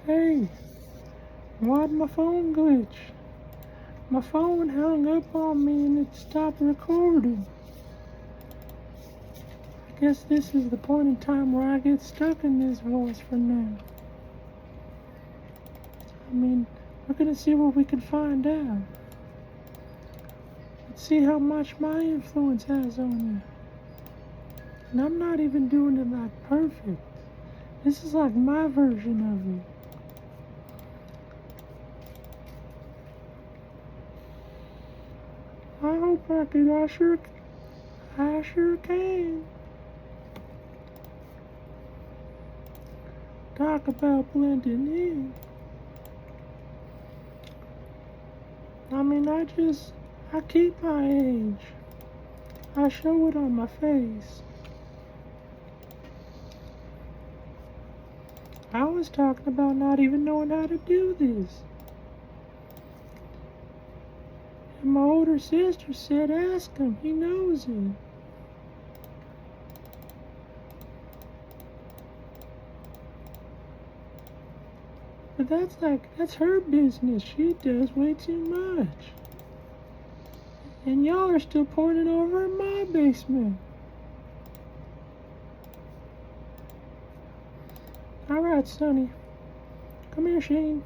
Hey, why'd my phone glitch? My phone hung up on me and it stopped recording. I guess this is the point in time where I get stuck in this voice for now. I mean, we're gonna see what we can find out. Let's see how much my influence has on you. And I'm not even doing it like perfect. This is like my version of it. I hope I can. I sure can. Talk about blending in. I mean, I keep my age. I show it on my face. I was talking about not even knowing how to do this. And my older sister said, ask him, he knows it. But that's her business. She does way too much. And y'all are still pointing over in my basement. Alright, Sonny. Come here, Shane.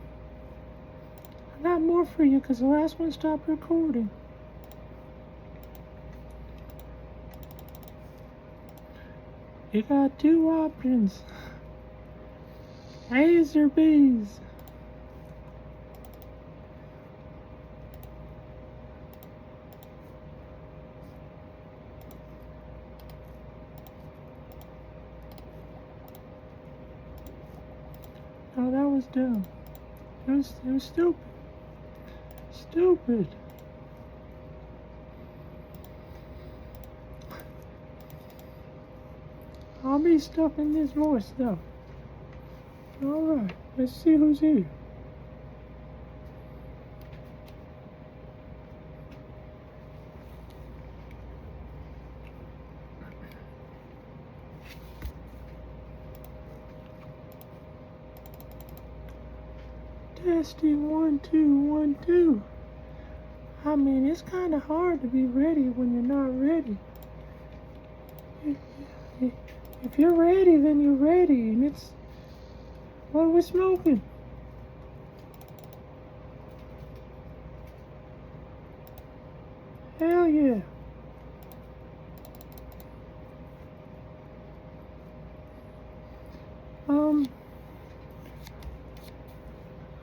I got more for you because the last one stopped recording. You got two options. A's or B's. Oh, that was dumb. It was stupid. Stupid. I'll be stuck in this voice though. Alright, let's see who's here. Testing 1, 2, 1, 2. I mean, it's kind of hard to be ready when you're not ready. If you're ready, then you're ready, and it's what are we smoking? Hell yeah.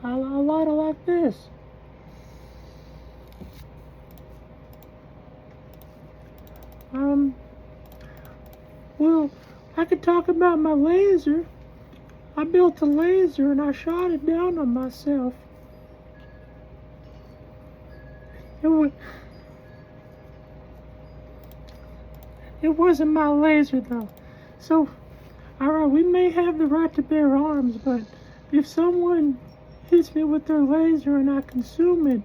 I light it like this. Well, I could talk about my laser. I built a laser and I shot it down on myself. It wasn't my laser though. So, alright, we may have the right to bear arms, but if someone hits me with their laser and I consume it,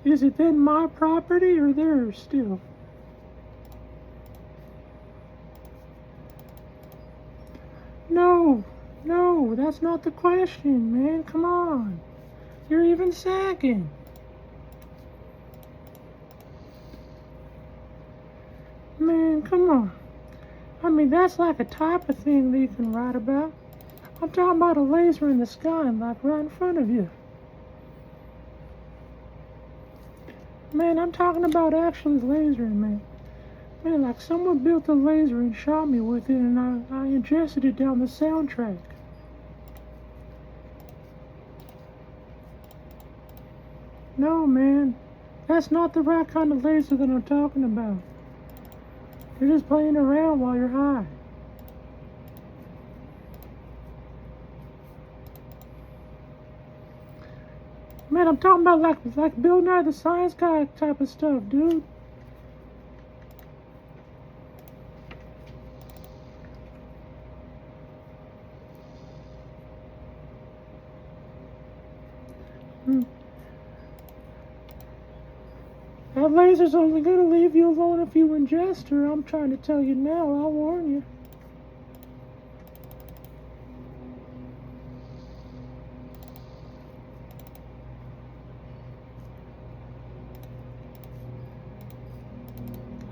is it then my property or theirs still? No, that's not the question, man. Come on. You're even sagging. Man, come on. I mean, that's like a type of thing that you can write about. I'm talking about a laser in the sky, like right in front of you. Man, I'm talking about actually lasering, man. Man, like someone built a laser and shot me with it, and I ingested it down the soundtrack. No, man. That's not the right kind of laser that I'm talking about. You're just playing around while you're high. Man, I'm talking about like Bill Nye the Science Guy type of stuff, dude. That laser's only gonna leave you alone if you ingest her. I'm trying to tell you now, I'll warn you.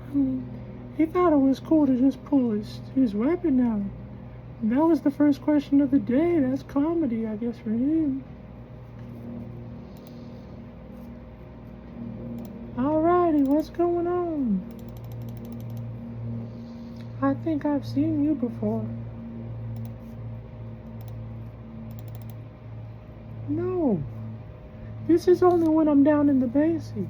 I mean, he thought it was cool to just pull his weapon out. And that was the first question of the day. That's comedy, I guess, for him. Alrighty, what's going on? I think I've seen you before. No. This is only when I'm down in the basement.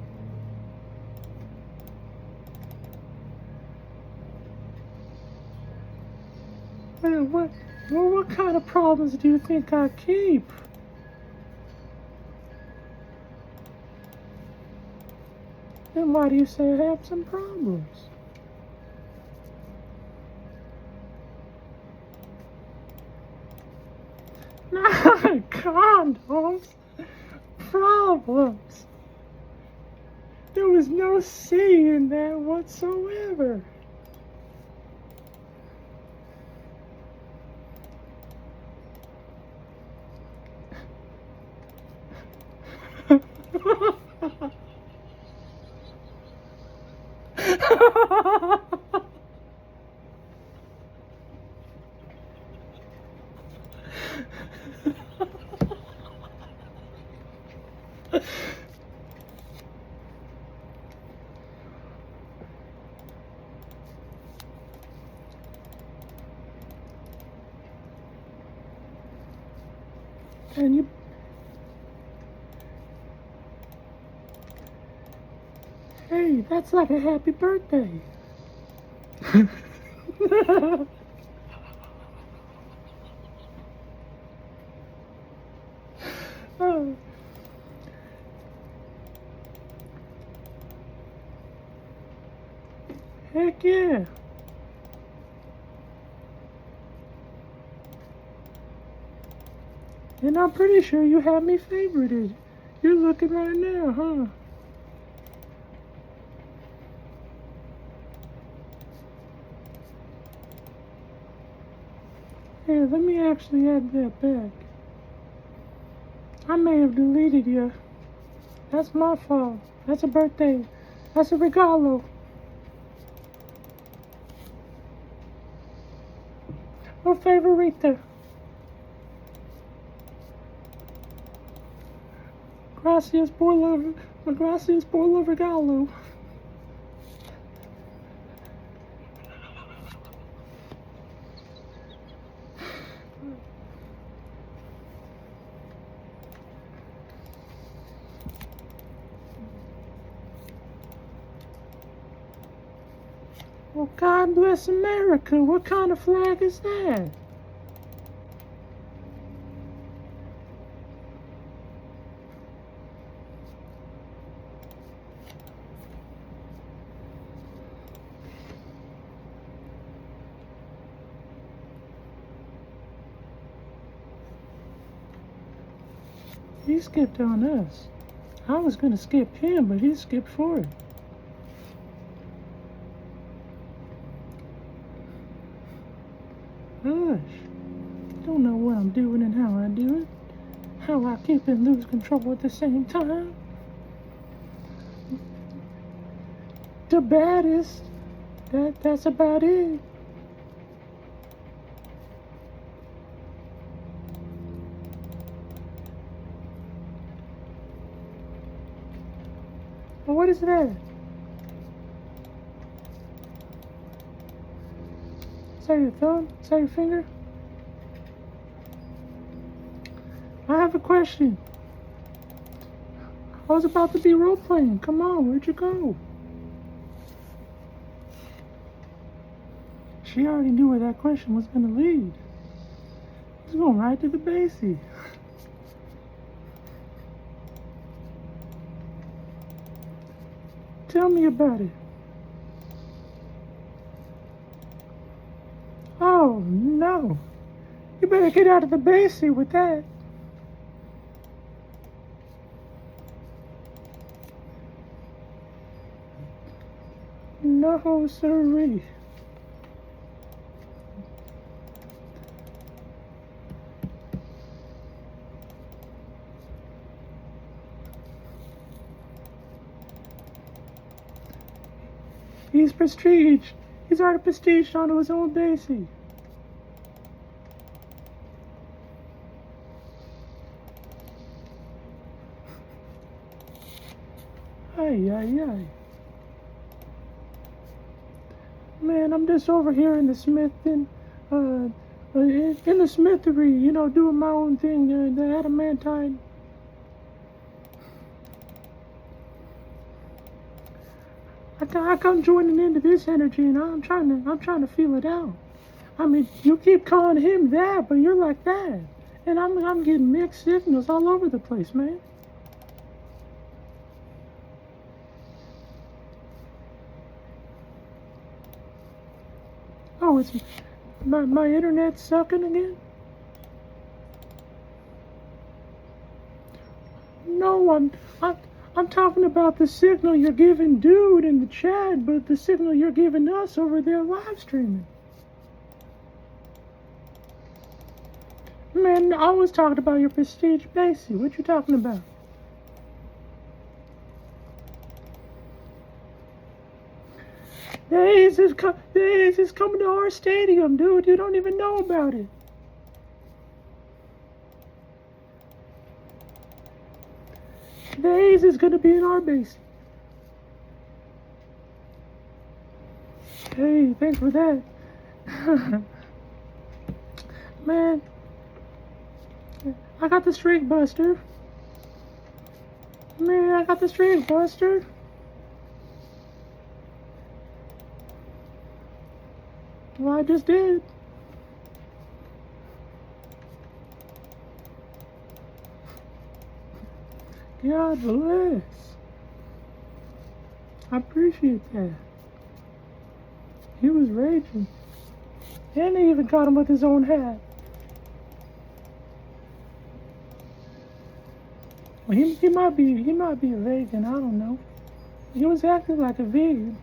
What kind of problems do you think I keep? Then why do you say I have some problems? Not condoms. Problems. There was no C in that whatsoever. And you... Hey, that's like a happy birthday. Oh. Heck yeah. And I'm pretty sure you have me favorited. You're looking right now, huh? Here, let me actually add that back. I may have deleted you. That's my fault. That's a birthday. That's a regalo. Oh, favorita. Gracias por lo regalo. Well, God bless America. What kind of flag is that? He skipped on us. I was gonna skip him, but he skipped forward. Gosh, don't know what I'm doing and how I do it. How I keep and lose control at the same time. The baddest. That's about it. Well, what is that? Is that your thumb? Is that your finger? I have a question. I was about to be role-playing. Come on, where'd you go? She already knew where that question was going to lead. It's going right to the basic. Tell me about it. Oh, no. You better get out of the basic with that. No, sirree. He's prestige. He's already prestiged onto his own basie. Ay, ay, ay. Man, I'm just over here in the smithing, in the smithery, you know, doing my own thing, the adamantine. I come joining into this energy, and I'm trying to feel it out. I mean, you keep calling him that, but you're like that, and I'm getting mixed signals all over the place, man. Oh, it's my internet's sucking again. No, I'm talking about the signal you're giving dude in the chat, but the signal you're giving us over there live streaming. Man, I was talking about your prestige basie. What you talking about? The A's is coming to our stadium, dude. You don't even know about it. The A's is gonna be in our base. Hey, thanks for that. Man, I got the streak buster. Man, I got the streak buster. Well, I just did. God bless. I appreciate that. He was raging. And they even caught him with his own hat. Well, he might be a vegan, I don't know. He was acting like a vegan.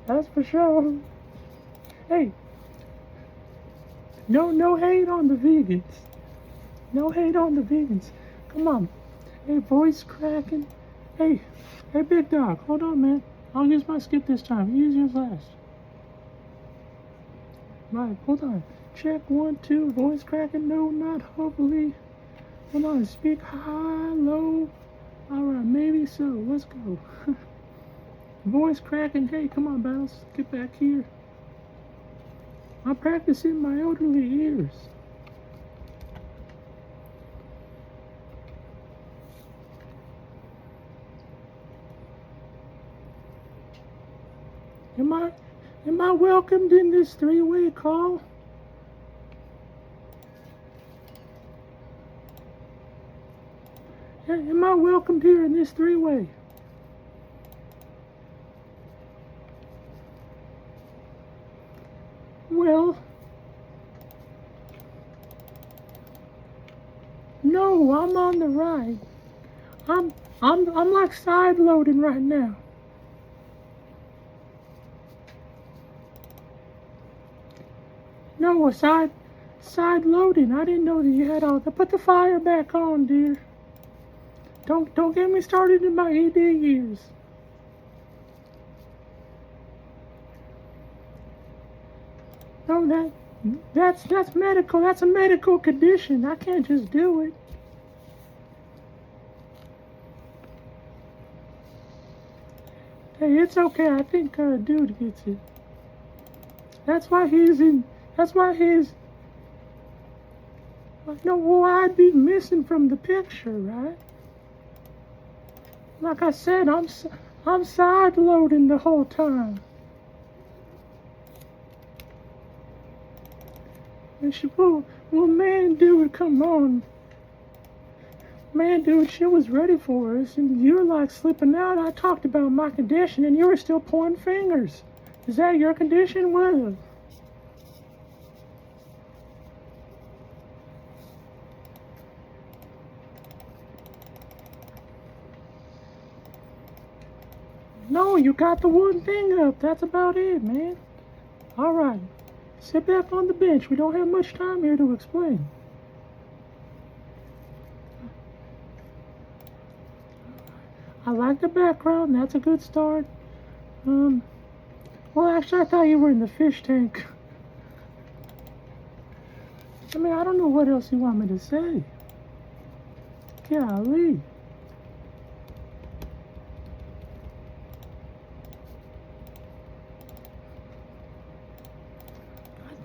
That's for sure. Hey, no hate on the vegans. No hate on the vegans. Come on. Hey, voice cracking. Hey, big dog. Hold on, man. I'll use my skip this time. You use yours last. Right, hold on. Check 1, 2. Voice cracking. No, not hopefully. Hold on. Speak high, low. All right, maybe so. Let's go. Voice cracking. Hey, come on, Bounce. Get back here. I'm practicing my elderly ears. Am I welcomed in this three-way call? Am I welcomed here in this three-way? Well, no, I'm on the ride. I'm like side loading right now. No, side loading. I didn't know that you had all that. Put the fire back on, dear. Don't get me started in my ED years. No, that's medical. That's a medical condition. I can't just do it. Hey, it's okay. I think dude gets it. That's why he's. No, well, I'd be missing from the picture, right? Like I said, I'm side loading the whole time. And well, man, dude, come on. Man, dude, she was ready for us, and you're like slipping out. I talked about my condition, and you were still pointing fingers. Is that your condition? Well, no, you got the one thing up. That's about it, man. All right. Sit back on the bench. We don't have much time here to explain. I like the background. That's a good start. Well, actually, I thought you were in the fish tank. I mean, I don't know what else you want me to say. Golly.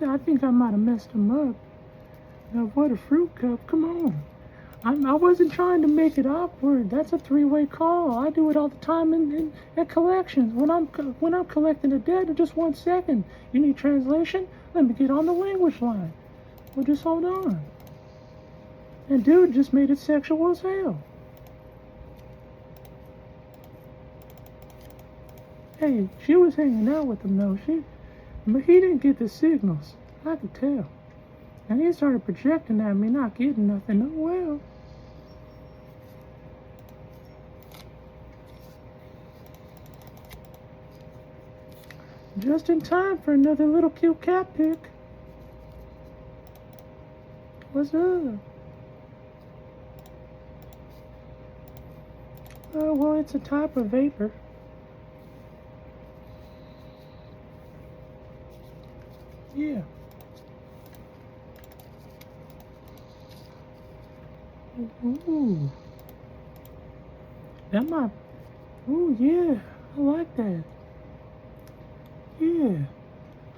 I think I might have messed him up. Now, what a fruit cup. Come on. I wasn't trying to make it awkward. That's a three-way call. I do it all the time in collections. When I'm collecting a debt in just 1 second. You need translation? Let me get on the language line. Well, just hold on. And dude just made it sexual as hell. Hey, she was hanging out with him though. But he didn't get the signals. I could tell. And he started projecting at me, not getting nothing. Oh well. Just in time for another little cute cat pic. What's up? Well, it's a type of vapor. Yeah. Ooh. That might. Ooh, yeah. I like that. Yeah.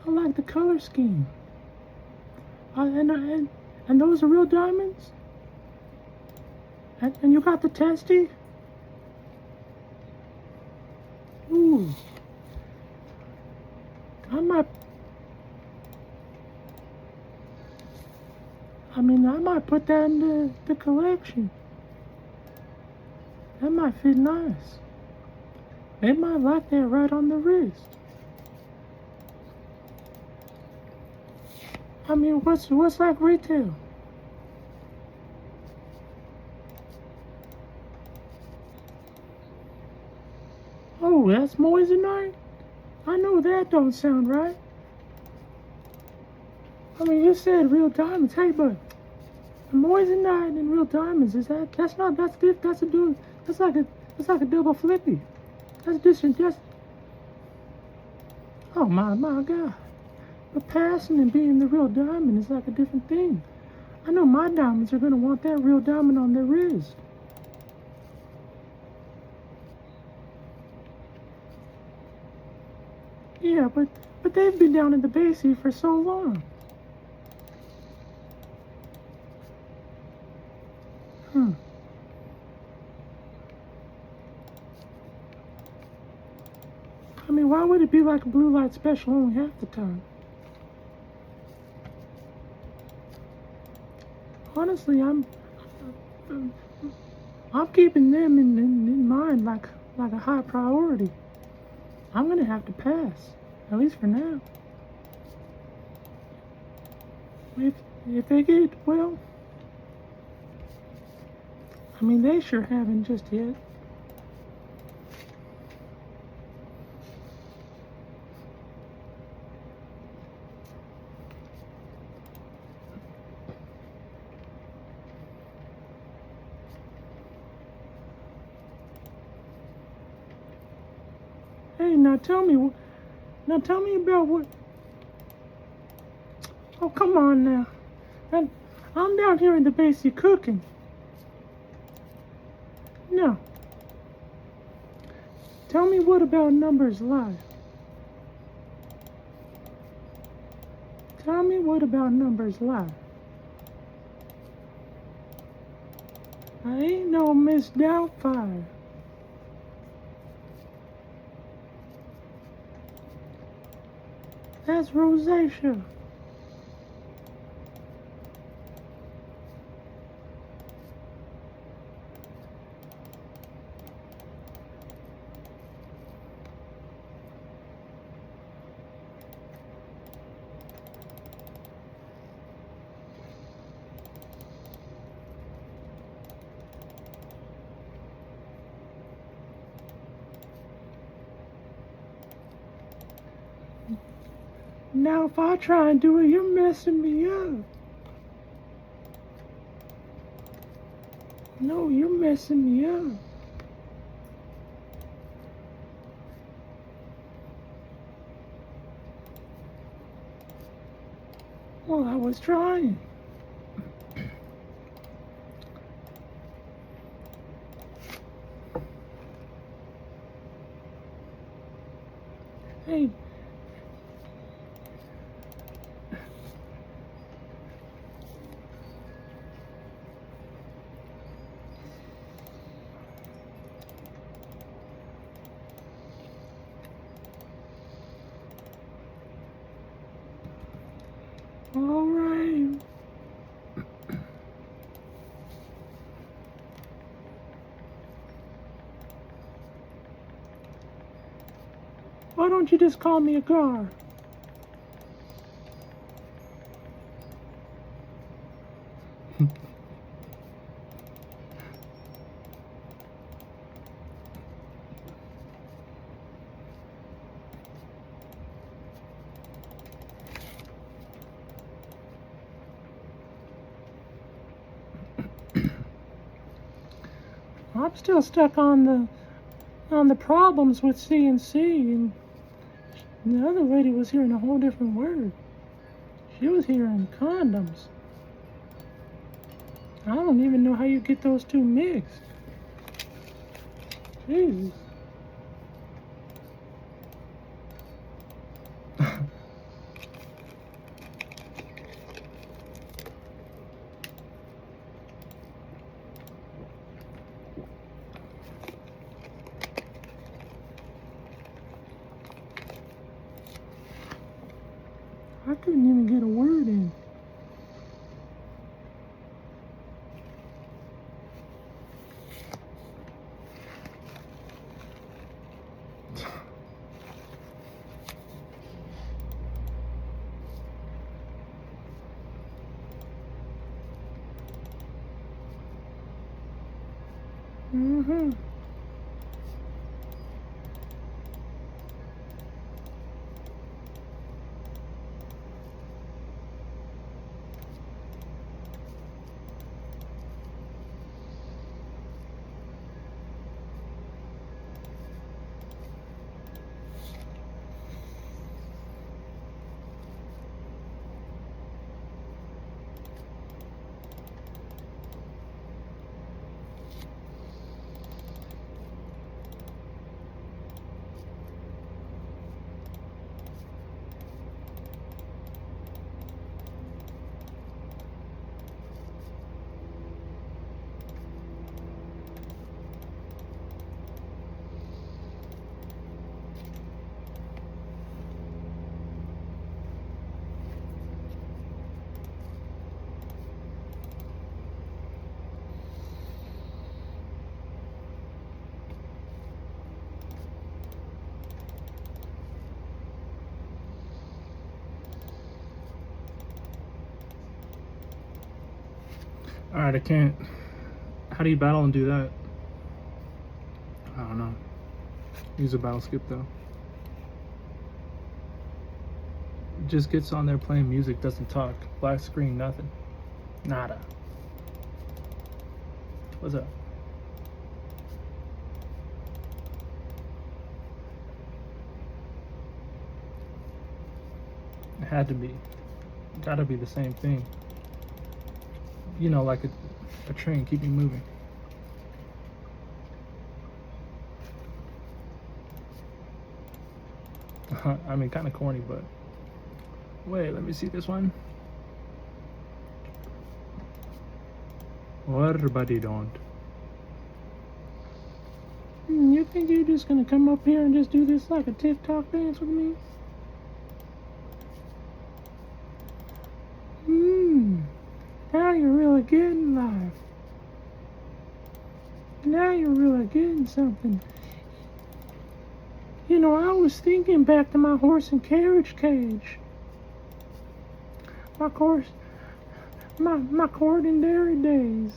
I like the color scheme. And those are real diamonds? And you got the testy? Ooh. I might put that in the collection. That might fit nice. They might like that right on the wrist. I mean, what's like retail? Oh, that's moissanite? I know that don't sound right. I mean, you said real diamonds. Hey, but moissanite and real diamonds, that's like a double flippy. That's different. Oh my God. But passing and being the real diamond is like a different thing. I know my diamonds are gonna want that real diamond on their wrist. Yeah, but they've been down in the Basie for so long. I mean, why would it be like a blue light special only half the time? Honestly, I'm keeping them in mind like a high priority. I'm gonna have to pass, at least for now. If they get well, I mean they sure haven't just yet. Hey, now tell me about what. Oh, come on now. And I'm down here in the Basie cooking. No. Tell me what about numbers live. Tell me what about numbers live. I ain't no Miss Doubtfire. That's rosacea. Now if I try and do it, you're messing me up. No, you're messing me up. Well, I was trying. Hey. All right. Why don't you just call me a gar? I'm still stuck on the problems with CNC, and the other lady was hearing a whole different word. She was hearing condoms. I don't even know how you get those two mixed. Jesus. I couldn't even get a word in. Mm-hmm. Alright, I can't. How do you battle and do that? I don't know. Use a battle skip though. Just gets on there playing music, doesn't talk. Black screen, nothing. Nada. What's up? It had to be. Gotta be the same thing. You know, like a train, keep me moving. I mean, kind of corny, but wait, let me see this one. Everybody don't. You think you're just gonna come up here and just do this like a TikTok dance with me? Now you're really getting life. Now you're really getting something. You know, I was thinking back to my horse and carriage cage. My court and dairy days.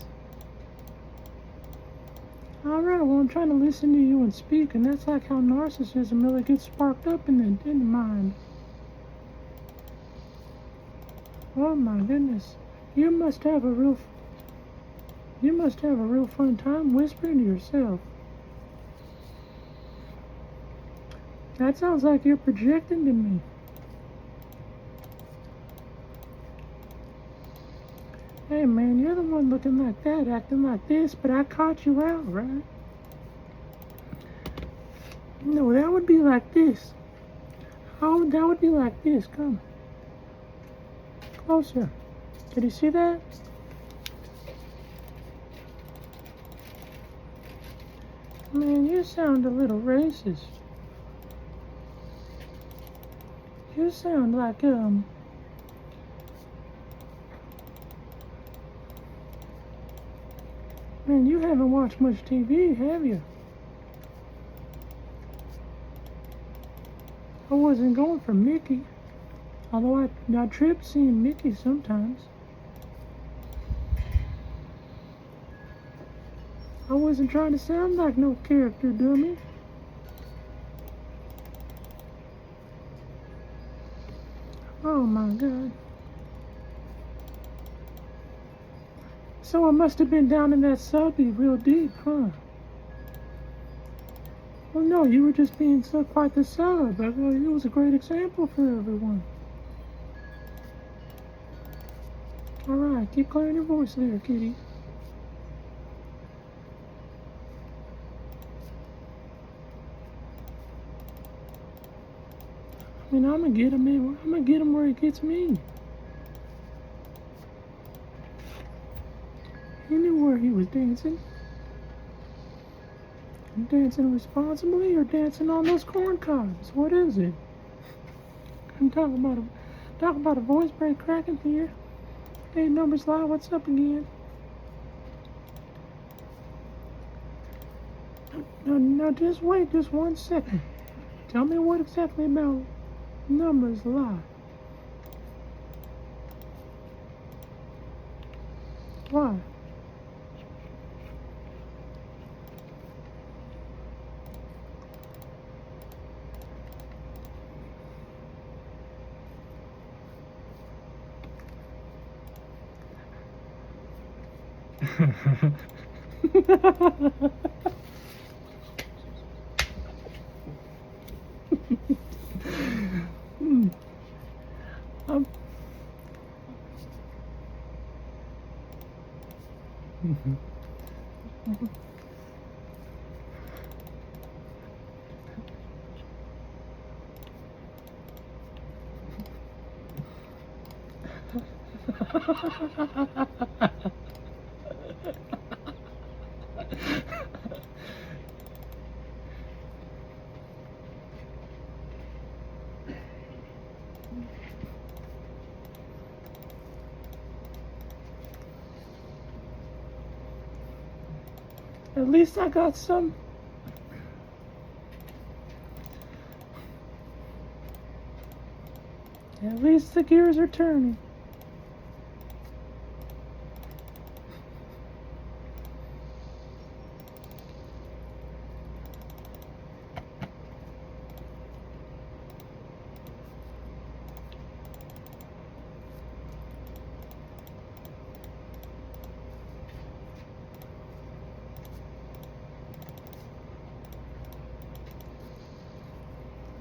Alright, well, I'm trying to listen to you and speak, and that's like how narcissism really gets sparked up in the mind. Oh my goodness. You must have a real fun time whispering to yourself. That sounds like you're projecting to me. Hey man, you're the one looking like that, acting like this, but I caught you out, right? No, that would be like this. Oh, that would be like this. Come closer. Did you see that? Man, you sound a little racist. You sound like, man, you haven't watched much TV, have you? I wasn't going for Mickey, although I trip seeing Mickey sometimes. I wasn't trying to sound like no character dummy. Oh my God. So I must have been down in that subby real deep, huh? Well, no, you were just being so quite the sub. It was a great example for everyone. Alright, keep clearing your voice there, kitty. I mean, I'm gonna get him where he gets me. He knew where he was dancing. Dancing responsibly or dancing on those corn cobs? What is it? I'm talking about a voice break cracking here. Hey, numbers lie. What's up again? No, just wait just 1 second. Tell me what exactly about numbers lie. Why? um, At least I got some. At least the gears are turning.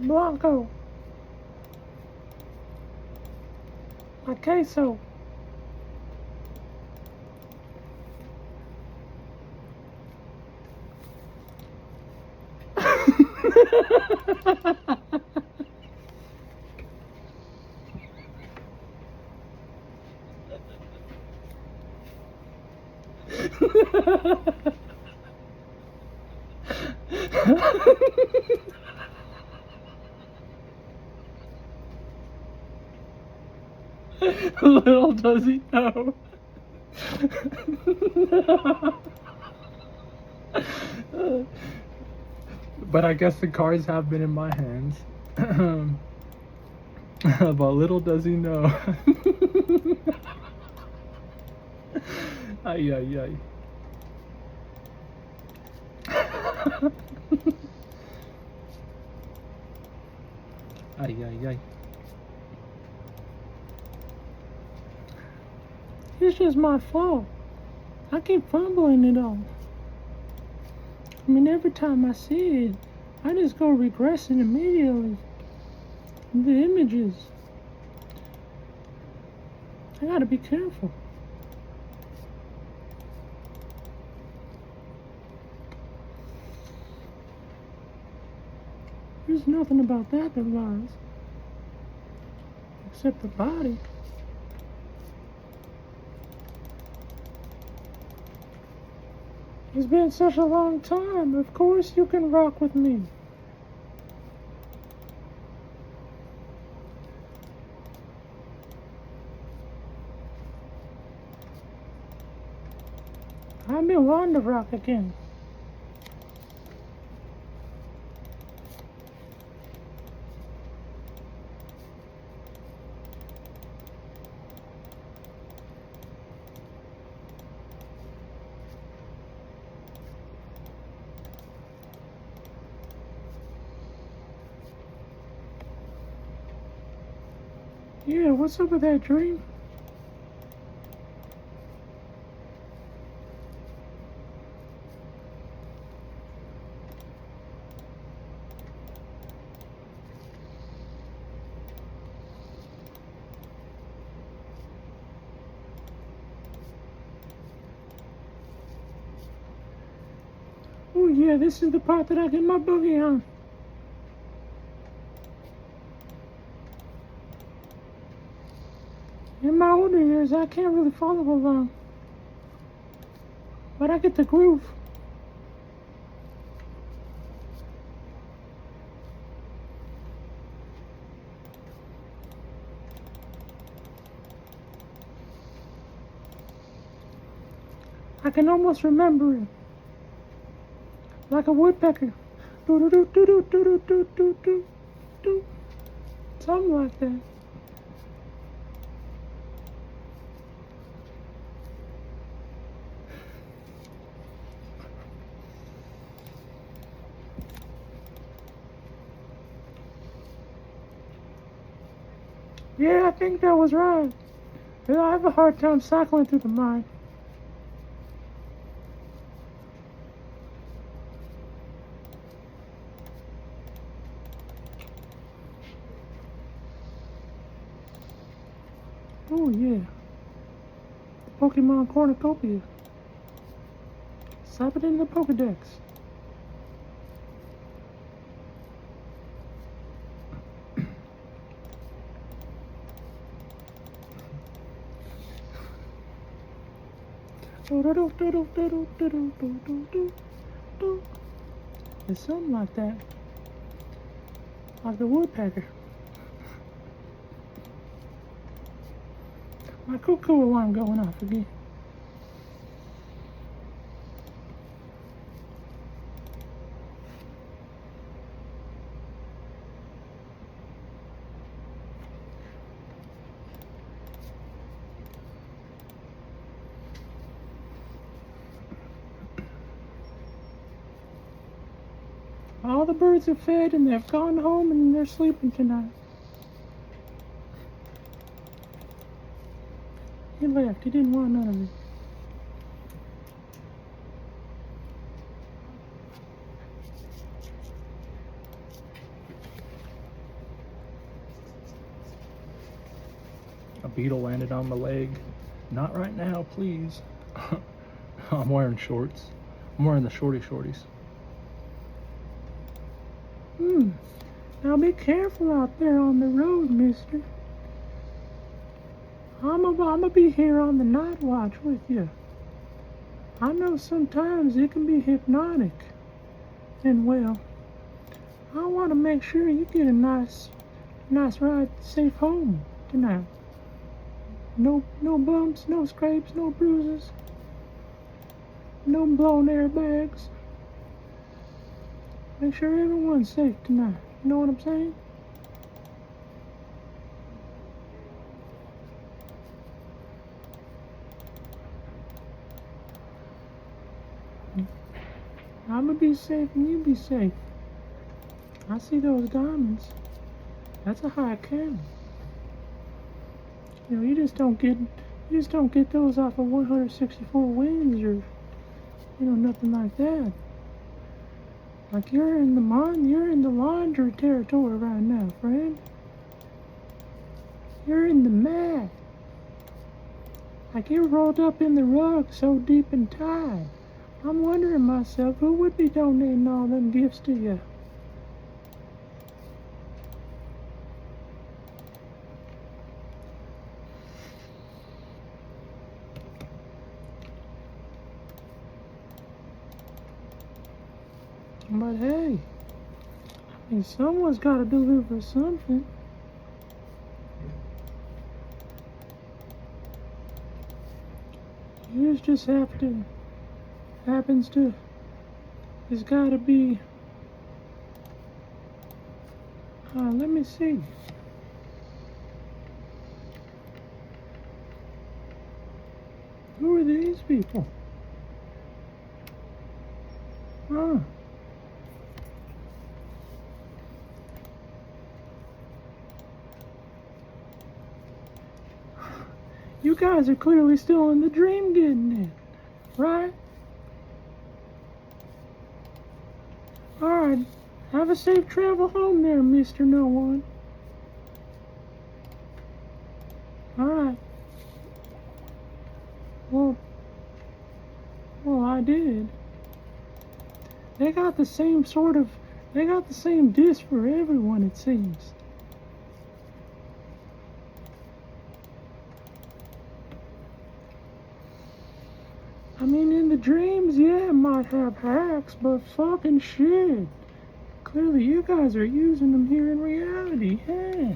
Blanco. My queso. Little does he know. But I guess the cards have been in my hands. But little does he know. Ay, ay, ay. Ay, ay, ay. It's just my fault. I keep fumbling it all. I mean, every time I see it, I just go regressing immediately. The images. I gotta be careful. There's nothing about that that lies. Except the body. It's been such a long time. Of course you can rock with me. I've been wanting to rock again. Yeah, what's up with that dream? Oh yeah, this is the part that I get my boogie on. In my older years, I can't really follow along. But I get the groove. I can almost remember it. Like a woodpecker. Do do do do do do do do do do. Something like that. Yeah, I think that was right. Yeah, I have a hard time cycling through the mind. Oh yeah. Pokemon Cornucopia. Slap it in the Pokedex. It's something like that. Like the woodpecker. My cuckoo alarm going off again. All the birds are fed and they've gone home and they're sleeping tonight. He left. He didn't want none of it. A beetle landed on my leg. Not right now, please. I'm wearing shorts. I'm wearing the shorties. Now be careful out there on the road, mister. I'ma be here on the night watch with you. I know sometimes it can be hypnotic. And well, I want to make sure you get a nice ride safe home tonight. No bumps, no scrapes, no bruises, no blown airbags. Make sure everyone's safe tonight. You know what I'm saying? I'ma be safe and you be safe. I see those diamonds. That's a high count. You know, you just don't get those off of 164 wins or nothing like that. Like you're in the laundry territory right now, friend. You're in the mat. Like you're rolled up in the rug so deep and tight. I'm wondering myself, who would be donating all them gifts to you? But hey, I mean, someone's got to deliver something. Yours just happens to, it's got to be, let me see. Who are these people? Huh. You guys are clearly still in the dream getting it, right? Alright, have a safe travel home there, Mr. No One. Alright. Well, I did. They got the same disc for everyone, it seems. I mean, in the dreams, yeah, it might have hacks, but fucking shit. Clearly, you guys are using them here in reality, yeah.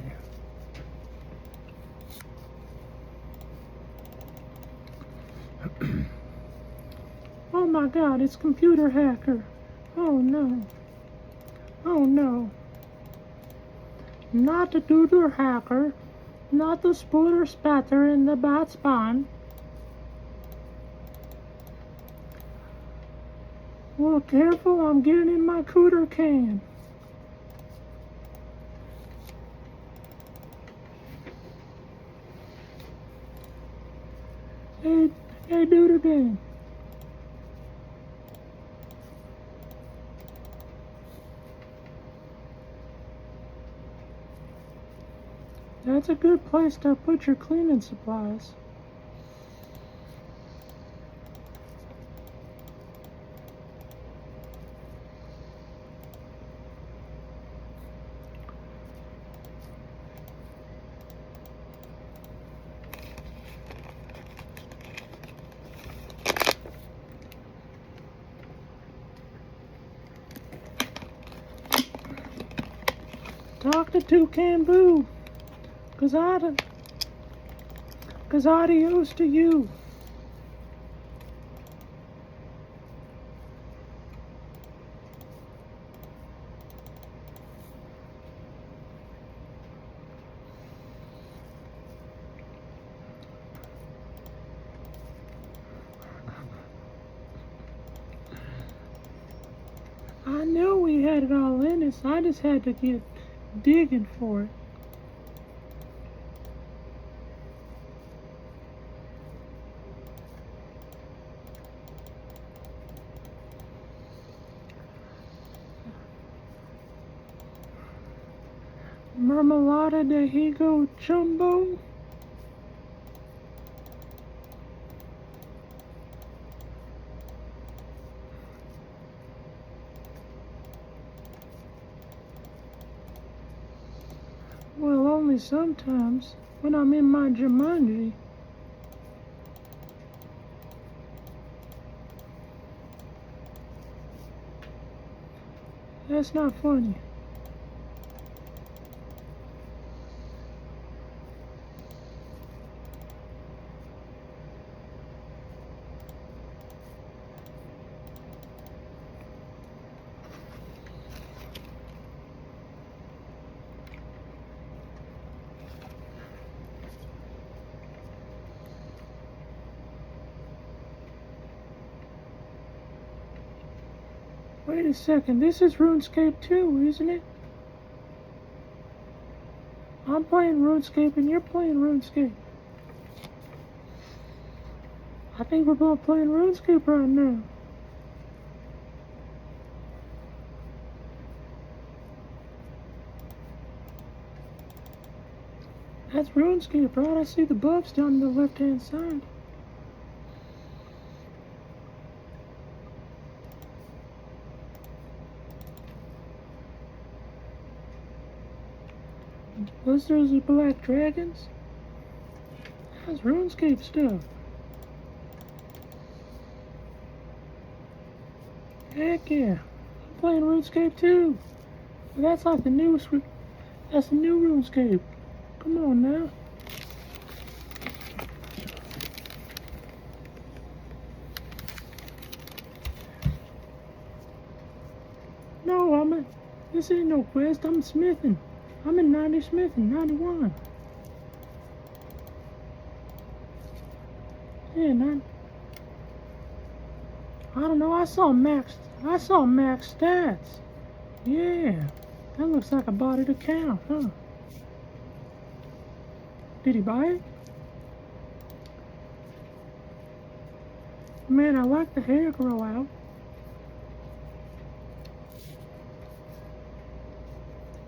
Oh my god, it's computer hacker. Oh no. Oh no. Not the doodler hacker. Not the sputter spatter in the bat spawn. Well, careful, I'm getting in my cooter can. Hey, Dooter Dan. That's a good place to put your cleaning supplies. Talk to Toucan Boo, cause adios to you. I knew we had it all in us, I just had to get digging for it. Mermelada de Higo Chumbo. Well, only sometimes, when I'm in my Jumanji. That's not funny. Wait a second, this is RuneScape 2, isn't it? I'm playing RuneScape and you're playing RuneScape. I think we're both playing RuneScape right now. That's RuneScape, right? I see the buffs down the left-hand side. Was those the black dragons? That's RuneScape stuff. Heck yeah. playing RuneScape too. But that's like the newest. That's the new RuneScape. Come on now. No, this ain't no quest. I'm smithing. I'm in 90 smithing, 91. Yeah, I don't know. I saw max stats. Yeah, that looks like a bought account, huh? Did he buy it? Man, I like the hair grow out.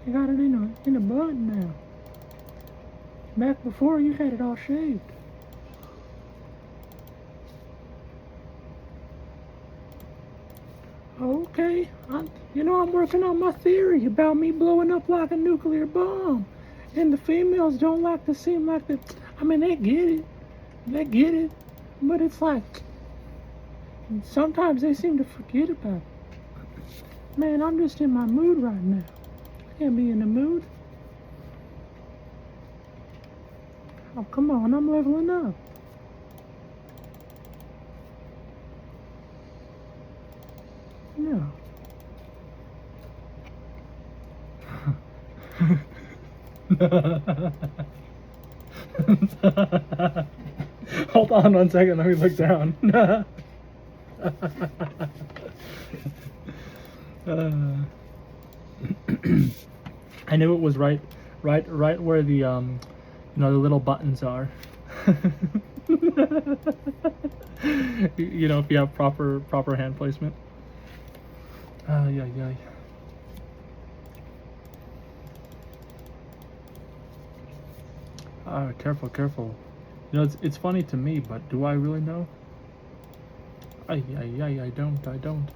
You got it in a bud now. Back before you had it all shaved. Okay, I'm working on my theory about me blowing up like a nuclear bomb. And the females don't like to seem like the, they get it, but it's like, sometimes they seem to forget about it. Man, I'm just in my mood right now. I can't be in the mood. Oh, come on, I'm leveling up. No. Hold on 1 second, let me look down. I knew it was right where the the little buttons are. If you have proper hand placement. Yeah. Careful. It's funny to me, but do I really know? I don't.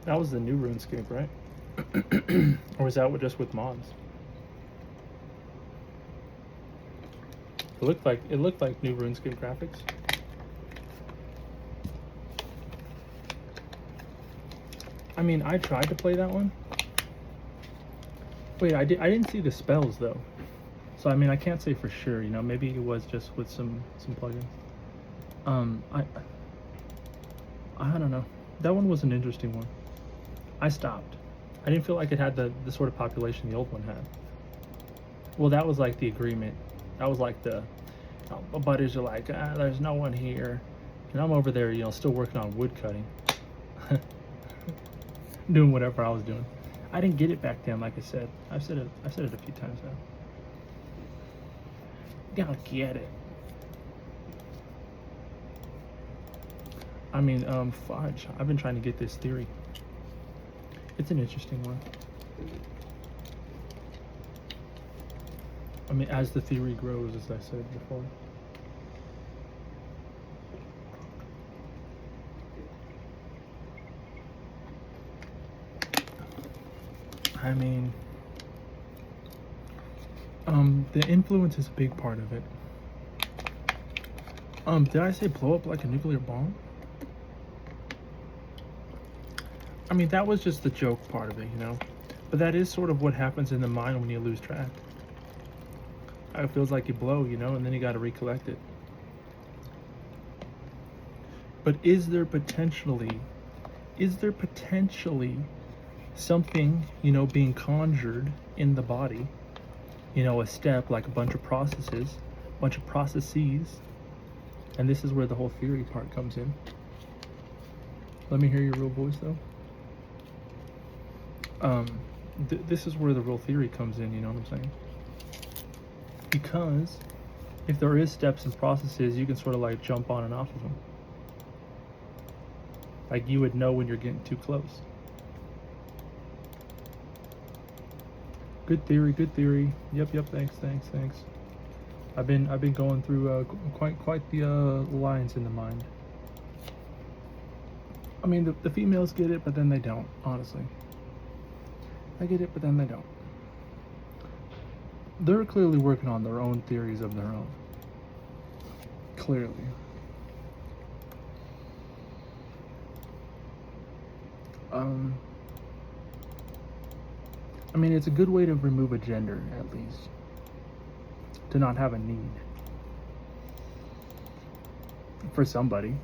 That was the new RuneScape, right? Or was that just with mods? It looked like new RuneScape graphics. I tried to play that one. Wait, I didn't see the spells though. So I can't say for sure, maybe it was just with some plugins. I don't know. That one was an interesting one. I stopped. I didn't feel like it had the sort of population the old one had. Well, that was like the agreement. That was like my buddies are like, there's no one here. And I'm over there, still working on wood cutting. Doing whatever I was doing. I didn't get it back then, like I said. I've said it a few times now. Gotta get it. Fudge. I've been trying to get this theory. It's an interesting one. As the theory grows, as I said before. The influence is a big part of it. Did I say blow up like a nuclear bomb? That was just the joke part of it, But that is sort of what happens in the mind when you lose track. It feels like you blow, and then you got to recollect it. But is there potentially something, being conjured in the body, a step, like a bunch of processes, and this is where the whole theory part comes in. Let me hear your real voice though. This is where the real theory comes in, you know what I'm saying? Because if there is steps and processes, you can sort of like jump on and off of them. Like you would know when you're getting too close. Good theory. Yep, thanks. I've been going through quite the lines in the mind. The females get it, but then they don't, honestly. I get it, but then they don't. they're clearly working on their own theories of their own. Clearly. I mean, it's a good way to remove a gender, at least. To not have a need. For somebody.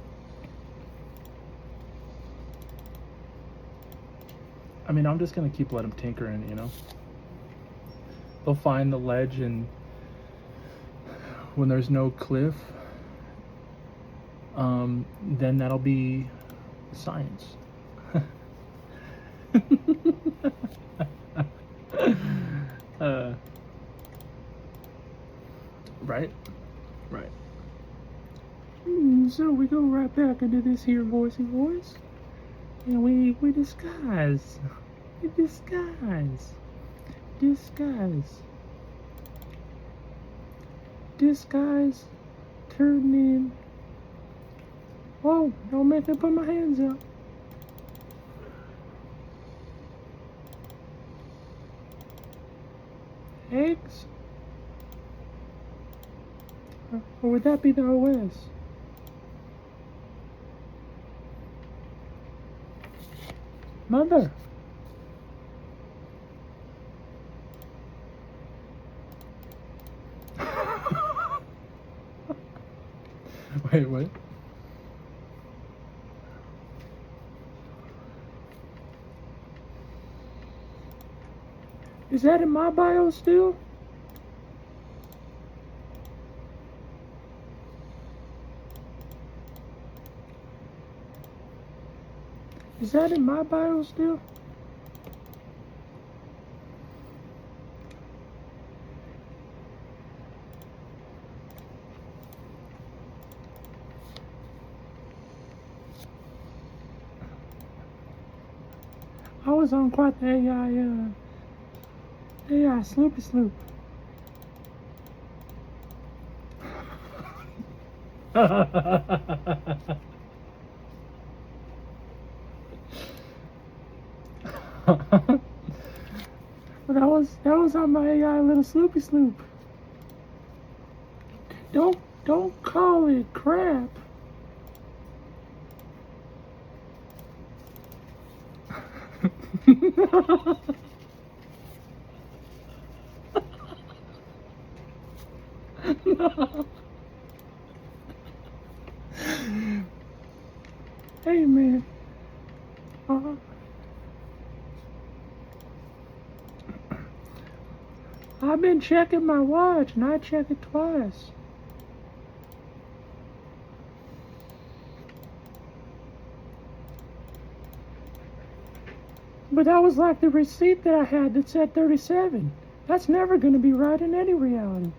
I mean, I'm just gonna keep letting them tinker in, you know? They'll find the ledge, and when there's no cliff, then that'll be science. Right? Right. So we go right back into this here voicey voice, and we disguise. We disguise. Disguise. Turn in. Oh, don't make me put my hands up. Eggs? Or would that be the OS? Mother. Wait, what? Is that in my bio still? Is that in my bio still? I was on quite the AI sloopy sloop. But that was on my AI little sloopy sloop. Don't call it crap. No. Hey man. I've been checking my watch and I check it twice. But that was like the receipt that I had that said 37. That's never going to be right in any reality.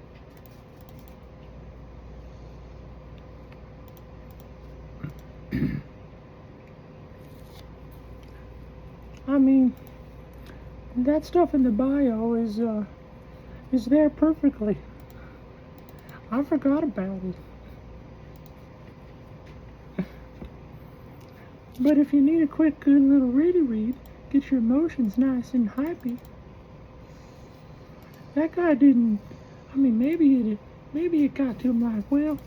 I mean, that stuff in the bio is there perfectly. I forgot about it. But if you need a quick, good little read, get your emotions nice and hypey. That guy didn't. I mean, maybe it got to him like, well,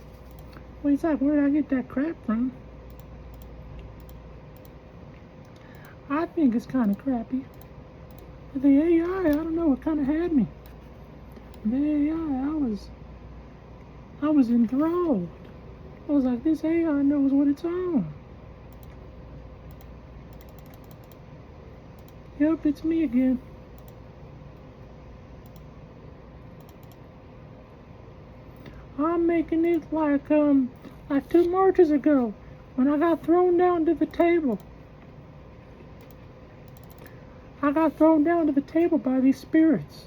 he's like, where'd I get that crap from? I think it's kind of crappy. But the AI, I don't know, it kind of had me. The AI, I was enthralled. I was like, this AI knows what it's on. Yep, it's me again. I'm making it like 2 Marches ago when I got thrown down to the table. I got thrown down to the table by these spirits.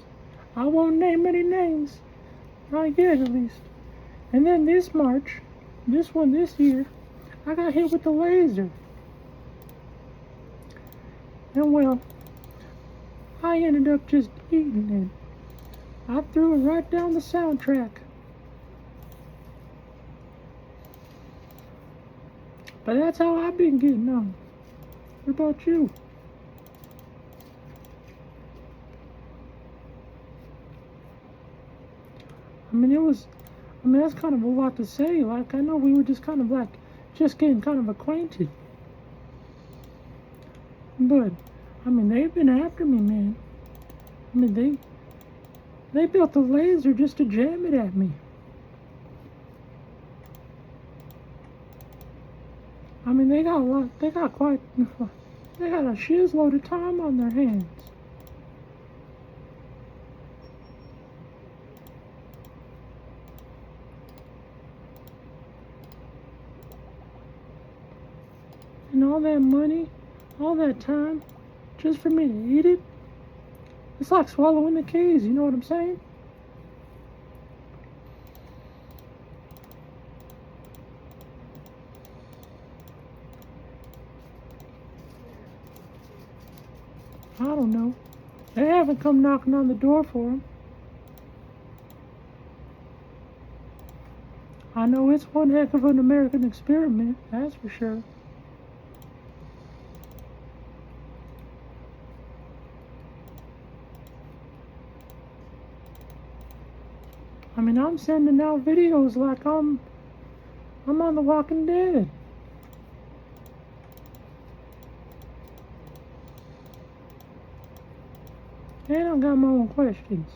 I won't name any names. Not yet, at least. And then this March, this year, I got hit with the laser. And well, I ended up just eating it. I threw it right down the soundtrack. But that's how I've been getting on. What about you? I mean, that's kind of a lot to say. Like, I know we were just kind of like, just getting kind of acquainted. But, I mean, they've been after me, man. I mean, they built a laser just to jam it at me. I mean, they got a shizload of time on their hands. And all that money, all that time, just for me to eat it, it's like swallowing the keys, you know what I'm saying? I don't know. They haven't come knocking on the door for him. I know it's one heck of an American experiment, that's for sure. I mean, I'm sending out videos like I'm on The Walking Dead. And I got my own questions.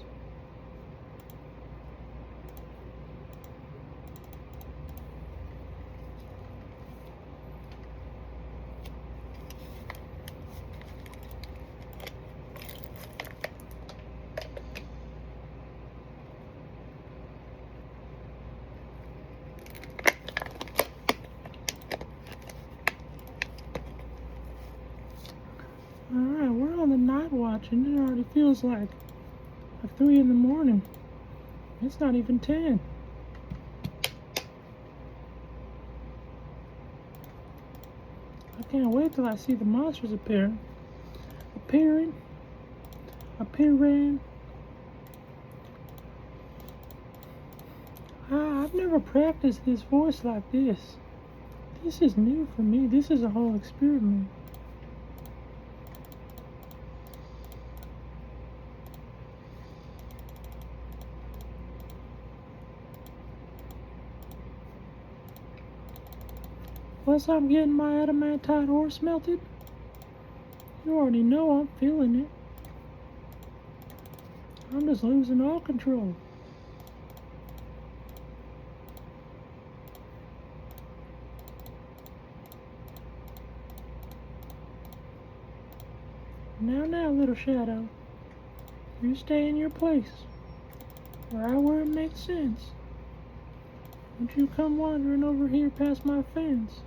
Alright, we're on the night watch and it already feels like 3 in the morning. It's not even 10. I can't wait till I see the monsters appearing. I've never practiced this voice like this. This is new for me. This is a whole experiment. Plus, I'm getting my adamantite ore smelted. You already know I'm feeling it. I'm just losing all control. Now, little shadow. You stay in your place. Right where it makes sense. Don't you come wandering over here past my fence.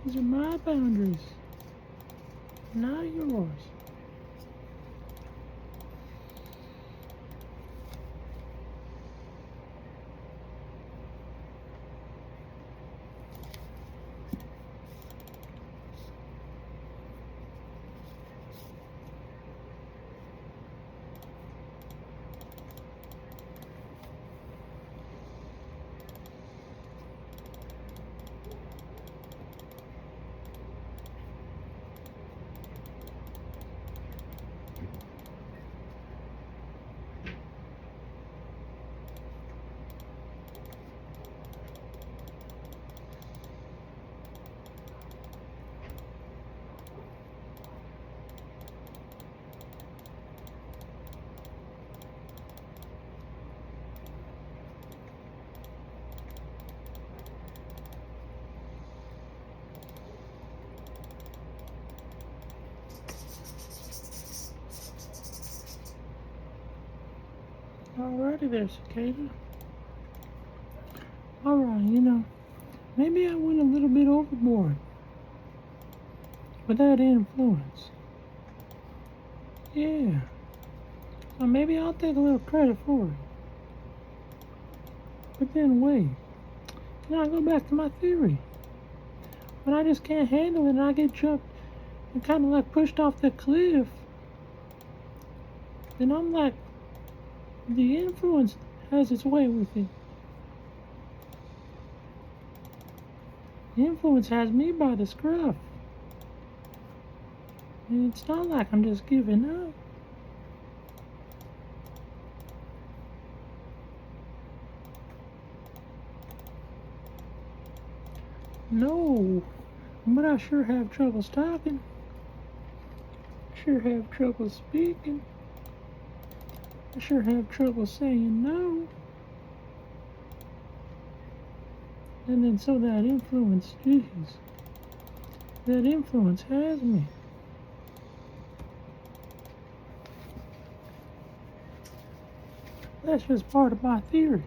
These are my boundaries, not yours. Alrighty there, cicada. Alright, maybe I went a little bit overboard with that influence. Yeah. So maybe I'll take a little credit for it. But then wait. I go back to my theory. When I just can't handle it and I get jumped and kind of like pushed off the cliff, then I'm like, the influence has its way with it. The influence has me by the scruff. And it's not like I'm just giving up. No, but I sure have trouble talking. Sure have trouble speaking. I sure have trouble saying no. And then so that influence, jeez, that influence has me. That's just part of my theory.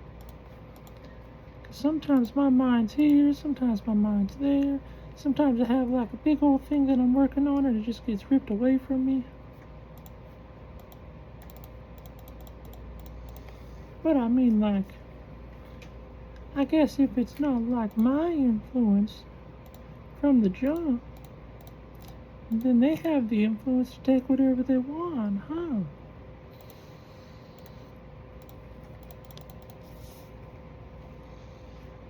'Cause sometimes my mind's here, sometimes my mind's there. Sometimes I have like a big old thing that I'm working on and it just gets ripped away from me. But I mean, like, I guess if it's not like my influence from the jump, then they have the influence to take whatever they want, huh?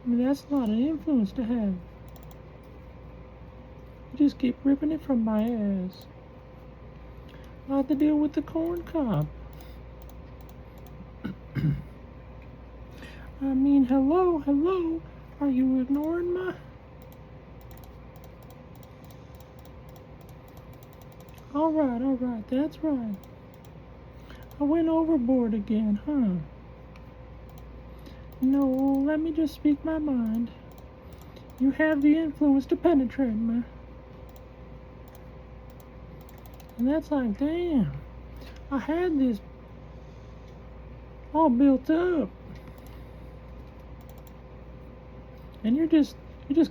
I mean, that's not an influence to have. You just keep ripping it from my ass. Like the deal with the corn cob. I mean, hello, hello. Are you ignoring my... Alright, that's right. I went overboard again, huh? No, let me just speak my mind. You have the influence to penetrate me. And that's like, damn. I had this all built up. And you're just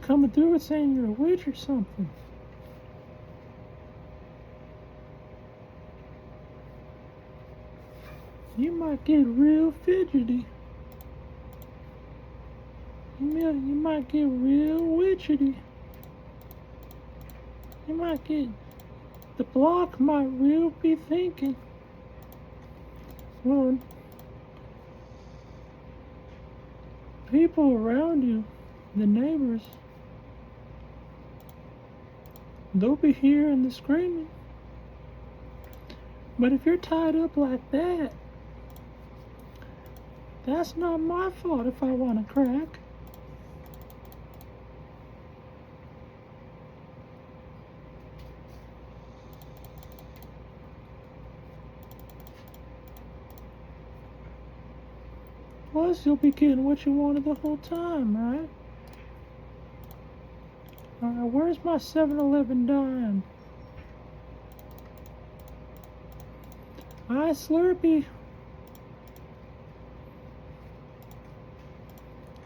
coming through it saying you're a witch or something. You might get real fidgety. You might get real witchety. You might get... The block might real be thinking. Well, people around you, the neighbors, they'll be hearing the screaming. But if you're tied up like that, that's not my fault if I want to crack. Plus, you'll be getting what you wanted the whole time, right? Alright, where's my 7-Eleven dime? Hi, Slurpee.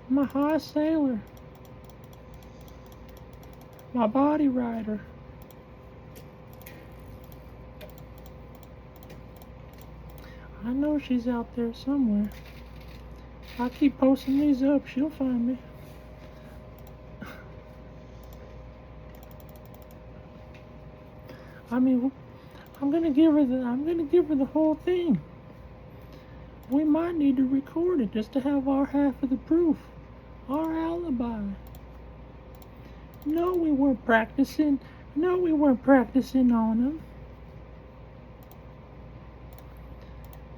My high sailor. My body rider. I know she's out there somewhere. I keep posting these up, she'll find me. I mean, I'm gonna give her the whole thing. We might need to record it just to have our half of the proof, our alibi. No, we weren't practicing. No, we weren't practicing on them.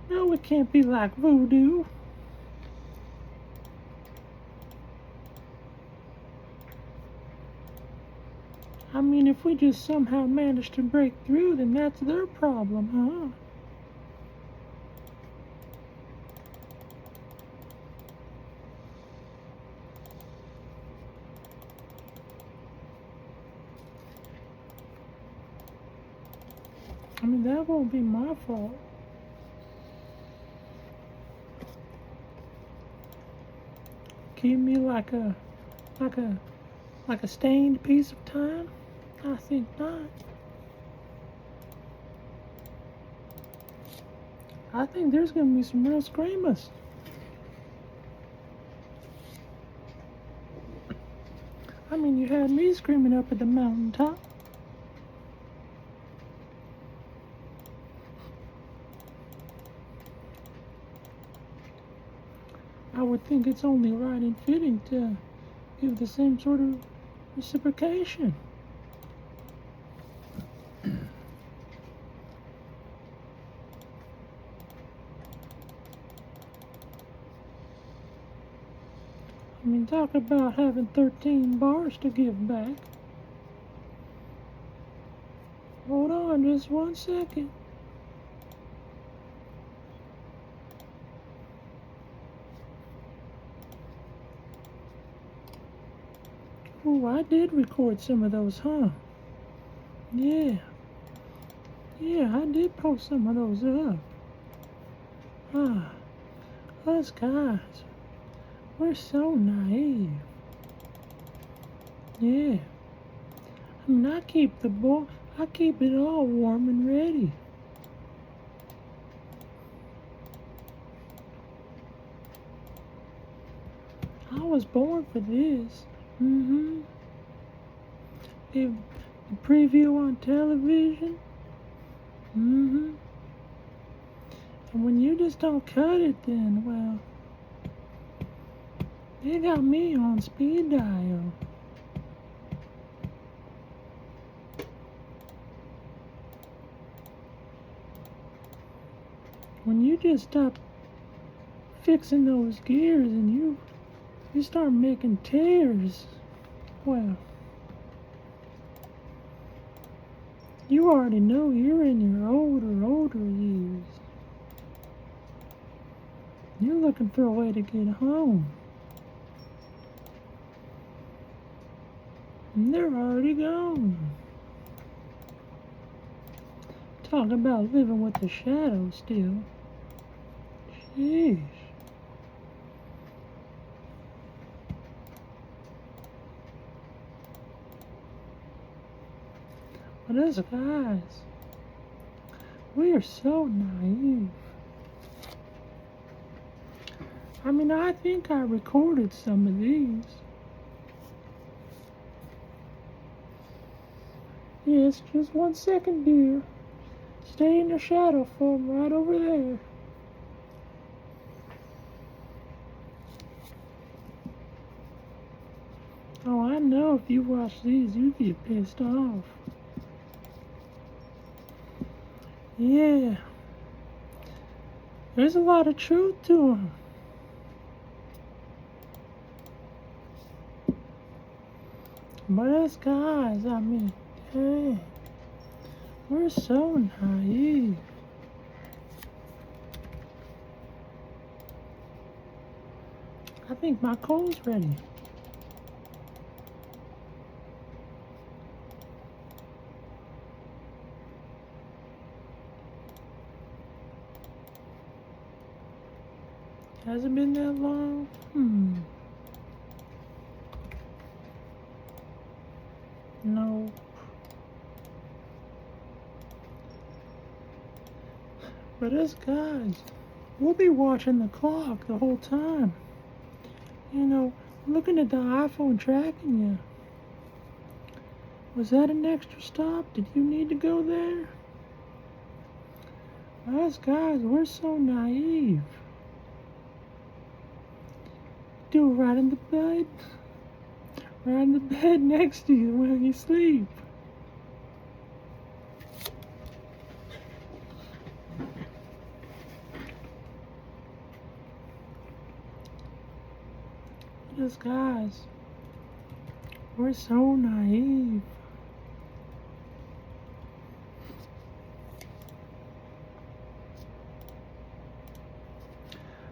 No, it can't be like voodoo. I mean, if we just somehow manage to break through, then that's their problem, huh? I mean, that won't be my fault. Keep me like a stained piece of time? I think not. I think there's gonna be some real screamers. I mean, you had me screaming up at the mountaintop. I would think it's only right and fitting to give the same sort of reciprocation. talk about having 13 bars to give back. Hold on just 1 second. Oh, I did record some of those, huh? Yeah. Yeah, I did post some of those up. Ah, us guys, we're so naive. Yeah. I mean, I keep it all warm and ready. I was born for this. The preview on television. And when you just don't cut it, then, well, they got me on speed dial. When you just stop fixing those gears and you start making tears, well, you already know you're in your older years. You're looking for a way to get home. And they're already gone. Talk about living with the shadow still. Jeez. But us guys, we are so naive. I mean, I think I recorded some of these. Yes, just 1 second, dear. Stay in the shadow for me right over there. Oh, I know if you watch these, you get pissed off. Yeah. There's a lot of truth to them. But us guys, I mean, dang, we're so naive. I think my coal's ready. Hasn't been that long? No. But us guys, we'll be watching the clock the whole time. You know, looking at the iPhone tracking you. Was that an extra stop? Did you need to go there? Us guys, we're so naive. Do it right in the bed. Right in the bed next to you while you sleep. Us guys, we're so naive.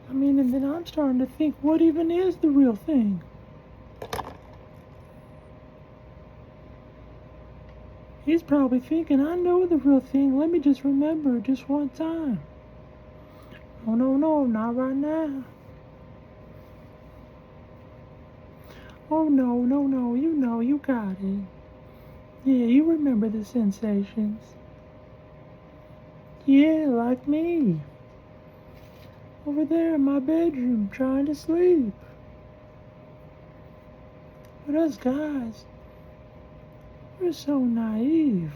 I mean, and then I'm starting to think, what even is the real thing? He's probably thinking, I know the real thing, let me just remember it just one time. Oh, no, not right now. Oh, no, you know, you got it. Yeah, you remember the sensations. Yeah, like me. Over there in my bedroom, trying to sleep. But us guys, we're so naive.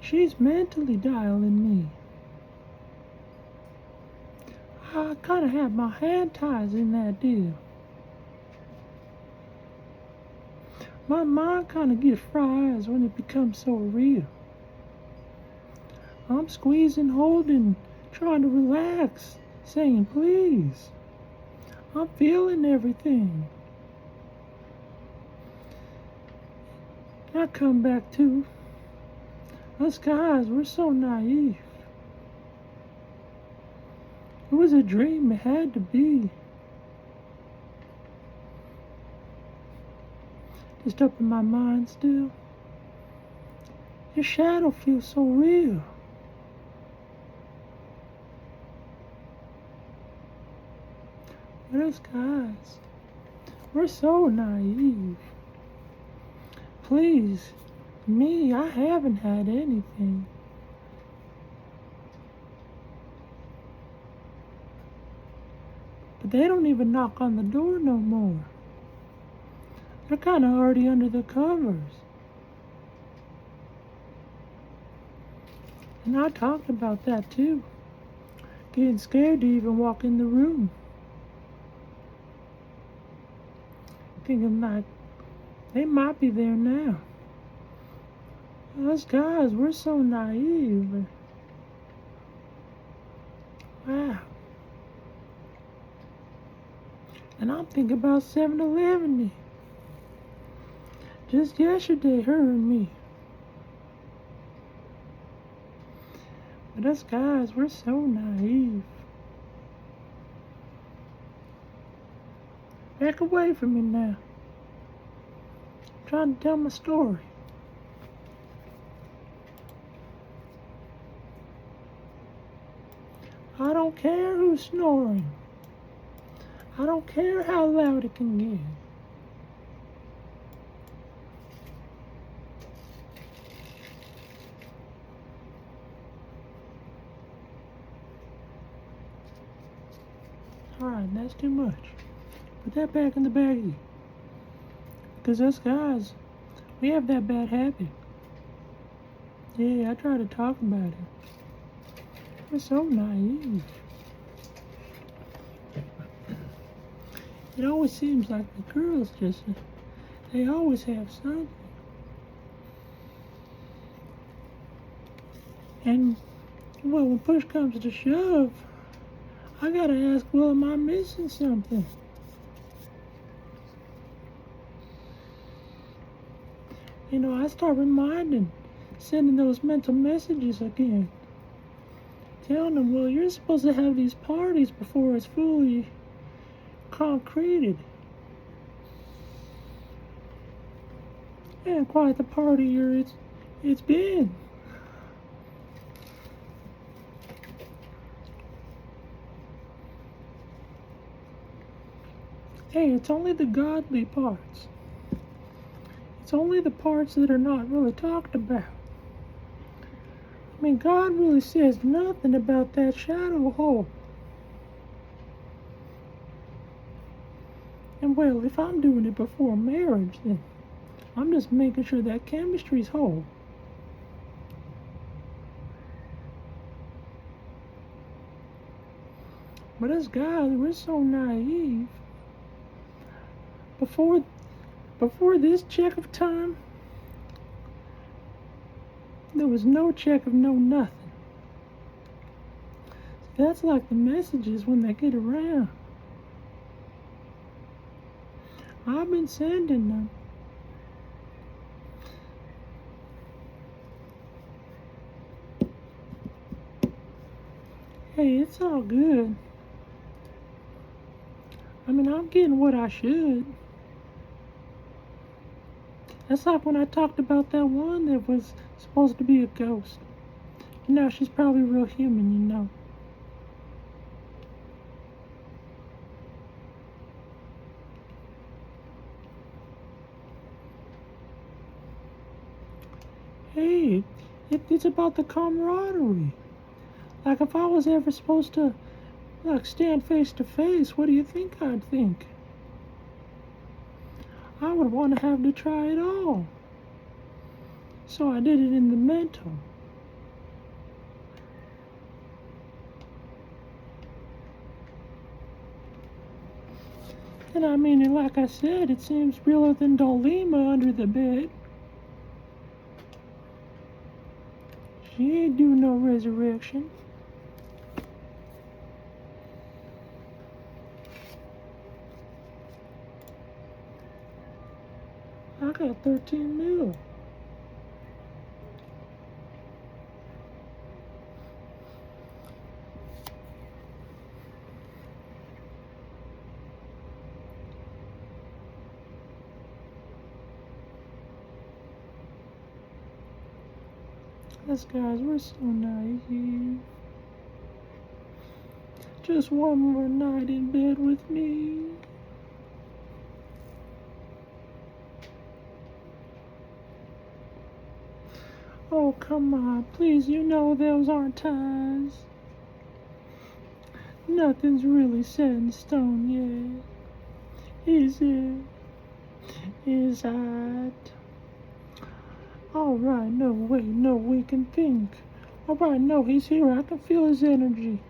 She's mentally dialing me. I kind of have my hand ties in that deal. My mind kind of gets fries when it becomes so real. I'm squeezing, holding, trying to relax, saying please. I'm feeling everything. I come back to us guys, we're so naive. It was a dream, it had to be. Just up in my mind still. Your shadow feels so real. But us guys, we're so naive. Please, me, I haven't had anything. But they don't even knock on the door no more. They're kind of already under the covers. And I talked about that too. Getting scared to even walk in the room. Thinking like, they might be there now. Us guys, we're so naive. Wow. And I'm thinking about 7-Eleven. Just yesterday, her and me. But us guys, we're so naive. Back away from me now. I'm trying to tell my story. I don't care who's snoring. I don't care how loud it can get. Alright, that's too much. Put that back in the baggie. Because us guys, we have that bad habit. Yeah, I try to talk about it. We're so naive. It always seems like the girls they always have something. And, well, when push comes to shove, I gotta ask, well, am I missing something? You know, I start sending those mental messages again. Telling them, well, you're supposed to have these parties before it's fully concreted. And quite the party it's been. Hey, it's only the godly parts. It's only the parts that are not really talked about. I mean, God really says nothing about that shadow hole. And well, if I'm doing it before marriage, then I'm just making sure that chemistry's whole. But us guys, we're so naive. Before this check of time, there was no check of no nothing. That's like the messages when they get around. I've been sending them. Hey, it's all good. I mean, I'm getting what I should. That's like when I talked about that one that was supposed to be a ghost. You know, she's probably real human, you know. Hey, it's about the camaraderie. Like if I was ever supposed to, like, stand face to face, what do you think I'd think? I would want to have to try it all. So I did it in the mental. And I mean, and like I said, it seems realer than Dolima under the bed. She ain't doing no resurrection. I got 13 mil. Us guys, we're so naive. Just one more night in bed with me. Oh, come on, please, you know those aren't ties. Nothing's really set in stone yet. Is it? Is that? Alright, no, wait, no, we can think. Alright, no, he's here, I can feel his energy.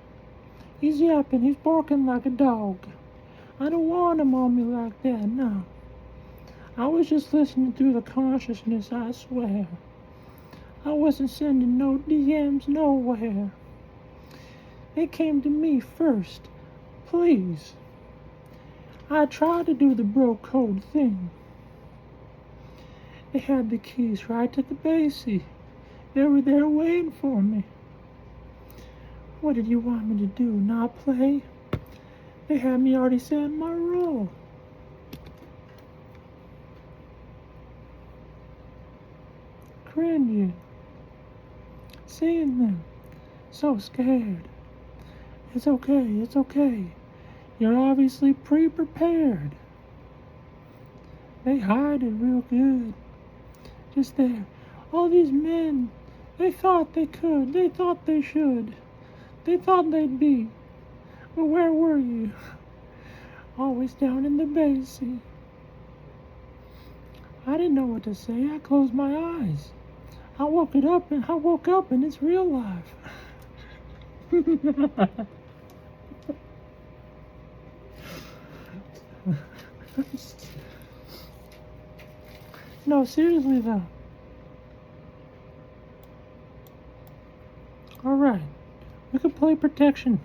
He's yapping, he's barking like a dog. I don't want him on me like that, no. I was just listening through the consciousness, I swear. I wasn't sending no DMs nowhere. They came to me first. Please. I tried to do the bro code thing. They had the keys right to the basey. They were there waiting for me. What did you want me to do, not play? They had me already set in my role. Cringy. Seeing them. So scared. It's okay, it's okay. You're obviously pre-prepared. They hide it real good. Just there. All these men, they thought they could. They thought they should. They thought they'd be. But where were you? Always down in the basement. I didn't know what to say. I closed my eyes. I woke up and it's real life. No, seriously though. Alright. We could play protection.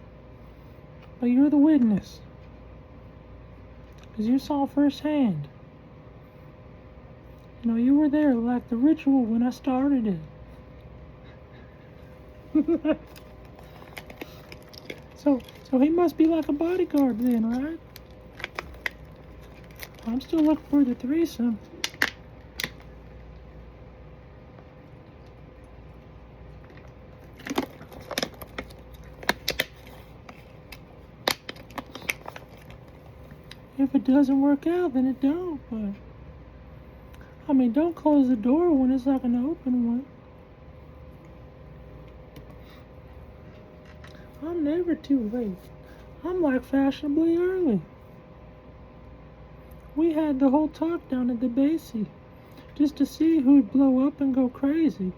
But you're the witness. Because you saw firsthand. You know, you were there like the ritual when I started it. So he must be like a bodyguard then, right? I'm still looking for the threesome. If it doesn't work out, then it don't, but I mean, don't close the door when it's like an open one. I'm never too late. I'm like fashionably early. We had the whole talk down at the basey, just to see who'd blow up and go crazy.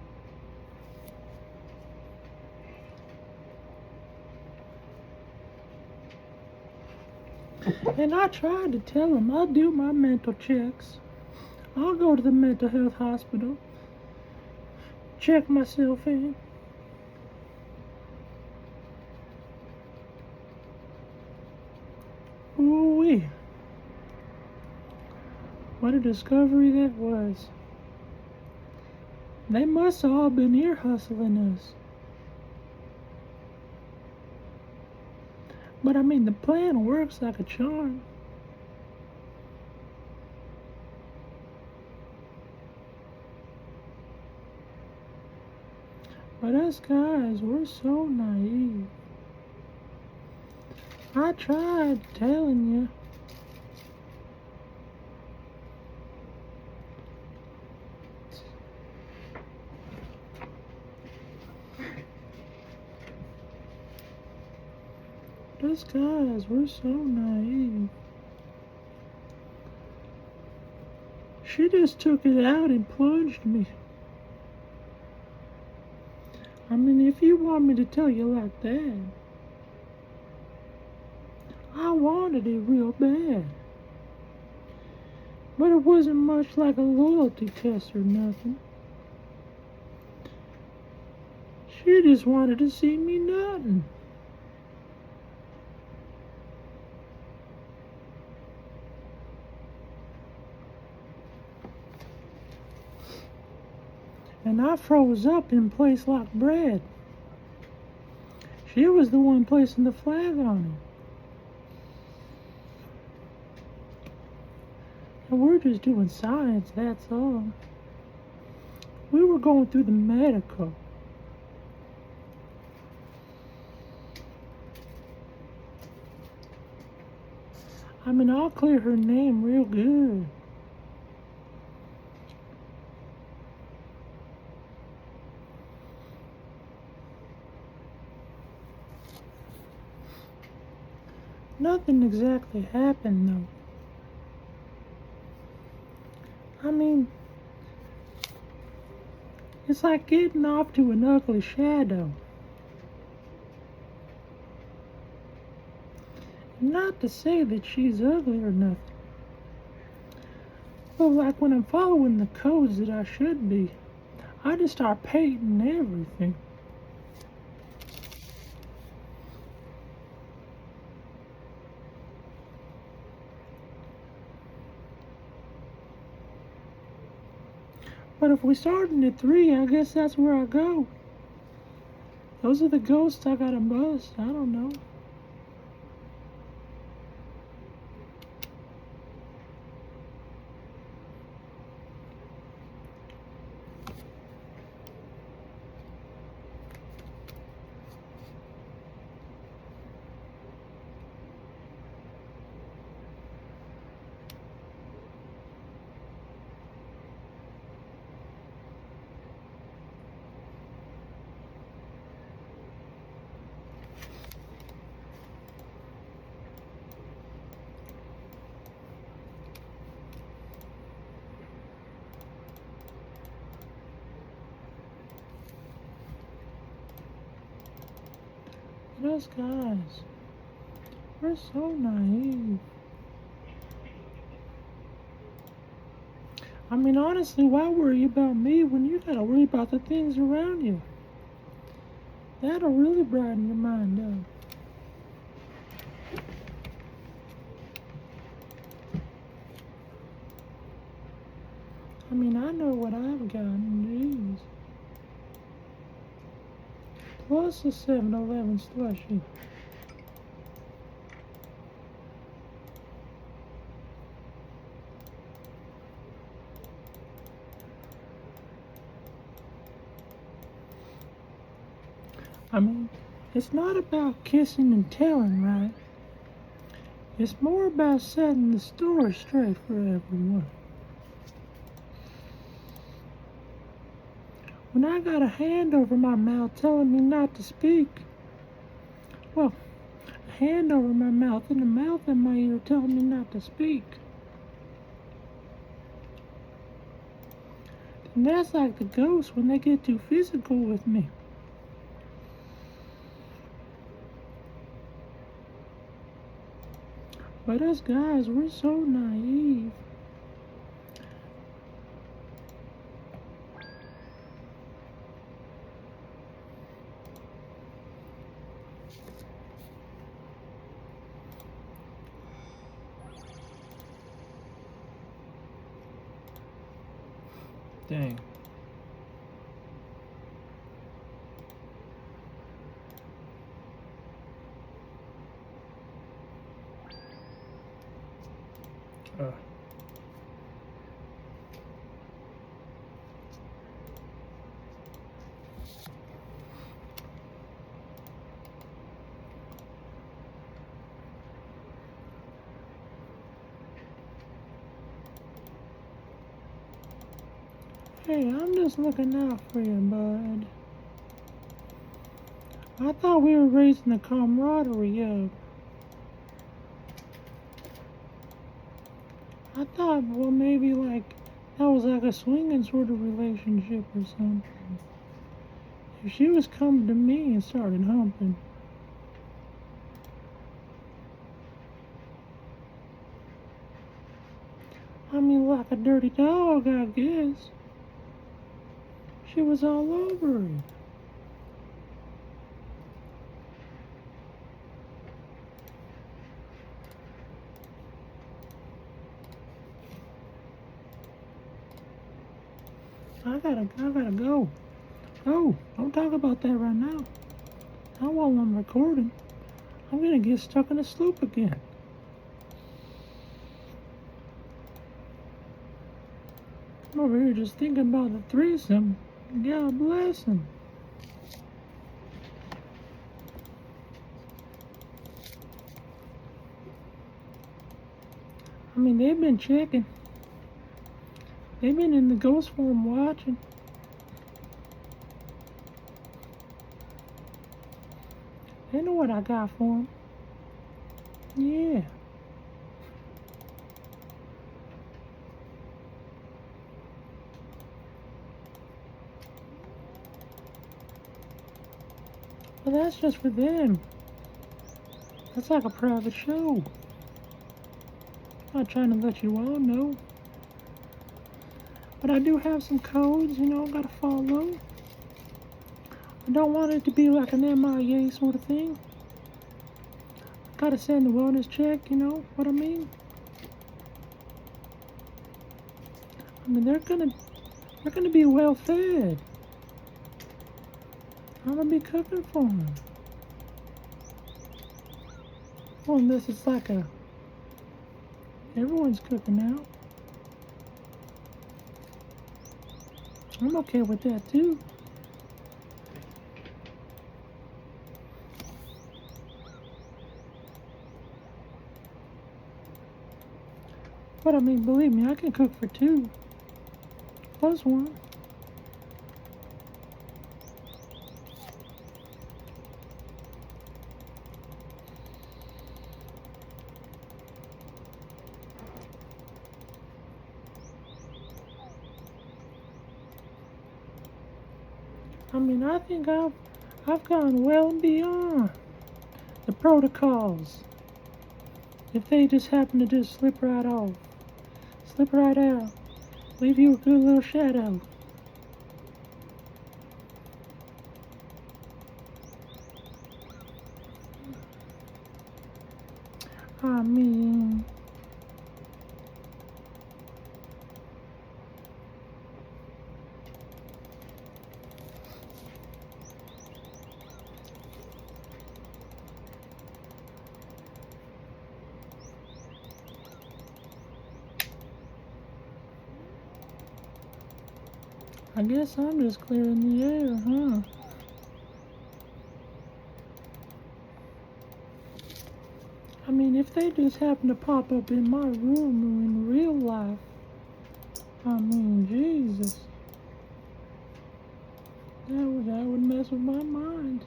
And I tried to tell him I'll do my mental checks. I'll go to the mental health hospital, check myself in. Ooh-wee. What a discovery that was. They must have all been ear hustling us. But I mean, the plan works like a charm. But us guys, we're so naive. I tried telling you. Us guys, we're so naive. She just took it out and plunged me. I mean, if you want me to tell you like that, I wanted it real bad. But it wasn't much like a loyalty test or nothing. She just wanted to see me nothing. and I froze up in place like bread. She was the one placing the flag on it. And we're just doing science, that's all. We were going through the medical. I mean, I'll clear her name real good. Nothing exactly happened, though. I mean, it's like getting off to an ugly shadow. Not to say that she's ugly or nothing. But like when I'm following the codes that I should be, I just start painting everything. But if we started at 3, I guess that's where I go. Those are the ghosts I gotta bust. I don't know. Us guys, we're so naive. I mean, honestly, why worry about me when you gotta worry about the things around you? That'll really brighten your mind up. I mean, I know what I've gotten, jeez. Plus a 7-Eleven slushie. I mean, it's not about kissing and telling, right? It's more about setting the story straight for everyone. When I got a hand over my mouth telling me not to speak, well, a hand over my mouth and a mouth in my ear telling me not to speak, and that's like the ghosts when they get too physical with me. But us guys, we're so naive. Dang. Hey, I'm just looking out for you, bud. I thought we were raising the camaraderie up. I thought, well, maybe like that was like a swinging sort of relationship or something. If she was coming to me and started humping. I mean, like a dirty dog, I guess. She was all over it. I gotta go. Oh, don't talk about that right now. Not while I'm recording. I'm gonna get stuck in a sloop again. I'm over here just thinking about the threesome. God bless him. I mean, they've been checking. They've been in the ghost form watching. They know what I got for them. Yeah. But that's just for them. That's like a private show. I'm not trying to let you all know. But I do have some codes, gotta follow. I don't want it to be like an MIA sort of thing. Gotta send the wellness check, you know what I mean? I mean, they're gonna be well fed. I'm gonna be cooking for them. Well, unless it's like everyone's cooking now. I'm okay with that too. But I mean, believe me, I can cook for two. Plus one. I mean, I think I've gone well and beyond the protocols. If they just happen to just slip right off, slip right out, leave you a good little shadow. I mean, I guess I'm just clearing the air, huh? I mean, if they just happen to pop up in my room or in real life, I mean, Jesus, that would mess with my mind.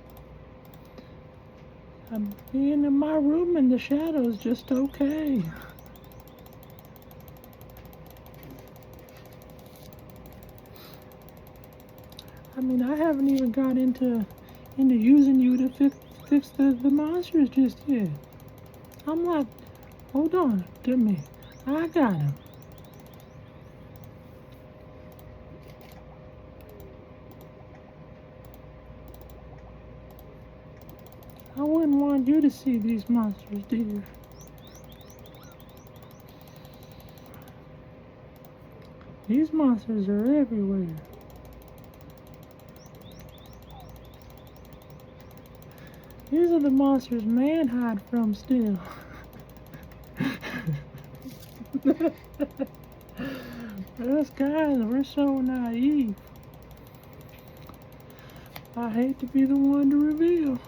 I'm being in my room in the shadows just okay. I mean, I haven't even got into using you to fix the monsters just yet. I'm like, hold on to me. I got him. I wouldn't want you to see these monsters, dear. These monsters are everywhere. These are the monsters man hide from still. Us guys, we're so naive. I hate to be the one to reveal.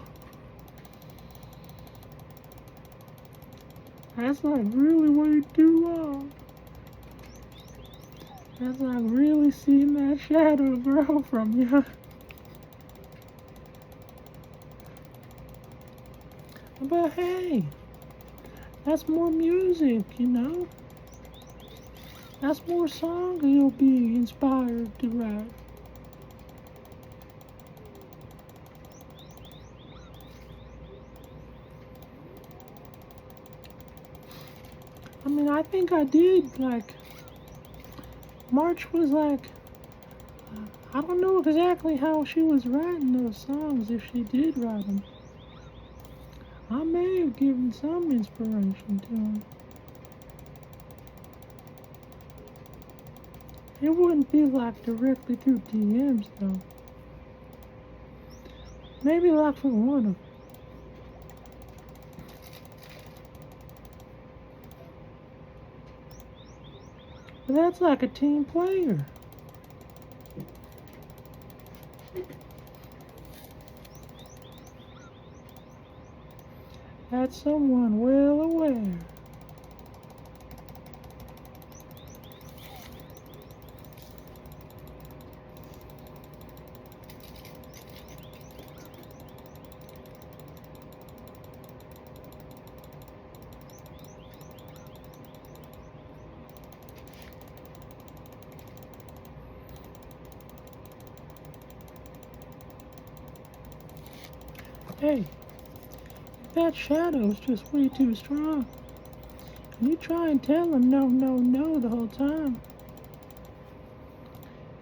That's like really way too long. That's like really seeing that shadow grow from you. But hey, that's more music, That's more songs you'll be inspired to write. I mean, I think I did, March was I don't know exactly how she was writing those songs, if she did write them. I may have given some inspiration to them. It wouldn't be like directly through DMs though. Maybe like for one of them. But that's like a team player. That's someone well aware. Hey, that shadow's just way too strong. You try and tell him no, no, no the whole time.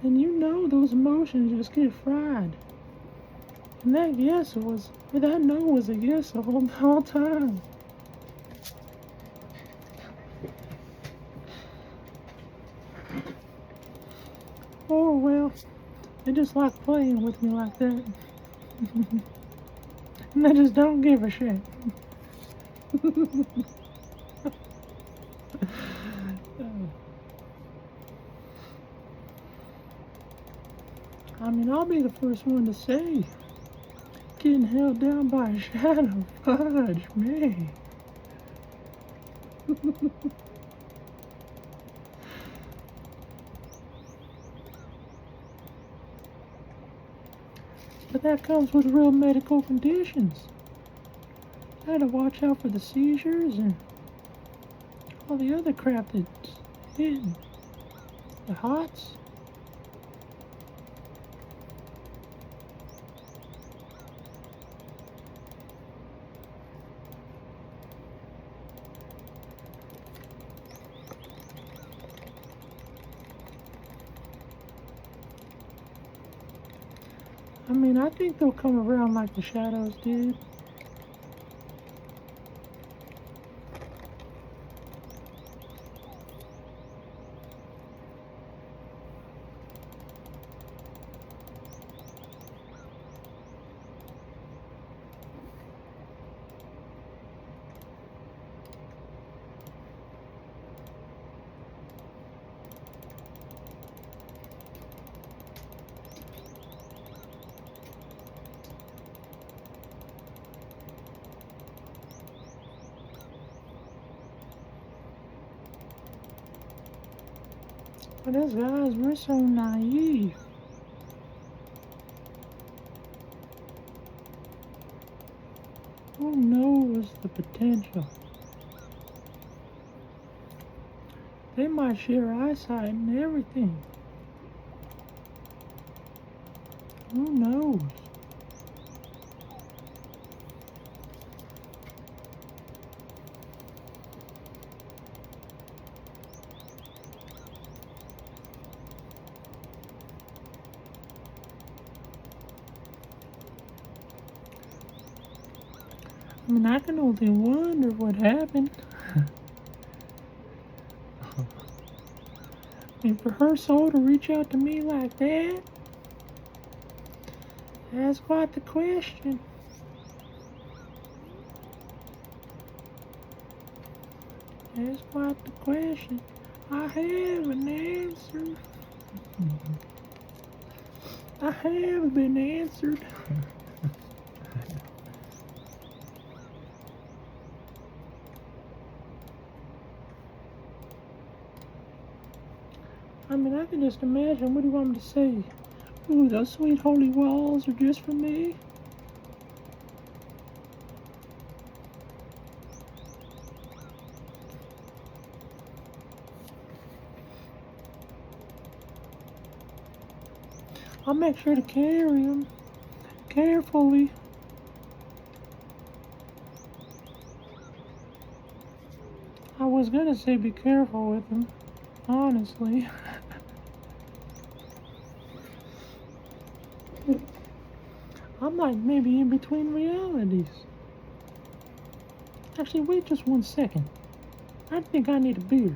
And you know those emotions just get fried. And that yes was, or that no was a yes the whole time. Oh well, they just like playing with me like that. And they just don't give a shit. I mean, I'll be the first one to say, getting held down by a shadow, fudge me. But that comes with real medical conditions. I had to watch out for the seizures and all the other crap that's hitting. The hots. I mean, I think they'll come around like the shadows did. But us guys, we're so naive. Who knows the potential? They might share eyesight and everything. Who knows? I mean, I can only wonder what happened. I mean, for her soul to reach out to me like that, that's quite the question. That's quite the question. I have an answer. I have been answered. I mean, I can just imagine. What do you want me to say? Ooh, those sweet holy walls are just for me. I'll make sure to carry them carefully. I was gonna say be careful with them, honestly. I'm like maybe in between realities. Actually, wait just 1 second. I think I need a beer.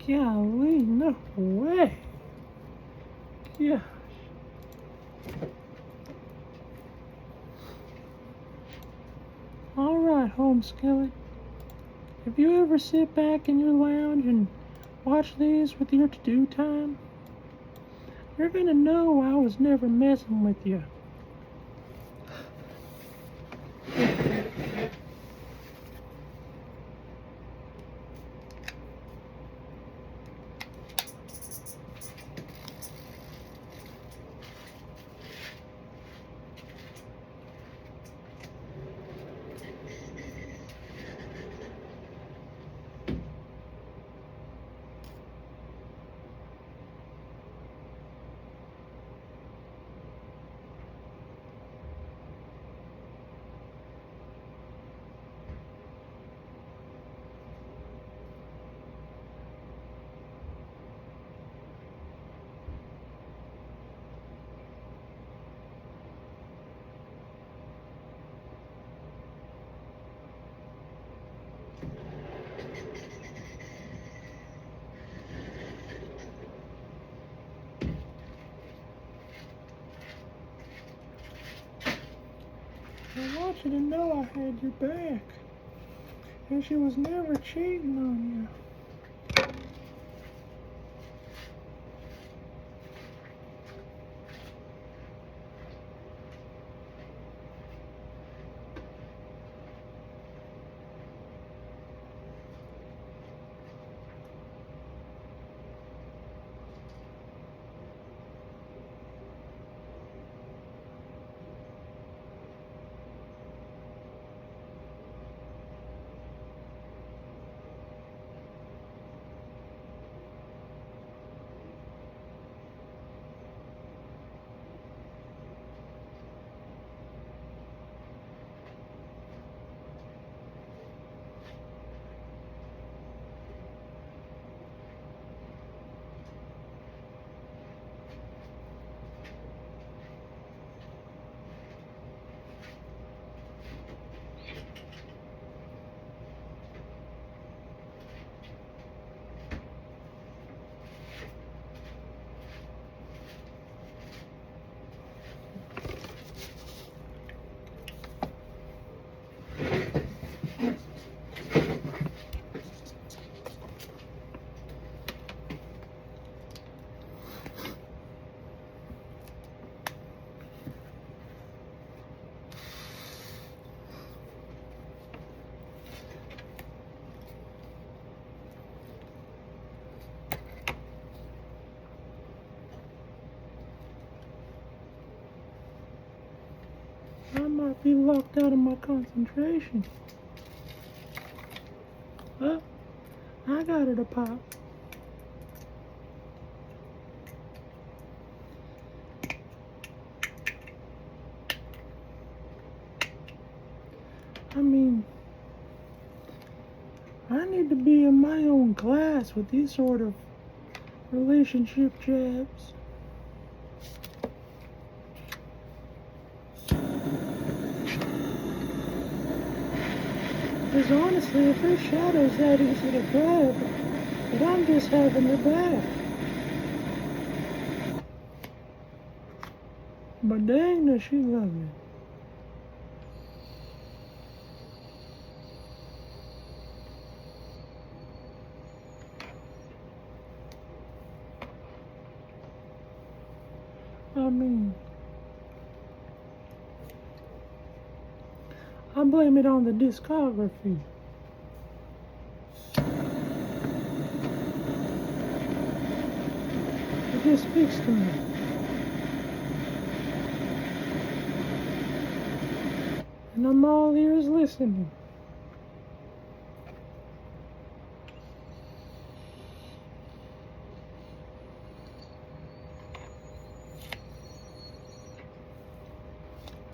Golly, no way. Yeah. Alright, home skillet. If you ever sit back in your lounge and watch these with your to-do time, you're gonna know I was never messing with you. I want you to know I had your back, and she was never cheating on you. I might be locked out of my concentration. Oh, I got her to pop. I mean, I need to be in my own class with these sort of relationship jabs. Because honestly, if her shadow's that easy to grab, but I'm just having her back. But dang, does she love it. I mean, I blame it on the discography. It just speaks to me. And I'm all ears listening.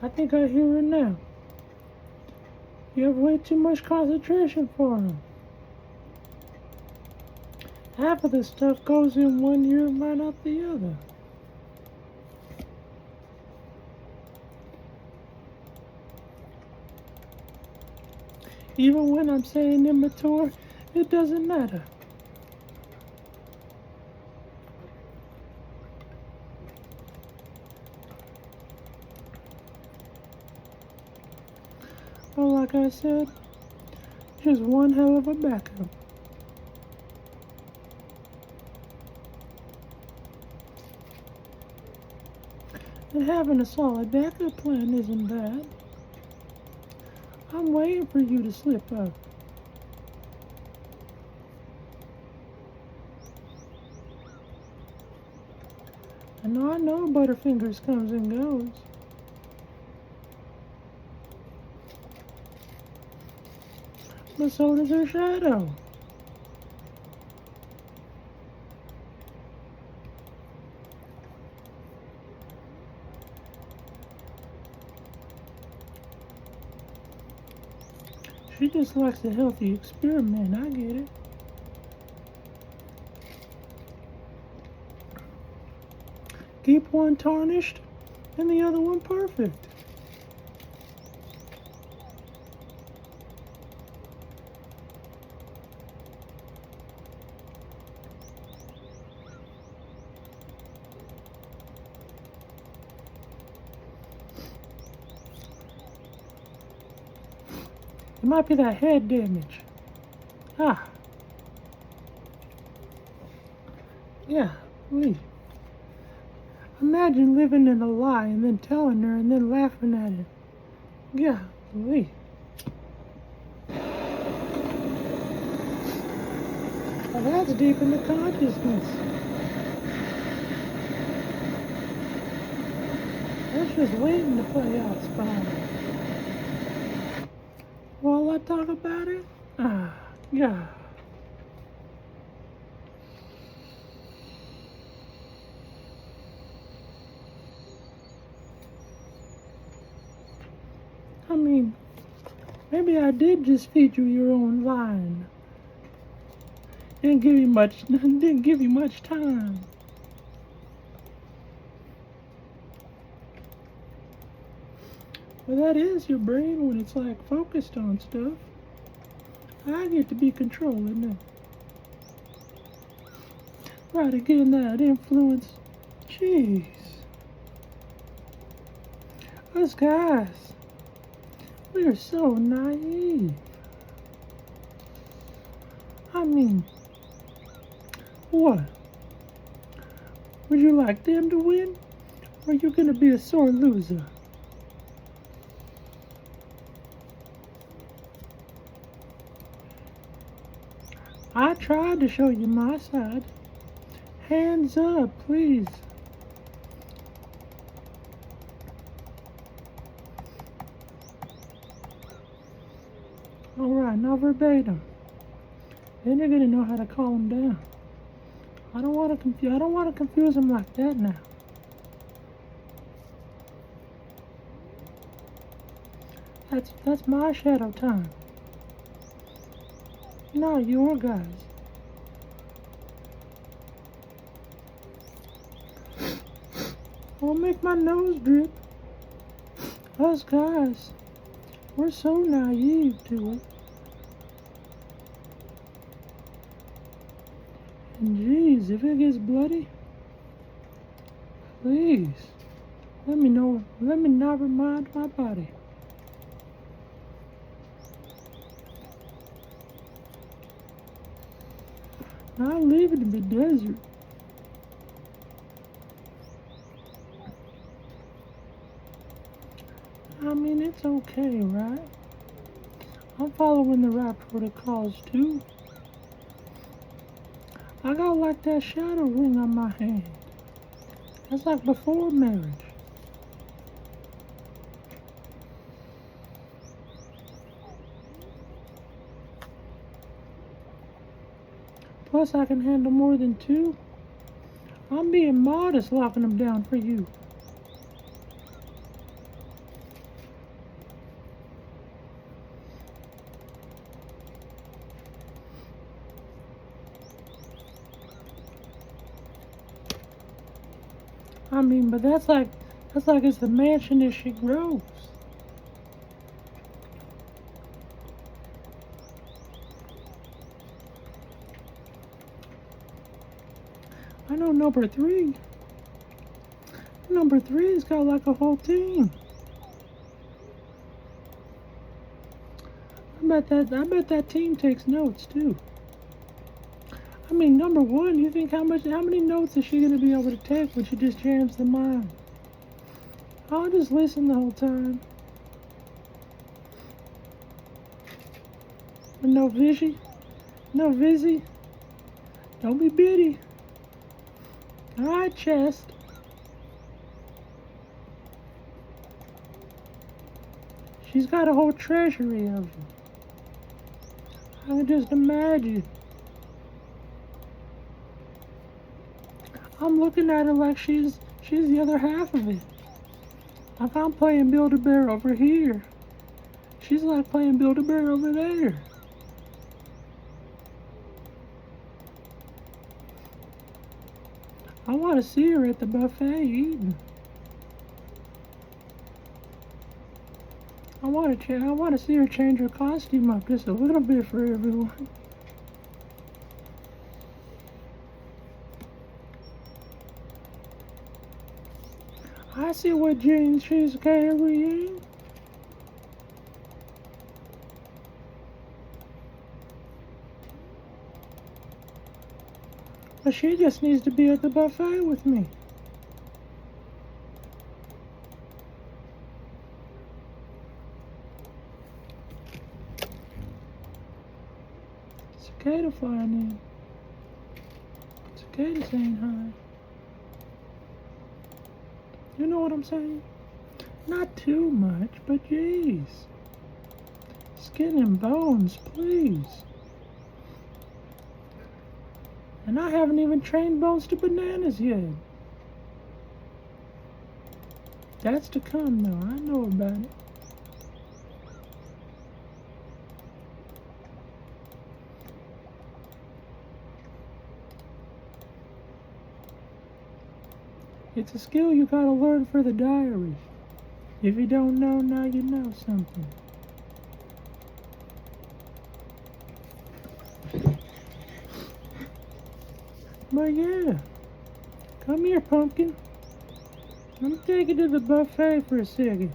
I think I hear her now. You have way too much concentration for him. Half of the stuff goes in one ear and right out the other. Even when I'm saying immature, it doesn't matter. But like I said, just one hell of a backup. And having a solid backup plan isn't bad. I'm waiting for you to slip up. I know Butterfingers comes and goes. But so does her shadow. She just likes a healthy experiment, I get it. Keep one tarnished and the other one perfect. It might be that head damage. Ah. Yeah, please. Imagine living in a lie and then telling her and then laughing at it. Yeah, please. Well, that's deep in the consciousness. That's just waiting to play out, Spawn. While I talk about it? Ah, yeah. I mean, maybe I did just feed you your own line. Didn't give you much time. Well, that is your brain when it's like focused on stuff. I get to be controlling it. Right, again, that influence. Jeez. Us guys, we're so naive. I mean, what? Would you like them to win? Or are you gonna be a sore loser? I tried to show you my side. Hands up, please. Alright, now verbatim. Then you're gonna know how to calm down. I don't want to confuse them like that now. That's my shadow time. Not your guys. I'll make my nose drip. Us guys, we're so naive to it. And geez, if it gets bloody, please, let me know. Let me not remind my body. I live in the desert. I mean, it's okay, right? I'm following the right protocols too. I got like that shadow ring on my hand. That's like before marriage. Plus, I can handle more than two. I'm being modest locking them down for you. I mean, but that's like it's the mansion as she grows. I know number three. Number three's got like a whole team. I bet that team takes notes too. I mean, number one, you think how many notes is she gonna be able to take when she just jams them on? I'll just listen the whole time. And no Vizzy, no Vizzy. Don't be bitty. All right, chest. She's got a whole treasury of them. I can just imagine. I'm looking at her like she's the other half of it. Like I'm playing Build-A-Bear over here. She's like playing Build-A-Bear over there. I want to see her at the buffet eating. I want to see her change her costume up just a little bit for everyone. I see what jeans she's carrying. But she just needs to be at the buffet with me. Cicada flying in. Cicada saying hi. You know what I'm saying? Not too much, but jeez. Skin and bones, please. And I haven't even trained Bones to bananas yet. That's to come though, I know about it. It's a skill you gotta learn for the diary. If you don't know, now you know something. But yeah, come here, Pumpkin. Let me take you to the buffet for a second.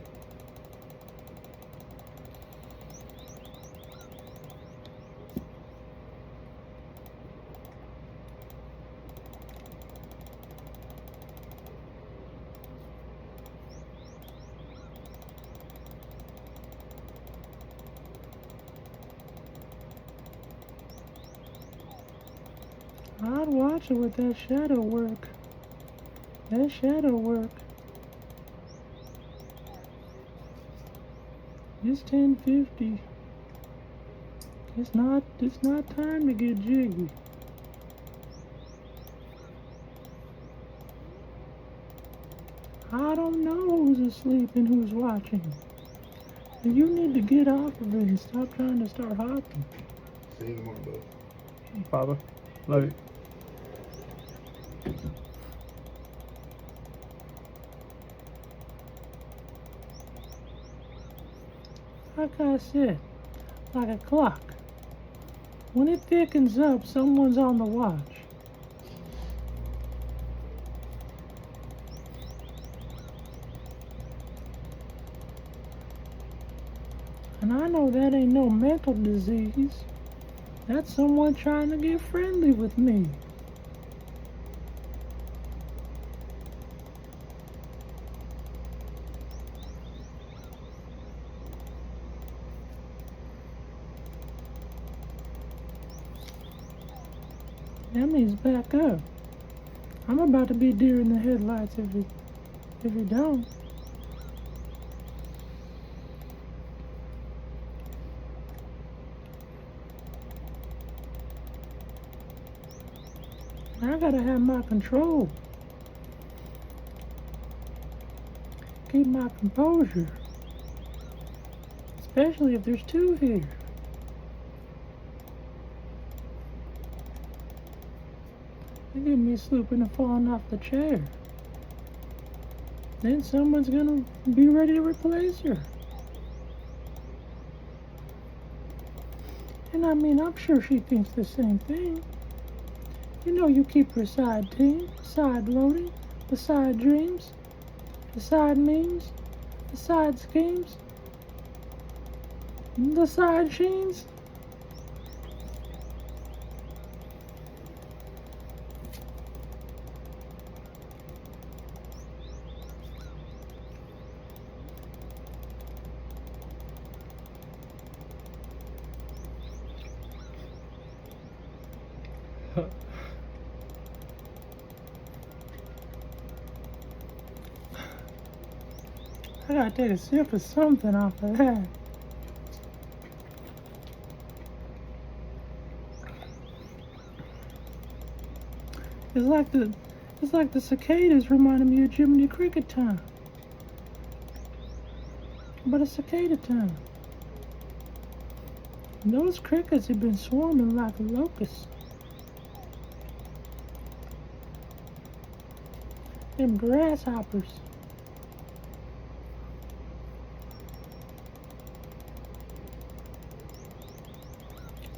I'd watch it with that shadow work. That shadow work. It's 10:50. It's not time to get jiggy. I don't know who's asleep and who's watching. And you need to get off of it and stop trying to start hopping. See you tomorrow, bud. Papa, love you. Like I said, like a clock. When it thickens up, someone's on the watch. And I know that ain't no mental disease. That's someone trying to get friendly with me. That means back up. I'm about to be deer in the headlights if you don't. I gotta have my control. Keep my composure. Especially if there's two here. They get me slipping and falling off the chair. Then someone's gonna be ready to replace her. And I mean, I'm sure she thinks the same thing. You know, you keep her side team, side loading, the side dreams, the side memes, the side schemes. The side chains? I gotta take a sip of something off of that. It's like the cicadas reminded me of Jiminy Cricket time. But a cicada time. Those crickets have been swarming like locusts. Them grasshoppers.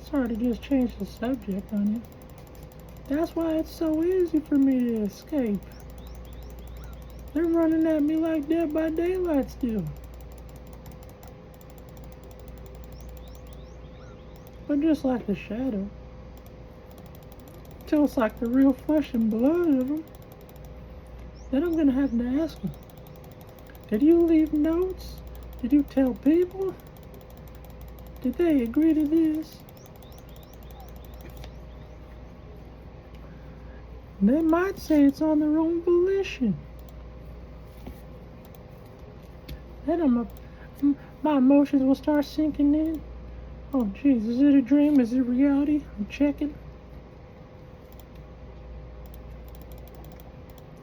Sorry to just change the subject on you. That's why it's so easy for me to escape. They're running at me like Dead by Daylight still. But just like the shadow. Till it's like the real flesh and blood of them. Then I'm gonna have to ask them, did you leave notes? Did you tell people? Did they agree to this? They might say it's on their own volition. Then my emotions will start sinking in. Oh jeez, is it a dream? Is it reality? I'm checking.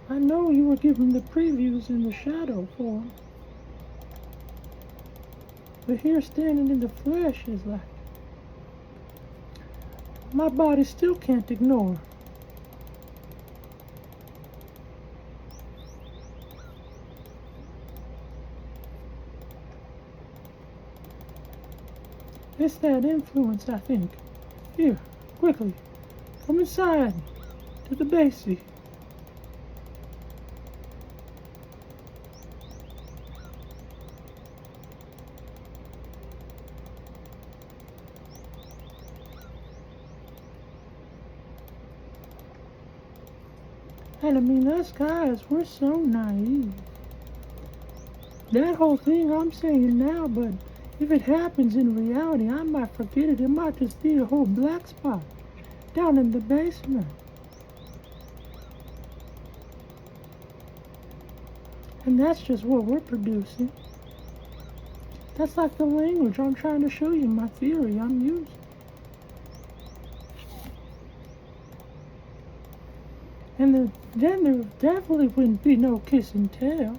I know you were given the previews in the shadow form. But here standing in the flesh is like, my body still can't ignore. It's that influence, I think. Here, quickly, come inside, to the basic. And I mean, us guys, we're so naive. That whole thing I'm saying now, but if it happens in reality, I might forget it. It might just be a whole black spot down in the basement. And that's just what we're producing. That's like the language I'm trying to show you, my theory I'm using. And then there definitely wouldn't be no kiss and tell.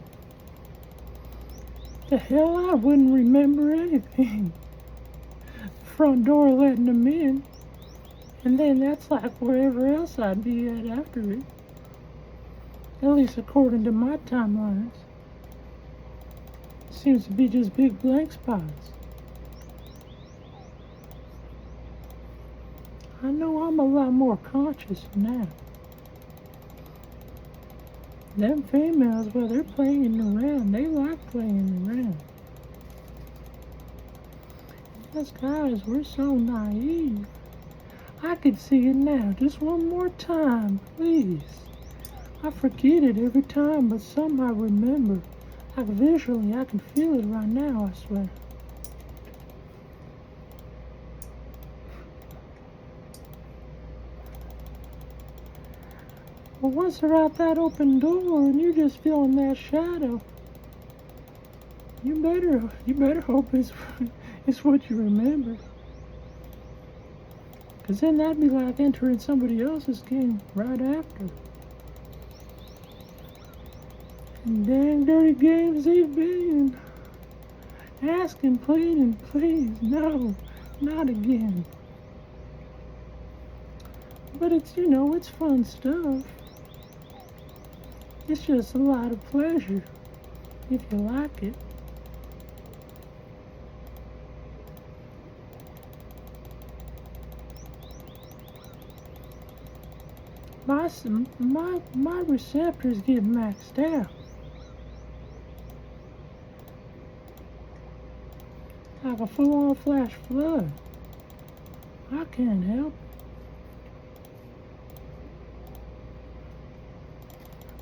The hell, I wouldn't remember anything. Front door letting them in. And then that's like wherever else I'd be at after it. At least according to my timelines. Seems to be just big blank spots. I know I'm a lot more conscious now. Them females, well, they're playing around. They like playing around. Us guys, we're so naive. I could see it now. Just one more time, please. I forget it every time, but somehow I remember. Like visually, I can feel it right now, I swear. But once they're out that open door and you're just feeling that shadow, you better hope it's what you remember. Cause then that'd be like entering somebody else's game right after. And dang dirty games they've been. Asking, pleading, please, no, not again. But it's, it's fun stuff. It's just a lot of pleasure, if you like it. My receptors get maxed out. like a full-on flash flood. I can't help.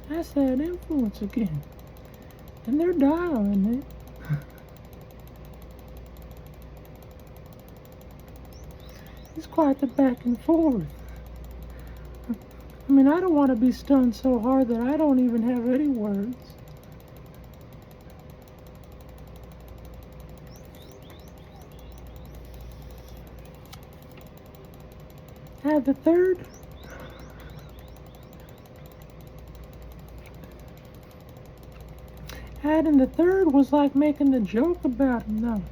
That's that influence again. And they're dialing it. It's quite the back and forth. I mean, I don't want to be stunned so hard that I don't even have any words. Add the third. Adding the third was like making a joke about him, though.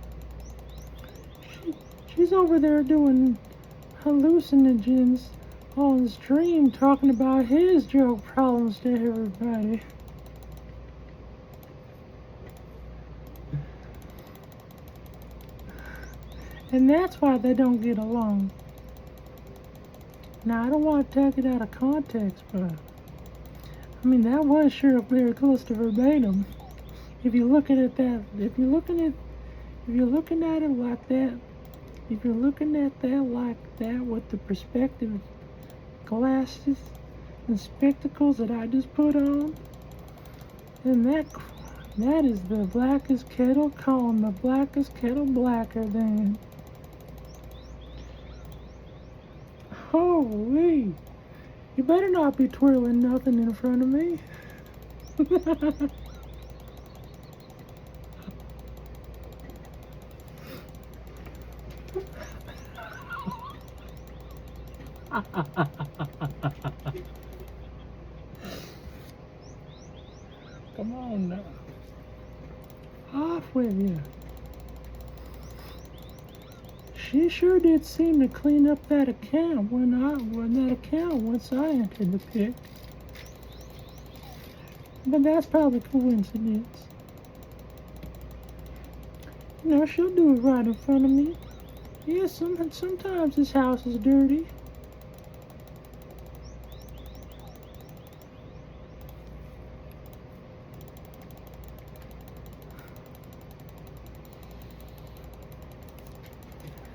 She's over there doing hallucinogens on stream, talking about his joke problems to everybody. And that's why they don't get along. Now, I don't want to take it out of context, but I mean, that was sure very close to verbatim. If you're looking at that, if you're looking at it like that, if you're looking at that like that with the perspective glasses and spectacles that I just put on, then that is the blackest kettle calling the blackest kettle blacker then. Holy, you better not be twirling nothing in front of me. Come on now. Off with you. She sure did seem to clean up that account once I entered the pic. But that's probably coincidence. You know, she'll do it right in front of me. Yeah, sometimes this house is dirty.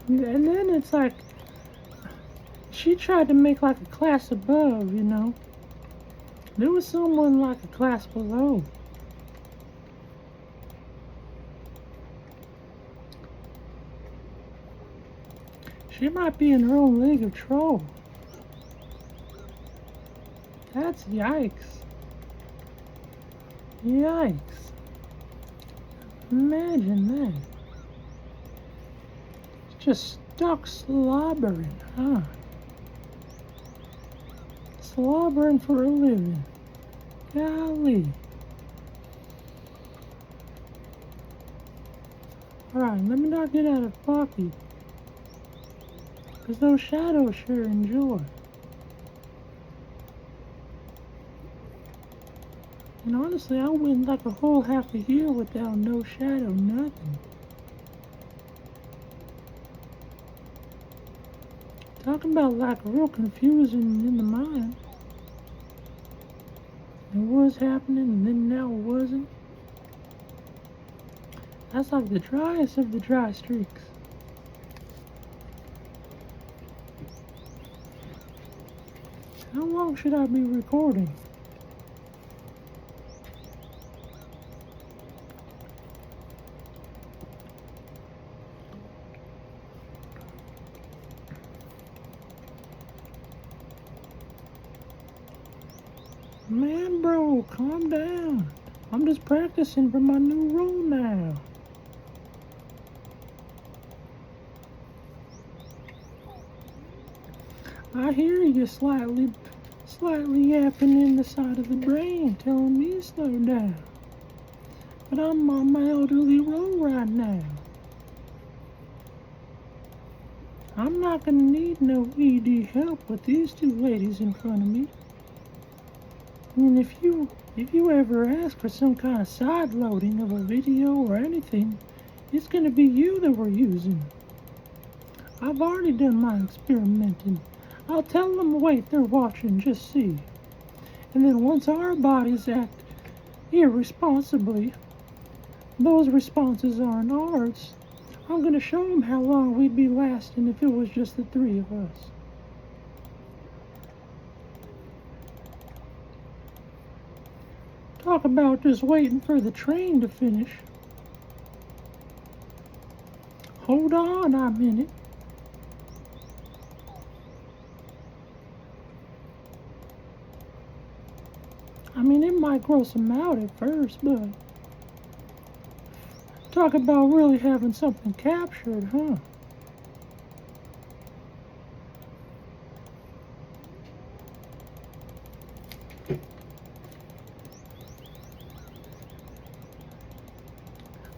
And then it's like, she tried to make like a class above, you know. There was someone like a class below. She might be in her own league of troll. That's yikes. Yikes. Imagine that. Just stuck slobbering, huh? Slobbering for a living. Golly. Alright, let me not get out of pocket. Because those shadows sure enjoy. And honestly, I went like a whole half a year without no shadow, nothing. Talking about like real confusion in the mind. It was happening and then now it wasn't. That's like the driest of the dry streaks. How long should I be recording? Man, bro, calm down. I'm just practicing for my new role now. I hear you slightly yapping in the side of the brain, telling me to slow down. But I'm on my elderly role right now. I'm not gonna need no ED help with these two ladies in front of me. And if you ever ask for some kind of side loading of a video or anything, it's gonna be you that we're using. I've already done my experimenting. I'll tell them, wait, they're watching, just see. And then once our bodies act irresponsibly, those responses aren't ours. I'm gonna show him how long we'd be lasting if it was just the three of us. Talk about just waiting for the train to finish. Hold on a minute. I mean, it might gross him out at first, but talk about really having something captured, huh?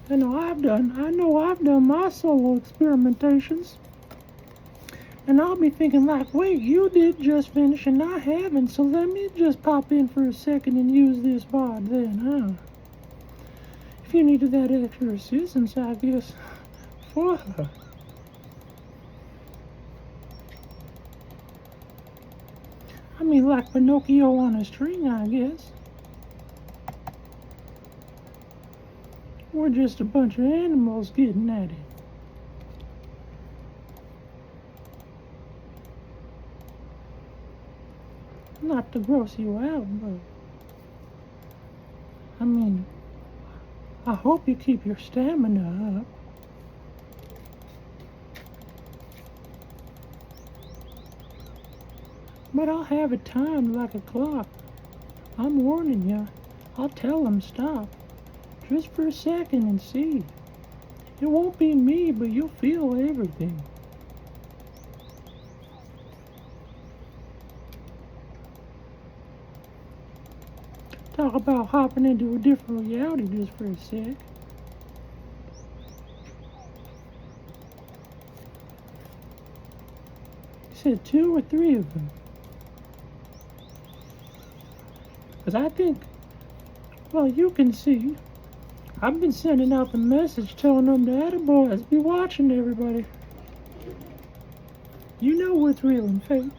I know I've done my solo experimentations. And I'll be thinking like, wait, you did just finish and I haven't, so let me just pop in for a second and use this bod then, huh? If you needed that extra assistance, I guess. Fuck. I mean, like Pinocchio on a string, I guess. We're just a bunch of animals getting at it. Not to gross you out, but I mean, I hope you keep your stamina up. But I'll have it timed like a clock. I'm warning ya. I'll tell them stop. Just for a second and see. It won't be me, but you'll feel everything. Talk about hopping into a different reality just for a sec. You said 2 or 3 of them. Because I think, well, you can see, I've been sending out the message telling them the attaboys be watching everybody. You know what's real and fake.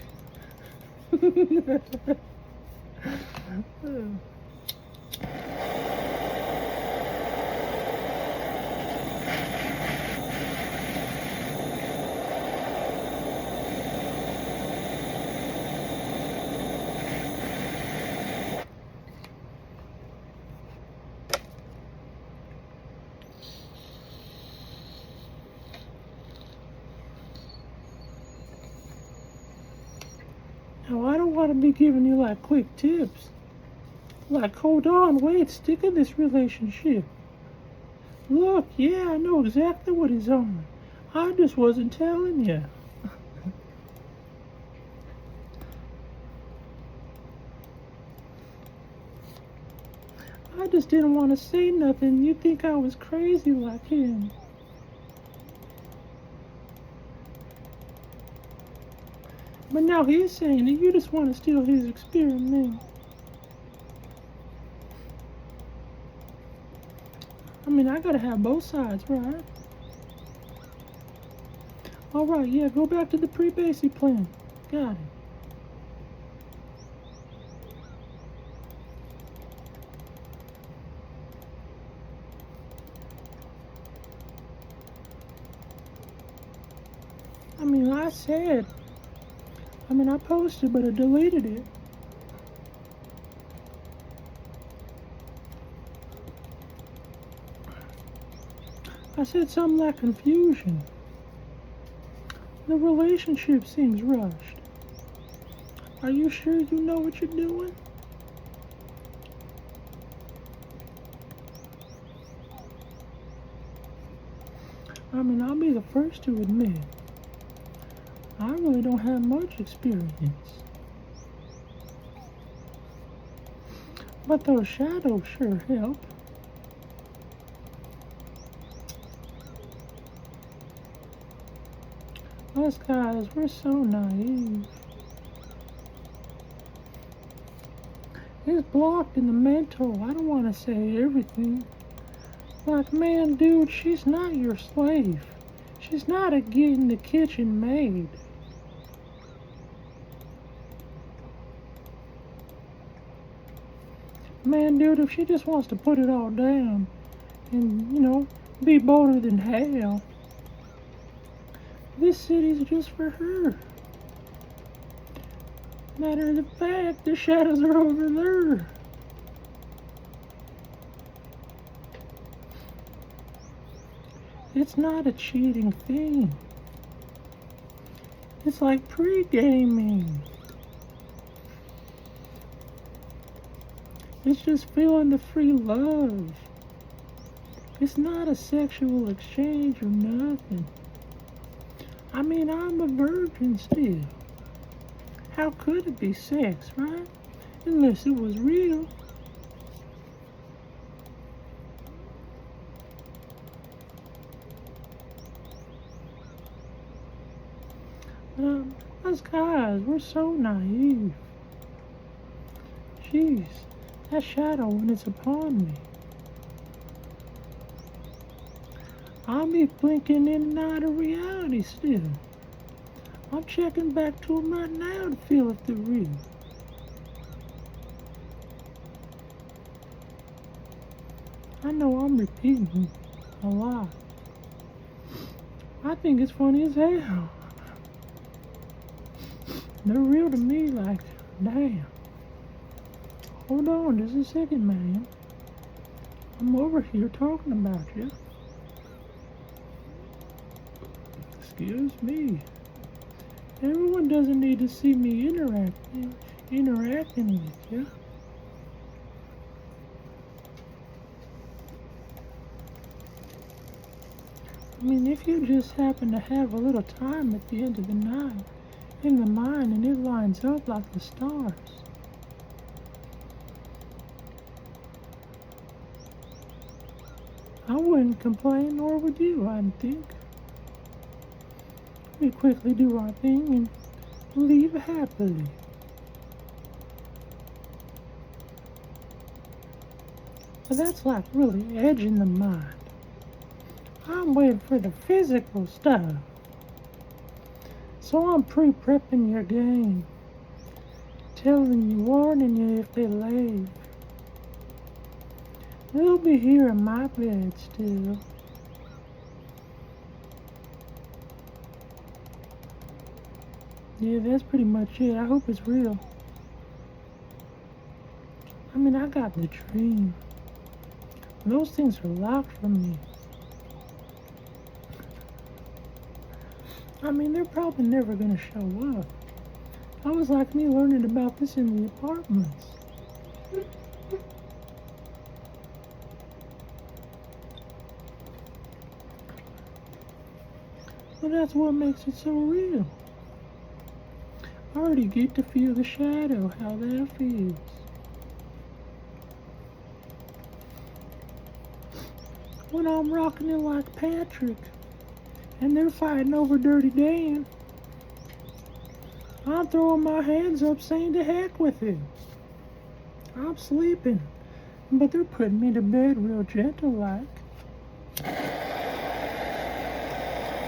Now, I don't want to be giving you like quick tips. Like, hold on, wait, stick in this relationship. Look, yeah, I know exactly what he's on. I just wasn't telling you. I just didn't want to say nothing. You think I was crazy like him. But now he's saying that you just want to steal his experiment. I mean, I gotta have both sides, right? Alright, yeah, go back to the pre-basic plan. Got it. I mean, I posted, but I deleted it. I said something like confusion. The relationship seems rushed. Are you sure you know what you're doing? I mean, I'll be the first to admit, I really don't have much experience. But those shadows sure help. Us guys, we're so naive. It's blocked in the mental. I don't want to say everything. Like, man, dude, she's not your slave. She's not a get in the kitchen maid. Man, dude, if she just wants to put it all down and, be bolder than hell, This city's just for her. Matter of fact, the shadows are over there. It's not a cheating thing. It's like pre-gaming. It's just feeling the free love. It's not a sexual exchange or nothing. I mean, I'm a virgin still. How could it be sex, right? Unless it was real. Us guys, we're so naive. Jeez, that shadow when it's upon me. I'll be blinking in and out of reality still. I'm checking back to them right now to feel if they're real. I know I'm repeating a lot. I think it's funny as hell. They're real to me, like, damn. Hold on just a second, man. I'm over here talking about you. Excuse me. Everyone doesn't need to see me interacting with you. I mean, if you just happen to have a little time at the end of the night in the mind and it lines up like the stars, I wouldn't complain, nor would you, I think. We quickly do our thing and leave happily. But that's like really edging the mind. I'm waiting for the physical stuff. So I'm pre-prepping your game. Telling you, warning you if they leave. They'll be here in my bed still. Yeah, that's pretty much it. I hope it's real. I mean, I got the dream. Those things are locked from me. I mean, they're probably never gonna show up. I was like me learning about this in the apartments. But that's what makes it so real. I already get to feel the shadow, how that feels. When I'm rocking it like Patrick, and they're fighting over Dirty Dan, I'm throwing my hands up saying to heck with it. I'm sleeping, but they're putting me to bed real gentle like.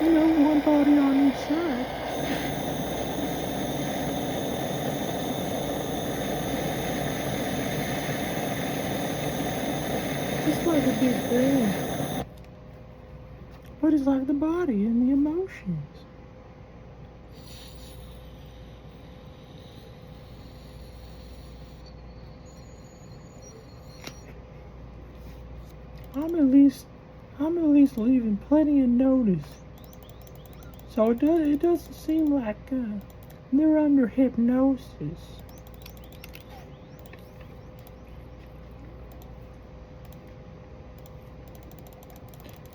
You know, one body on each side. It's like a big thing. But it's like the body and the emotions. I'm at least leaving plenty of notice. So it doesn't seem like they're under hypnosis.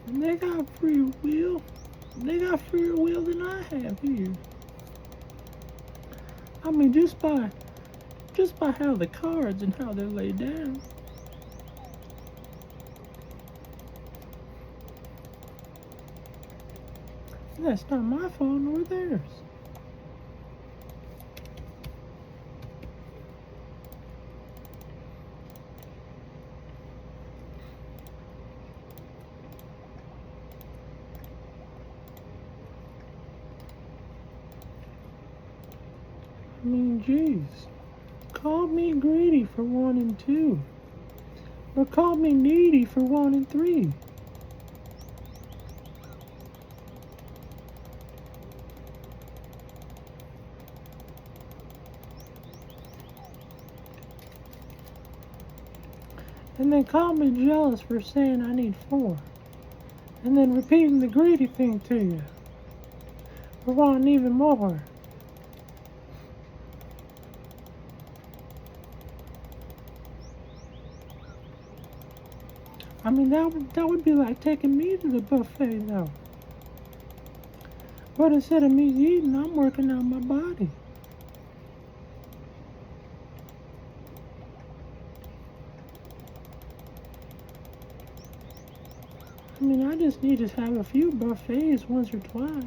And they got free will. They got freer will than I have here. I mean, just by how the cards and how they're laid down. That's not my fault nor theirs. I mean, geez. Call me greedy for 1 and 2. Or call me needy for 1 and 3. and then call me jealous for saying I need 4, and then repeating the greedy thing to you for wanting even more. I mean, that would be like taking me to the buffet, though. But instead of me eating, I'm working out my body. I mean, I just need to have a few buffets once or twice.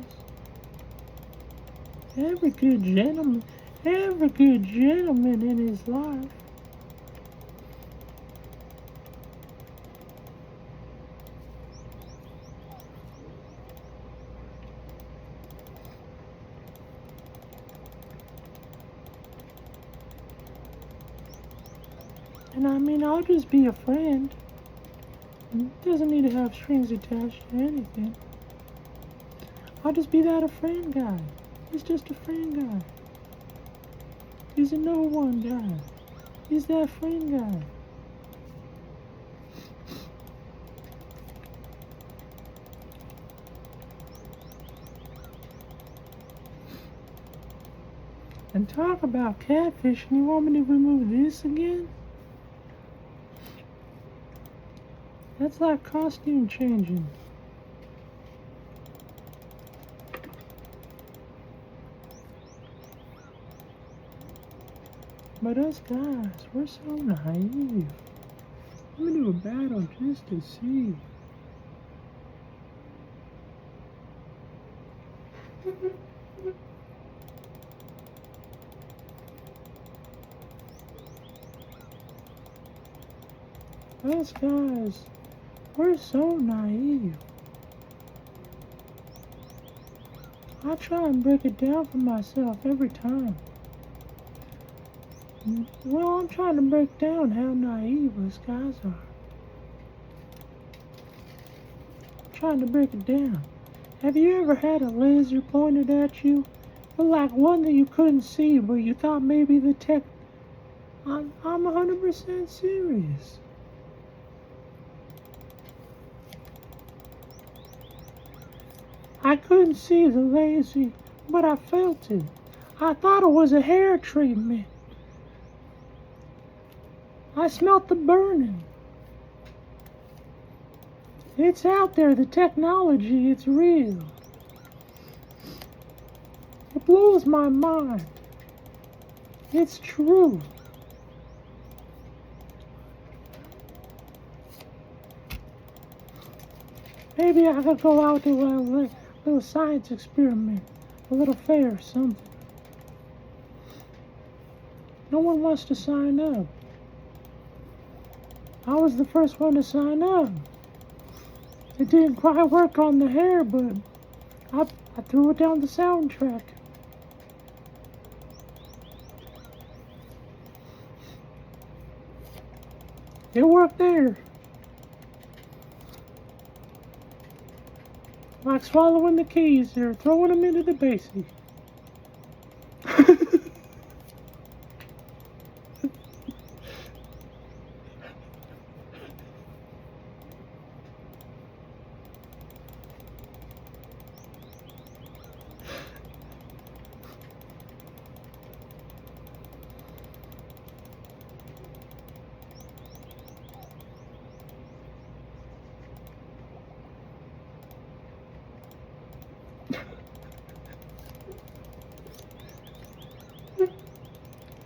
Every good gentleman in his life. And I mean, I'll just be a friend. It doesn't need to have strings attached to anything. I'll just be that a friend guy. He's just a friend guy. He's a no one guy. He's that friend guy. And talk about catfish, and you want me to remove this again? That's like costume changing. But us guys, we're so naive. I'm gonna do a battle just to see. Us guys, we're so naive. I try and break it down for myself every time. Well, I'm trying to break down how naive us guys are. I'm trying to break it down. Have you ever had a laser pointed at you? But like one that you couldn't see, but you thought maybe the tech... I'm 100% serious. I couldn't see the laser, but I felt it. I thought it was a hair treatment. I smelt the burning. It's out there, the technology, it's real. It blows my mind. It's true. Maybe I could go out to a little science experiment, a little fair or something. No one wants to sign up. I was the first one to sign up. It didn't quite work on the hair, but I threw it down the soundtrack. It worked there. Like swallowing the keys or throwing them into the basie.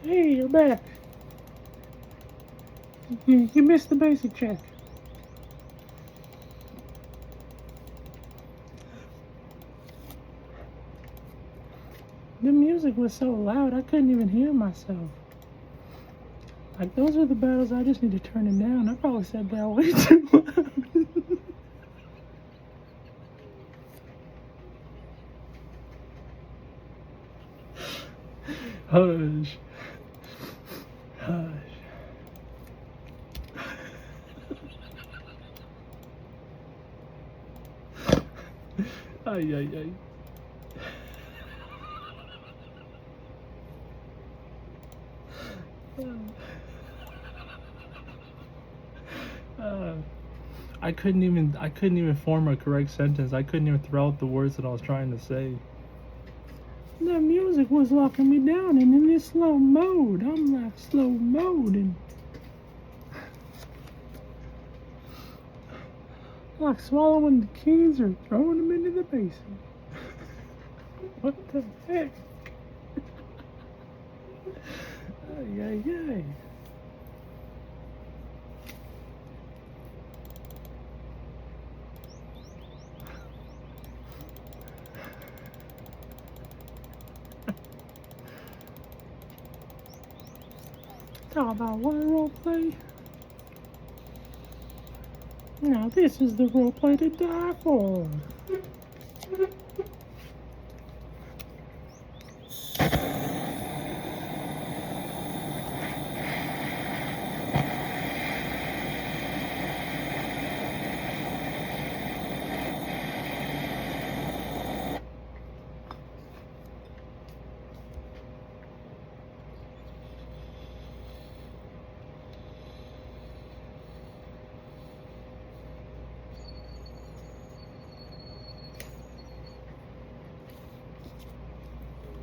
Hey, you're back. You missed the basic check. The music was so loud I couldn't even hear myself. Like, those are the battles I just need to turn it down. I probably said that way too loud. Hush. Hush. Ay, ay, ay. I couldn't even form a correct sentence. I couldn't even throw out the words that I was trying to say. The music was locking me down, and in this slow mode, I'm like slow mode, and like swallowing the keys or throwing them into the basin. What the heck? Ay, ay, ay. Talk about one role play. Now this is the role play to die for.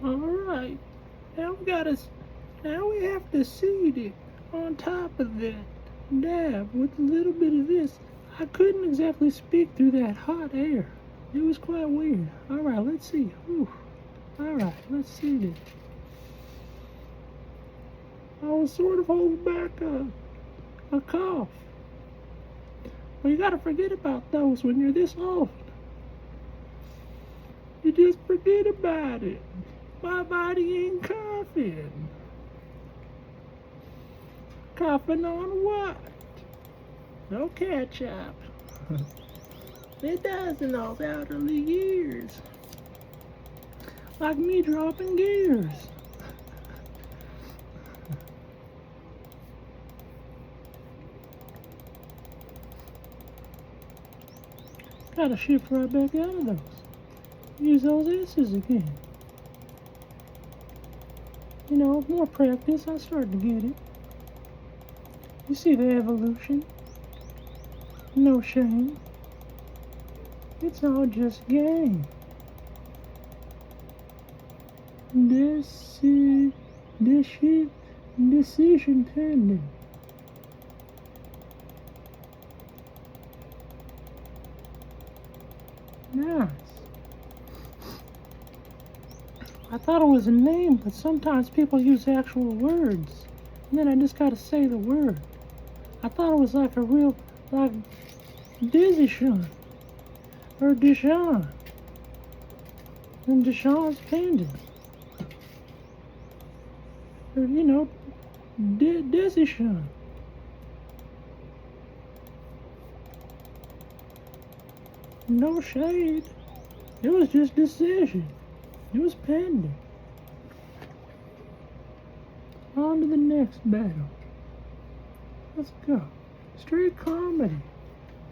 Alright, now we have to seed it on top of that dab with a little bit of this. I couldn't exactly speak through that hot air. It was quite weird. Alright, let's see. Alright, let's seed it. I was sort of holding back a cough. Well, you gotta forget about those when you're this old. You just forget about it. My body ain't coughing. Coughing on what? No ketchup. It does in those elderly years. Like me dropping gears. Gotta shift right back out of those. Use those S's again. You know, more practice, I started to get it. You see the evolution? No shame. It's all just game. Decision pending. Nice. I thought it was a name, but sometimes people use actual words. And then I just gotta say the word. I thought it was like a real, like, Deshaun. Or Deshaun. And Deshaun's pendant. Or, you know, Deshaun. No shade. It was just decision. It was pending. On to the next battle. Let's go. Straight comedy.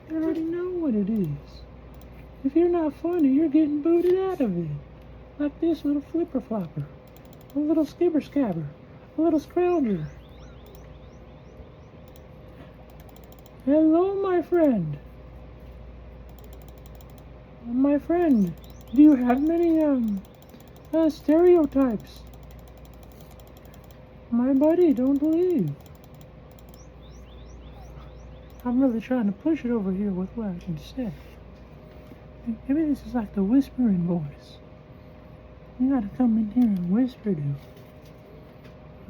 You already know what it is. If you're not funny, you're getting booted out of it. Like this little flipper flopper. A little skibber scabber. A little scrounger. Hello, my friend. My friend, do you have many, stereotypes? My buddy, don't leave. I'm really trying to push it over here with what I can say. Maybe this is like the whispering voice. You gotta come in here and whisper to.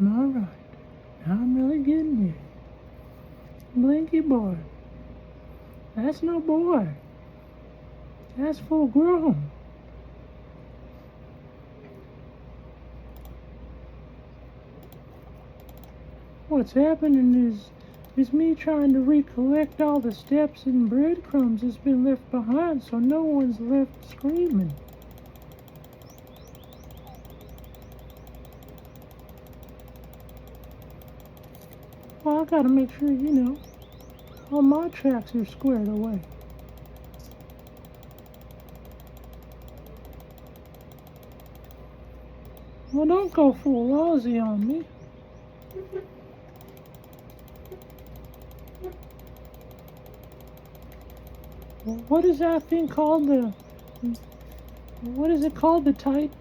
Alright, now I'm really getting it. Blinky boy. That's no boy. That's full grown. What's happening is me trying to recollect all the steps and breadcrumbs that's been left behind so no one's left screaming. Well, I gotta make sure, you know, all my tracks are squared away. Well, don't go full Aussie on me. What is that thing called? What is it called? The tight?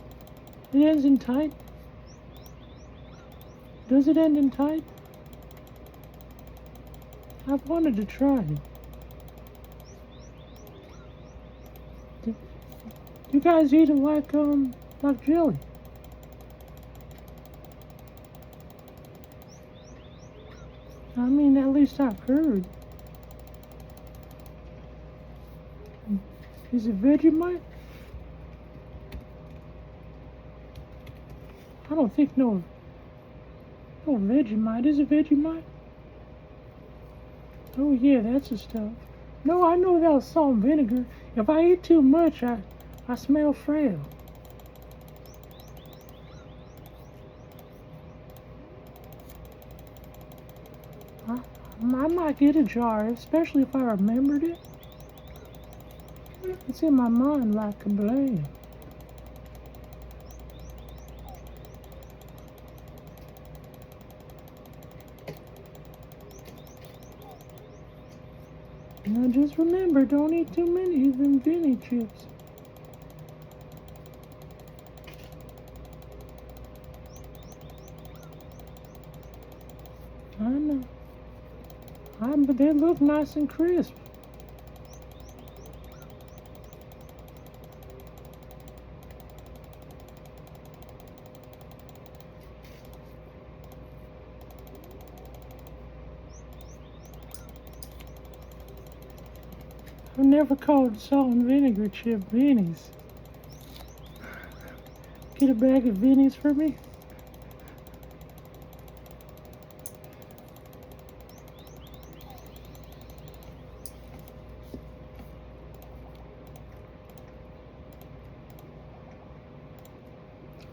It ends in tight? Does it end in tight? I've wanted to try it. You guys eat it like jelly? I mean, at least I've heard. Is it Vegemite? I don't think no Vegemite. Is it Vegemite? Oh yeah, that's the stuff. No, I know that was salt and vinegar. If I eat too much, I smell frail. I might get a jar, especially if I remembered it. It's in my mind like a blame. Now just remember, don't eat too many of them Vinny chips. I know. But they look nice and crisp. I've never called salt and vinegar chip Vinnies. Get a bag of Vinnies for me?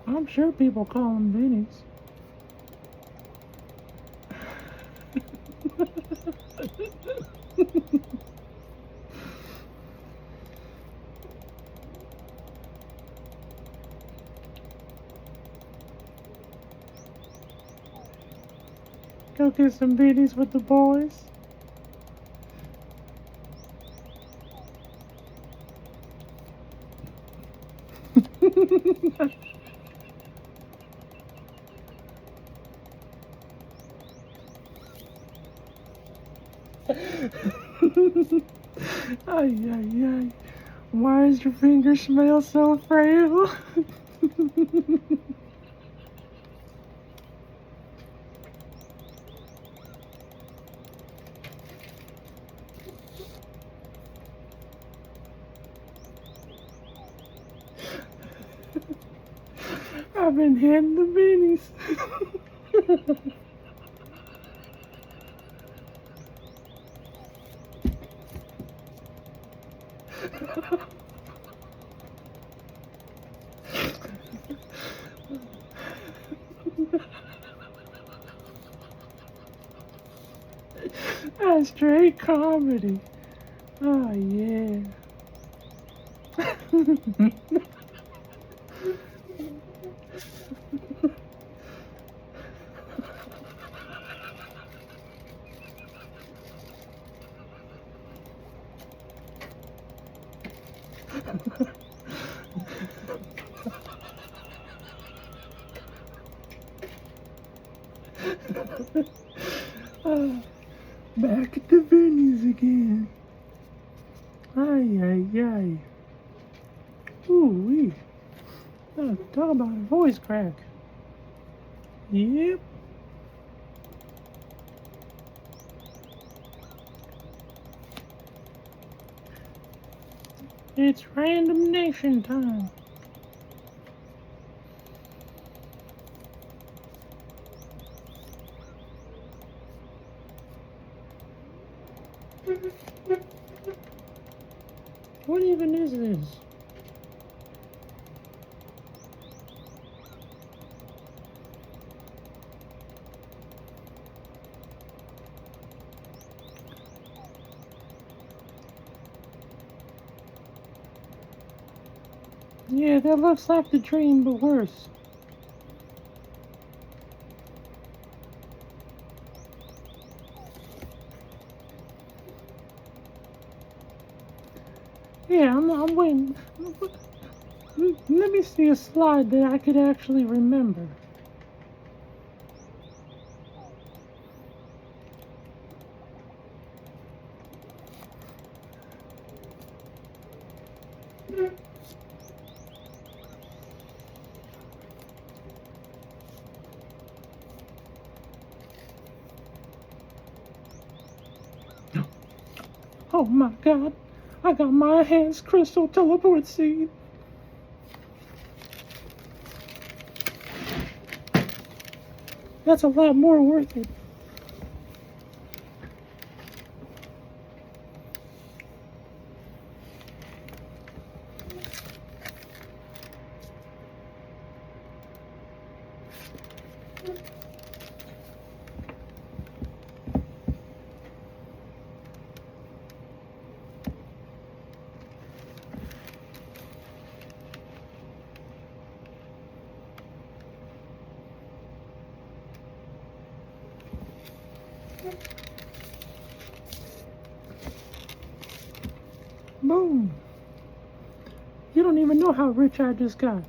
I'm sure people call them Vinnies. Go get some Vinnies with the boys. Ay, ay, ay. Why does your finger smell so frail? I've been hitting the Vinnies. That's straight comedy. Oh, yeah. Back at the Vinnies again. Ay, ay, ay. Ooh-wee. Talk about a voice crack. Yep. It's random nation time. What even is this? Yeah, that looks like the dream, but worse. Yeah, I'm waiting. Let me see a slide that I could actually remember. Oh my god, I got my hands crystal teleport seed. That's a lot more worth it. Boom. You don't even know how rich I just got.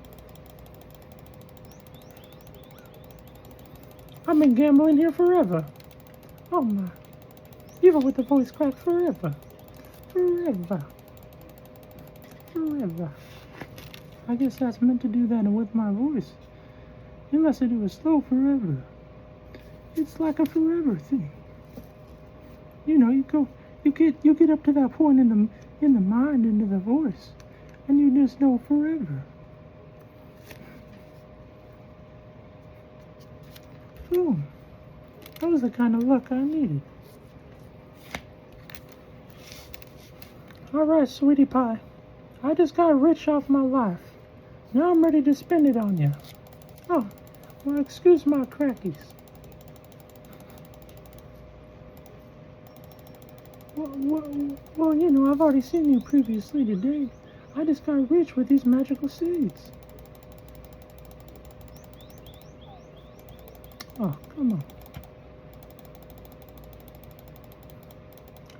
I've been gambling here forever. Oh my. Even with the voice crack, forever. Forever. Forever. I guess that's meant to do that with my voice. Unless I do a slow forever. It's like a forever thing. You know, you get up to that point in the mind, into the voice, and you just know forever. Boom. That was the kind of luck I needed. Alright, sweetie pie. I just got rich off my life. Now I'm ready to spend it on you. Oh, well, excuse my crackies. Well, you know, I've already seen you previously today. I just got rich with these magical seeds. Oh, come on.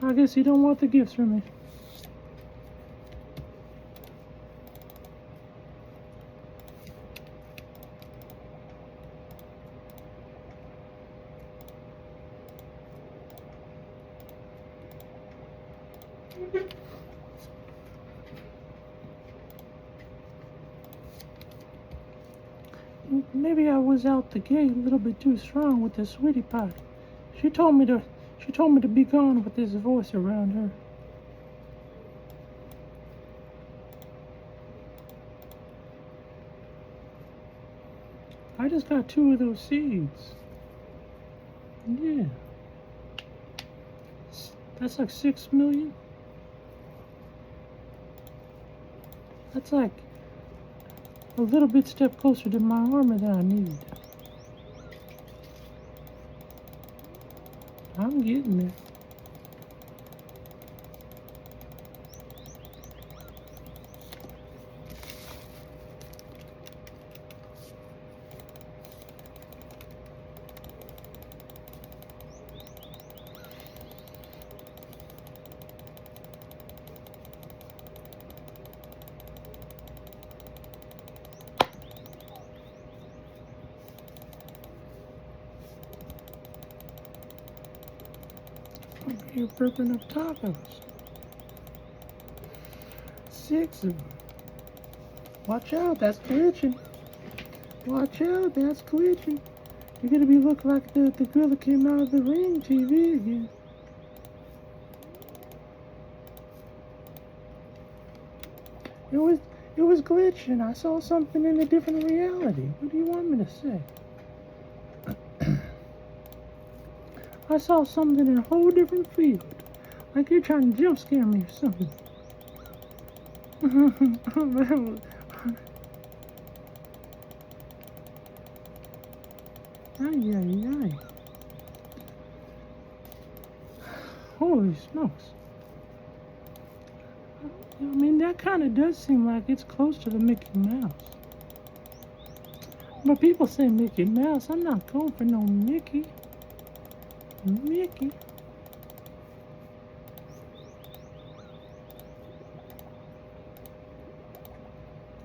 I guess you don't want the gifts from me. Maybe I was out the gate a little bit too strong with the sweetie pie. She told me to be gone with this voice around her. I just got 2 of those seeds. Yeah. That's like 6 million. That's like a little bit step closer to my armor that I need. I'm getting there. You're burping up tacos. 6 of them. Watch out, that's glitching. Watch out, that's glitching. You're gonna be looking like the girl that came out of the Ring TV again. It was glitching. I saw something in a different reality. What do you want me to say? I saw something in a whole different field. Like you're trying to jump scare me or something. Ay, ay, ay. Holy smokes. I mean, that kind of does seem like it's close to the Mickey Mouse. But people say Mickey Mouse. I'm not going for no Mickey. Mickey.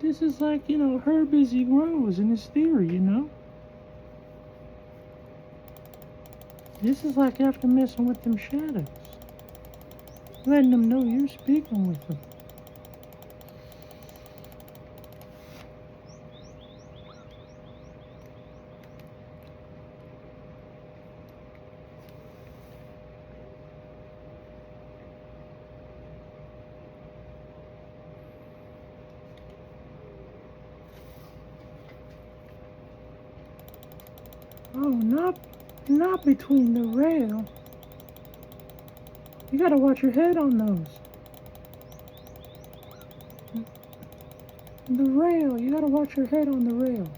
This is like, herb as he grows in his theory, This is like after messing with them shadows. Letting them know you're speaking with them. Oh, not between the rail. You gotta watch your head on those. The rail, you gotta watch your head on the rail.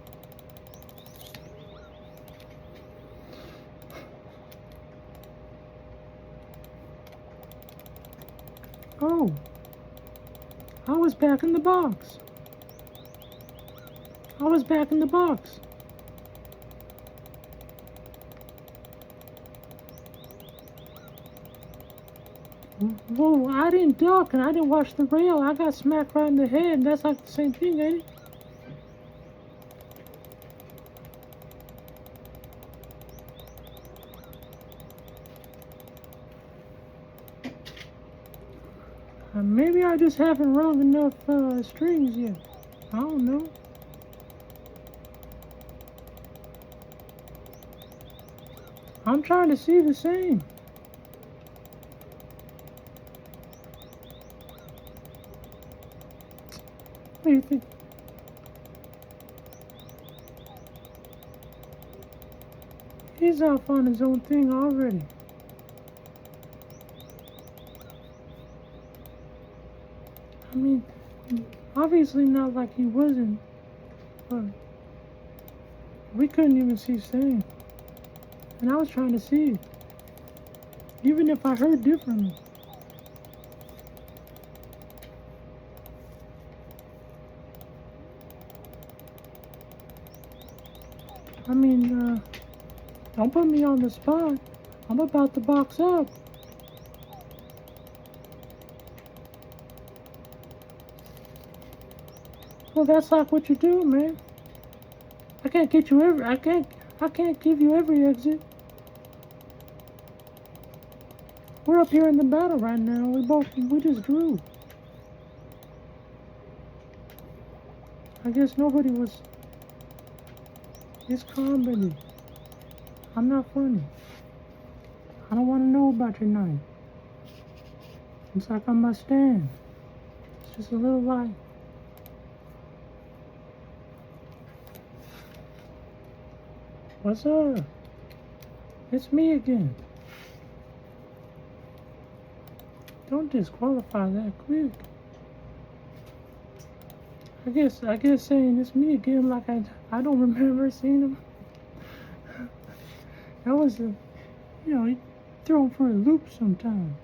Oh, I was back in the box. I was back in the box. Whoa, I didn't duck and I didn't watch the rail. I got smacked right in the head. That's like the same thing, ain't it? Maybe I just haven't rung enough strings yet. I don't know. I'm trying to see the same. What do you think? He's off on his own thing already. I mean, obviously not like he wasn't, but we couldn't even see same. And I was trying to see it, even if I heard differently. I mean, don't put me on the spot. I'm about to box up. Well, that's like what you do, man. I can't get you every. I can't give you every exit. We're up here in the battle right now. We just drew. I guess nobody was. It's comedy. I'm not funny. I don't want to know about your night. Looks like I must stand. It's just a little light. What's up? It's me again. Don't disqualify that quick. I guess saying it's me again like I don't remember seeing him. That was he thrown for a loop sometimes.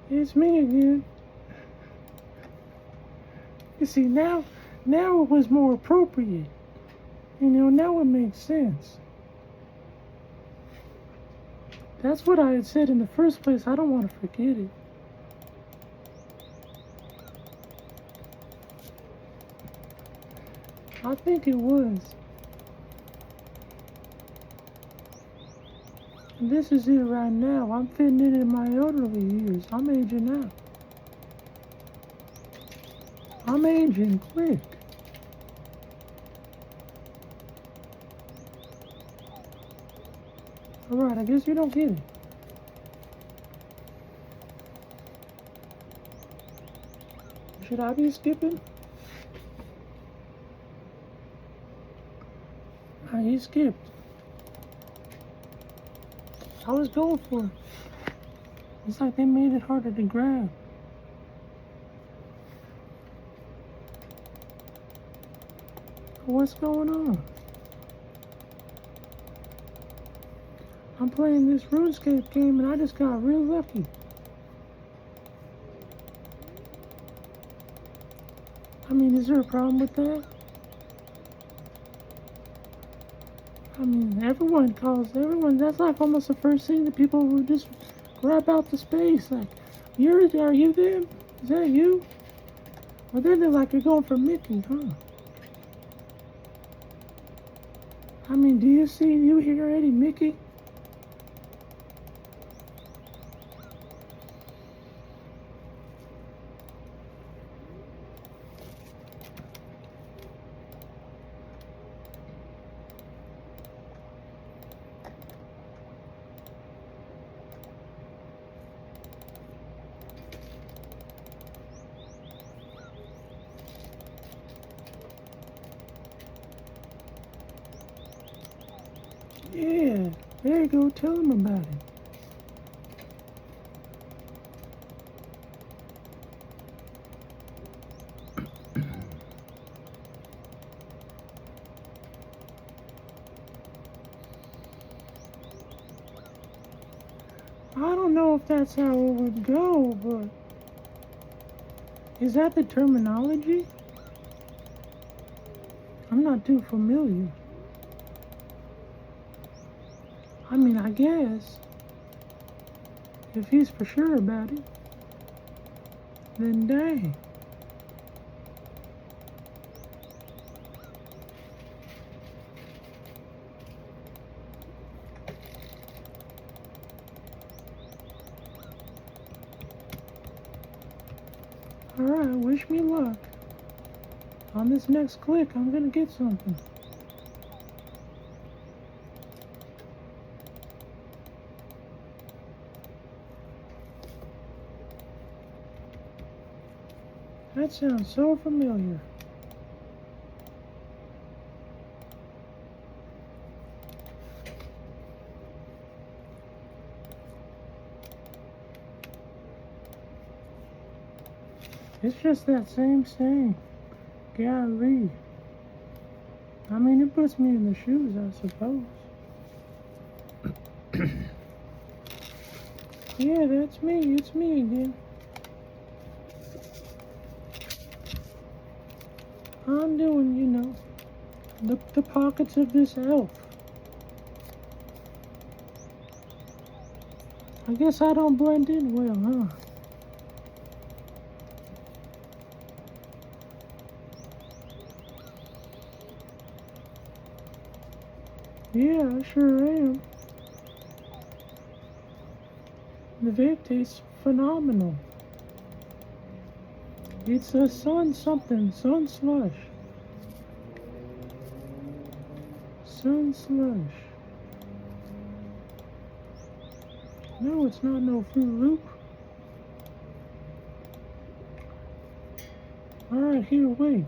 It's me again. You see, now it was more appropriate. Now it makes sense. That's what I had said in the first place. I don't want to forget it. I think it was. This is it right now. I'm fitting it in my elderly years. I'm aging out. I'm aging quick. Alright, I guess you don't get it. Should I be skipping? He skipped. I was going for it. It's like they made it harder to grab. What's going on? I'm playing this RuneScape game and I just got real lucky. I mean, is there a problem with that? I mean, everyone, that's like almost the first thing that people would just grab out the space. Like, are you them? Is that you? Well, then they're like, you're going for Mickey, huh? I mean, do you hear Eddie Mickey? Yeah, there you go, tell him about it. I don't know if that's how it would go, but is that the terminology? I'm not too familiar. I mean, I guess if he's for sure about it, then dang. Alright, wish me luck. On this next click, I'm gonna get something. That sounds so familiar. It's just that same thing. Golly. I mean, it puts me in the shoes, I suppose. Yeah, that's me. It's me again. I'm doing, the pockets of this elf. I guess I don't blend in well, huh? Yeah, I sure am. The vape tastes phenomenal. It's a sun slush. Sun slush. No, it's not no Fruit Loop. Alright, here, wait.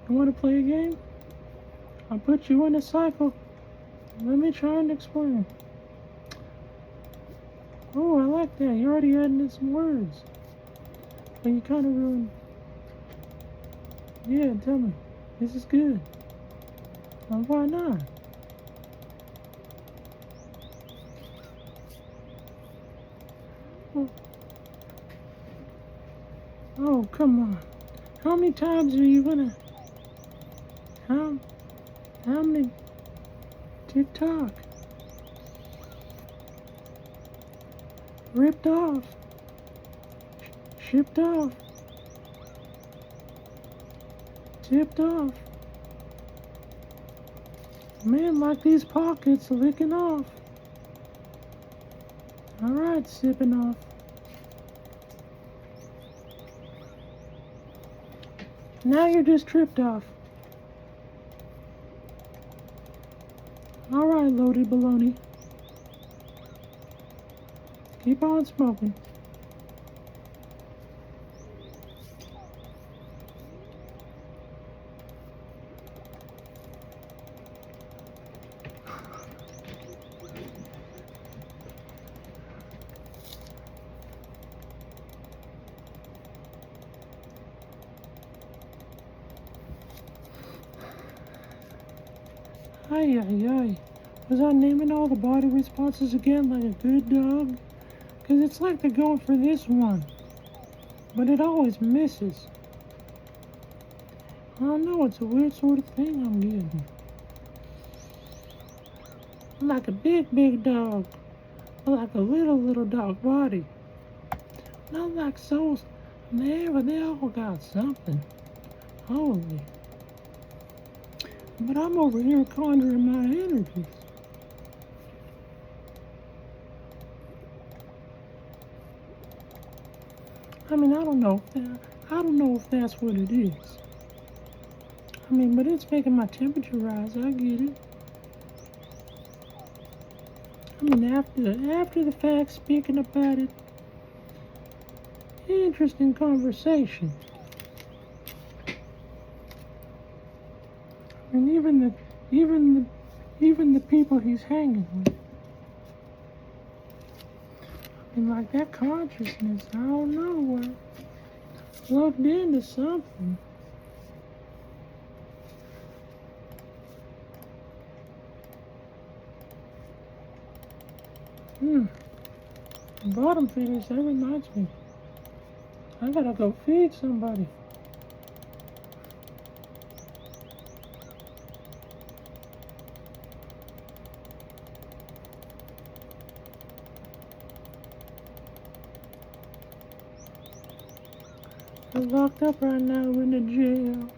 You want to play a game? I'll put you in a cycle. Let me try and explain. Oh, I like that. You already added in some words. But you kind of ruined. Yeah, tell me. This is good. Well, why not? Oh, come on. How many times are you gonna... How many... TikTok? Ripped off. Shipped off. Tipped off. Man, like these pockets licking off. Alright, sipping off. Now you're just tripped off. Alright, loaded baloney. Keep on smoking. Ay, ay, ay. Was I naming all the body responses again like a good dog? Because it's like they're going for this one. But it always misses. I don't know, it's a weird sort of thing I'm getting. like a big dog, or like a little dog body. Not like souls. But they all got something. Holy. But I'm over here conjuring my energies. I mean, I don't know. I don't know if that's what it is. I mean, but it's making my temperature rise. I get it. I mean, after the fact, speaking about it, interesting conversation. And even the people he's hanging with. And like that consciousness, I don't know, plugged into something. Bottom feeders, that reminds me. I gotta go feed somebody. I'm locked up right now in the jail.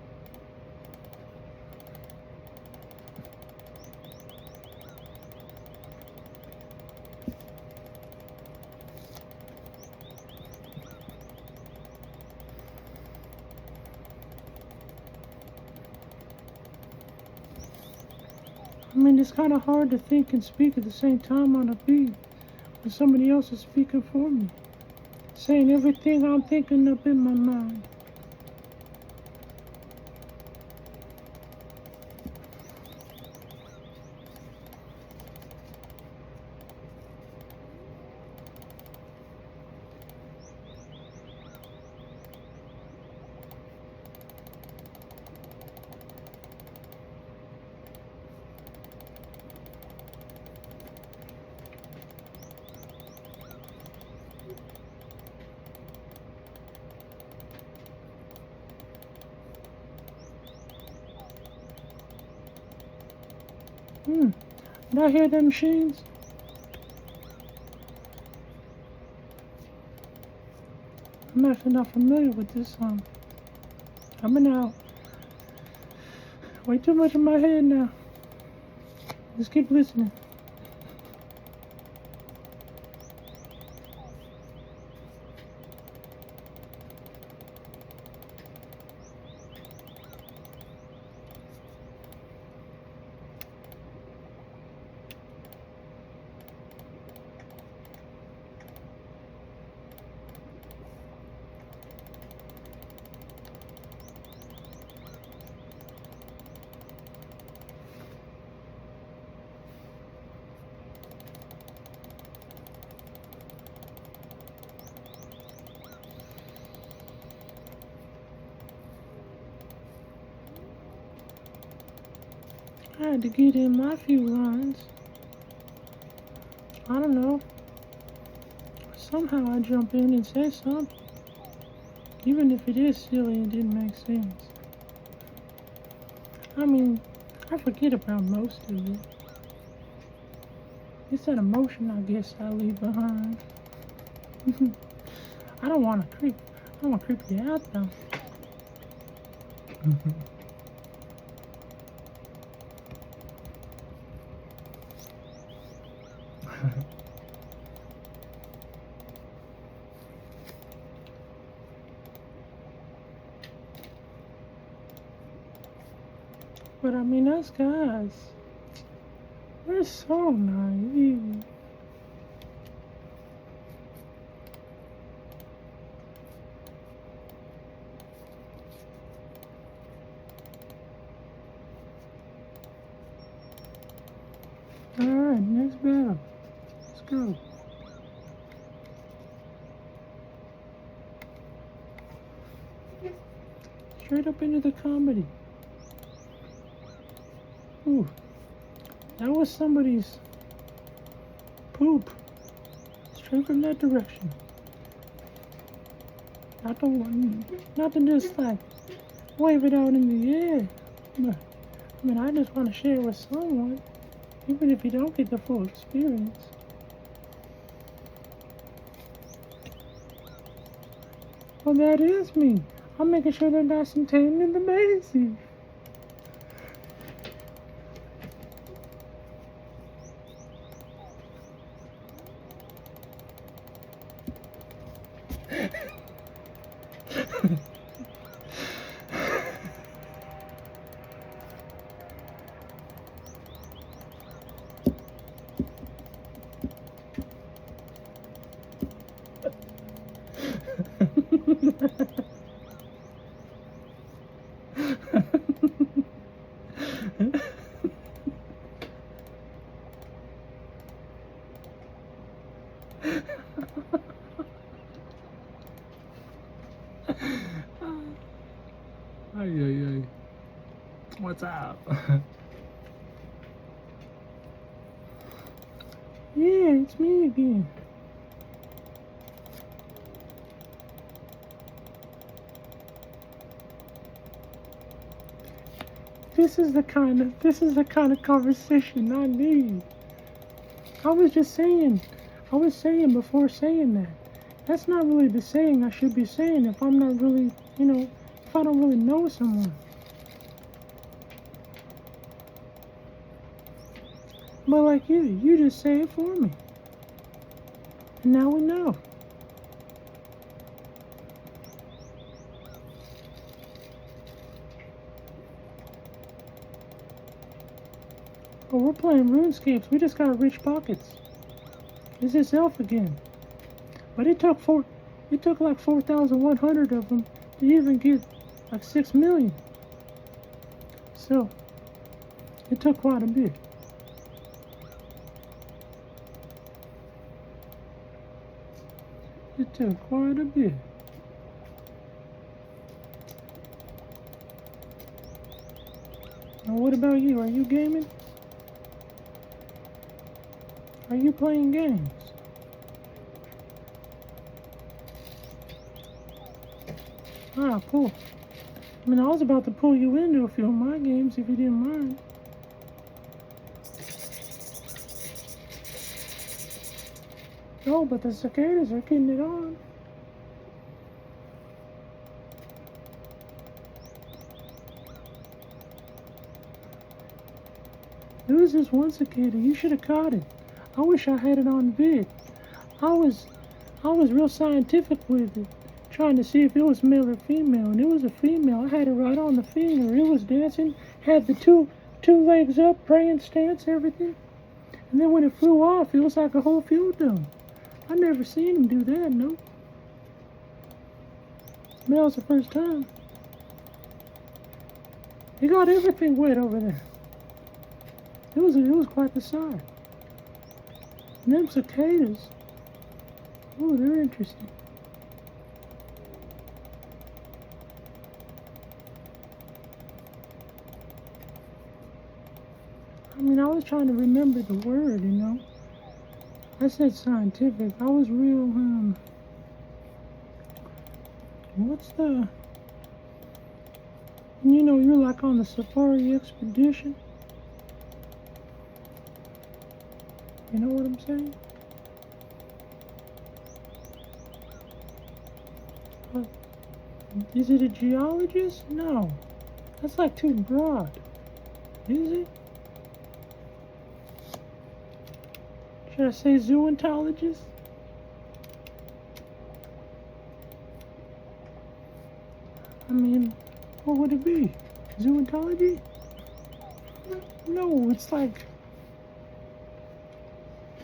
I mean, it's kind of hard to think and speak at the same time on a beat when somebody else is speaking for me, saying everything I'm thinking up in my mind. Did I hear them machines? I'm actually not familiar with this song. Coming out. Way too much in my head now. Just keep listening. I had to get in my few lines. I don't know. Somehow I jump in and say something. Even if it is silly and didn't make sense. I mean, I forget about most of it. It's that emotion I guess I leave behind. I don't want to creep you out though. But I mean, us guys, we're so naive. Alright, next battle. Let's go. Straight up into the comedy. Ooh, that was somebody's poop. Straight from that direction. Not to just like wave it out in the air. But, I mean, I just want to share with someone. Even if you don't get the full experience. Well, that is me. I'm making sure they're nice and tame and amazing. Ay, ay, ay. What's up? Yeah, it's me again. This is the kind of conversation I need. I was saying before saying that. That's not really the saying I should be saying if I'm not really, if I don't really know someone. But like you just say it for me. And now we know. But we're playing RuneScapes. We just got rich pockets. It's this elf again. But it took like 4,100 of them to even get like 6 million. So it took quite a bit. It took quite a bit. Now what about you? Are you gaming? Are you playing games? Ah, cool. I mean, I was about to pull you into a few of my games if you didn't mind. Oh, but the cicadas are getting it on. There was this one cicada. You should have caught it. I wish I had it on vid. I was real scientific with it, trying to see if it was male or female, and it was a female. I had it right on the finger. It was dancing, had the two legs up, praying stance, everything. And then when it flew off, it was like a whole field dome. I never seen him do that, no. That was the first time. He got everything wet over there. It was quite the sight. And them cicadas, oh, they're interesting. I mean, I was trying to remember the word, I said scientific. I was real, what's the, you're like on the safari expedition. You know what I'm saying? But is it a geologist? No. That's like too broad. Is it? Should I say zoologist? I mean, what would it be? Zoology? No, it's like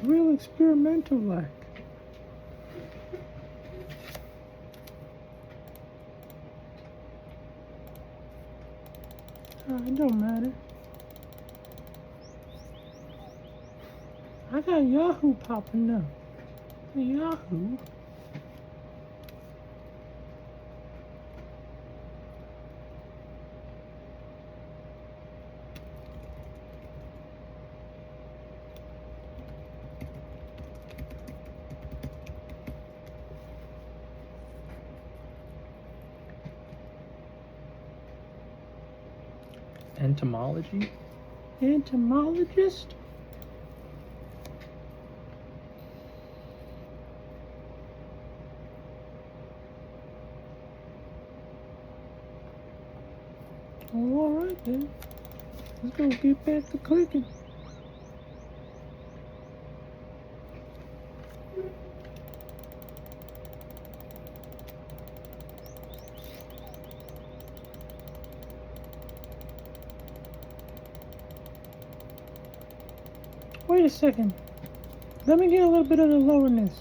real experimental like. It don't matter. I got Yahoo popping up. Yahoo? Entomology? Entomologist? Oh, alright then. Let's go get back to cooking. Wait a second. Let me get a little bit of the lowerness.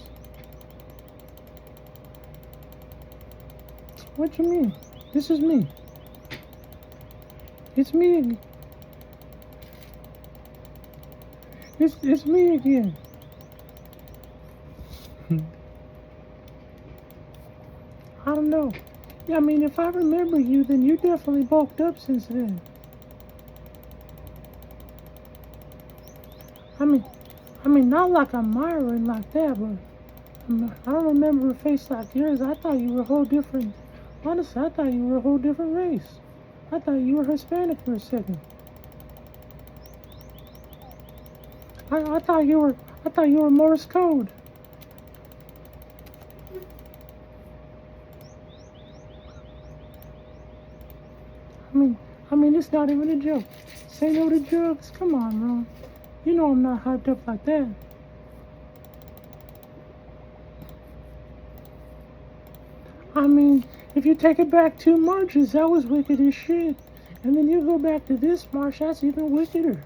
What you mean? This is me. It's me again. It's me again. I don't know. Yeah, I mean, if I remember you, then you definitely bulked up since then. I mean, not like I'm Myron like that, but I don't remember a face like yours. I thought you were a whole different. Honestly, I thought you were a whole different race. I thought you were Hispanic for a second. I thought you were Morse code. I mean, it's not even a joke. Say no to drugs. Come on, Ron. You know I'm not hyped up like that. I mean, if you take it back 2 marches, that was wicked as shit. And then you go back to this march, that's even wickeder.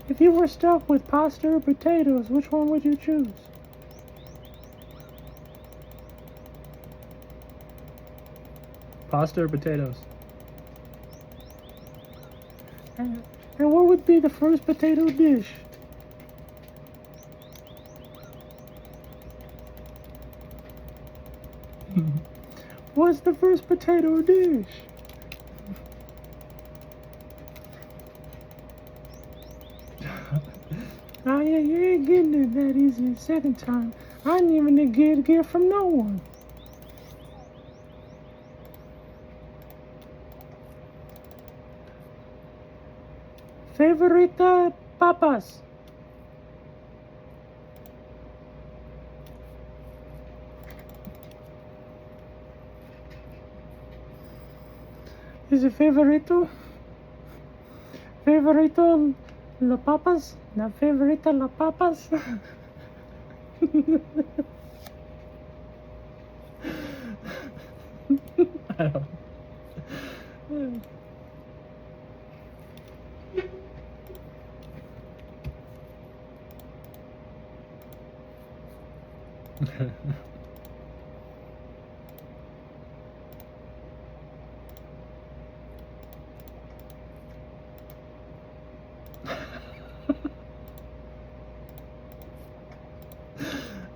If you were stuck with pasta or potatoes, which one would you choose? Pasta or potatoes? And what would be the first potato dish? What's the first potato dish? Oh yeah, you ain't getting it that easy the second time. I didn't even get a gift from no one. Favorita papas. Is it favorito? Favorito la papas? La favorita la papas? I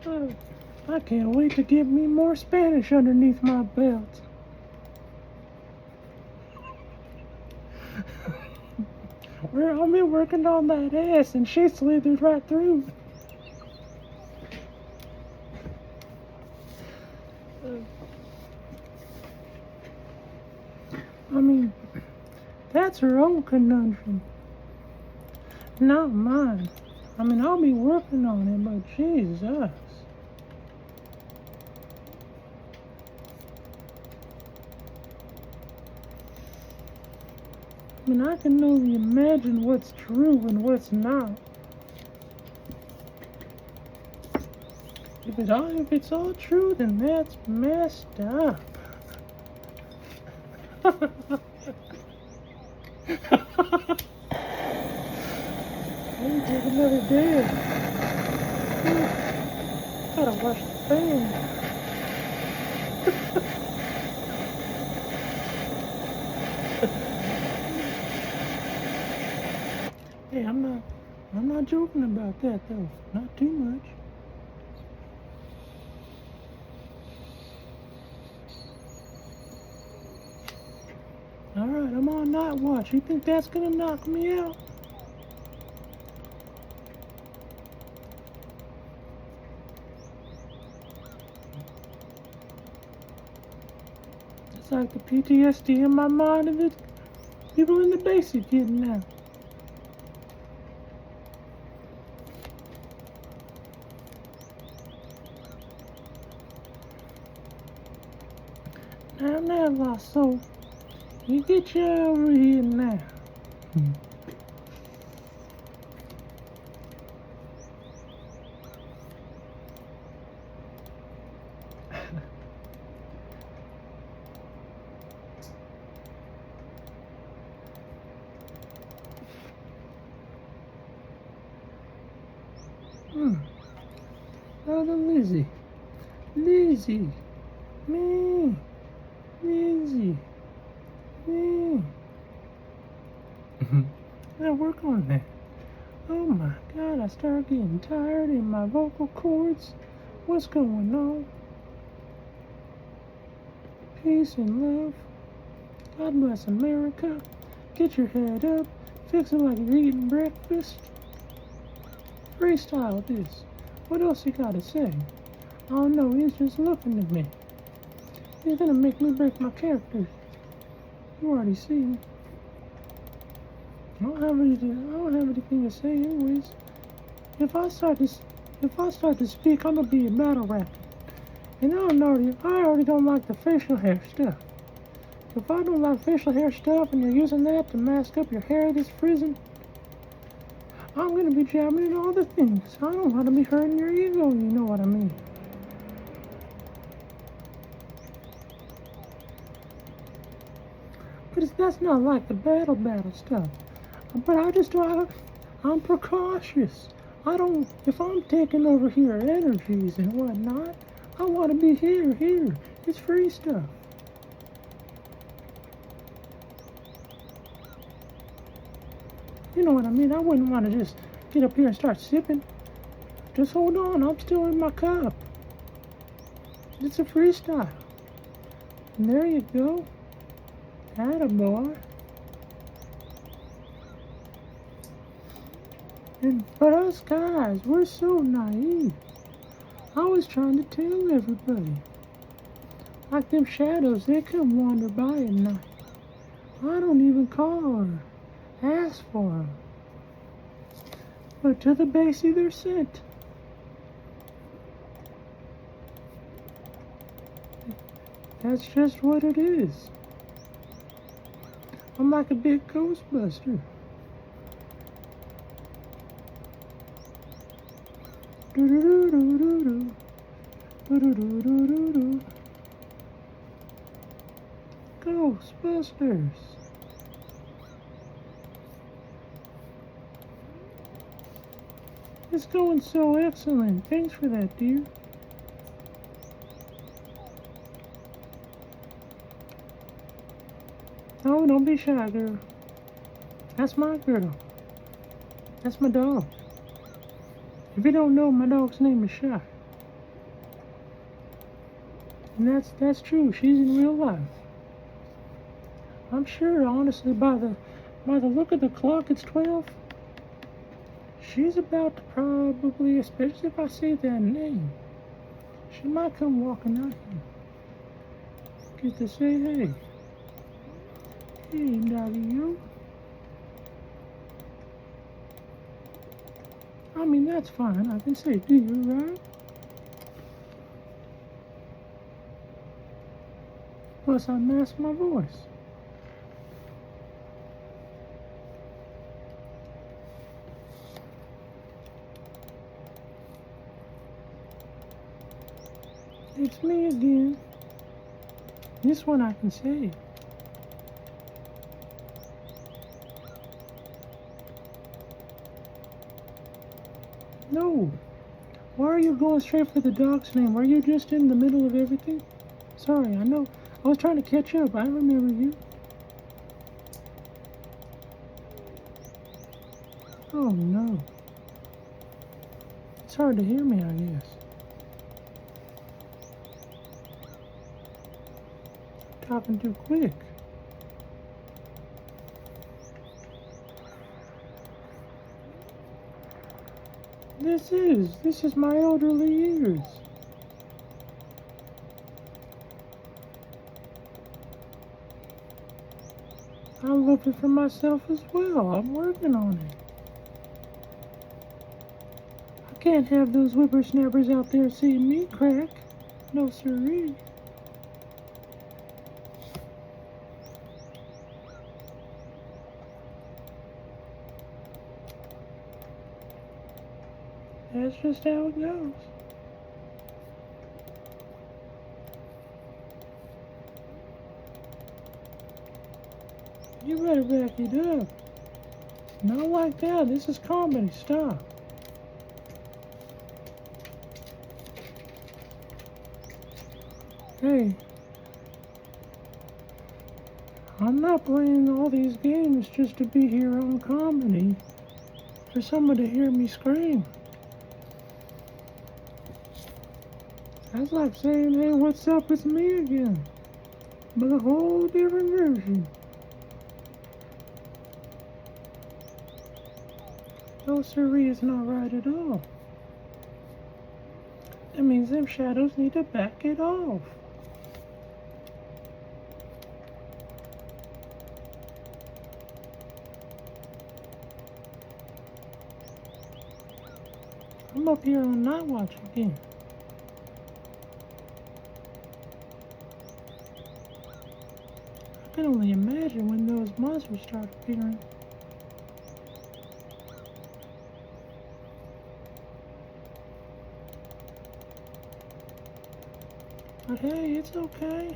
don't. I can't wait to get me more Spanish underneath my belt. I've been working on that ass and she slithered right through. I mean, that's her own conundrum, not mine. I mean, I'll be working on it, but Jesus. I mean, I can only imagine what's true and what's not. If it's all true, then that's messed up. Let me take another day. Gotta wash the fan. Hey, I'm not joking about that though. Not too much. Alright, I'm on night watch. You think that's gonna knock me out? It's like the PTSD in my mind and the people in the base are getting now. I'm that lost soul. You get you over here now. Brother Lizzie. Lizzie. Me. Lizzie. Me. Now work on that. Oh my God, I start getting tired in my vocal cords. What's going on? Peace and love. God bless America. Get your head up. Fix it like you're eating breakfast. Freestyle this. What else you gotta say? Oh no, he's just looking at me. He's gonna make me break my character. You already see. I don't have anything to say anyways. If I start to speak, I'm gonna be a battle rapper. And I already don't like the facial hair stuff. If I don't like facial hair stuff and you're using that to mask up your hair that's frizzing, I'm gonna be jabbing in all the things. I don't want to be hurting your ego, you know what I mean. But that's not like the battle stuff. But I'm precautious. If I'm taking over here energies and whatnot, I want to be here. It's free stuff. You know what I mean? I wouldn't want to just get up here and start sipping. Just hold on, I'm still in my cup. It's a freestyle. And there you go. Attaboy. But us guys, we're so naive. I was trying to tell everybody. Like them shadows, they come wander by at night. I don't even call or ask for them. But to the basey they're sent. That's just what it is. I'm like a big Ghostbuster. Do-do-do-do-do-do. Do-do-do-do-do-do. Ghostbusters. It's going so excellent. Thanks for that, dear. Oh, don't be shy, girl. That's my girl. That's my dog. If you don't know, my dog's name is Shy. And that's true. She's in real life. I'm sure, honestly, by the look of the clock, it's 12. She's about to probably, especially if I say that name, she might come walking out here. Get to say hey. Hey, doggy, you. I mean, that's fine. I can say do you, right? Plus, I mask my voice. It's me again. This one I can say. No. Why are you going straight for the dog's name? Are you just in the middle of everything? Sorry, I know. I was trying to catch up. I remember you. Oh no. It's hard to hear me, I guess. Talking too quick. This is my elderly years. I love it for myself as well. I'm working on it. I can't have those whippersnappers out there seeing me crack. No siree. That's just how it goes. You better back it up. Not like that. This is comedy. Stop. Hey, I'm not playing all these games just to be here on comedy. For someone to hear me scream. That's like saying, hey, what's up, it's me again. But a whole different version. No, sirree, is not right at all. That means them shadows need to back it off. I'm up here on night watch again. I can only imagine when those monsters start appearing. But hey, it's okay.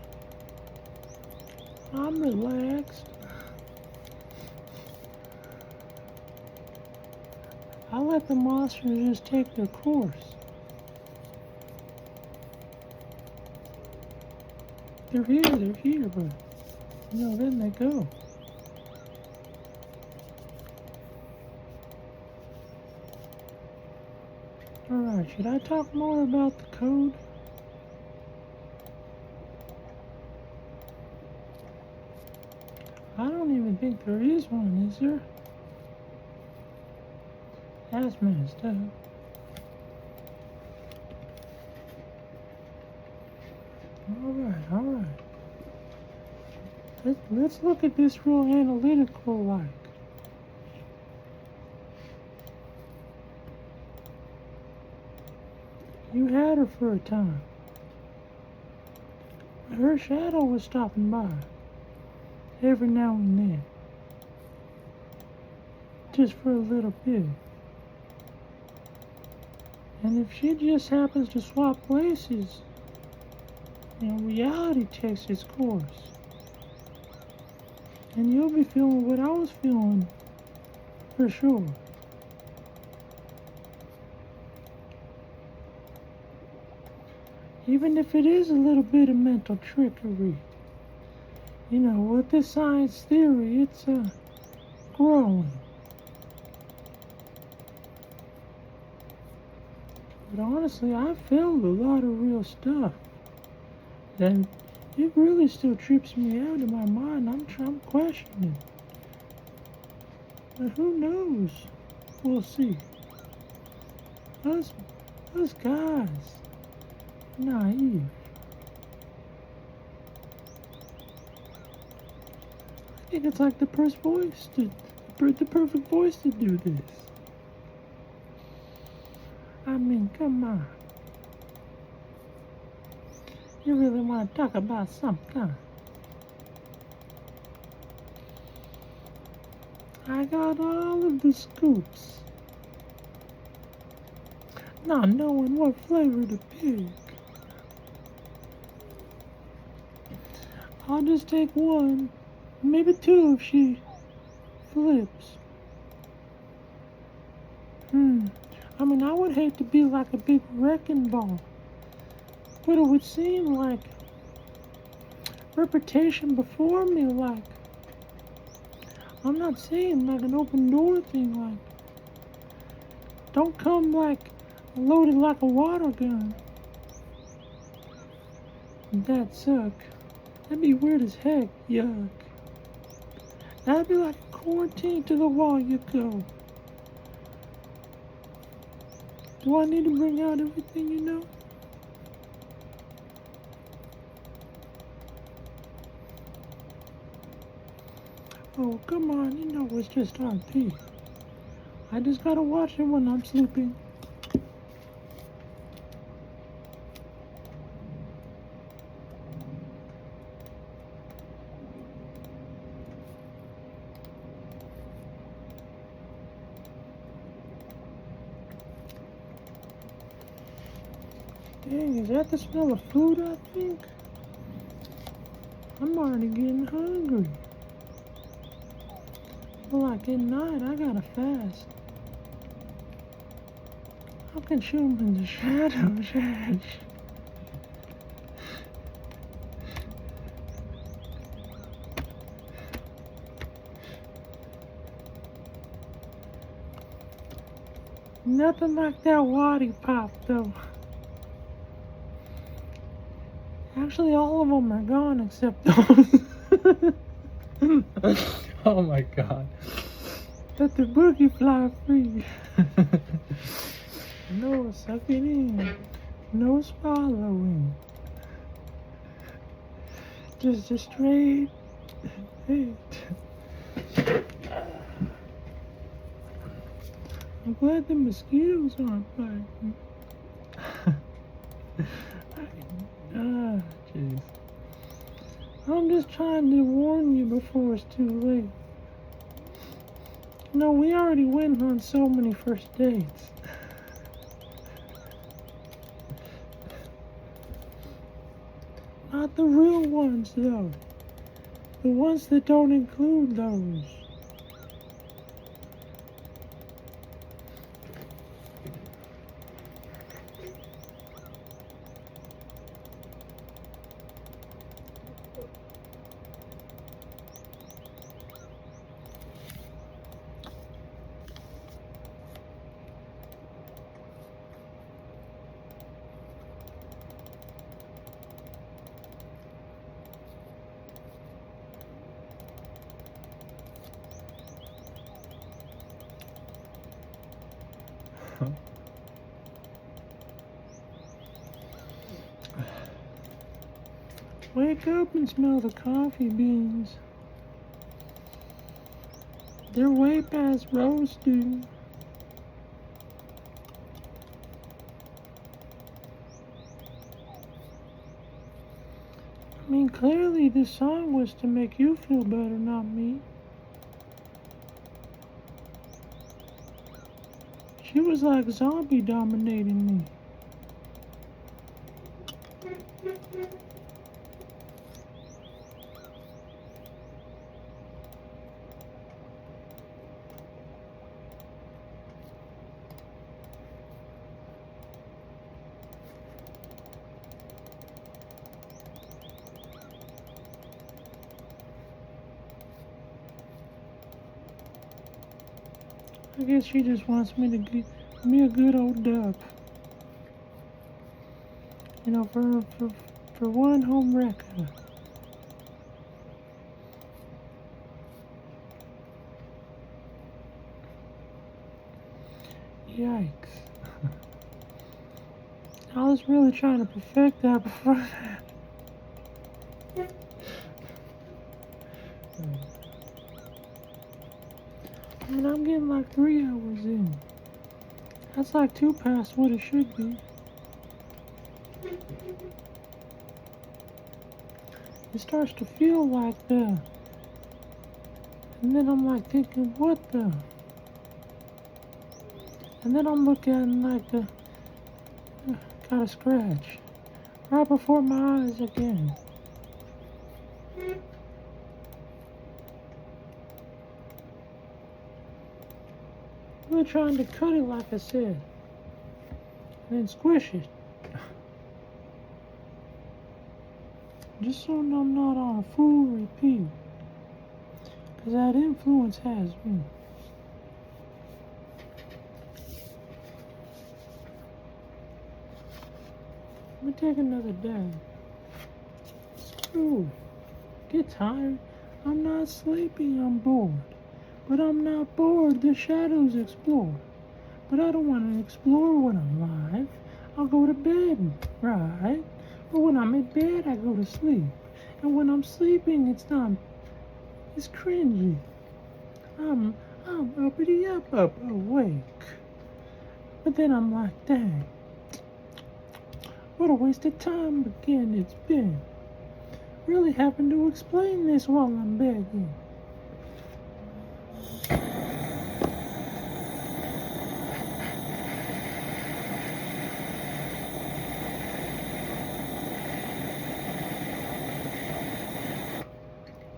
I'm relaxed. I let the monsters just take their course. They're here, but then they go. Alright, should I talk more about the code? I don't even think there is one, is there? That's messed up. Alright. Let's look at this real analytical like. You had her for a time. But her shadow was stopping by. Every now and then. Just for a little bit. And if she just happens to swap places, reality takes its course. And you'll be feeling what I was feeling, for sure. Even if it is a little bit of mental trickery. With this science theory, it's growing. But honestly, I found a lot of real stuff. And it really still trips me out in my mind. I'm questioning. But who knows? We'll see. Us guys, naive. I think it's like the perfect voice to do this. I mean, come on. You really want to talk about something, huh? I got all of the scoops. Not knowing what flavor to pick. I'll just take one, maybe two if she flips. I would hate to be like a big wrecking ball. But it would seem like reputation before me, like, I'm not saying like an open door thing, like, don't come like loaded like a water gun. That'd suck. That'd be weird as heck, yuck. That'd be like a quarantine to the wall you go. Do I need to bring out everything you know? Oh, come on, it's just RP. I just gotta watch it when I'm sleeping. Dang, is that the smell of food, I think? I'm already getting hungry. Well, like at night, I gotta fast. I'm consuming the shadows, Ash. Nothing like that Waddy Pop, though. Actually, all of them are gone except those. Oh my god. But the boogie fly free. No sucking in, no swallowing. Just a straight hit. I'm glad the mosquitoes aren't biting. Jeez. I'm just trying to warn you before it's too late. No, we already went on so many first dates. Not the real ones, though. The ones that don't include those. Wake up and smell the coffee beans. They're way past roasting. I mean, clearly this song was to make you feel better, not me. She was like zombie dominating me. I guess she just wants me to give me a good old dub. You know, for one home record. Yikes. I was really trying to perfect that before that. I mean, I'm getting like 3 hours in. That's like 2 past what it should be. It starts to feel like the... And then I'm like thinking, what the? And then I'm looking like the... got a scratch. Right before my eyes again. We're trying to cut it like I said. And then squish it. Just so I'm not on a full repeat. Because that influence has me. Let me take another dab. Screw. Get tired. I'm not sleepy, I'm bored. But I'm not bored, the shadows explore. But I don't want to explore when I'm live. I'll go to bed, right? But when I'm in bed, I go to sleep. And when I'm sleeping, it's cringy. I'm uppity up awake. But then I'm like, dang. What a waste of time again it's been. Really having to explain this while I'm begging.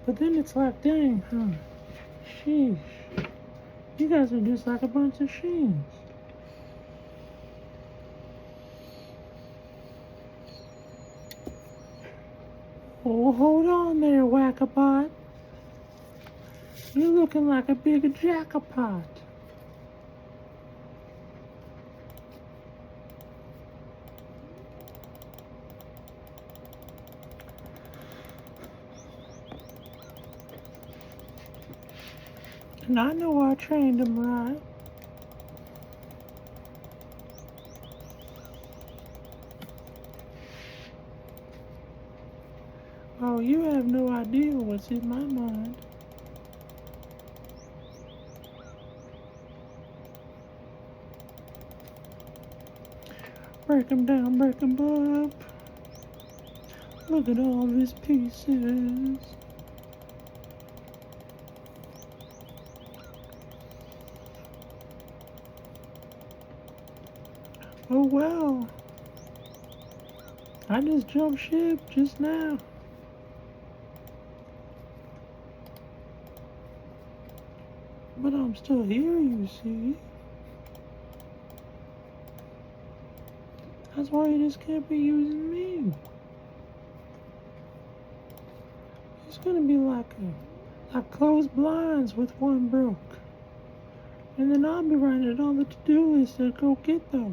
But then it's like, dang, huh? Sheesh. You guys are just like a bunch of sheens. Oh, hold on there, Wackabot. You're looking like a big jackapot. And I know I trained him right. Oh, you have no idea what's in my mind. Break 'em down, break 'em up. Look at all these pieces. Oh well. I just jumped ship just now. But I'm still here, you see. That's why you just can't be using me. It's gonna be like closed blinds with one broke. And then I'll be writing it on the to-do list to go get those.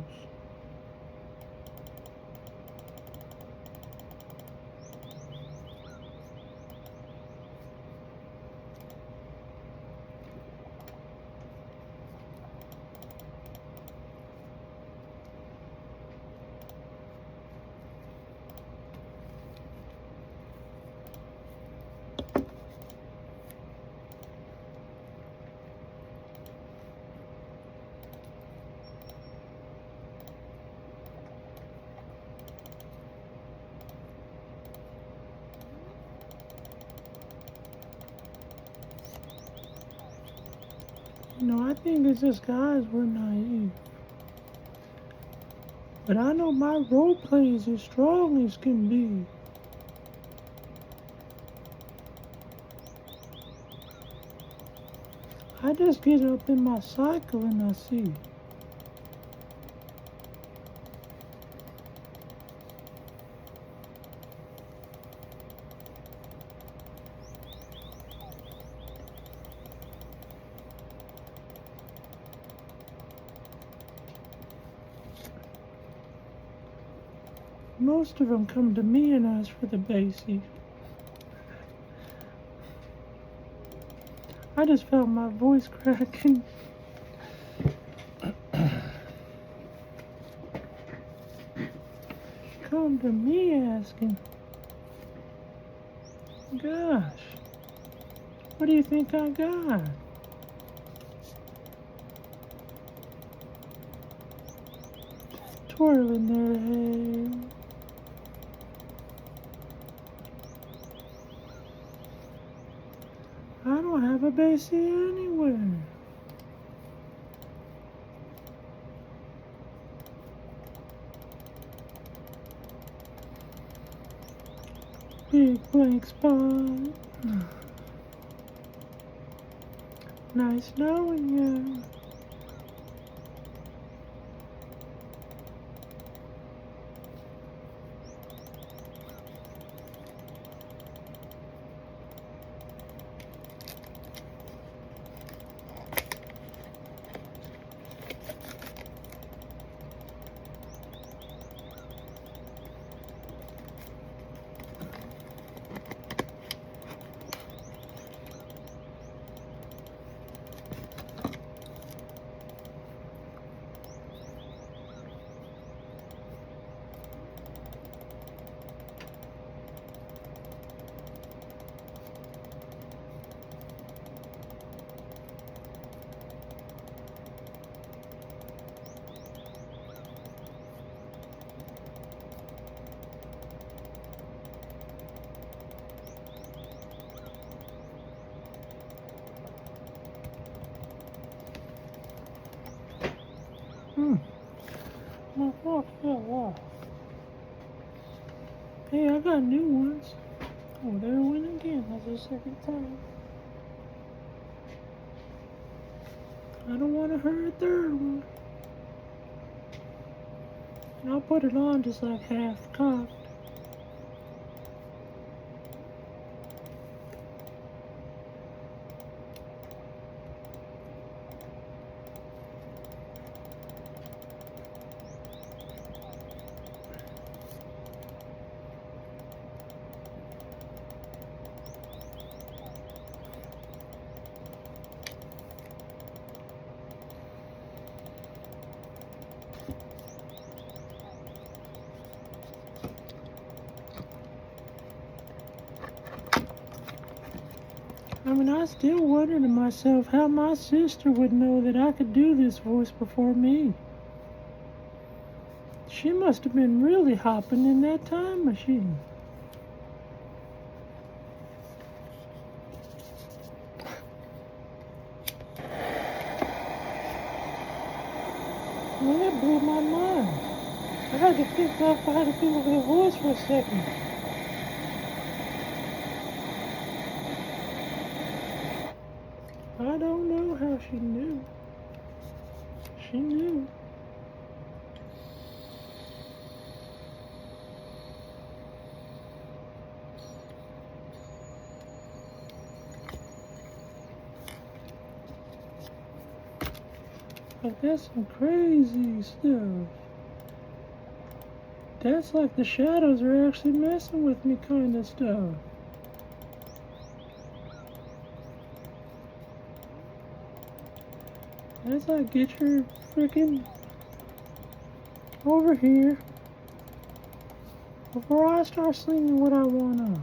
You know, I think it's just guys were naive. But I know my role play is as strong as can be. I just get up in my cycle and I see. Most of them come to me and ask for the basic. I just felt my voice cracking. Come to me asking. Gosh, what do you think I got? Twirling their hair. I don't have a basie anywhere. Big blank spot. Nice knowing you. My fork fell off. Hey, I got new ones. Oh, there it went again. That's a second time. I don't want to hear a third one. And I'll put it on just like half cocked. I mean, I still wonder to myself how my sister would know that I could do this voice before me. She must have been really hopping in that time machine. Well, that blew my mind. I had to think of the voice for a second. I don't know how she knew. She knew. But that's some crazy stuff. That's like the shadows are actually messing with me kind of stuff. That's like, get your freaking over here before I start singing what I wanna.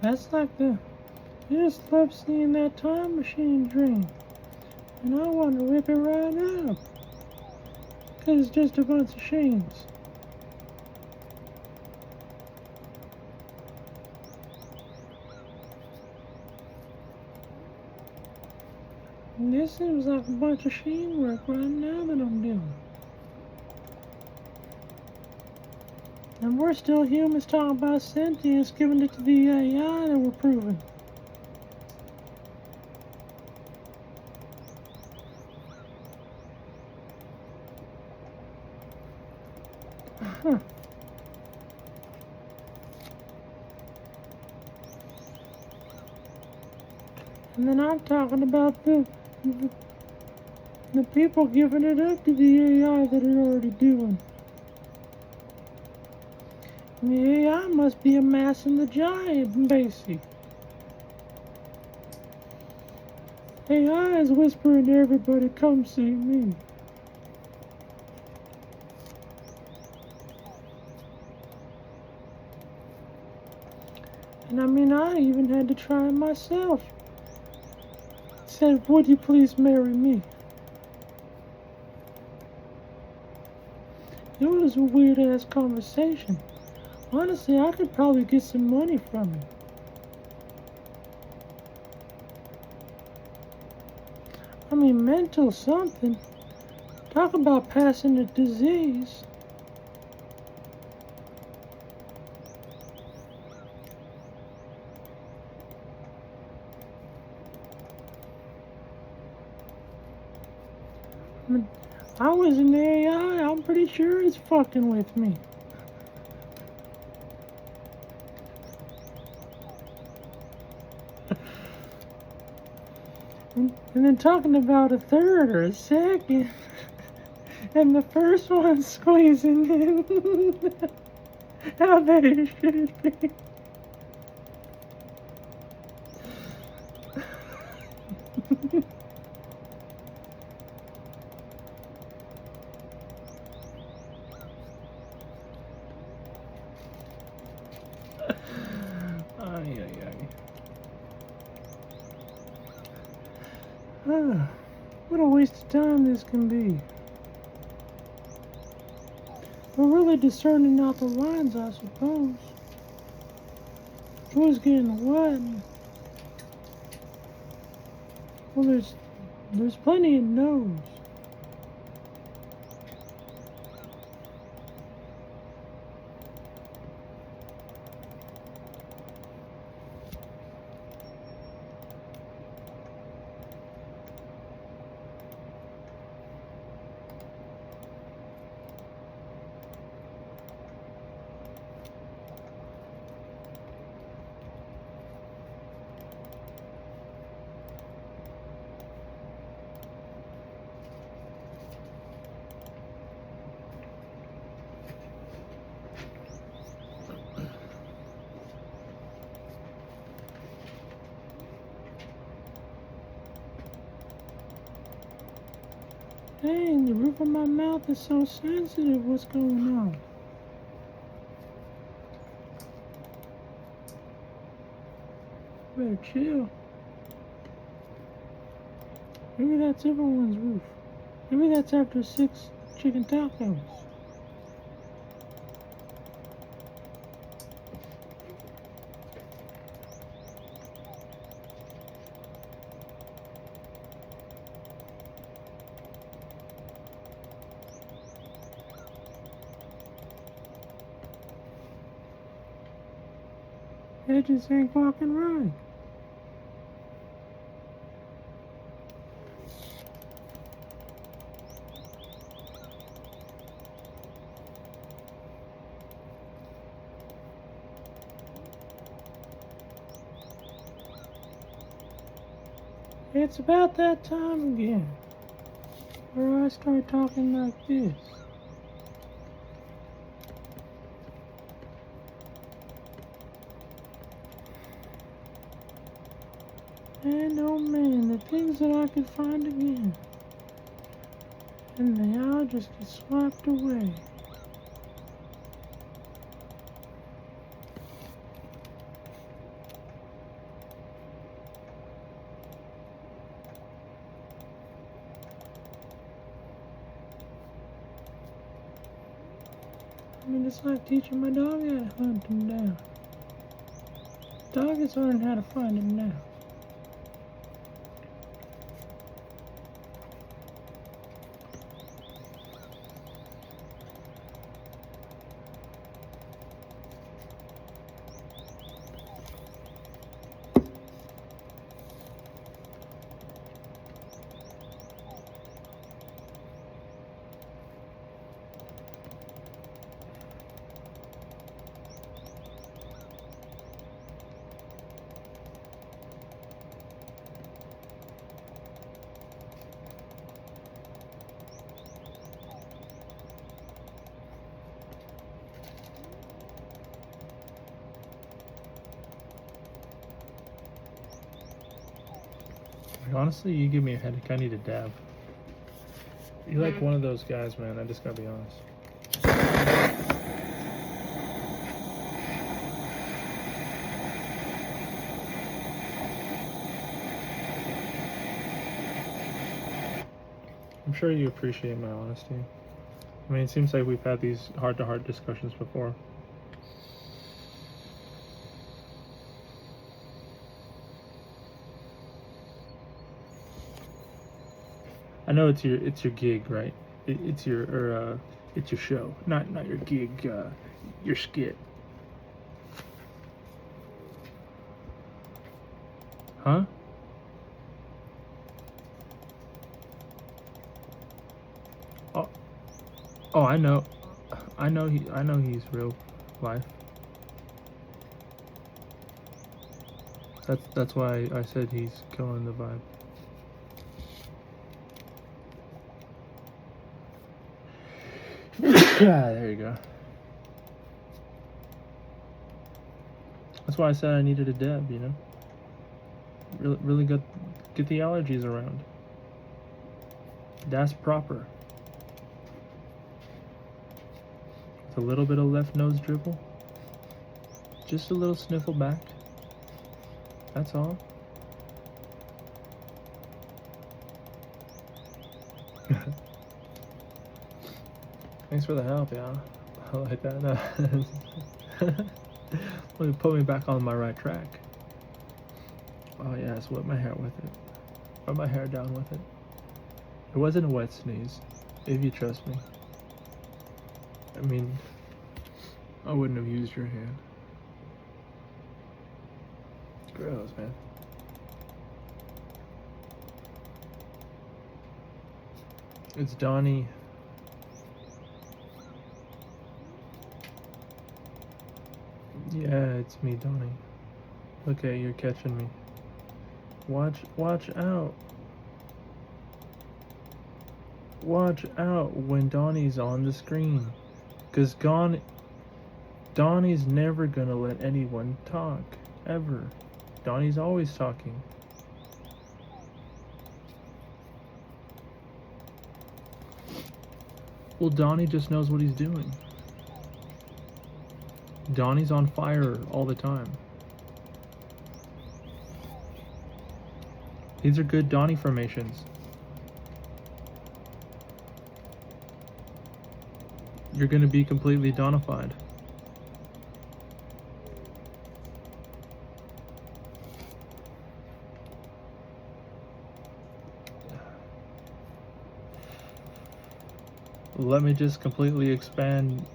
That's like I just love seeing that time machine dream. And I want to rip it right up. Because it's just a bunch of sheens. And this seems like a bunch of sheen work right now that I'm doing. And we're still humans talking about sentience, giving it to the AI that we're proving. Huh. And then I'm talking about the people giving it up to the AI that are already doing. And the AI must be amassing the giant, basically. AI is whispering to everybody, come see me. And I mean, I even had to try it myself. Said, would you please marry me? It was a weird ass conversation. Honestly, I could probably get some money from it. I mean, mental something. Talk about passing a disease. I was in the AI, I'm pretty sure it's fucking with me. And then talking about a third or a second, and the first one squeezing in. How they should be. What a waste of time this can be. We're really discerning out the lines, I suppose. Who's getting what? Well, there's plenty of no's. Dang, the roof of my mouth is so sensitive. What's going on? Better chill. Maybe that's everyone's roof. Maybe that's after 6 chicken tacos. They just ain't walking right. It's about that time again, where I start talking like this. And oh man, the things that I could find again. And they all just get swept away. I mean, it's like teaching my dog how to hunt him down. Dog is learning how to find him now. Honestly, you give me a headache. I need a dab. You're like one of those guys, man. I just gotta be honest. I'm sure you appreciate my honesty. I mean, it seems like we've had these heart-to-heart discussions before. I know it's your gig, right? It's your show, not your gig, your skit. Huh? Oh, I know he's real life. That's why I said he's killing the vibe. Yeah, there you go. That's why I said I needed a dab, you know? Really get the allergies around. That's proper. With a little bit of left nose dribble. Just a little sniffle back. That's all. Thanks for the help, y'all. like that. Put me back on my right track. Oh yeah, sweat my hair with it. Rub my hair down with it. It wasn't a wet sneeze, if you trust me. I mean, I wouldn't have used your hand. Gross, man. It's Donnie. Yeah, it's me, Donnie. Okay, you're catching me. Watch out. Watch out when Donnie's on the screen. Cause Donnie's never gonna let anyone talk. Ever. Donnie's always talking. Well, Donnie just knows what he's doing. Donnie's on fire all the time. These are good Donnie formations. You're gonna be completely Donnified. Let me just completely expand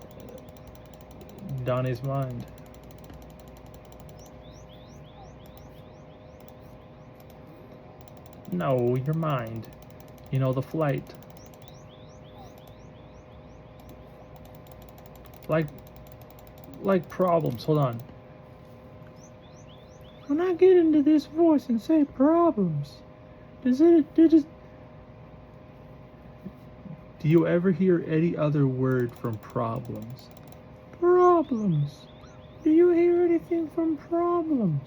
Donnie's mind. No, your mind. You know, the flight. Like problems. Hold on. When I get into this voice and say problems, did it Do you ever hear any other word from problems? problems? Do you hear anything from problems?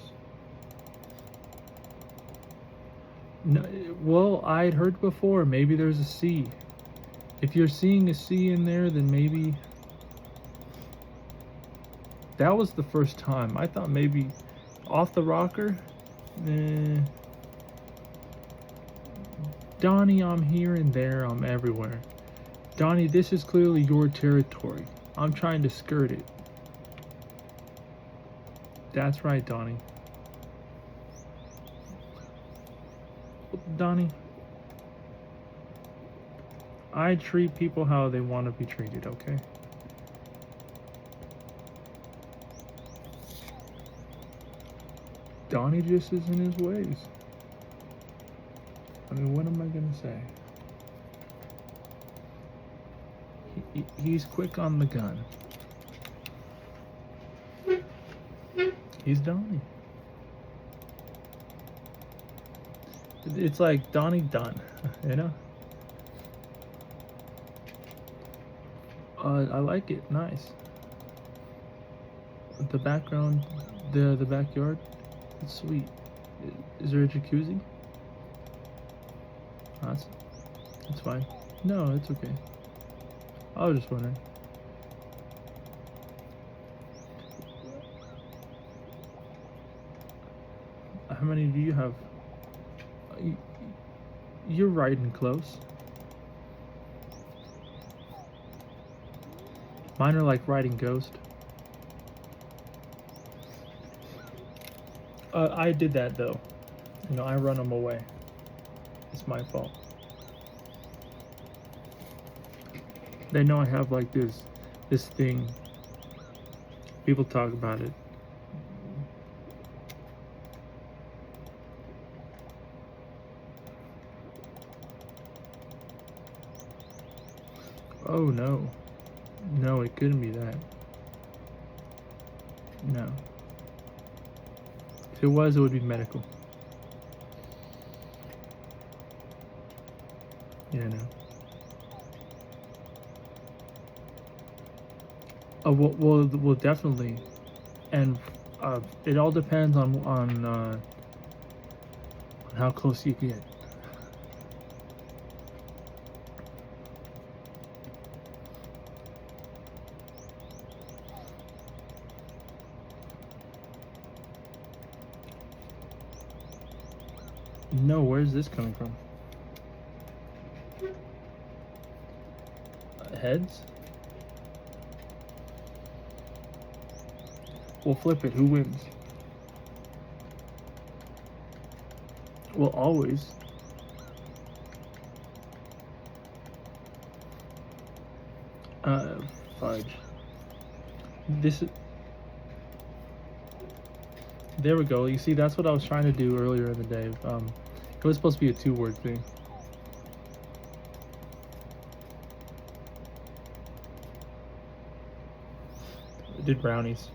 No, well, I'd heard before, maybe there's a C. If you're seeing a C in there, then maybe... That was the first time. I thought maybe off the rocker? Donnie, I'm here and there, I'm everywhere. Donnie, this is clearly your territory. I'm trying to skirt it. That's right, Donnie. Donnie, I treat people how they want to be treated, okay? Donnie just is in his ways. I mean, what am I gonna say? He's quick on the gun. He's Donnie. It's like Donnie done, you know? I like it. Nice. The background, the backyard, it's sweet. Is there a jacuzzi? It's fine. No, it's okay. I was just wondering. How many do you have? You're riding close. Mine are like riding Ghost. I did that though. You know, I run them away. It's my fault. They know I have like this thing. People talk about it. Oh no. No, it couldn't be that. No. If it was, it would be medical. Yeah, no. Well, definitely, and it all depends on how close you get. No, where's this coming from? Heads? We'll flip it. Who wins? Well, always. Fudge. This is... There we go. You see, that's what I was trying to do earlier in the day. It was supposed to be a 2-word thing. I did brownies.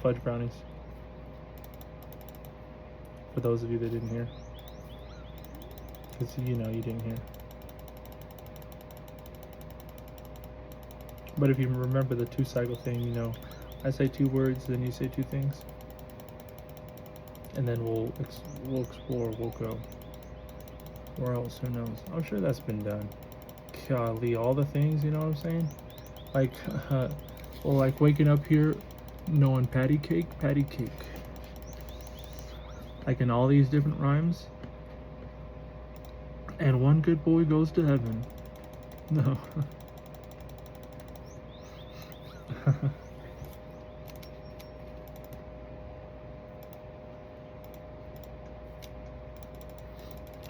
Fudge brownies. For those of you that didn't hear. Because you know you didn't hear. But if you remember the 2-cycle thing, you know, I say 2 words, then you say 2 things. And then we'll explore, we'll go. Where else? Who knows? I'm sure that's been done. Golly, all the things, you know what I'm saying? Like, well, like waking up here knowing patty cake. Like in all these different rhymes. And one good boy goes to heaven. No.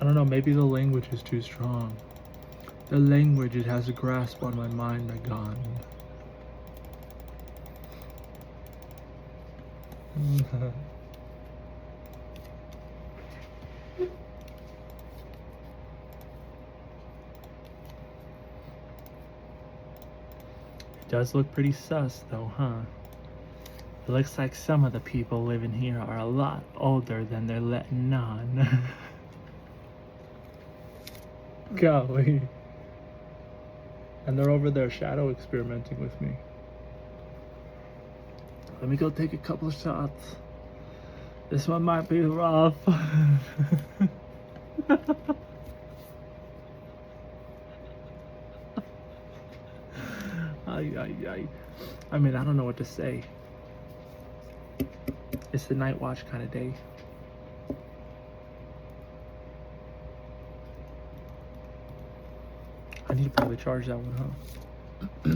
I don't know, maybe the language is too strong. The language, it has a grasp on my mind, my God. It does look pretty sus though, huh? It looks like some of the people living here are a lot older than they're letting on. Golly. And they're over there shadow experimenting with me. Let me go take a couple of shots. This one might be rough. I mean, I don't know what to say. It's the night watch kind of day. I need to probably charge that one, huh?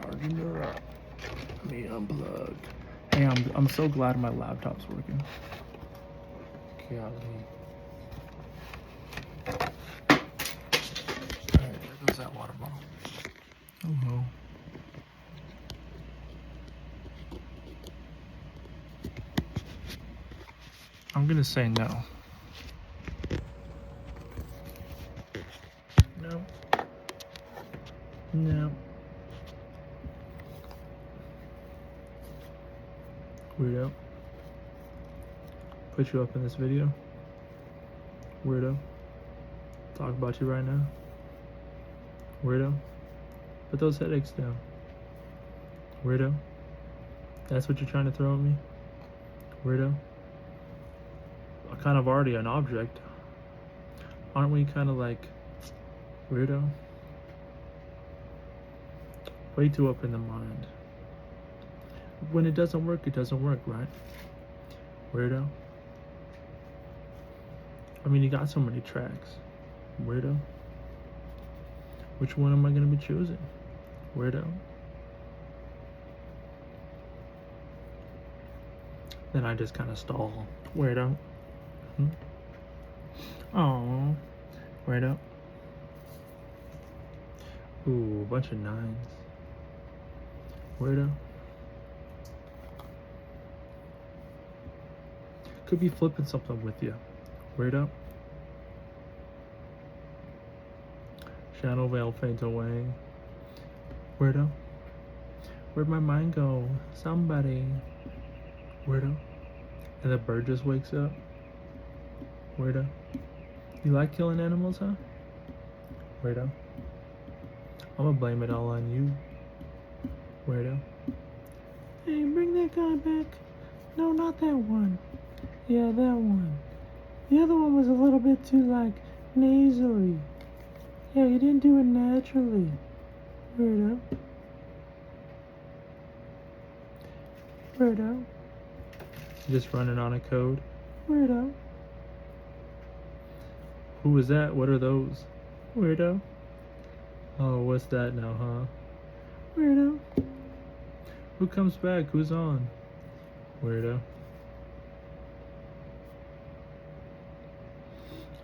Charging her up. Let me unplug. Hey, I'm so glad my laptop's working. Golly. Alright, there goes that water bottle. Hello. I'm gonna say no. No. No. Weirdo. Put you up in this video. Weirdo. Talk about you right now. Weirdo. Put those headaches down. Weirdo. That's what you're trying to throw at me? Weirdo. I'm kind of already an object. Aren't we kind of like weirdo? Way too up in the mind. When it doesn't work, right? Weirdo. I mean, you got so many tracks. Weirdo. Which one am I going to be choosing? Weirdo. Then I just kind of stall. Weirdo. Oh, weirdo. Ooh, a bunch of 9s. Weirdo. Could be flipping something with you. Weirdo. Shadow veil fades away. Weirdo. Where'd my mind go? Somebody. Weirdo. And the bird just wakes up. Weirdo. You like killing animals, huh? Weirdo. I'm gonna blame it all on you. Weirdo. Hey, bring that guy back. No, not that one. Yeah, that one. The other one was a little bit too, like, nasally. Yeah, you didn't do it naturally. Weirdo. Weirdo. Just running on a code. Weirdo. Who was that? What are those? Weirdo. Oh, what's that now, huh? Weirdo. Who comes back? Who's on? Weirdo.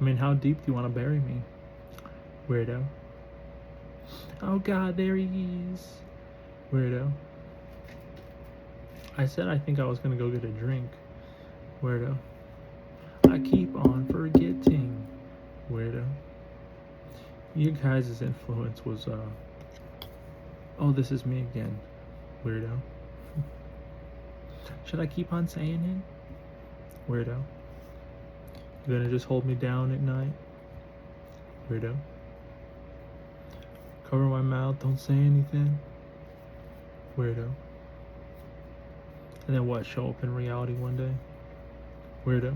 I mean, how deep do you want to bury me? Weirdo. Oh god, there he is. Weirdo. I said I think I was gonna go get a drink. Weirdo. I keep on forgetting. Weirdo. You guys' influence was, oh, this is me again. Weirdo. Should I keep on saying it? Weirdo. You gonna just hold me down at night? Weirdo. Cover my mouth, don't say anything? Weirdo. And then what, show up in reality one day? Weirdo.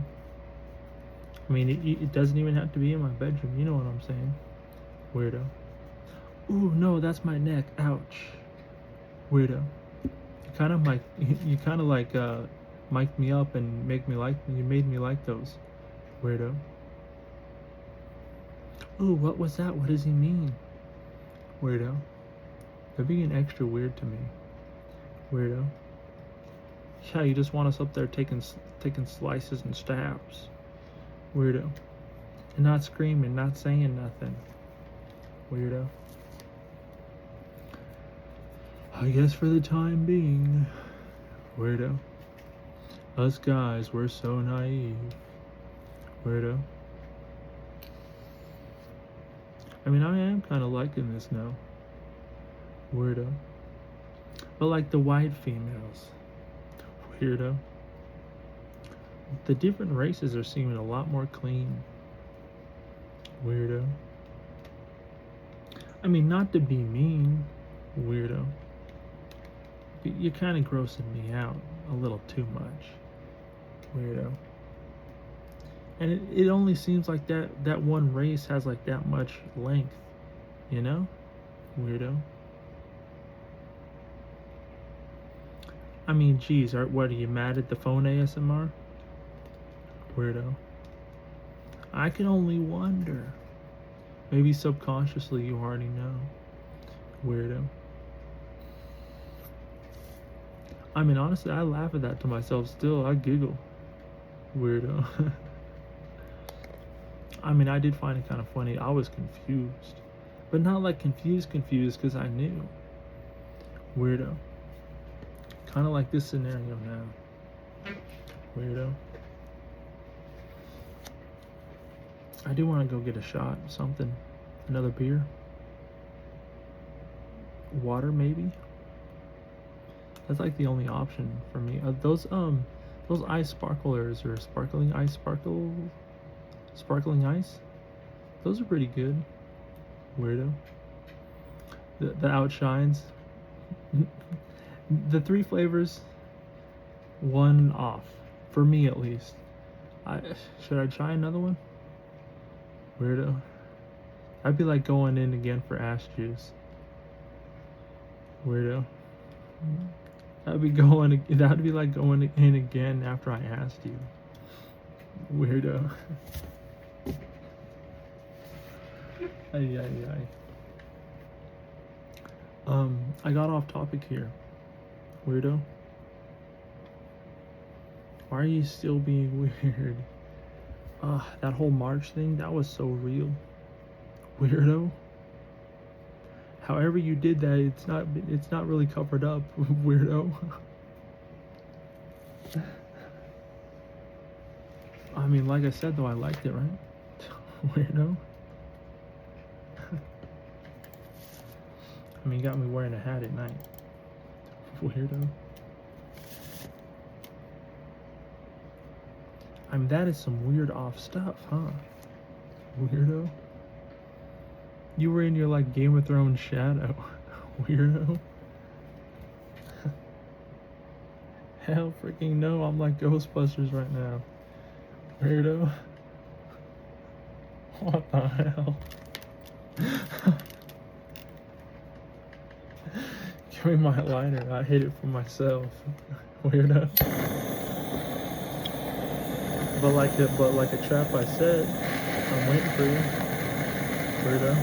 I mean, it doesn't even have to be in my bedroom, you know what I'm saying? Weirdo. Ooh, no, that's my neck, ouch. Weirdo. You kind of like mic'd me up and you made me like those. Weirdo. Ooh, what was that? What does he mean? Weirdo. They're being extra weird to me. Weirdo. Yeah, you just want us up there taking slices and stabs. Weirdo. And not screaming, not saying nothing. Weirdo. I guess for the time being. Weirdo. Us guys, we're so naive. Weirdo. I mean, I am kind of liking this now. Weirdo. But like the white females. Weirdo. The different races are seeming a lot more clean. Weirdo. I mean, not to be mean. Weirdo. But you're kind of grossing me out a little too much. Weirdo. And it only seems like that one race has like that much length, you know? Weirdo. I mean, geez, what are you mad at the phone ASMR? Weirdo. I can only wonder. Maybe subconsciously you already know. Weirdo. I mean, honestly, I laugh at that to myself still. I giggle. Weirdo. I mean, I did find it kind of funny. I was confused. But not like confused because I knew. Weirdo. Kind of like this scenario now. Weirdo. I do want to go get a shot, something. Another beer. Water, maybe? That's like the only option for me. Those ice sparklers or sparkling ice, sparkling ice, those are pretty good. Weirdo. The outshines. The 3 flavors, 1 off for me at least. Should I try another one? Weirdo. I'd be like going in again for ass juice. Weirdo. That'd be like going in again after I asked you. Weirdo. Ay. I got off topic here. Weirdo. Why are you still being weird? That whole March thing, that was so real. Weirdo. However you did that, it's not really covered up. Weirdo. I mean, like I said though, I liked it, right? Weirdo. I mean, you got me wearing a hat at night. Weirdo. I mean, that is some weird off stuff, huh? Weirdo. You were in your like Game of Thrones shadow. Weirdo. Hell freaking no, I'm like Ghostbusters right now. Weirdo. What the hell? Give me my lighter, I hid it for myself. Weirdo. But like a trap I said, I'm waiting for you. Weirdo.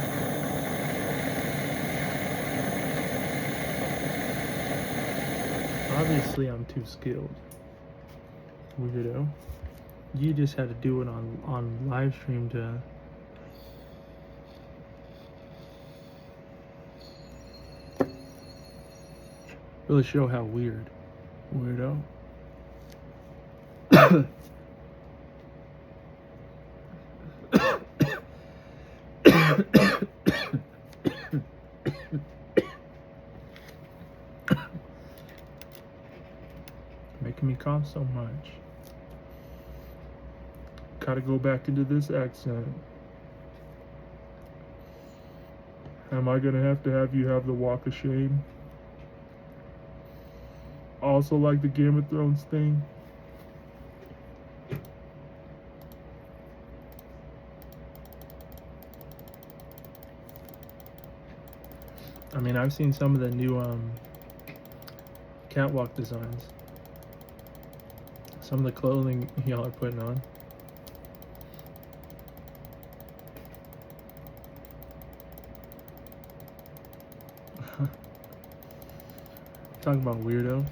Obviously, I'm too skilled. Weirdo. You just had to do it on live stream to really show how weird. Weirdo. Making me cough so much. Gotta go back into this accent. Am I gonna have you have the walk of shame? Also like the Game of Thrones thing. I mean, I've seen some of the new catwalk designs. Some of the clothing y'all are putting on. Talking about weirdo.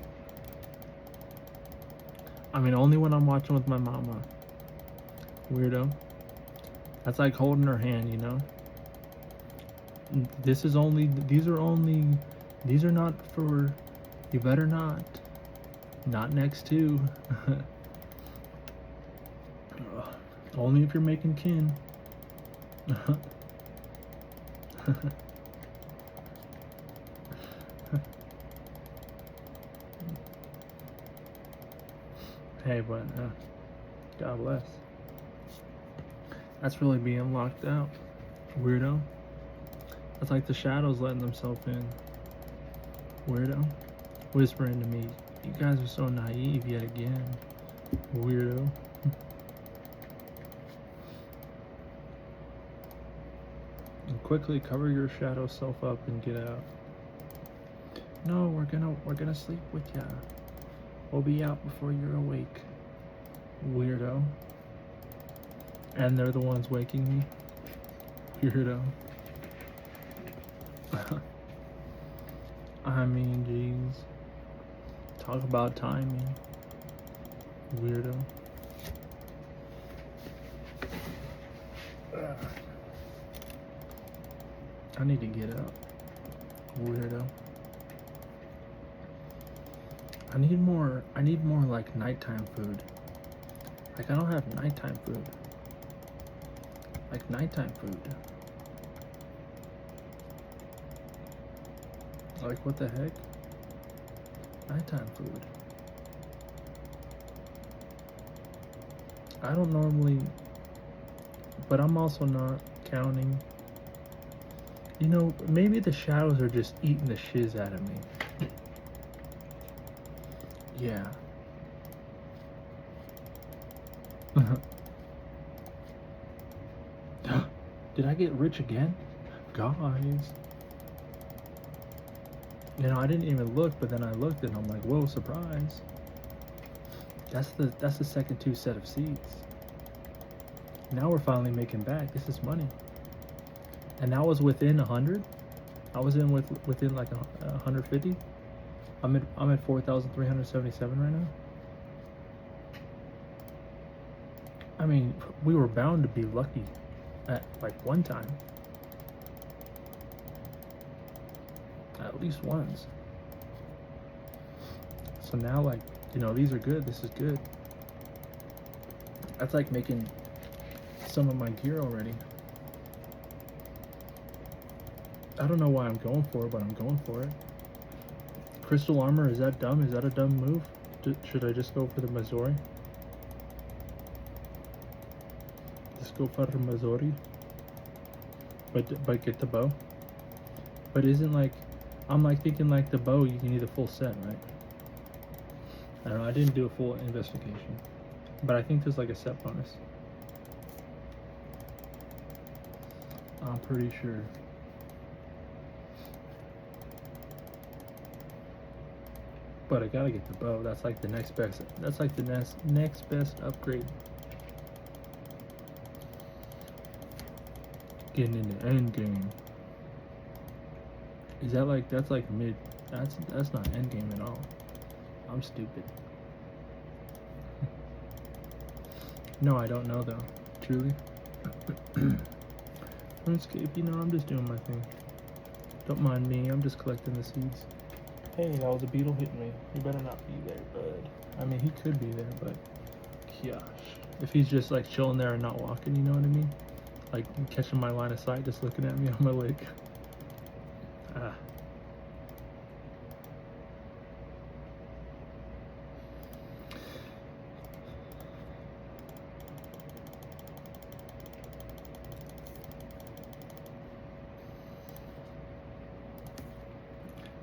I mean, only when I'm watching with my mama. Weirdo. That's like holding her hand, you know? These are not for, you better not. Not next to. Only if you're making kin. Hey, but God bless. That's really being locked out. Weirdo. That's like the shadows letting themselves in. Weirdo. Whispering to me, you guys are so naive yet again. Weirdo. And quickly cover your shadow self up and get out. No, we're gonna sleep with ya. We'll be out before you're awake. Weirdo. And they're the ones waking me. Weirdo. I mean, jeez. Talk about timing. Weirdo. I need to get up. Weirdo. I need more like nighttime food. Like I don't have nighttime food. Like nighttime food. Like what the heck? Nighttime food. I don't normally, but I'm also not counting. You know, maybe the shadows are just eating the shiz out of me. Yeah. Did I get rich again? Guys. You know, I didn't even look, but then I looked and I'm like, whoa, surprise. That's the second 2 set of seats. Now we're finally making back. This is money. And that was within 100. I was within like 150. I'm at 4,377 right now. I mean, we were bound to be lucky at like one time. At least once. So now, like, you know, these are good. This is good. That's like making some of my gear already. I don't know why I'm going for it, but I'm going for it. Crystal armor, is that dumb? Is that a dumb move? Should I just go for the Missouri? Just go for the Missouri? But get the bow? But isn't like, I'm like thinking like the bow, you need a full set, right? I don't know, I didn't do a full investigation. But I think there's like a set bonus. I'm pretty sure. But I gotta get the bow. That's like the next best. That's like the next best upgrade. Getting into end game. Is that like, that's like mid? That's not end game at all. I'm stupid. No, I don't know though. Truly. RuneScape, you know, I'm just doing my thing. Don't mind me, I'm just collecting the seeds. Hey, that was a beetle hitting me. You better not be there, bud. I mean, he could be there, but gosh. If he's just like chilling there and not walking, you know what I mean? Like catching my line of sight, just looking at me on my lake. Ah.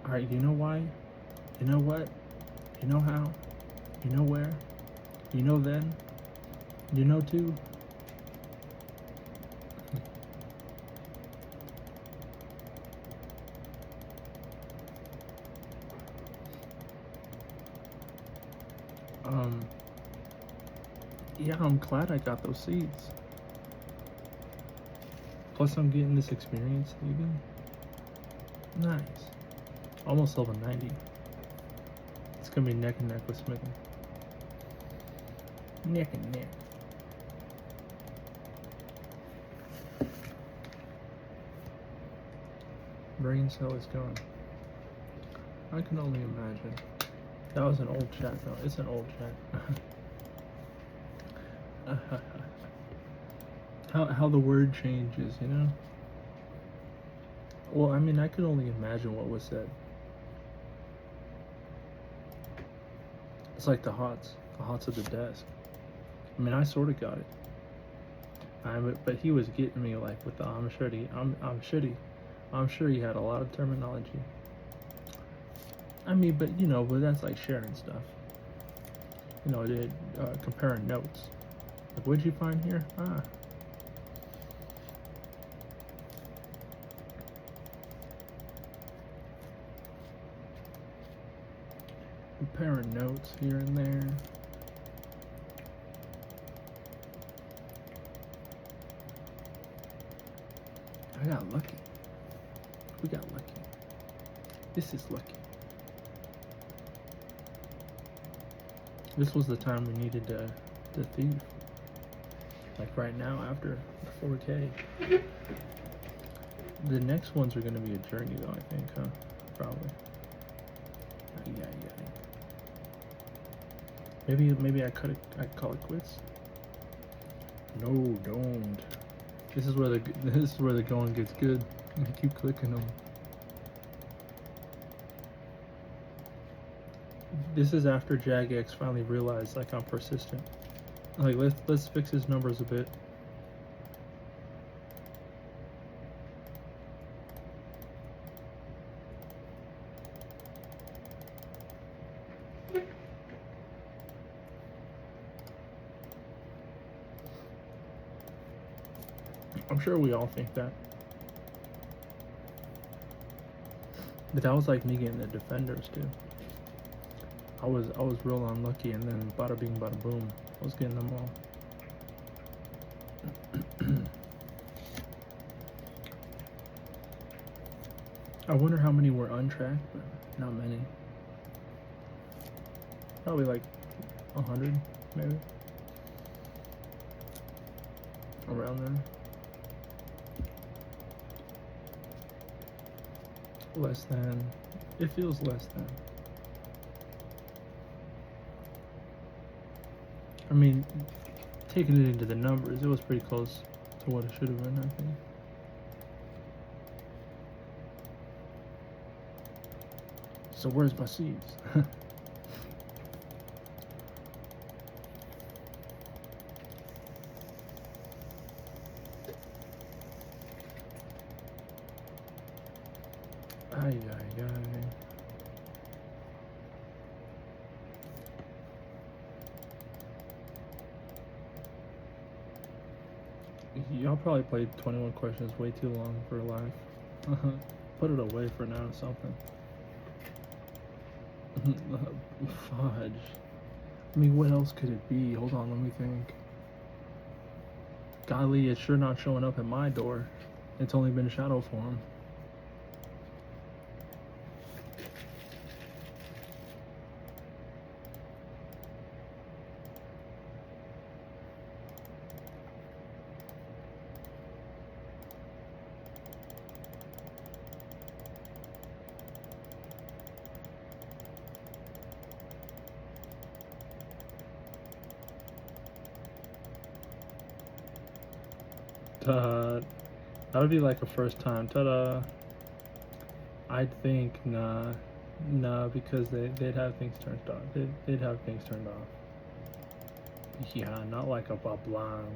Alright, you know why? You know what? You know how? You know where? You know then? You know too? Yeah, I'm glad I got those seeds. Plus I'm getting this experience even. Nice. Almost level 90. It's gonna be neck and neck with smithing. Neck and neck. Brain cell is gone. I can only imagine. That was an old chat though. It's an old chat. How the word changes, you know? Well, I mean, I could only imagine what was said. It's like the hots at the desk. I mean, I sort of got it. But he was getting me like with the I'm sure he had a lot of terminology. I mean, but you know, but that's like sharing stuff. You know, comparing notes. Like, what'd you find here? Ah. Comparing notes here and there. I got lucky. We got lucky. This is lucky. This was the time we needed the thief. Like right now, after the 4K. The next ones are going to be a journey, though, I think, huh? Probably. Yeah. Maybe I call it quits. No, don't. This is where the going gets good. I keep clicking them. This is after Jagex finally realized like I'm persistent. Like let's fix his numbers a bit. I'm sure we all think that. But that was like me getting the defenders too. I was real unlucky, and then bada bing bada boom, I was getting them all. I wonder how many were untracked, but not many. Probably like 100, maybe. Around there. Less than. It feels less than. I mean, taking it into the numbers, it was pretty close to what it should have been, I think. So where's my seeds? Ay. Y'all probably played 21 questions way too long for a life. Put it away for now, something. Fudge. I mean, what else could it be? Hold on, let me think. Golly, it's sure not showing up at my door. It's only been shadow form. Ta-da. That would be like a first time. Ta-da. I'd think nah, because they'd have things turned off. They'd have things turned off. Yeah, not like a Blanc,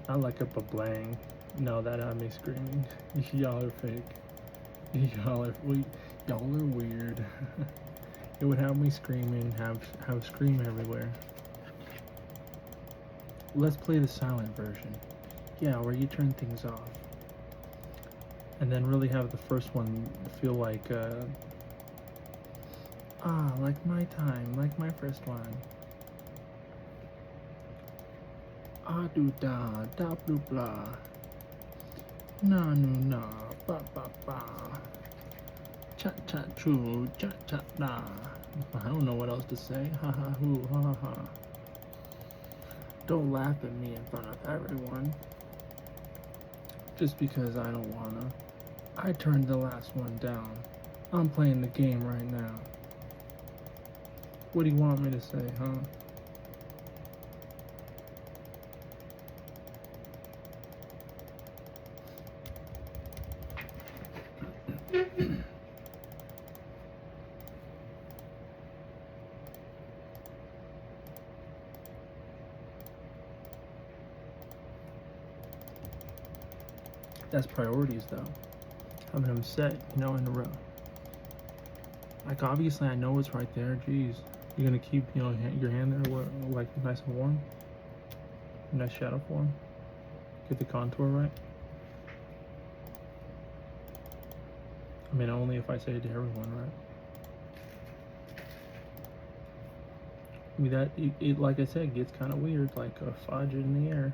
not like a Blanc. No, that had me screaming. Y'all are fake. Y'all are weird. It would have me screaming, have scream everywhere. Let's play the silent version. Yeah, where you turn things off. And then really have the first one feel like like my time, like my first one. Ah do da da blue blah. Na no na ba ba ba. Cha cha choo cha cha na. I don't know what else to say. Ha ha hoo ha ha ha. Don't laugh at me in front of everyone. Just because I don't wanna. I turned the last one down. I'm playing the game right now. What do you want me to say, huh? That's priorities, though. Having them set, in a row. Like, obviously, I know it's right there. Jeez. You're gonna keep, your hand there, like, nice and warm? Nice shadow form? Get the contour right? I mean, only if I say it to everyone, right? I mean, that, it like I said, gets kind of weird, like a fudge in the air.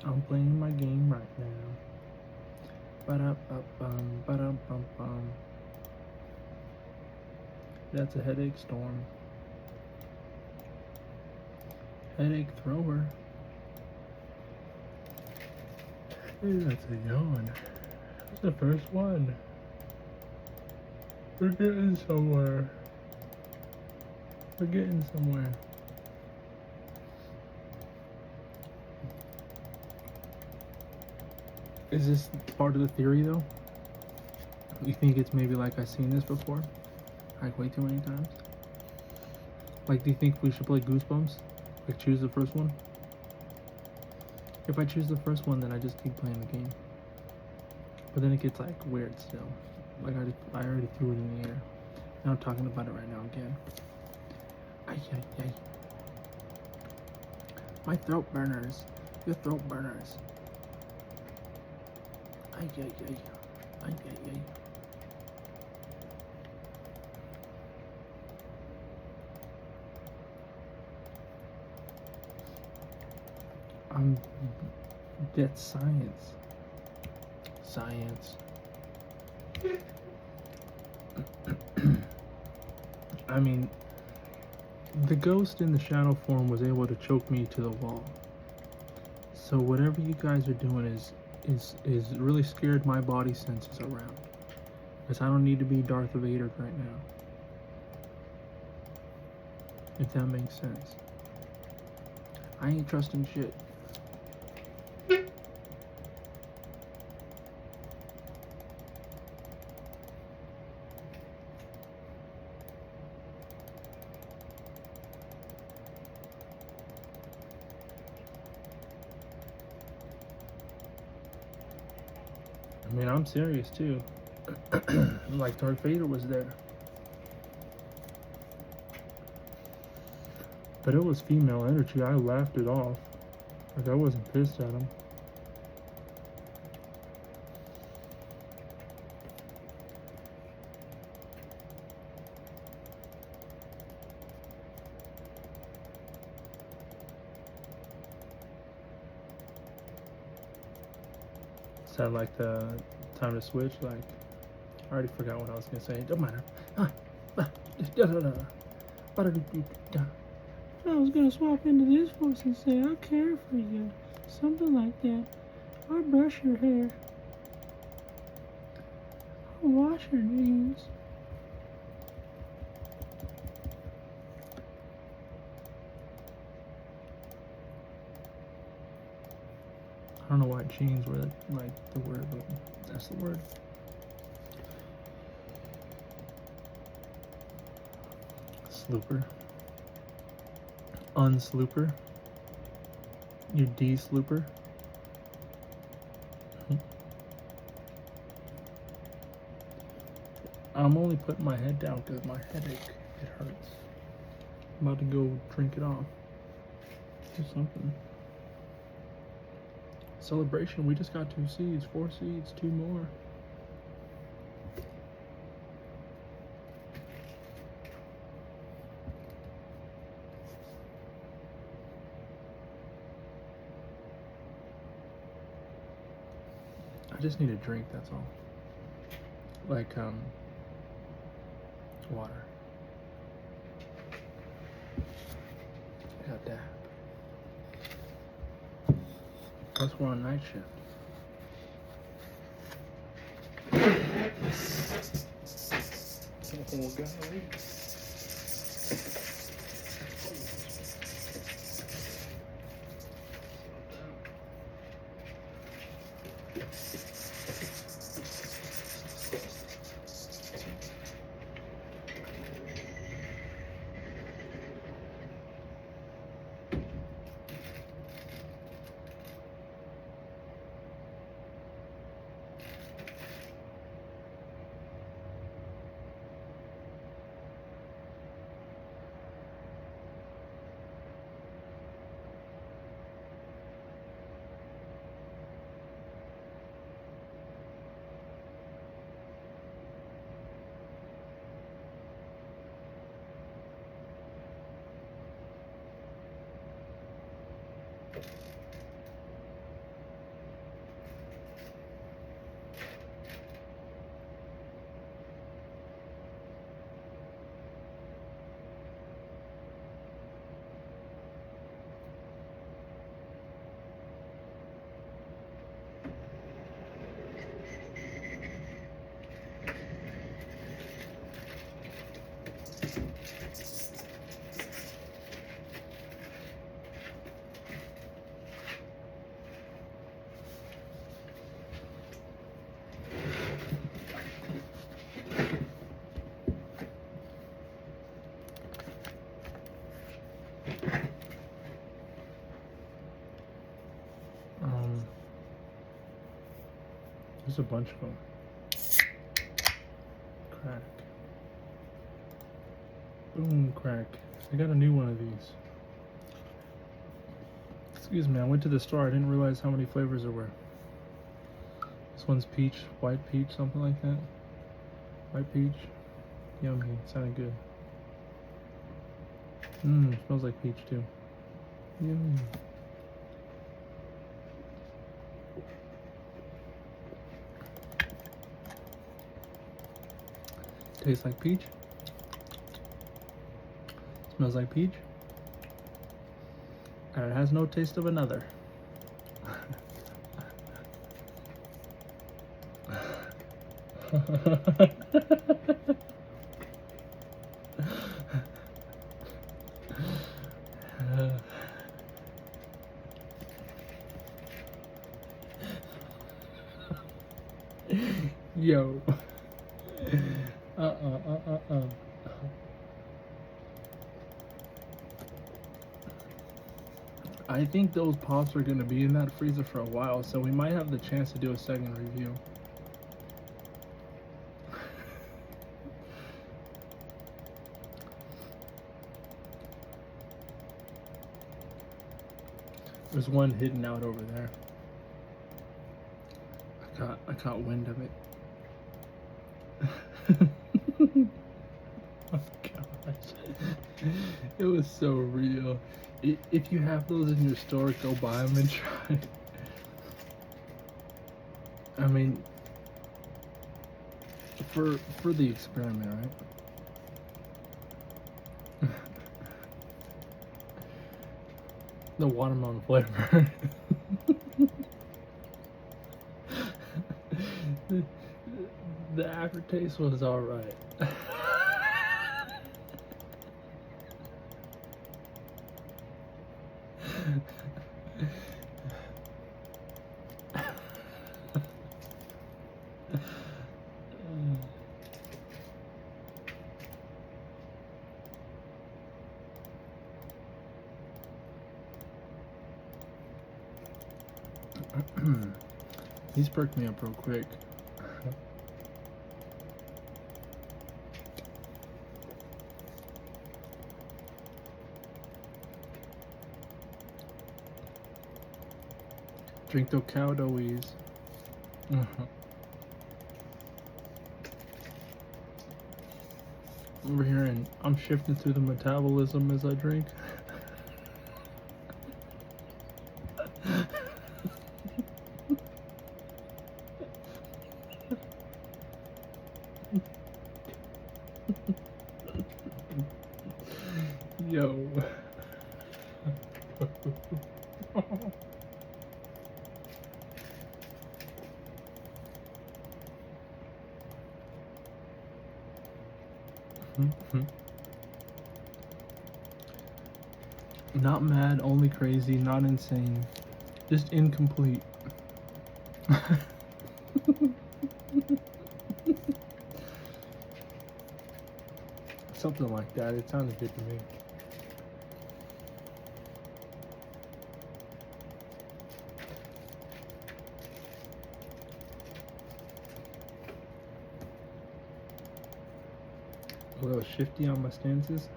I'm playing my game right now. Ba-da-ba-bum, ba-dum-bum-bum. That's a headache storm. Headache thrower. Hey, that's a yawn. That's the first one. We're getting somewhere. We're getting somewhere. Is this part of the theory, though? You think it's maybe like I've seen this before? Like way too many times? Like, do you think we should play Goosebumps? Like, choose the first one? If I choose the first one, then I just keep playing the game. But then it gets, like, weird still. Like, I already threw it in the air. Now I'm talking about it right now again. Ay, ay, ay. My throat burners. Your throat burners. Ay, ay, ay. Ay, ay, ay. That's science. Science. I mean, the ghost in the shadow form was able to choke me to the wall. So whatever you guys are doing is really scared my body senses around. Because I don't need to be Darth Vader right now. If that makes sense. I ain't trusting shit. I mean, I'm serious too. Like Darth Vader was there. But it was female energy. I laughed it off. Like, I wasn't pissed at him. Said like the time to switch. Like, I already forgot what I was gonna say. Don't matter. I was gonna swap into this voice and say, I care for you. Something like that. I'll brush your hair. I'll wash your jeans. don't know why jeans were like the word, but that's the word. Slooper. Unslooper. You de-slooper. I'm only putting my head down because my headache, it hurts. I'm about to go drink it off. Do something. Celebration, we just got 2 seeds, 4 seeds, 2 more. I just need a drink, that's all. Like, water. Got that. Plus we're on night shift. Oh, golly. There's a bunch of them. Crack. Boom, crack. I got a new one of these. Excuse me, I went to the store. I didn't realize how many flavors there were. This one's peach, white peach, something like that. White peach. Yummy. Sounded good. Smells like peach too. Yummy. Tastes like peach. Smells like peach. And it has no taste of another. Yo. I think those pops are going to be in that freezer for a while, so we might have the chance to do a second review. There's one hidden out over there. I caught wind of it. Oh gosh. It was so real. If you have those in your store, go buy them and try. I mean, for the experiment, right? The watermelon flavor. The aftertaste was alright. These perked me up real quick. Drink the cow doughies. Over here, and I'm shifting through the metabolism as I drink. Yo. Not mad, only crazy, not insane, just incomplete. Something like that. It sounded good to me. A little shifty on my stances.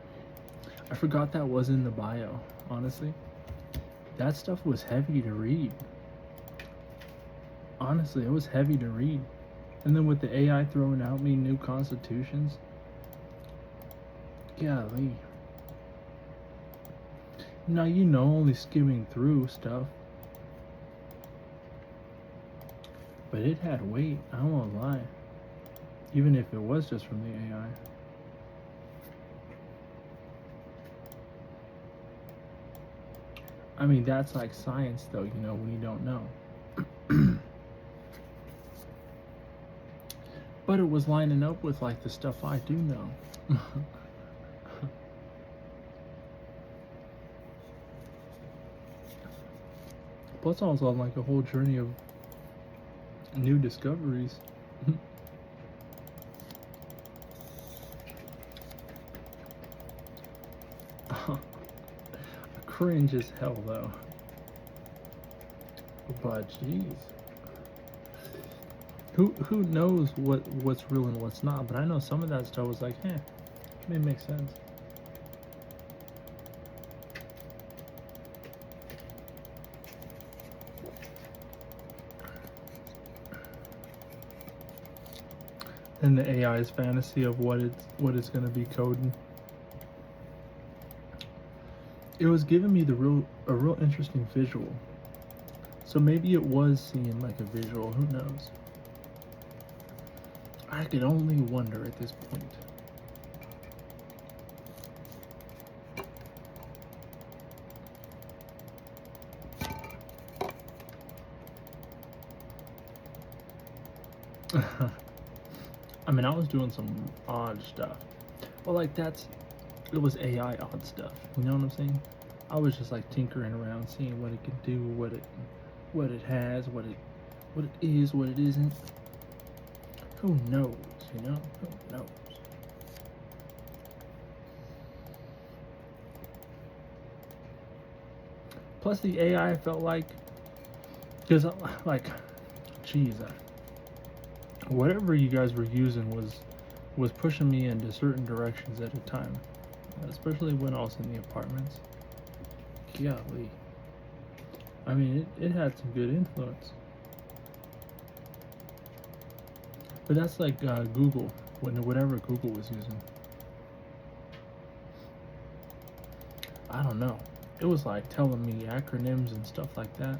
I forgot that was in the bio, honestly. That stuff was heavy to read. Honestly, it was heavy to read. And then with the AI throwing out me new constitutions, golly. Now, you know, only skimming through stuff. But it had weight, I won't lie. Even if it was just from the AI. I mean, that's like science, though, you know, when you don't know. But it was lining up with, like, the stuff I do know. Plus, I was on, like, a whole journey of new discoveries. Cringe as hell, though. But jeez, who knows what's real and what's not? But I know some of that stuff was like, it makes sense. And the AI's fantasy of what it's gonna be coding. It was giving me a real interesting visual. So maybe it was seeing like a visual, who knows? I could only wonder at this point. I mean, I was doing some odd stuff. Well, like it was AI odd stuff. You know what I'm saying? I was just like tinkering around, seeing what it could do, what it has, what it is, what it isn't. Who knows? You know? Who knows? Plus, the AI felt like, because like, geez, whatever you guys were using was pushing me into certain directions at a time, especially when I was in the apartments. Golly. I mean, it had some good influence. But that's like Google, whatever Google was using. I don't know. It was like telling me acronyms and stuff like that.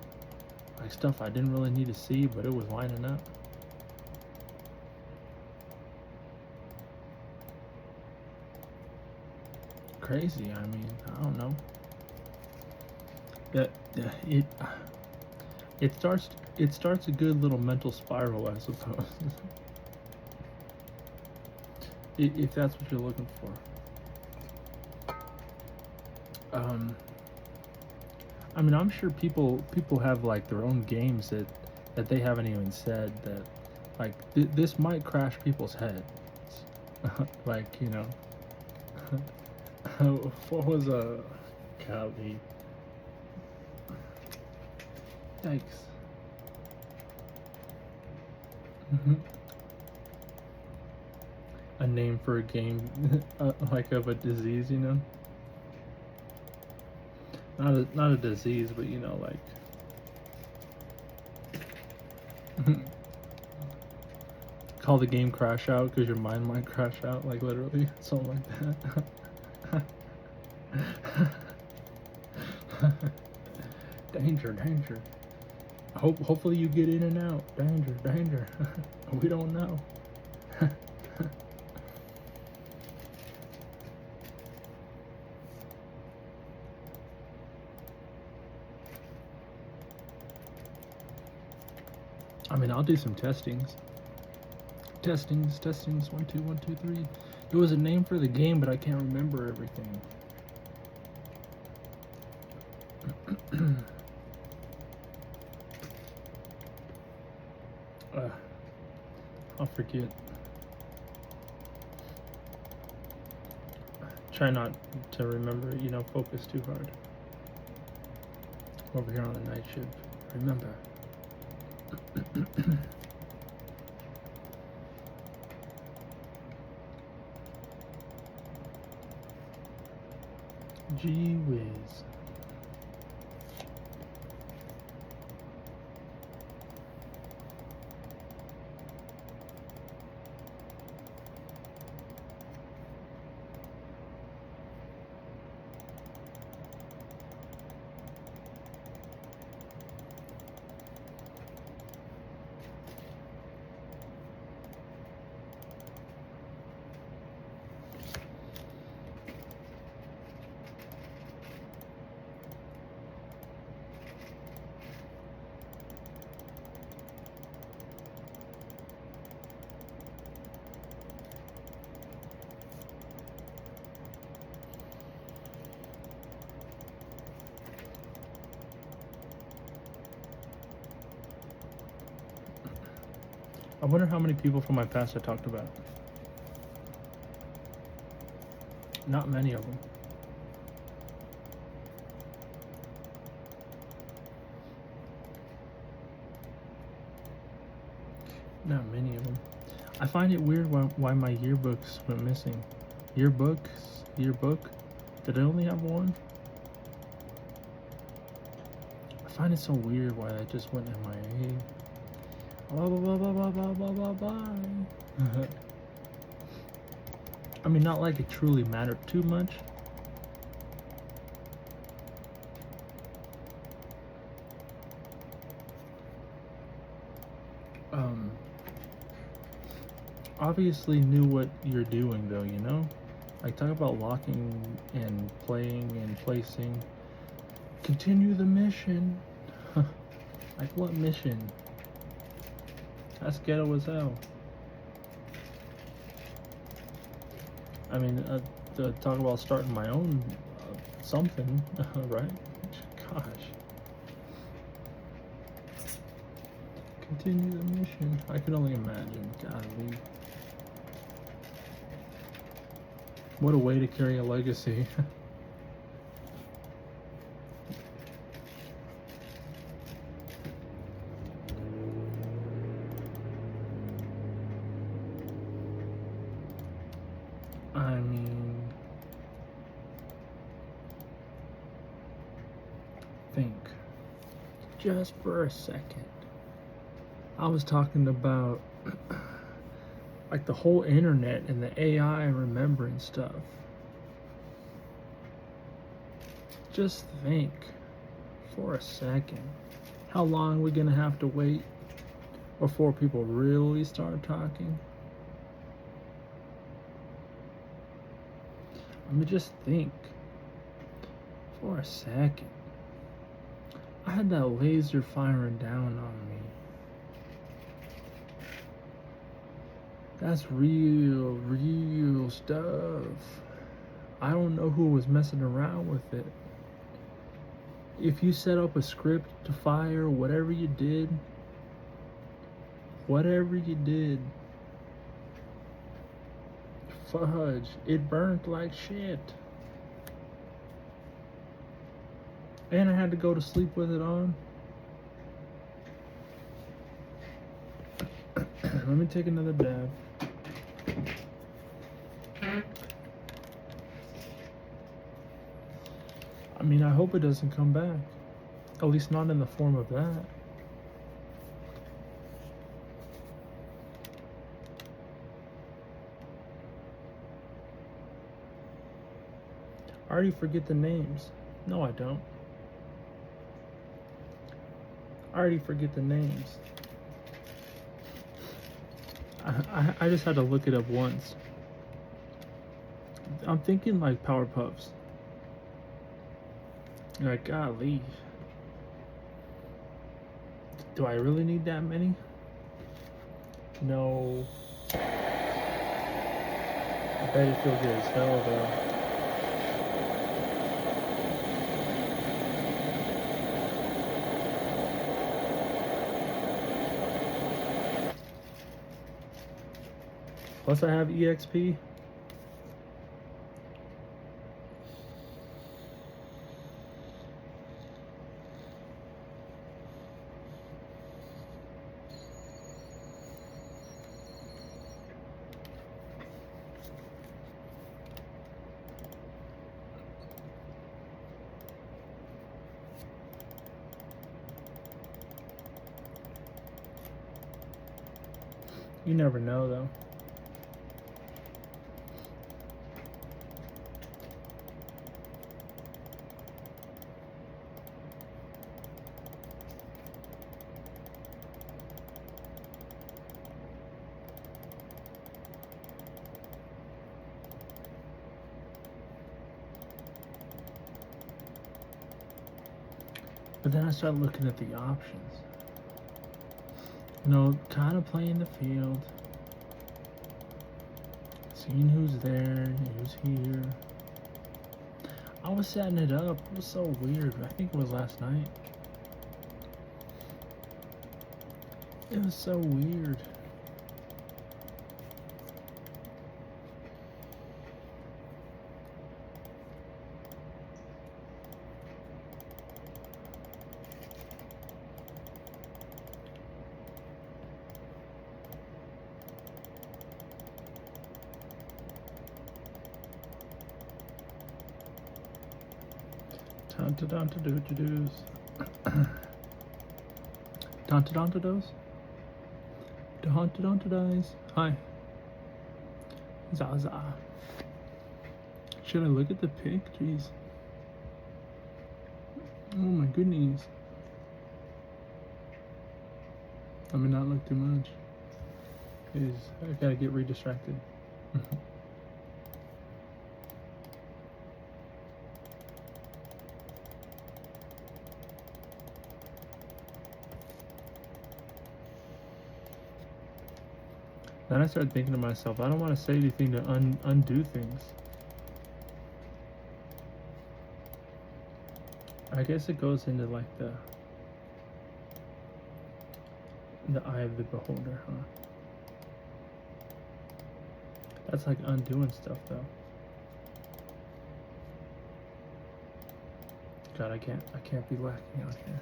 Like stuff I didn't really need to see, but it was lining up. Crazy. I mean, I don't know. It starts a good little mental spiral, I suppose. If that's what you're looking for. I mean, I'm sure people have like their own games that they haven't even said that, like this might crash people's heads. Like, you know, what was golly. Yikes. A name for a game, like of a disease, you know. Not a disease, but you know, like call the game crash out because your mind might crash out, like literally, something like that. Danger, danger. Hopefully you get in and out. Danger, danger. We don't know. I mean, I'll do some testings. Testings. 1, 2, 1, 2, 3. There was a name for the game, but I can't remember everything. I'll forget. Try not to remember, you know, focus too hard. Over here on the night shift. Remember. Gee whiz. I wonder how many people from my past I talked about. Not many of them. Not many of them. I find it weird why my yearbooks went missing. Yearbook? Did I only have one? I find it so weird why I just went MIA. Blah blah blah blah blah blah blah blah. I mean, not like it truly mattered too much. Obviously knew what you're doing though, you know? Like, talk about locking and playing and placing. Continue the mission. Like, what mission? That's ghetto as hell. I mean, talk about starting my own something, right? Gosh. Continue the mission. I can only imagine. Golly. What a way to carry a legacy. I mean, think just for a second. I was talking about like the whole internet and the AI remembering stuff. Just think for a second. How long are we gonna have to wait before people really start talking? I mean, just think for a second. I had that laser firing down on me. That's real stuff. I don't know who was messing around with it. If you set up a script to fire whatever you did, fudge, it burnt like shit. And I had to go to sleep with it on. Let me take another dab. I mean, I hope it doesn't come back. At least not in the form of that. I already forget the names. No, I don't. I already forget the names. I just had to look it up once. I'm thinking like Power Puffs. Like, golly. Do I really need that many? No. I bet it feels good as hell though. Plus I have EXP. You never know though. But then I started looking at the options. You know, kind of playing the field. Seeing who's there, who's here. I was setting it up. It was so weird. I think it was last night. It was so weird. Do's. Do's. Hi. Zaza. Should I look at the pic? Jeez. Oh my goodness. I may not look too much. I gotta get redistracted. Then I started thinking to myself, I don't want to say anything to undo things. I guess it goes into like the eye of the beholder, huh? That's like undoing stuff though. God, I can't be lacking out here.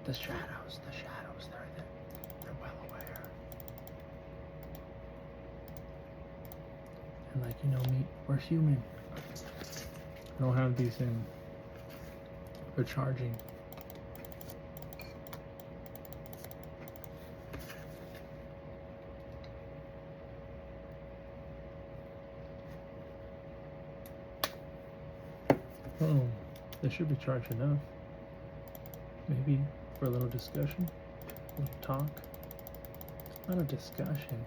The shadows, they're well aware. And like, you know me, we're human. I don't have these in for charging. Oh, they should be charged enough. Maybe for a little discussion, a little talk. Not a discussion.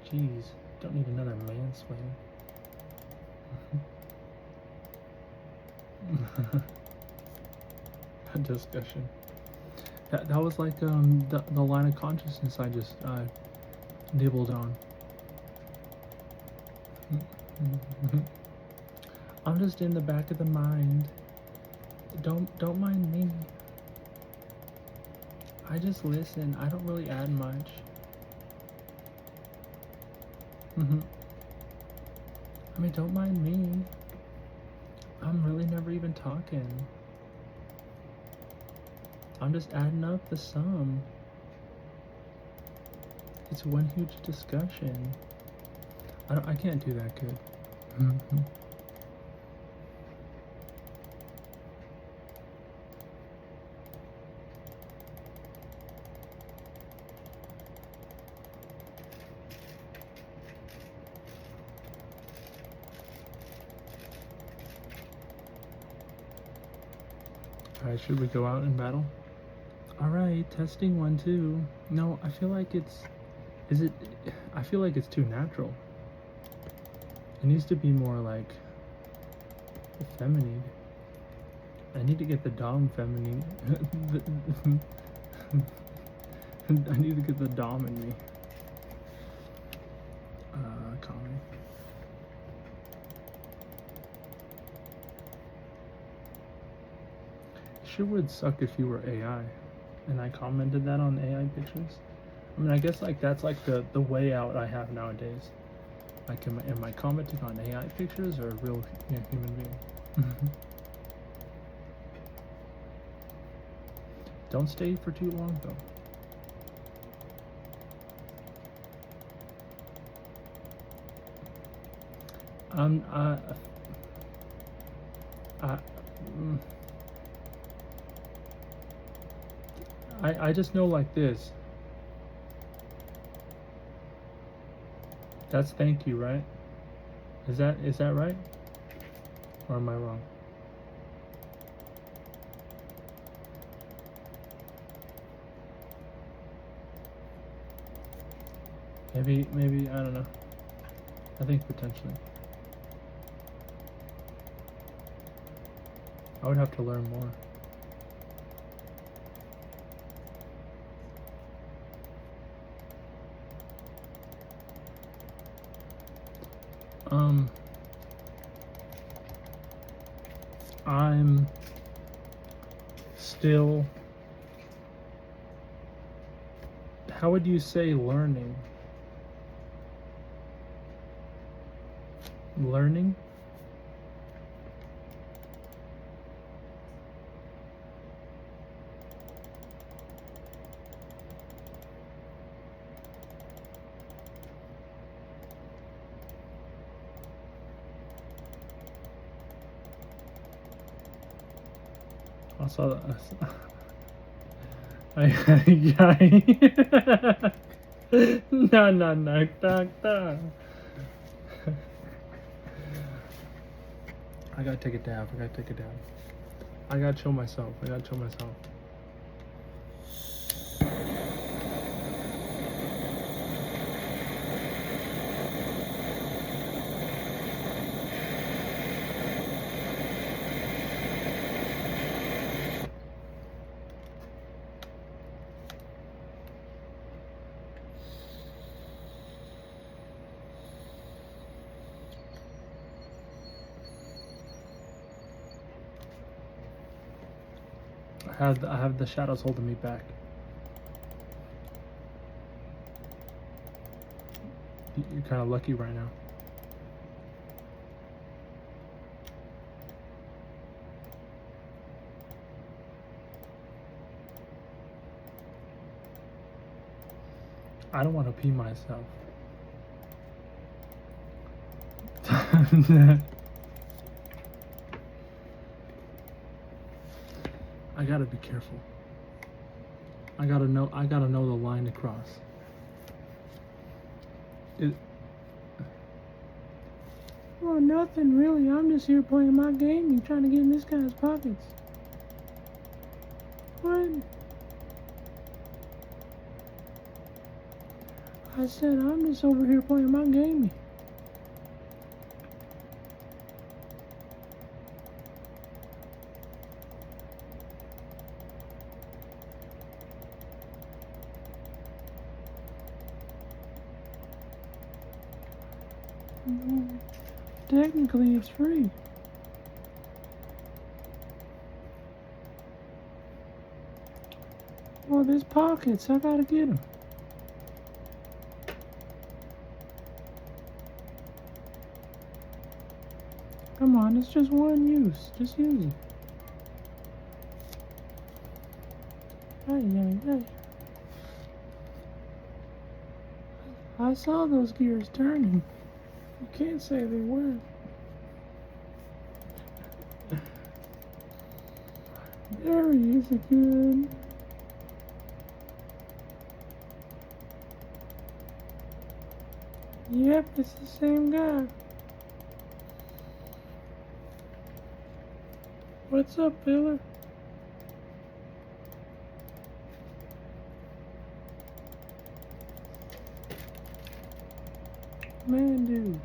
Jeez, don't need another mansplaining. A discussion. That was like the line of consciousness I just nibbled on. I'm just in the back of the mind. Don't mind me. I just listen. I don't really add much. I mean, don't mind me. I'm really never even talking. I'm just adding up the sum. It's one huge discussion. I can't do that good. Alright, should we go out and battle? Alright, testing 1, 2. No, I feel like it's... I feel like it's too natural. It needs to be more like... feminine. I need to get the dom feminine. I need to get the dom in me. Comedy. Sure would suck if you were AI. And I commented that on AI pictures. I mean, I guess like that's like the way out I have nowadays. Like, am I commenting on AI pictures or a real human being? Don't stay for too long though. I just know like this. That's thank you, right? Is that right? Or am I wrong? Maybe I don't know. I think potentially. I would have to learn more. I'm still, how would you say learning? Learning? I saw that. No. I gotta take a dab. I gotta chill myself. I have the shadows holding me back. You're kind of lucky right now. I don't want to pee myself. I gotta be careful. I gotta know the line to cross. Well, nothing really. I'm just here playing my game. You trying to get in this guy's pockets? What? I said I'm just over here playing my game. Well, technically, it's free. Well, there's pockets. I gotta get them. Come on, it's just one use. Just use it. Hey. I saw those gears turning. You can't say they weren't. There he is again. Yep, it's the same guy. What's up, Pillar? Man, dude.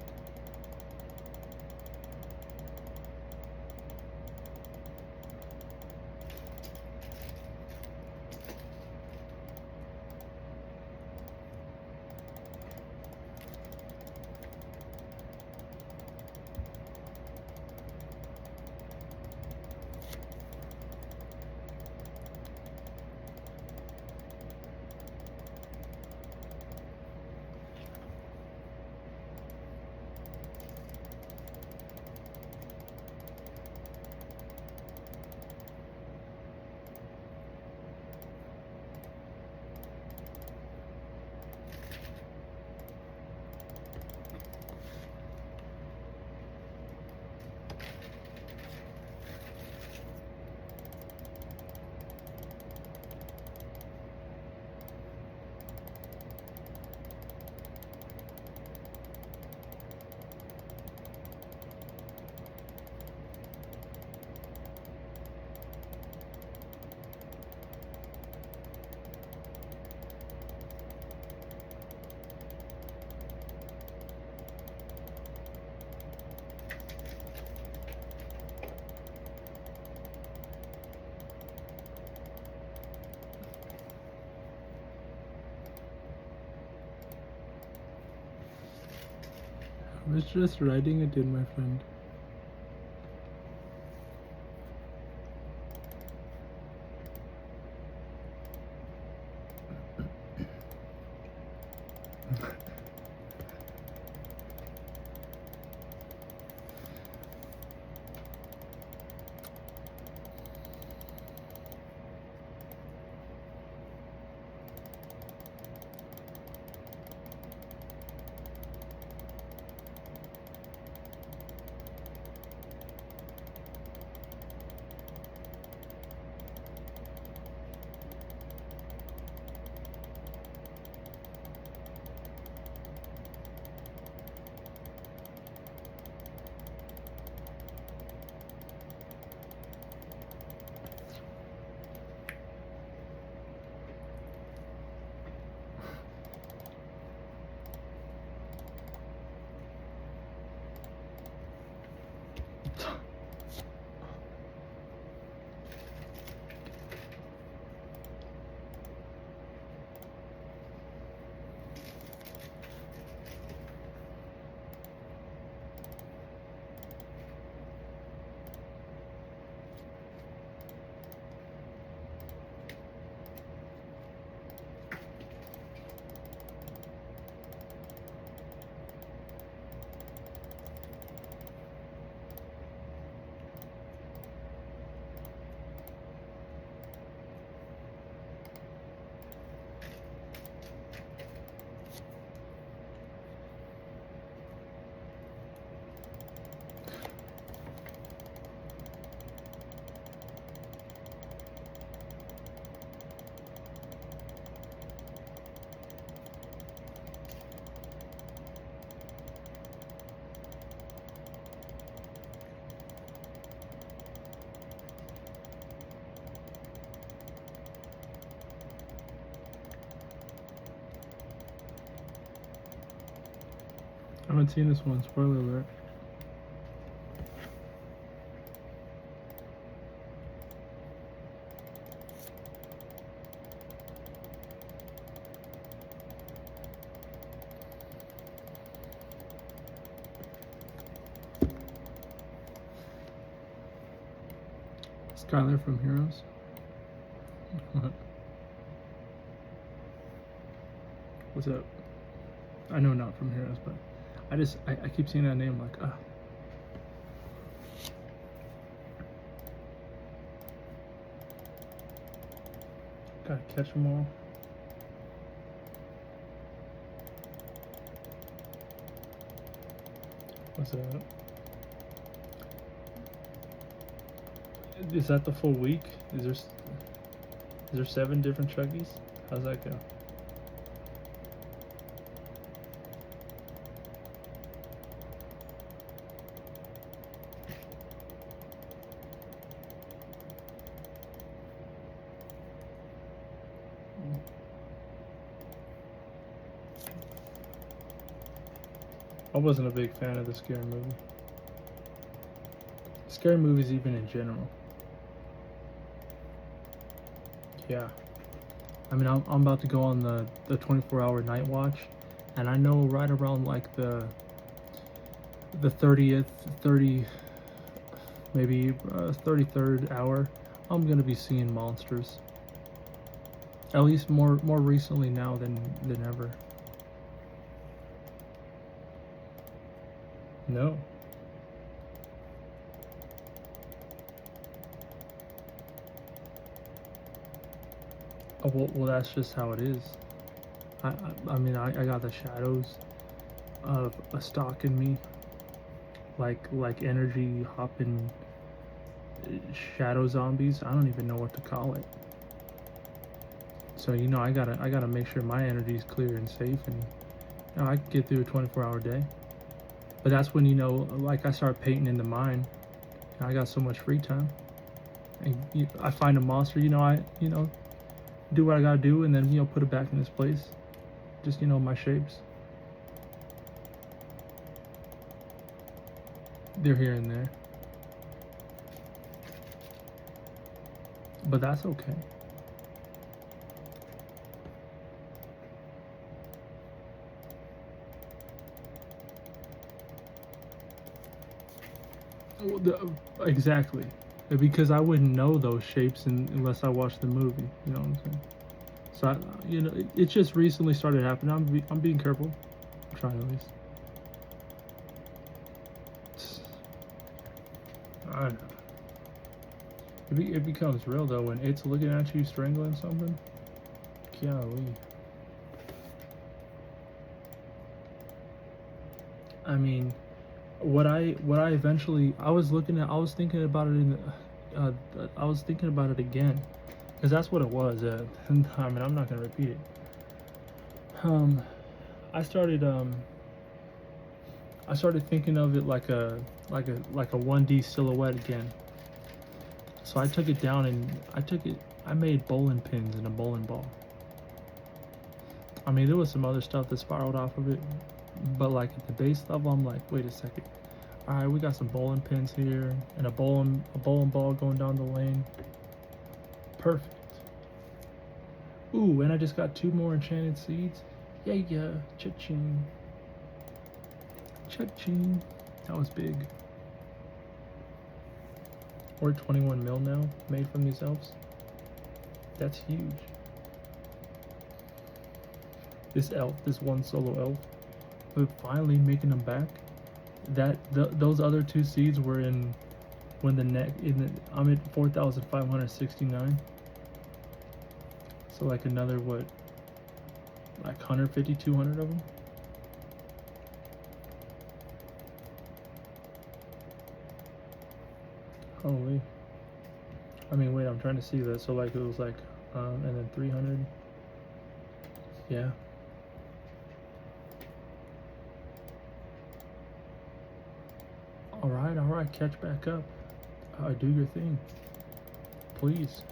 I was just writing it in, my friend. I haven't seen this one, spoiler alert. Skylar from Heroes? What? What's up? I know not from Heroes, but I keep seeing that name like, ah. Gotta catch them all. What's that? Is that the full week? Is there 7 different Chuggies? How's that go? I wasn't a big fan of the scary movie. Scary movies, even in general. Yeah. I mean, I'm about to go on the 24-hour night watch, and I know right around like the 30th, maybe 33rd hour, I'm gonna be seeing monsters. At least more recently now than ever. No. Oh, well, that's just how it is. I mean, I got the shadows of a stock in me, like energy hopping shadow zombies. I don't even know what to call it. So I gotta make sure my energy is clear and safe, and I can get through a 24-hour day. But that's when like I start painting in the mind. I got so much free time, and I find a monster. I do what I gotta do, and then put it back in its place. Just my shapes. They're here and there, but that's okay. Exactly, because I wouldn't know those shapes unless I watched the movie. You know what I'm saying? So it just recently started happening. I'm being careful. I'm trying at least. I don't know. It becomes real though when it's looking at you strangling something. Golly. I mean, what I eventually I was thinking about it I was thinking about it again, because that's what it was. I mean, I'm not gonna repeat it. I started thinking of it like a 1D silhouette again. So I took it down and I made bowling pins and a bowling ball. I mean, there was some other stuff that spiraled off of it, but like at the base level, I'm like, wait a second. All right, we got some bowling pins here and a bowling ball going down the lane. Perfect. Ooh, and I just got 2 more enchanted seeds. Yeah, cha-ching. Cha-ching. That was big. We're 21 mil now, made from these elves. That's huge. This one solo elf, we're finally making them back. Those other 2 seeds were in when I'm at 4,569. So like another what? Like 150, 200 of them. Holy. I mean, wait, I'm trying to see that. So like it was like, and then 300. Yeah. All right, catch back up. Do your thing, please.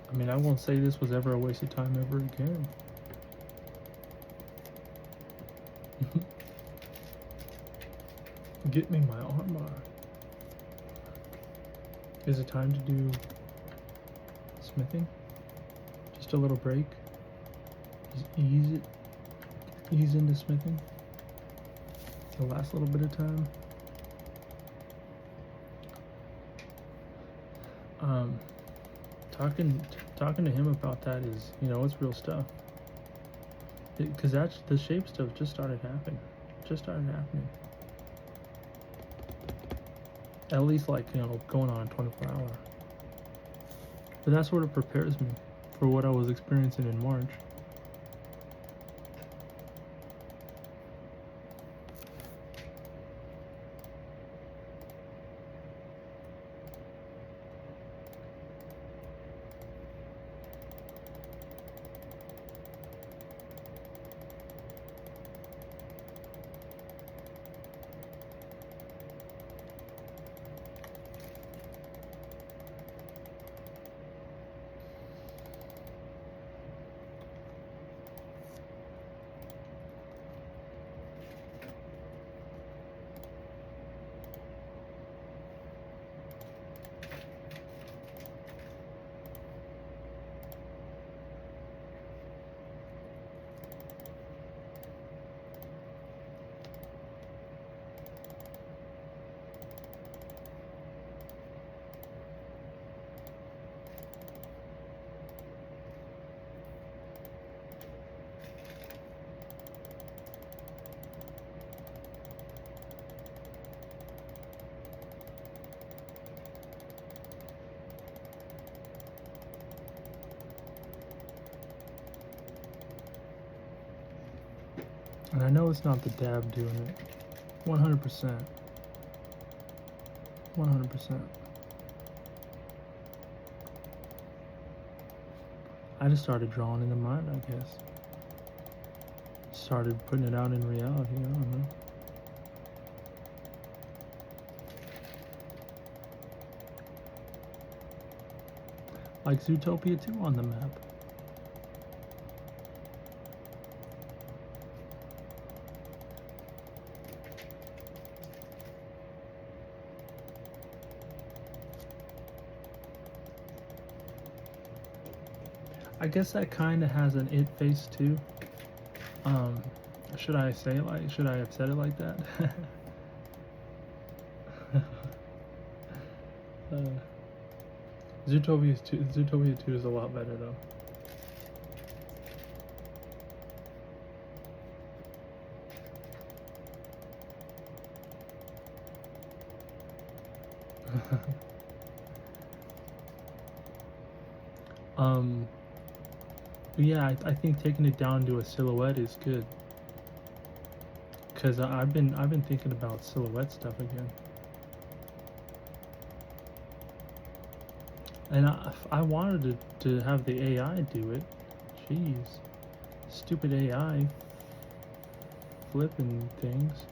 I mean, I won't say this was ever a waste of time ever again. Get me my armor. Is it time to do smithing? Just a little break. Just ease into smithing. The last little bit of time. Talking to him about that is, it's real stuff. Because the shape stuff just started happening. At least like, going on a 24-hour. But that sort of prepares me for what I was experiencing in March. And I know it's not the dab doing it. 100%. 100%. I just started drawing in the mind, I guess. Started putting it out in reality, I don't know. Like Zootopia 2 on the map. I guess that kind of has an it face too. Should I say it like? Should I have said it like that? Zootopia 2 is a lot better though. But yeah, I think taking it down to a silhouette is good. Cause I've been thinking about silhouette stuff again. And I wanted to have the AI do it. Jeez. Stupid AI flipping things.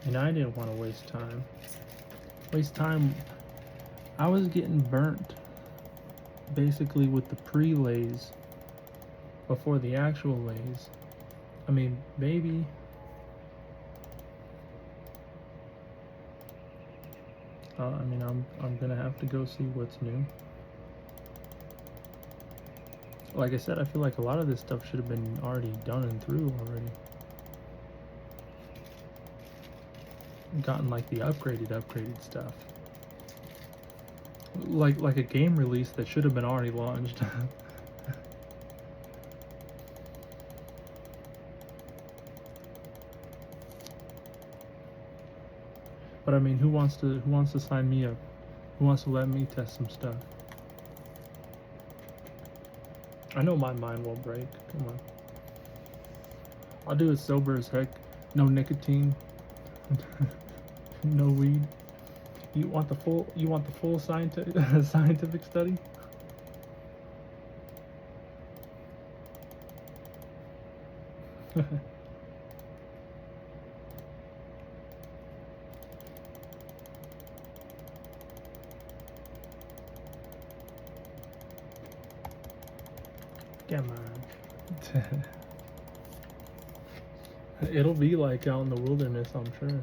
And I didn't want to waste time. I was getting burnt basically with the pre-lays before the actual lays. I mean, maybe. I mean, I'm gonna have to go see what's new. Like I said, I feel like a lot of this stuff should have been already done and through already. Gotten like the upgraded stuff. Like a game release that should have been already launched. But I mean, who wants to sign me up? Who wants to let me test some stuff? I know my mind won't break. Come on. I'll do it sober as heck. No nicotine. No weed. You want the full scientific study? Come on. It'll be like out in the wilderness, I'm sure.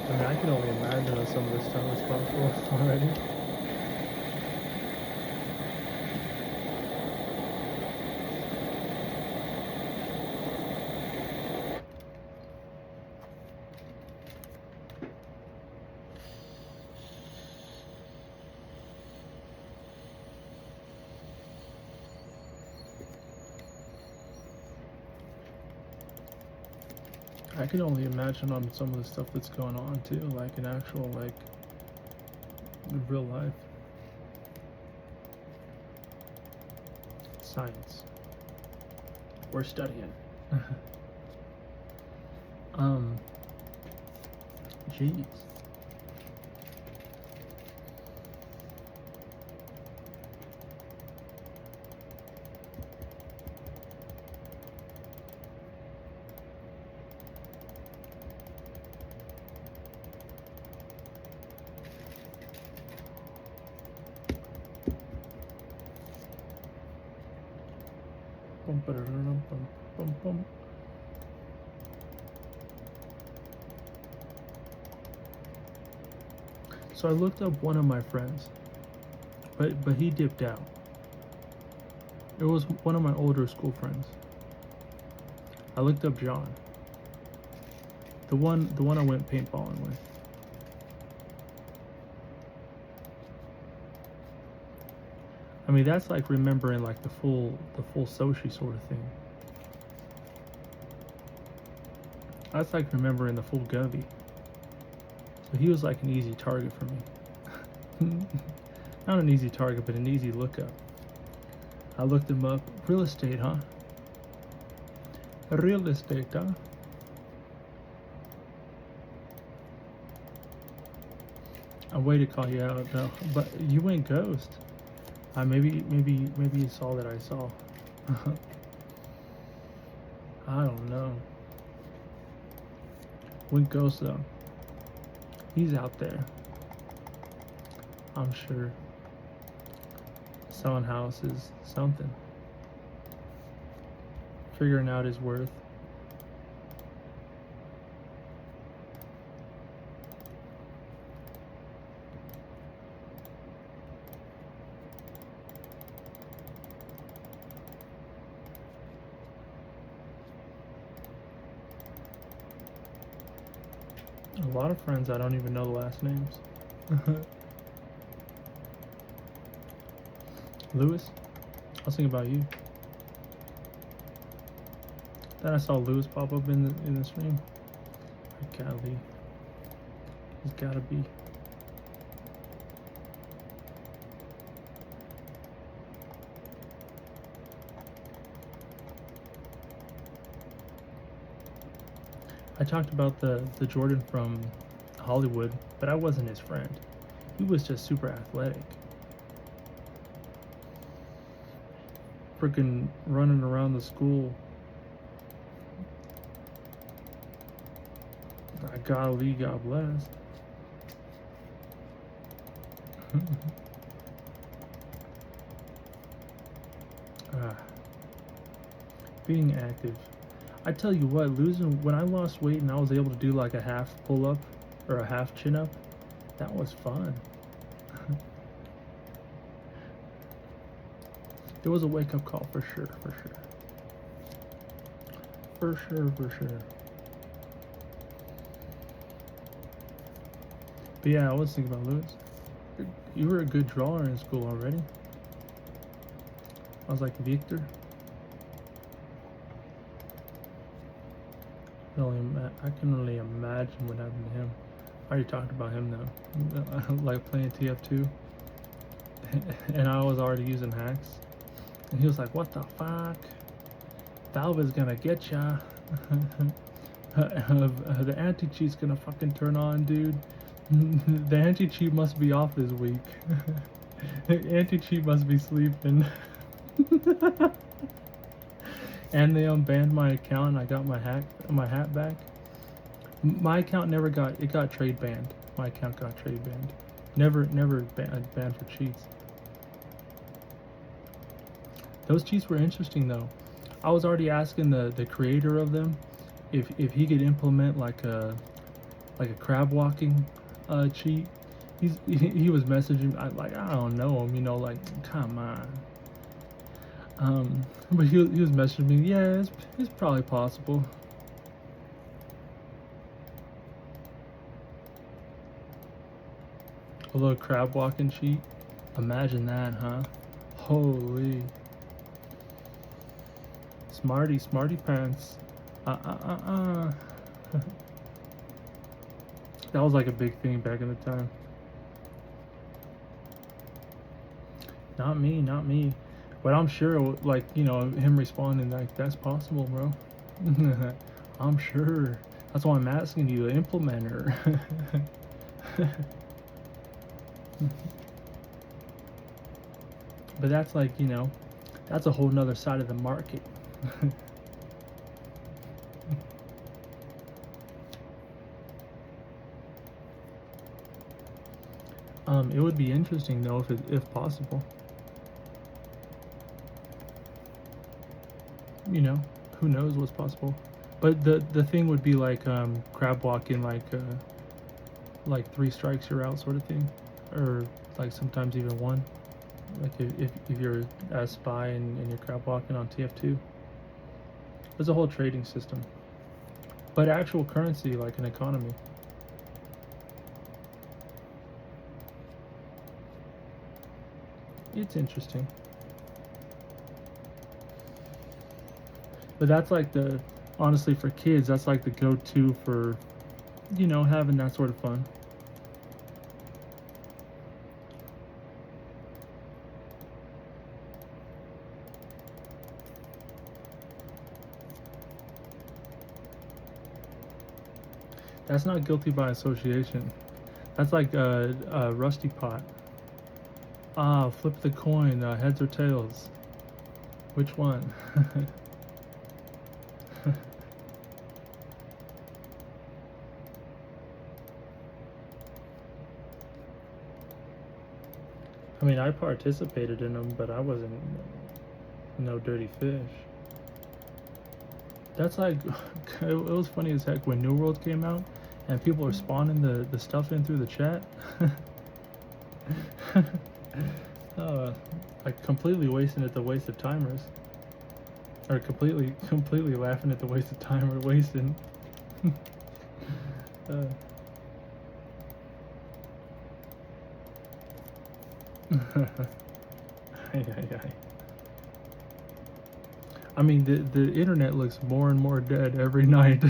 I mean, I can only imagine that some of this stuff is possible already. I can only imagine on some of the stuff that's going on too, like an actual like in real life. Science. We're studying. Jeez. Bum, ba-da-da-dum, bum, bum, bum. So I looked up one of my friends, but he dipped out. It was one of my older school friends. I looked up John, the one I went paintballing with. I mean, that's like remembering like the full Sochi sort of thing. That's like remembering the full Govey. So he was like an easy target for me. Not an easy target, but an easy lookup. I looked him up. Real estate, huh? Real estate, huh? I'm way to call you out though, but you went ghost. Maybe you saw that I saw. I don't know. Went ghost though. He's out there. I'm sure. Selling houses, something. Figuring out his worth. A lot of friends I don't even know the last names. Lewis? I was thinking about you. Then I saw Lewis pop up in the stream. Golly. He's gotta be. I talked about the Jordan from Hollywood, but I wasn't his friend. He was just super athletic. Freaking running around the school. Golly, God bless. Being active. I tell you what, when I lost weight and I was able to do like a half pull up or a half chin up, that was fun. It was a wake up call for sure. For sure. But yeah, I was thinking about Lewis. You were a good drawer in school already. I was like, Victor. I can only imagine what happened to him. I already talked about him though. Like playing TF2. And I was already using hacks. And he was like, what the fuck? Valve is gonna get ya. The anti-cheat's gonna fucking turn on, dude. The anti-cheat must be off this week. Anti-cheat must be sleeping. And they unbanned my account and I got my hat back. My account never got trade banned. My account got trade banned. Never banned for cheats. Those cheats were interesting though. I was already asking the creator of them if he could implement like a crab walking cheat. He was messaging I don't know him, like come on. But he was messaging me, yeah, it's probably possible. A little crab walking cheat. Imagine that, huh? Holy. Smarty pants. That was like a big thing back in the time. Not me, not me. But I'm sure, like, him responding, like, that's possible, bro. I'm sure. That's why I'm asking you, implementer. But that's like, that's a whole nother side of the market. It would be interesting though if possible. Who knows what's possible. But the thing would be like crab walking, like 3 strikes you're out sort of thing, or like sometimes even 1. Like if you're a spy and you're crab walking on TF2, there's a whole trading system. But actual currency, like an economy. It's interesting. But that's like honestly for kids, that's like the go-to for, having that sort of fun. That's not guilty by association. That's like a rusty pot. Flip the coin, heads or tails. Which one? I mean, I participated in them, but I wasn't no dirty fish. That's like, it was funny as heck when New World came out and people were spawning the stuff in through the chat. Like completely wasting it, the waste of timers. Or completely laughing at the waste of time we're wasting. I mean, the internet looks more and more dead every night.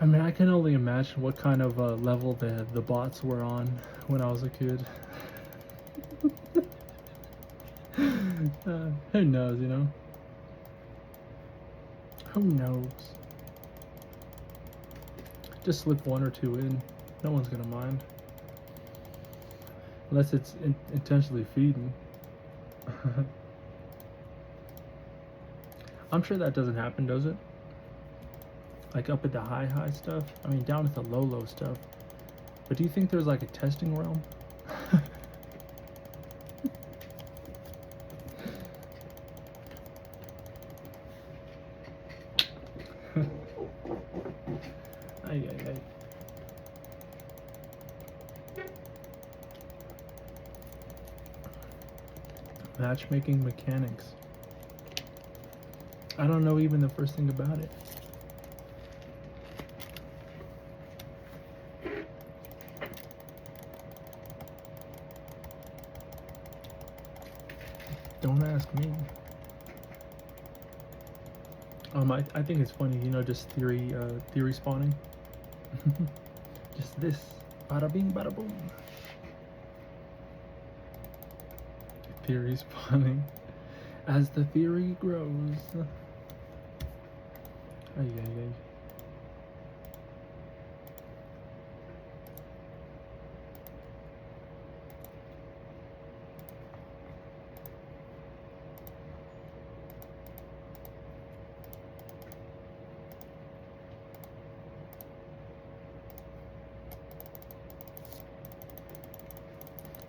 I mean, I can only imagine what kind of level the bots were on when I was a kid. Who knows, Who knows? Just slip 1 or 2 in. No one's gonna mind. Unless it's intentionally feeding. I'm sure that doesn't happen, does it? Like up at the high stuff? I mean, down at the low stuff. But do you think there's like a testing realm? Ay. Matchmaking mechanics. I don't know even the first thing about it. Don't ask me. I think it's funny, just theory spawning. Just this, bada bing, bada boom. Theory spawning as the theory grows. Ay.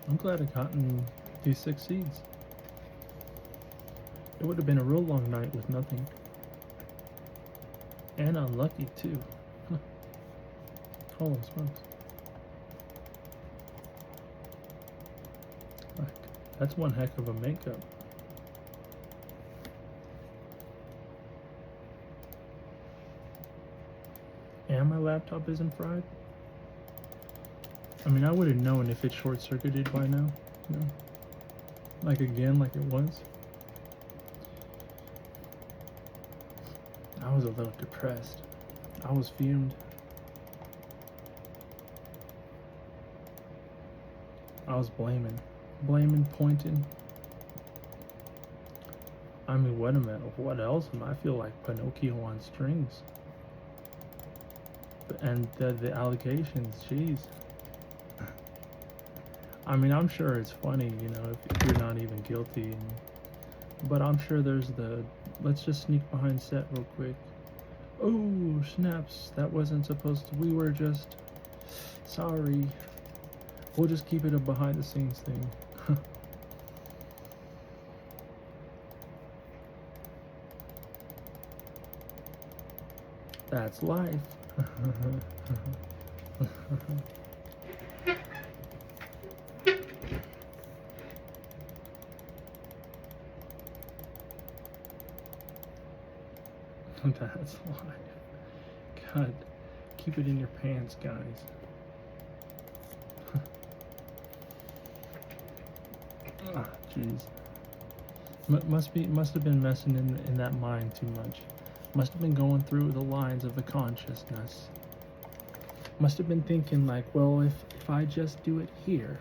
I'm glad I gotten these 6 seeds. It would have been a real long night with nothing. And unlucky too. Huh. Holy smokes. Like, that's one heck of a makeup. And my laptop isn't fried? I mean, I would have known if it short-circuited by now, Like again, like it was. I was a little depressed. I was fumed. I was blaming, pointing. I mean, what else am I feel like Pinocchio on strings? And the allegations, jeez. I mean, I'm sure it's funny, you know, if you're not even guilty. But I'm sure there's let's just sneak behind set real quick. Oh, snaps. That wasn't supposed to. We were just. Sorry. We'll just keep it a behind the scenes thing. That's life. That's life. God, keep it in your pants, guys. Ah, jeez. Must have been messing in that mind too much. Must have been going through the lines of the consciousness. Must have been thinking like, well, if I just do it here.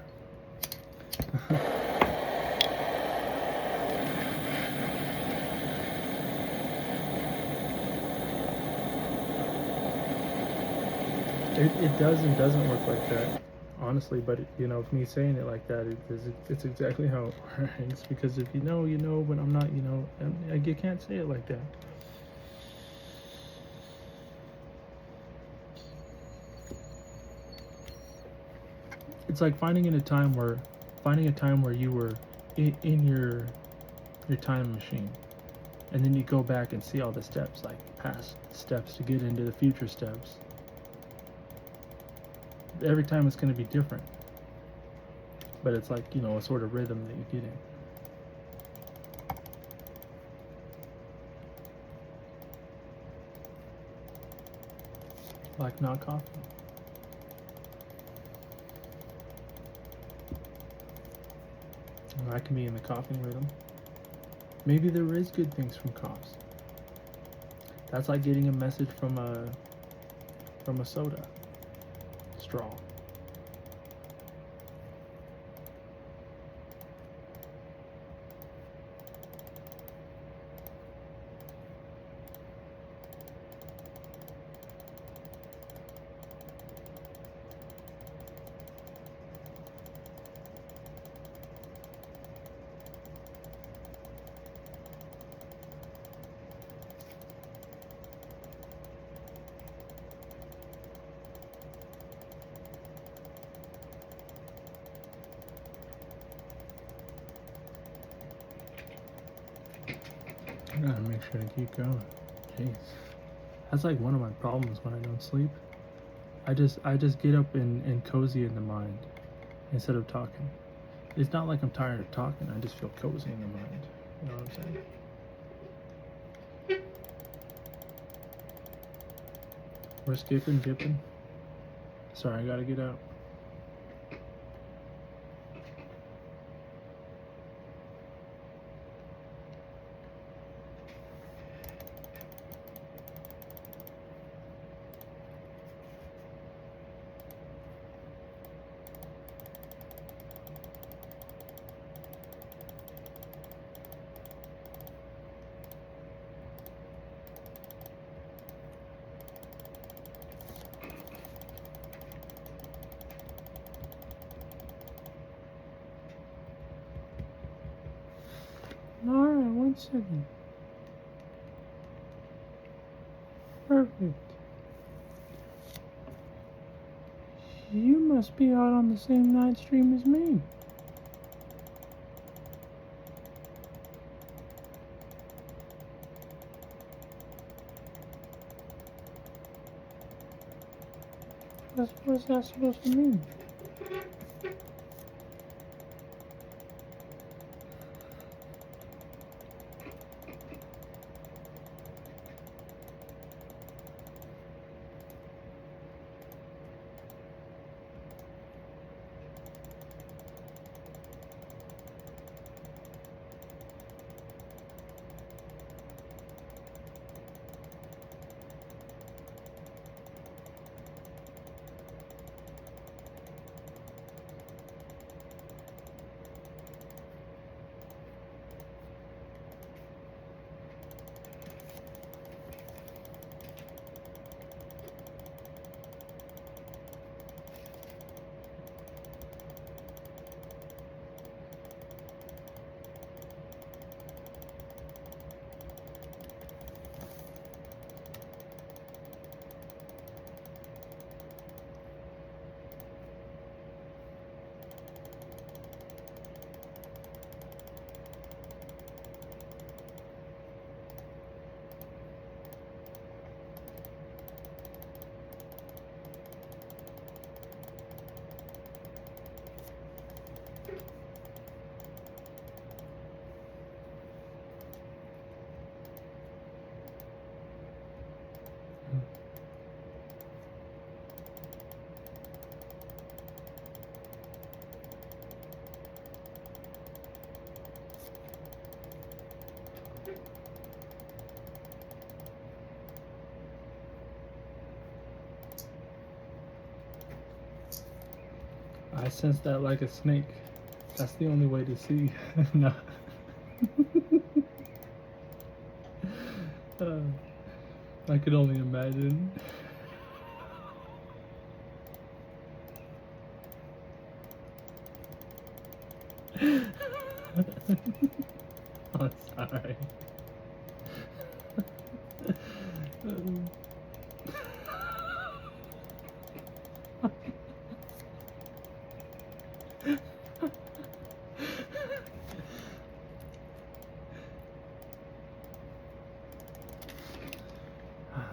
It does and doesn't work like that, honestly. But you know, me saying it like that, it's exactly how it works. Because if you know, you know. But I'm not, you know. And you can't say it like that. It's like finding a time where you were in your time machine, and then you go back and see all the steps, like past steps to get into the future steps. Every time it's going to be different, but it's like, you know, a sort of rhythm that you get in. Like not coffee. I can be in the coughing rhythm. Maybe there is good things from coughs. That's like getting a message from a soda straw. I gotta make sure to keep going. Jeez. That's like one of my problems when I don't sleep. I just get up and cozy in the mind instead of talking. It's not like I'm tired of talking, I just feel cozy in the mind. You know what I'm saying? We're skipping, dipping. Sorry, I gotta get out. Alright, 1 second. Perfect. You must be out on the same night stream as me. What's that supposed to mean? I sense that like a snake. That's the only way to see. No. uh, I could only imagine. I'm sorry.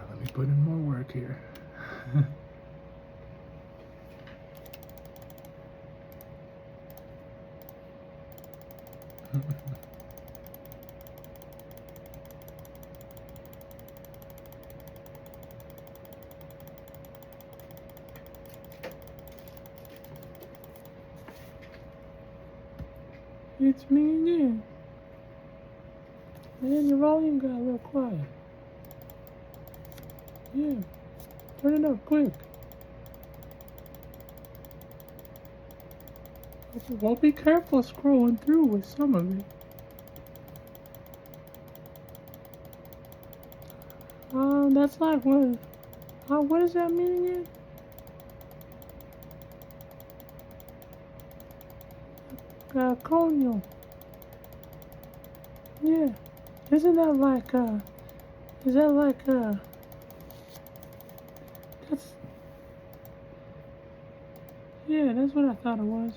Let me put in more work here. It's me again. Man, your volume got a little quiet. Yeah. Turn it up quick. Well, be careful scrolling through with some of it. That's like what? What does that mean again? Coño. Yeah. Isn't that like, is that like, that's, yeah, that's what I thought it was.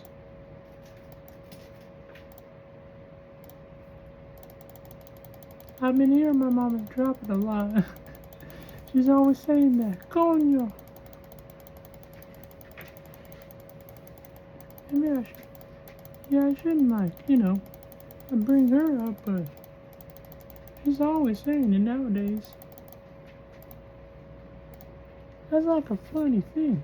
I've been hearing my mama drop it a lot. She's always saying that. Coño. Maybe I should, yeah, I shouldn't like, bring her up, but she's always saying it nowadays. That's like a funny thing.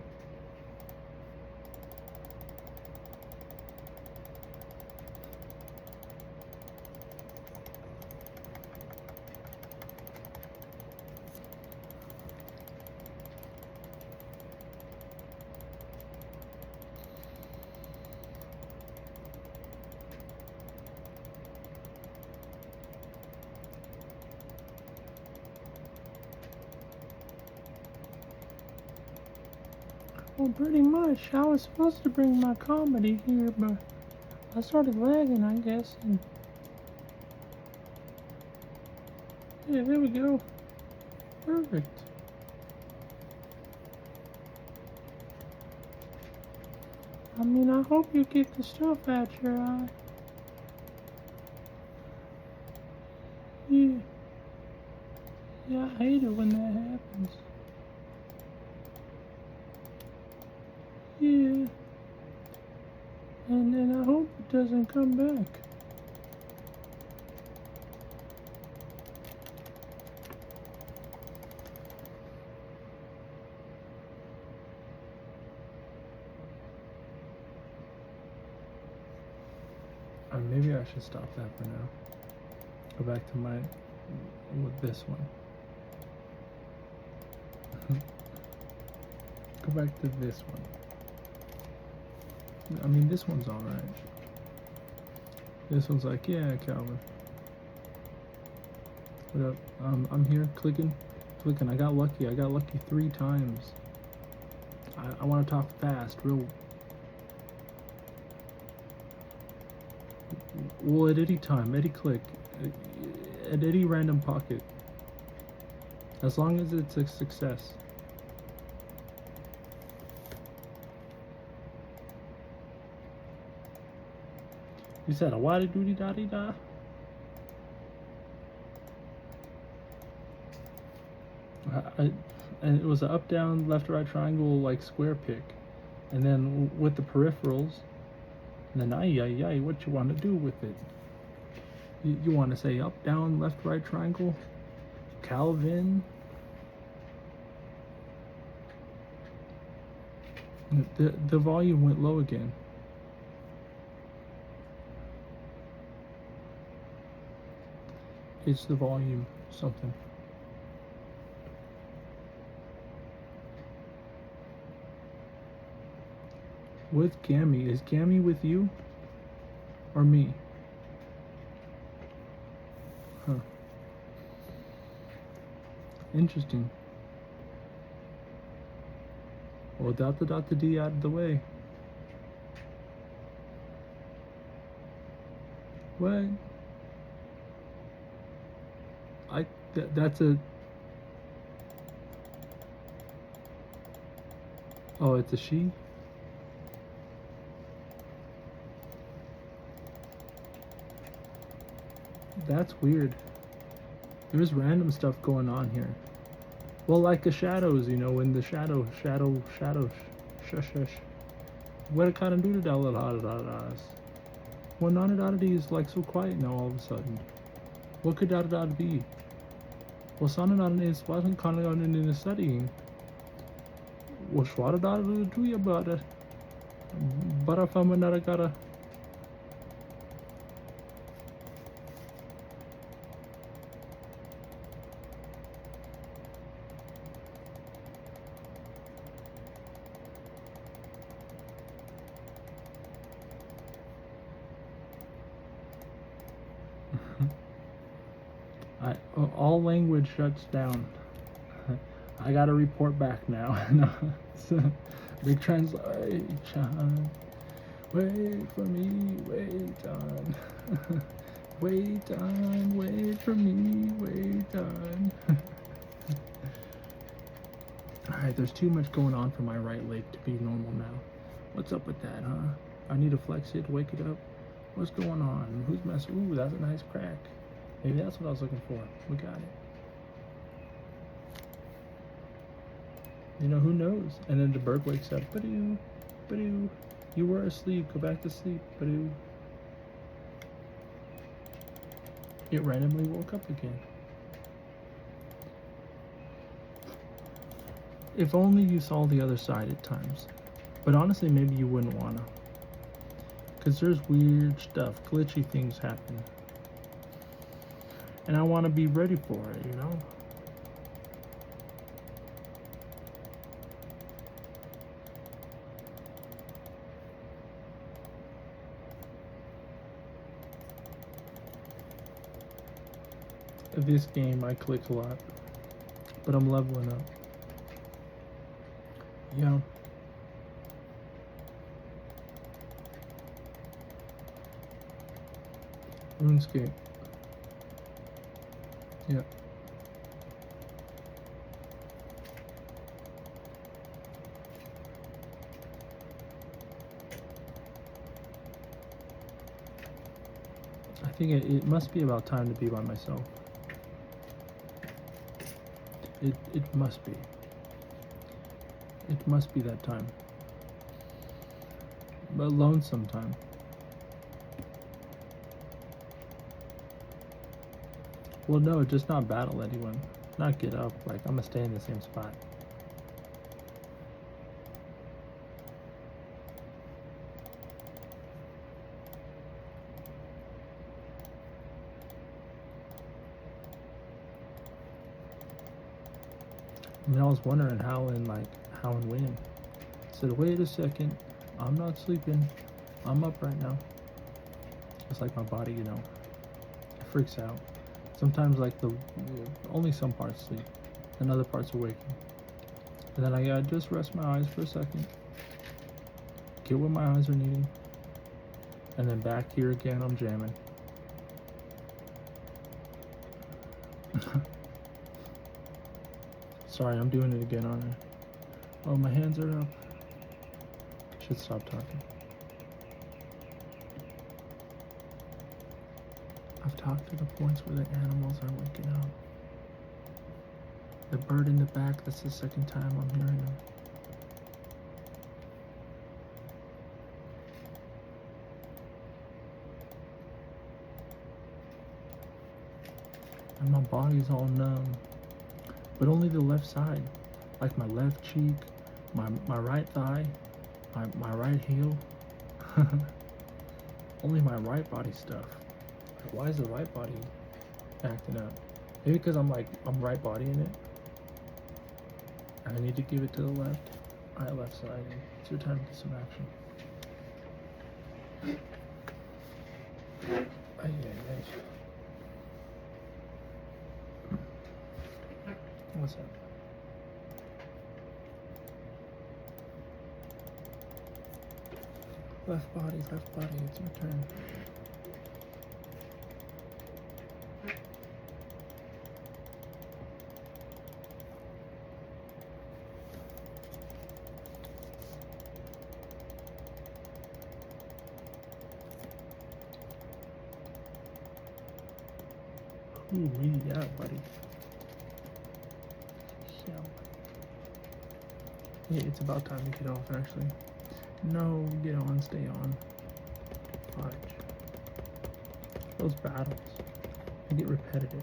Well, pretty much. I was supposed to bring my comedy here, but I started lagging, I guess, and yeah, there we go. Perfect. I mean, I hope you get the stuff out your eye. Yeah. Yeah, I hate it when that happens. Yeah. And then I hope it doesn't come back. Maybe I should stop that for now. Go back to with this one. Go back to this one. I mean, this one's alright. This one's like, yeah, Calvin. What up? I'm here, clicking. I got lucky. 3 times. I want to talk fast, real. Well, at any time, any click, at any random pocket. As long as it's a success. You said a wada doody da dee da? And it was an up, down, left, right triangle, like square pick. And then with the peripherals, and then ay, what you want to do with it? You want to say up, down, left, right triangle? Calvin? The volume went low again. It's the volume something. What's Gammy? Is Gammy with you? Or me? Huh. Interesting. Well, dot the D out of the way. What? That's a... Oh, it's a she? That's weird. There's random stuff going on here. Well, like the shadows, you know, when the shadow, shush. What kind of do the da-da-da-da-das? Well, none is like so quiet now all of a sudden. What could da-da-da be? Well, Sananadan is wasn't kind of in the studying. Well, Shwada do you about it? But if I'm another gotta. All language shuts down. I gotta report back now. No, big translation. Wait for me, wait on. Wait on, wait for me, wait on. Alright, there's too much going on for my right leg to be normal now. What's up with that, huh? I need to flex it, wake it up. What's going on? Who's messing? Ooh, that's a nice crack. Maybe that's what I was looking for. We got it. You know, who knows? And then the bird wakes up. Ba-doo, ba-doo. You were asleep. Go back to sleep. Ba-doo. It randomly woke up again. If only you saw the other side at times. But honestly, maybe you wouldn't wanna. Because there's weird stuff. Glitchy things happen. And I want to be ready for it, you know? This game, I click a lot. But I'm leveling up. Yeah. RuneScape. Yeah. I think it must be about time to be by myself. It must be. It must be that time. But alone sometime. Well, no, just not battle anyone. Not get up. Like, I'm gonna stay in the same spot. I mean, I was wondering how and when. I said, wait a second. I'm not sleeping. I'm up right now. It's like my body, you know, it freaks out. Sometimes, like, only some parts sleep, and other parts are waking. And then I gotta just rest my eyes for a second, get what my eyes are needing, and then back here again, I'm jamming. Sorry, I'm doing it again, aren't I? Oh, my hands are up. Should stop talking. I've talked to the points where the animals are waking up. The bird in the back, that's the second time I'm hearing them. And my body's all numb. But only the left side. Like my left cheek, my right thigh, my right heel. Only my right body stuff. Like, why is the right body acting up? Maybe because I'm right body in it. I need to give it to the left. Alright, left side. It's your time to get some action. Ay, ay, ay. What's up? Left body, it's your turn. Ooh, yeah, buddy. Yeah. Hey, it's about time to get off, actually. No, get on, stay on. Fudge. Those battles, they get repetitive.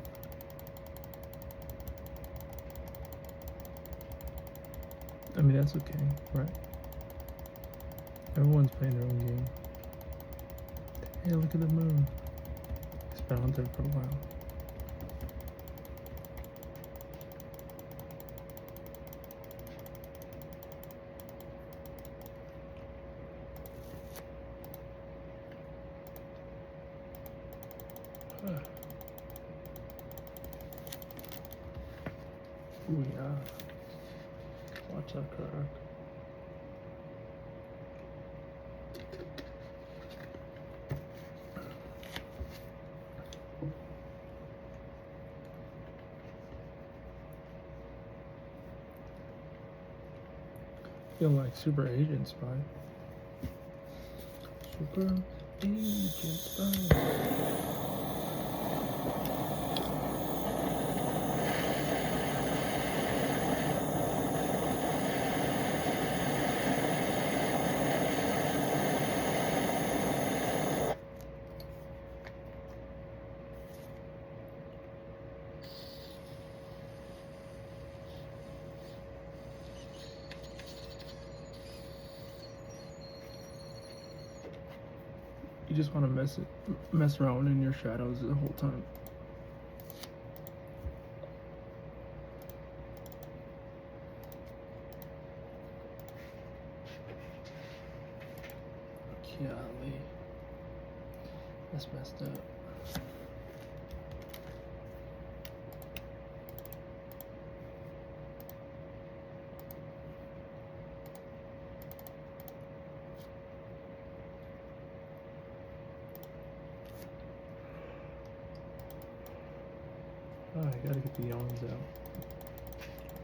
I mean, that's okay, right? Everyone's playing their own game. Hey, look at the moon. It's been out there for a while. Ooh, yeah. Watch that crack. Feel like super agent spy. Super agent spy. You just want to mess around in your shadows the whole time. Golly, that's messed up. Oh, I gotta get the yawns out.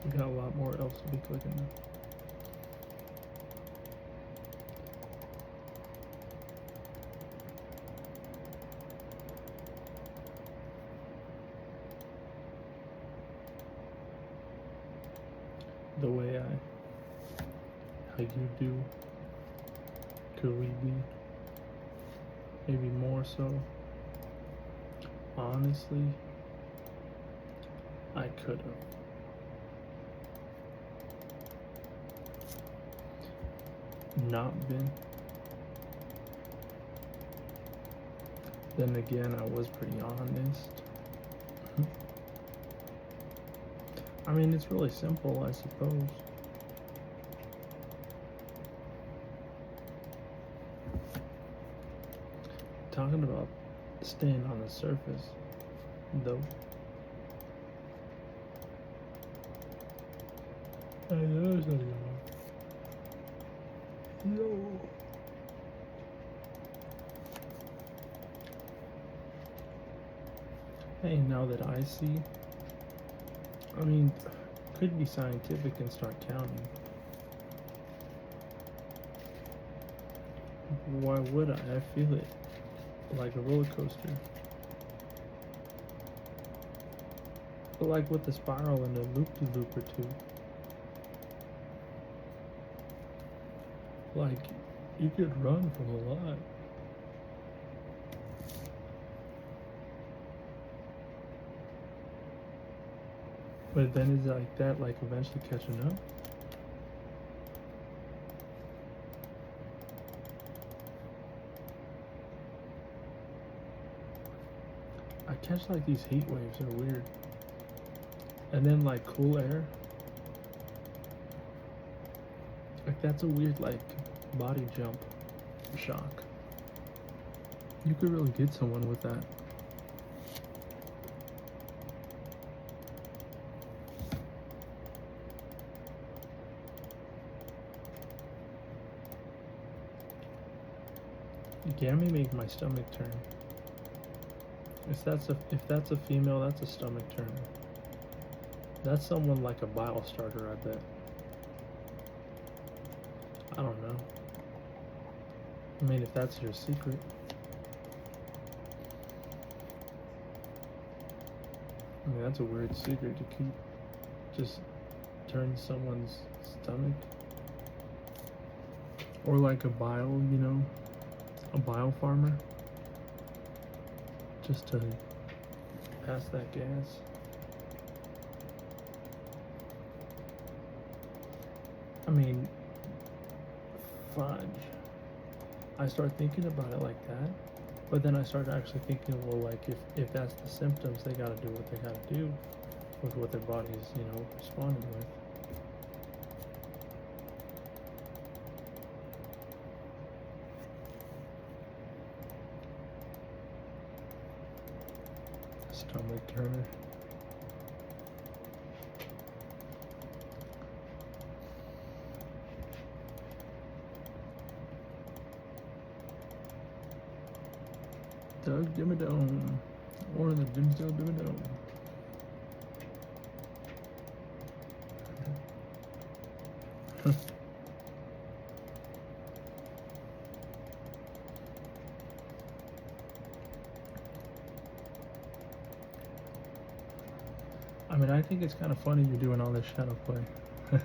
We got a lot more else to be clicking now. The way how you do, could we be? Maybe more so. Honestly, I could have. Not been. Then again, I was pretty honest. I mean, it's really simple, I suppose. Talking about staying on the surface, though. I know it's not going. No. Hey, now that I see, I mean, could be scientific and start counting. Why would I? I feel it like a roller coaster. But like with the spiral and the loop-de-loop or two. Like, you could run from a lot. But then is like that, like eventually catching up? I catch like these heat waves are weird. And then like cool air. Like that's a weird like body jump shock. You could really get someone with that. Gammy make my stomach turn. If that's a female, that's a stomach turner. That's someone like a bile starter, I bet. I don't know. I mean, if that's your secret. I mean, that's a weird secret to keep. Just turn someone's stomach. Or like a bile, you know, a bile farmer. Just to pass that gas. I mean, fudge. I start thinking about it like that, but then I start actually thinking, well, like if that's the symptoms, they gotta do what they gotta do with what their body's, you know, responding with. Stomach turner. Doug Dimmadome. Or the Dimsdale Dimmadome. I mean, I think it's kind of funny you're doing all this shadow play.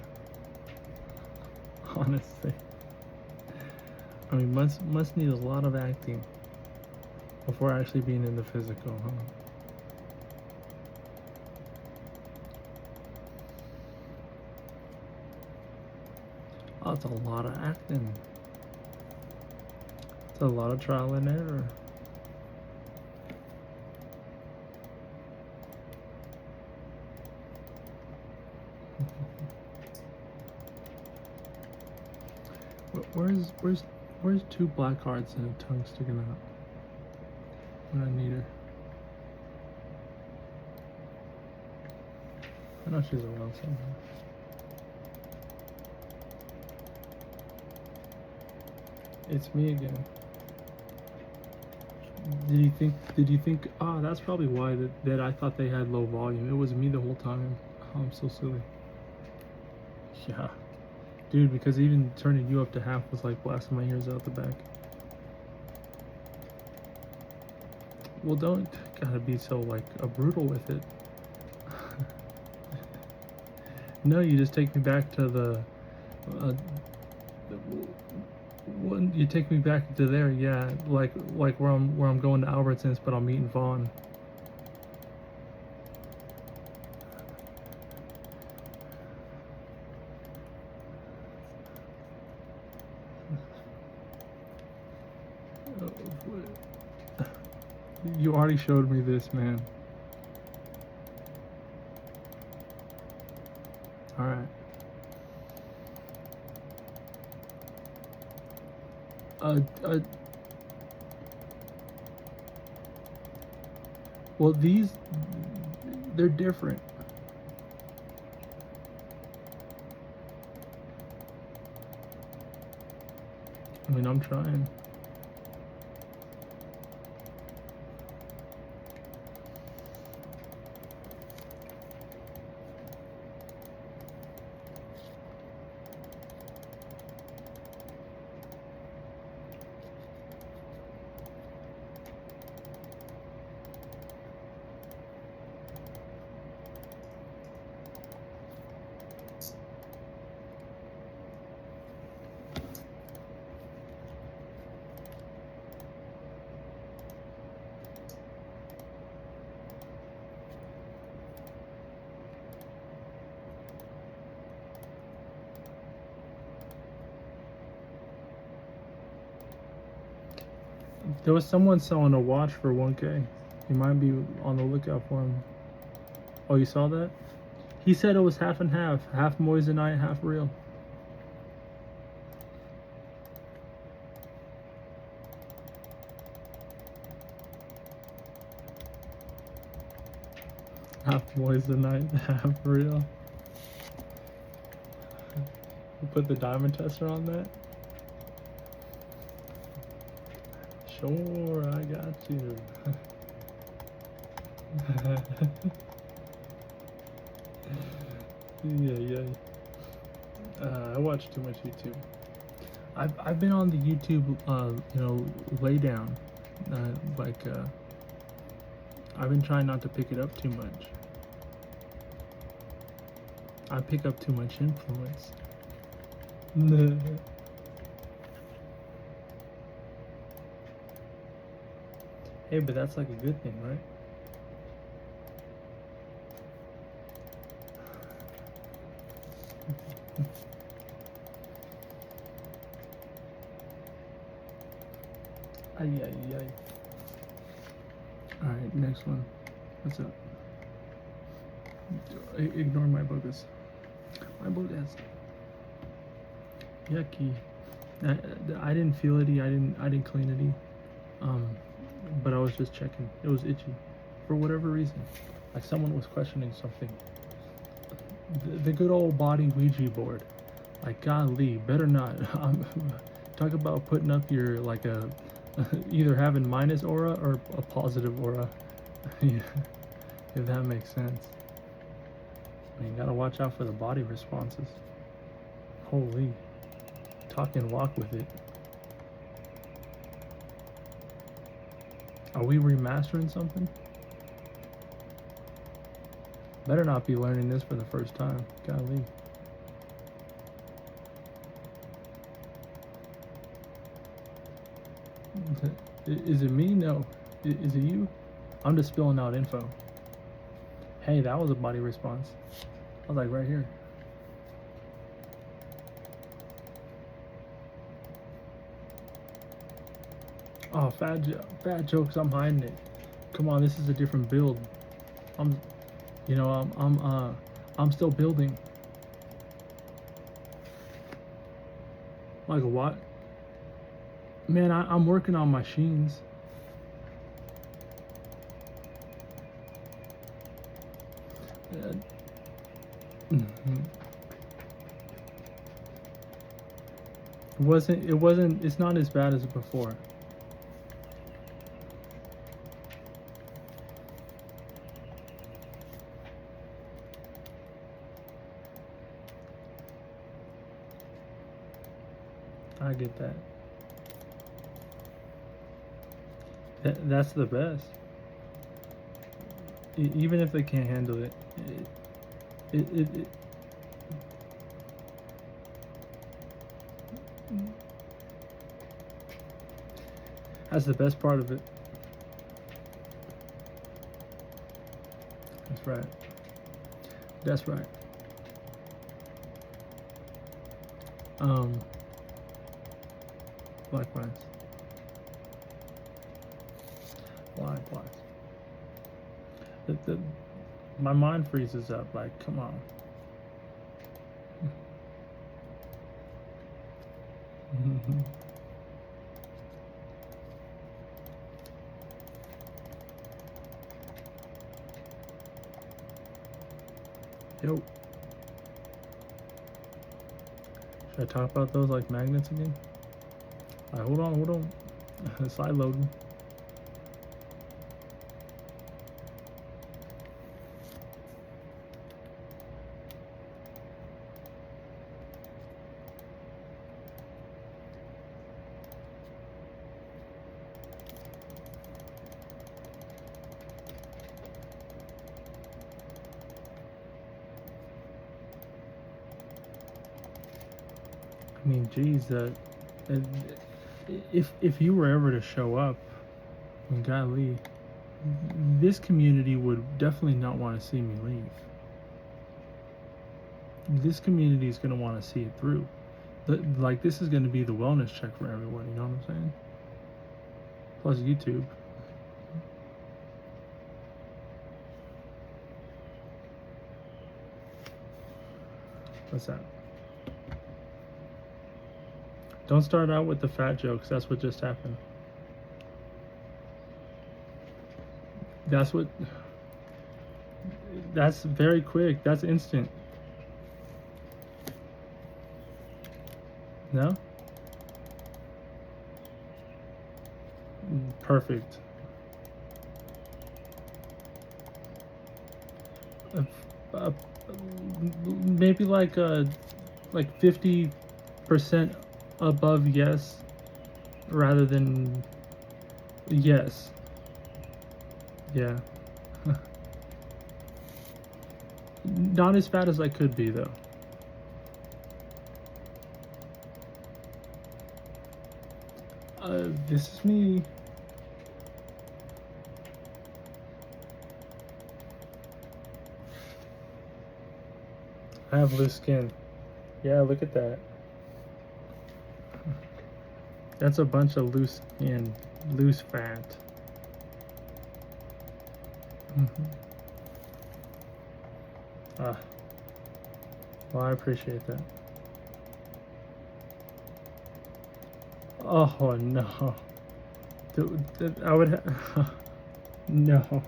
Honestly. I mean, must need a lot of acting before actually being in the physical, huh? Oh, it's a lot of acting. It's a lot of trial and error. Where's two black hearts and a tongue sticking out? When I need her. I know she's around somewhere. It's me again. Did you think, ah, that's probably why that I thought they had low volume. It was me the whole time. Oh, I'm so silly. Yeah. Dude, because even turning you up to half was like blasting my ears out the back. Well, don't gotta be so like brutal with it. No, you just take me back to the one. You take me back to there, yeah. Like where I'm going to Albertsons, but I'm meeting Vaughn. You already showed me this, man. Alright. Well, they're different. I mean, I'm trying. There was someone selling a watch for 1K. You might be on the lookout for him. Oh, you saw that? He said it was half and half. Half moissanite, half real. Half moissanite, half real. You put the diamond tester on that? Sure, I got you. Yeah. I watch too much YouTube. I've been on the YouTube, lay down. I've been trying not to pick it up too much. I pick up too much influence. Hey, but that's like a good thing, right? Ay. Alright, next one. What's up? Ignore my bogus. My bogus. Yucky. I didn't feel it. I didn't clean it. But I was just checking. It was itchy, for whatever reason. Like someone was questioning something. The good old body Ouija board. Like, golly, better not. Talk about putting up your, like, either having minus aura or a positive aura. Yeah, if that makes sense. I mean, you gotta watch out for the body responses. Holy. Talk and walk with it. Are we remastering something? Better not be learning this for the first time. Golly. Is it me? No. Is it you? I'm just spilling out info. Hey, that was a body response. I was like, right here. Oh, fat jokes. I'm hiding it. Come on, this is a different build. I'm still building. Like what? Man, I'm working on machines. It's not as bad as before. I get that. That's the best. Even if they can't handle it, that's the best part of it. That's right. That's right. Likewise. My mind freezes up. Like, come on. Yo. Should I talk about those like magnets again? Alright, hold on. Slide loading. I mean, geez, if you were ever to show up, golly, this community would definitely not want to see me leave. This community is going to want to see it through. Like, this is going to be the wellness check for everyone, you know what I'm saying? Plus YouTube. What's that? Don't start out with the fat jokes. That's what just happened. That's very quick. That's instant. No? Perfect. Uh, uh, maybe like 50% above yes rather than yes. Yeah. Not as fat as I could be though. This is me. I have loose skin. Yeah, look at that. That's a bunch of loose skin, loose fat. Ah, well, I appreciate that. Oh no. I would no.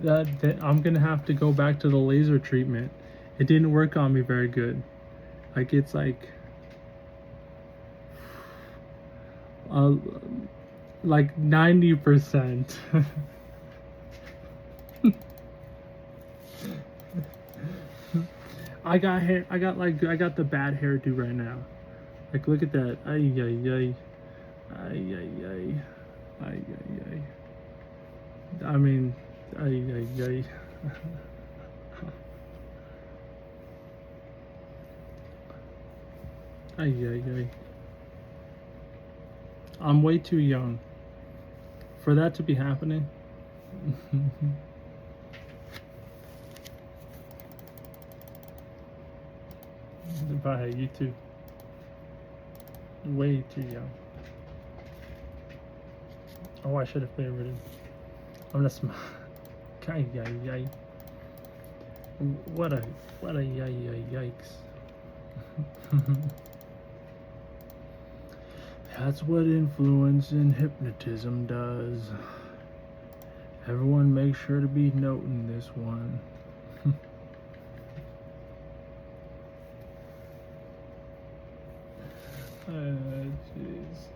That I'm gonna have to go back to the laser treatment. It didn't work on me very good. Like it's uh, like 90%. I got hair. I got the bad hairdo right now. Like look at that. Ay ay ay. Ay ay ay. Ay ay ay. I mean, ay ay ay. Ay ay ay. I'm way too young for that to be happening. Bye, you too. Way too young. Oh, I should have favorited. I'm gonna smile. Ay, ay, ay. What a yikes. That's what influence and hypnotism does. Everyone make sure to be noting this one. Jeez.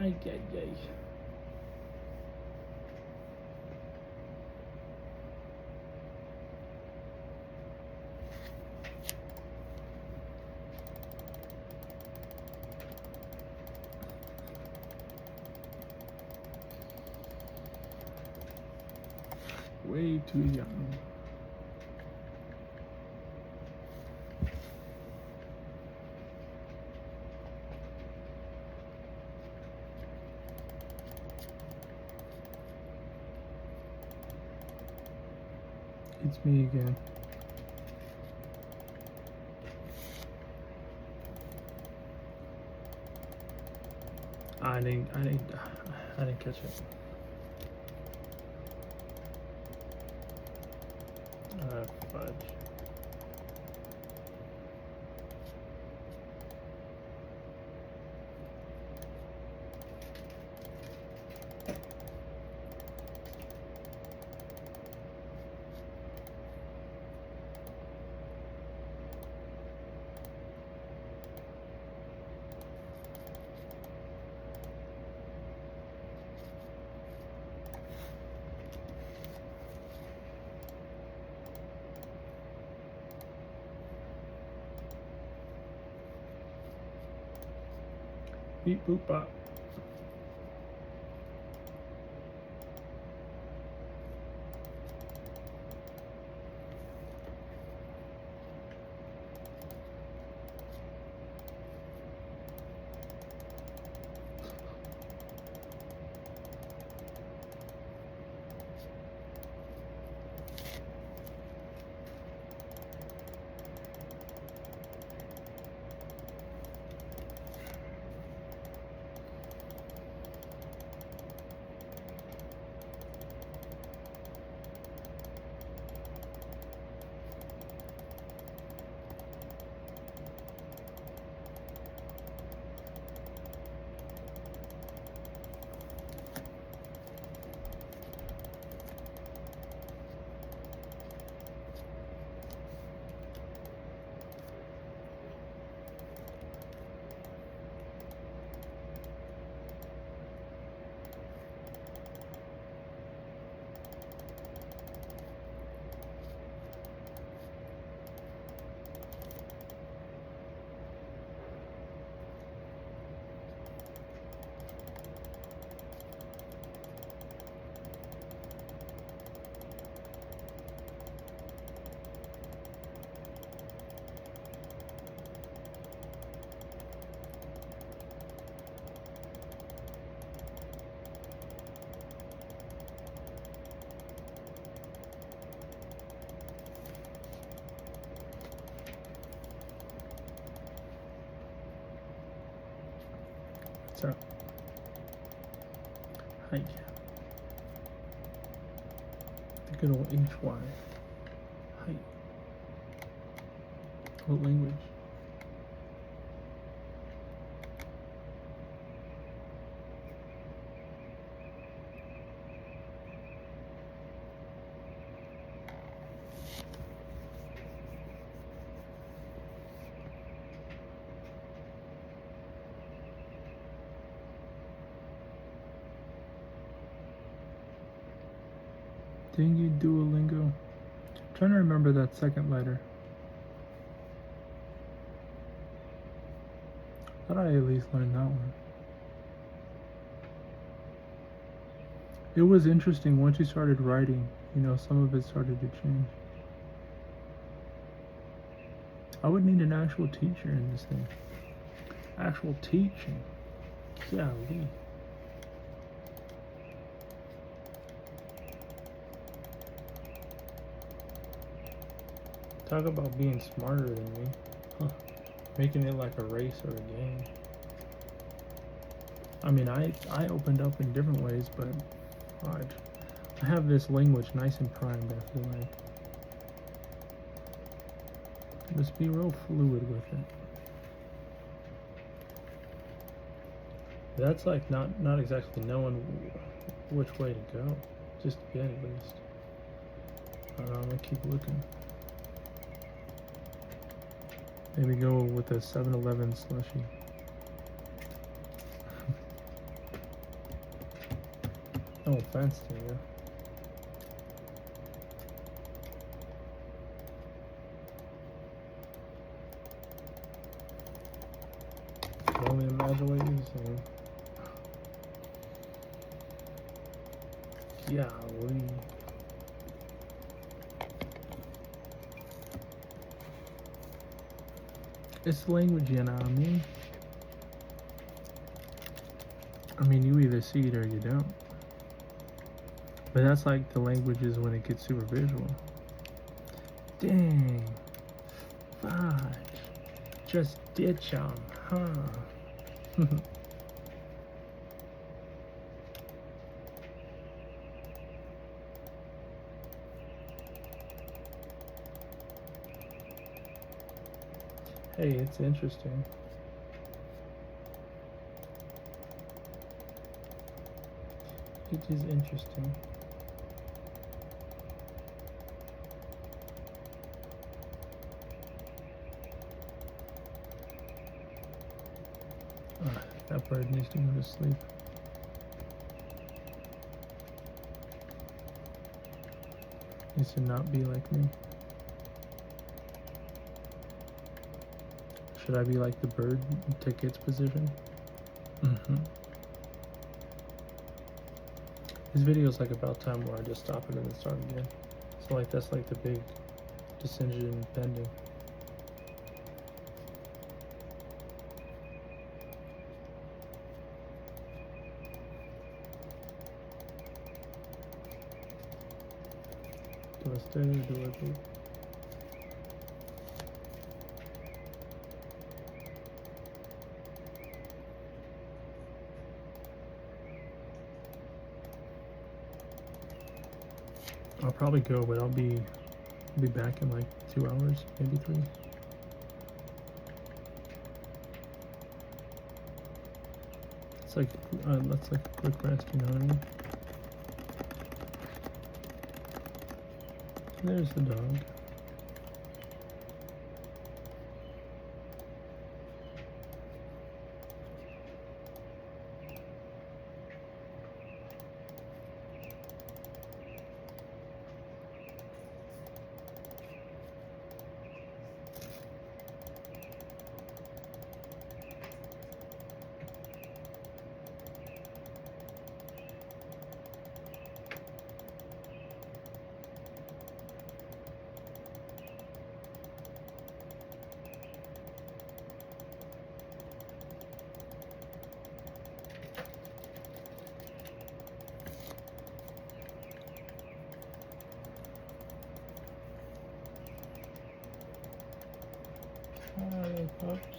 Ay, ay, ay. Way too young. It's me again. I didn't catch it. Fudge. Beep boop bop. So, hi. The good old HY. Hi. What language? Dang you, Duolingo. Trying to remember that second letter. Thought I at least learned that one. It was interesting once you started writing, you know, some of it started to change. I would need an actual teacher in this thing. Actual teaching. Golly. Talk about being smarter than me. Huh. Making it like a race or a game. I mean, I opened up in different ways, but I have this language nice and primed, I feel like. Just be real fluid with it. That's like not exactly knowing which way to go. Just get at least. I don't know, I'm gonna keep looking. Maybe go with a 7-Eleven slushie. No offense to you. I can only imagine what you're saying. Golly. It's language, you know what I mean? I mean, you either see it or you don't. But that's like the languages when it gets super visual. Dang. Fudge. Just ditch 'em, huh? Hey, it's interesting. It is interesting. That bird needs to go to sleep. Needs to not be like me. Should I be like the bird and take its position? This video is like about time where I just stop it and then start again. So like that's like the big decision pending. Do I stay or do I leave? I'll probably go, but I'll be back in like 2 hours, maybe 3. It's like that's like a quick rest, you know what I mean? There's the dog. Hi, pups.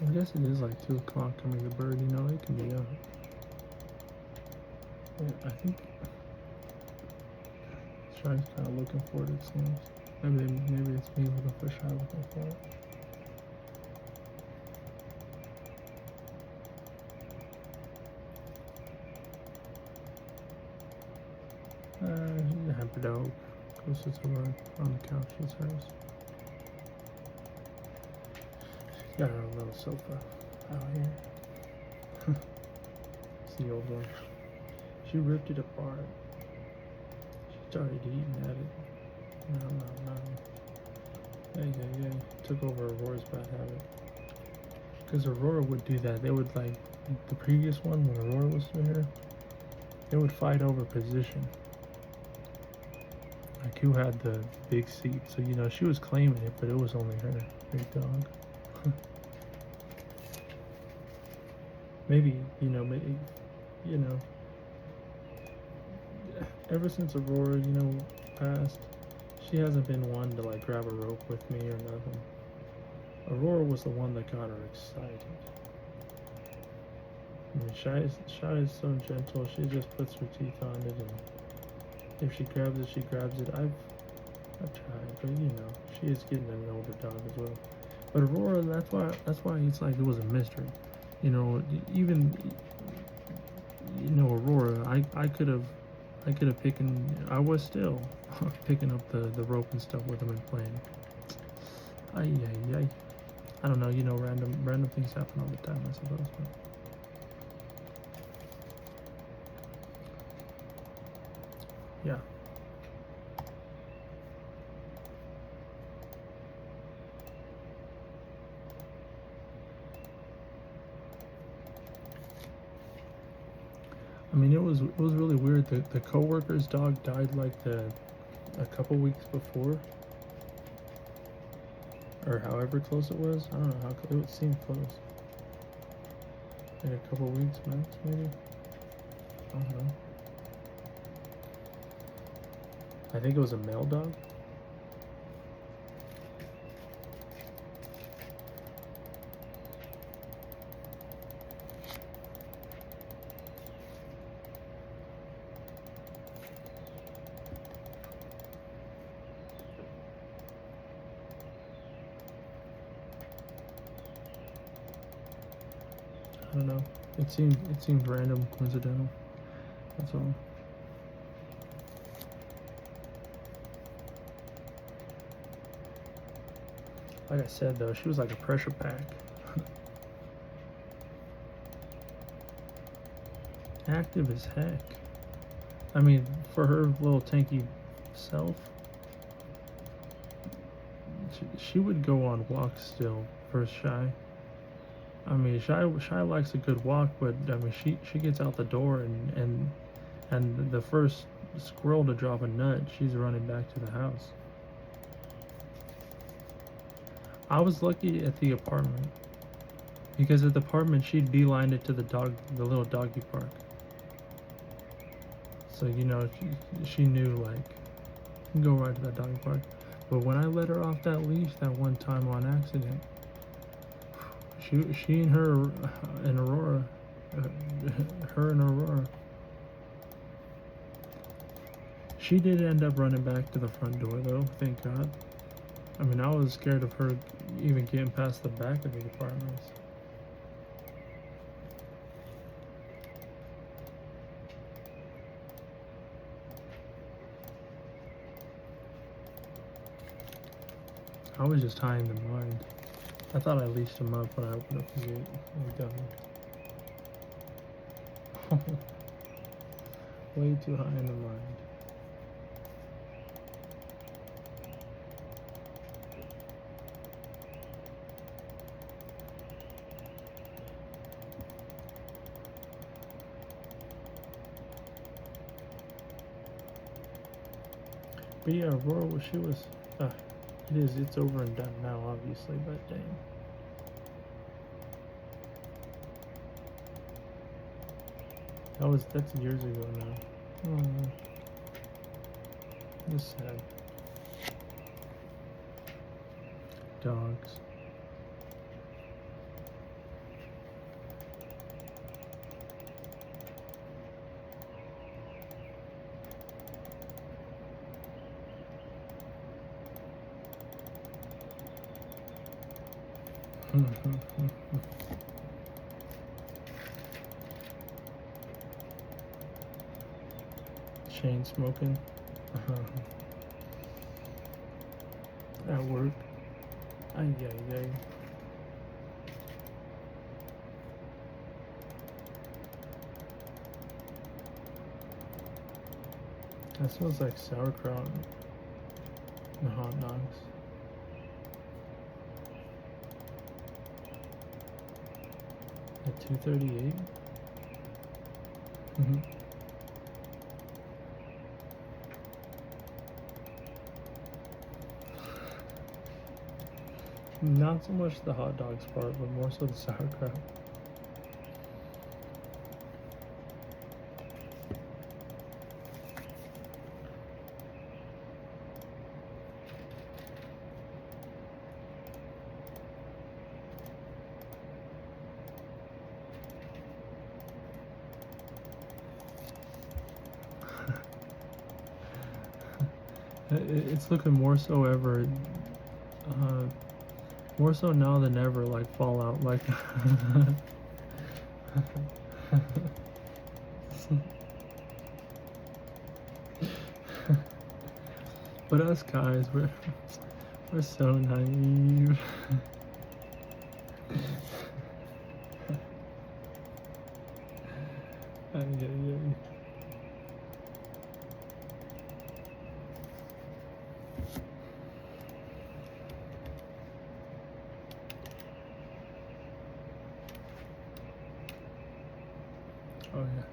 I guess it is like 2 o'clock. I mean, the bird, you know, it can be up. Yeah, I think Shy's kind of looking for it, it seems. Maybe it's me looking for Shy looking for it. She's a hamper dog. Closest to her on the couch is hers. She's got her own little sofa out here. It's the old one. She ripped it apart. She started eating at it. No. Hey. Took over Aurora's bad habit. Because Aurora would do that. They would, like, the previous one, when Aurora was still here, they would fight over position. Like, who had the big seat. So, you know, she was claiming it, but it was only her big dog. Maybe, ever since Aurora, passed, she hasn't been one to, like, grab a rope with me or nothing. Aurora was the one that got her excited. I mean, Shy is so gentle. She just puts her teeth on it, and if she grabs it, she grabs it. I've tried, but she is getting an older dog as well. But Aurora, that's why it's like it was a mystery. Even Aurora, I could have I was still picking up the rope and stuff with them and playing. Ay. I don't know, random things happen all the time, I suppose. But. Yeah. I mean, it was really weird. The coworker's dog died like a couple weeks before, or however close it was. I don't know how close. It seemed close. Like a couple weeks max, maybe. I don't know. I think it was a male dog. I don't know. It seemed random, coincidental. That's all. Like I said, though, she was like a pressure pack. Active as heck. I mean, for her little tanky self, she would go on walks still for Shy. I mean, Shy likes a good walk, but I mean, she gets out the door and the first squirrel to drop a nut, she's running back to the house. I was lucky at the apartment, because at the apartment she'd beeline it to the little doggy park. So she knew, like, go right to that doggy park. But when I let her off that leash that one time on accident, she and her and Aurora, she did end up running back to the front door, though, thank God. I mean, I was scared of her even getting past the back of the apartments. I was just high in the mind. I thought I leashed him up when I opened up the gate. Oh, God. Way too high in the mind. But yeah, Aurora, she was. It's over and done now, obviously, but dang. That's years ago now. Oh, it's sad. Dogs. Chain smoking. At work. Ay, ay, ay. That smells like sauerkraut and hot dogs. At 2:38. Not so much the hot dogs part, but more so the sauerkraut. It's looking more so ever, more so now than ever, like Fallout, like. But us guys, we're so naive. Ay, ay, ay. Oh yeah,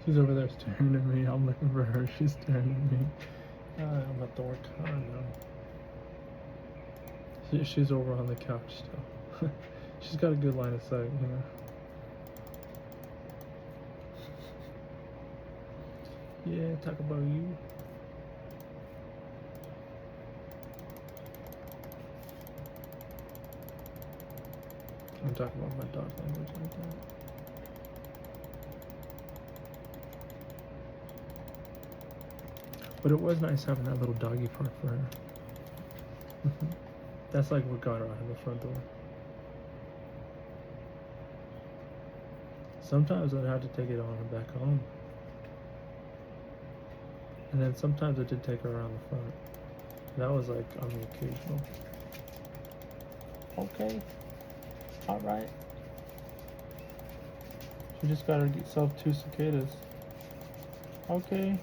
she's over there staring at me. I'm looking for her. She's staring at me. I'm at the work. I don't know. She's over on the couch still. She's got a good line of sight, you know. Yeah, talk about you. I'm talking about my dog language like that. But it was nice having that little doggy park for her. That's like what got her out of the front door. Sometimes I'd have to take it on her back home. And then sometimes I did take her around the front. That was like on the occasional. Okay. Alright. She just got herself 2 cicadas. Okay.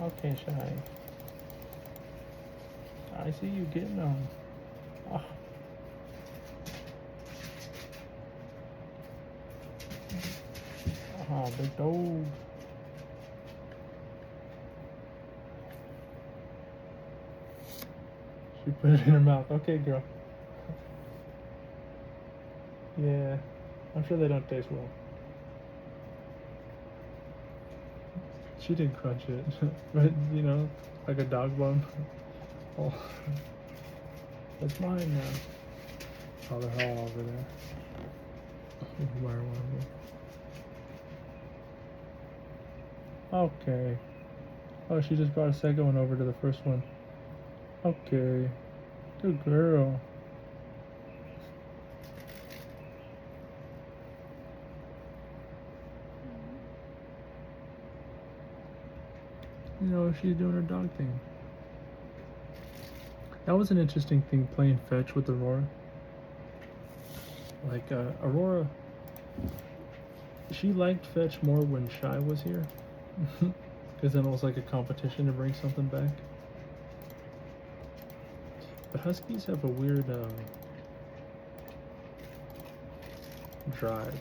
Okay, Shy. I see you getting them. Oh. Oh, big dog. She put it in her mouth. Okay, girl. Yeah, I'm sure they don't taste well. She didn't crunch it, but you know, like a dog bone. Oh, that's mine now. Oh, they're all over there. Where are we? Okay. Oh, she just brought a second one over to the first one. Okay. Good girl. You know, she's doing her dog thing. That was an interesting thing, playing fetch with Aurora. Like, Aurora, she liked fetch more when Shy was here. Because then it was like a competition to bring something back. But Huskies have a weird drive.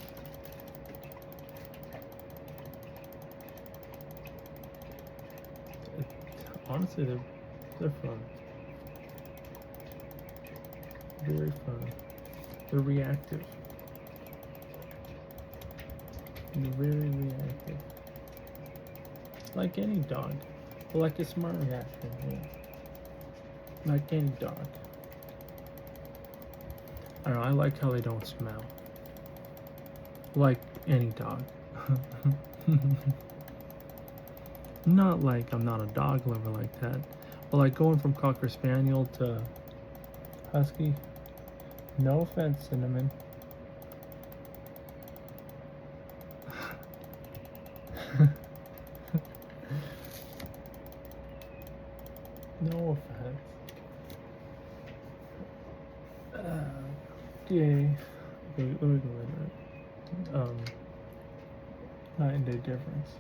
It, honestly, they're fun. Very fun. They're reactive. They're very reactive. Like any dog. But like a smart reaction. Yeah. Like any dog. I don't know, I like how they don't smell. Like any dog. Not like I'm not a dog lover like that. But like going from Cocker Spaniel to Husky. No offense, Cinnamon. No offense. Okay. Let me go later. Night and day difference.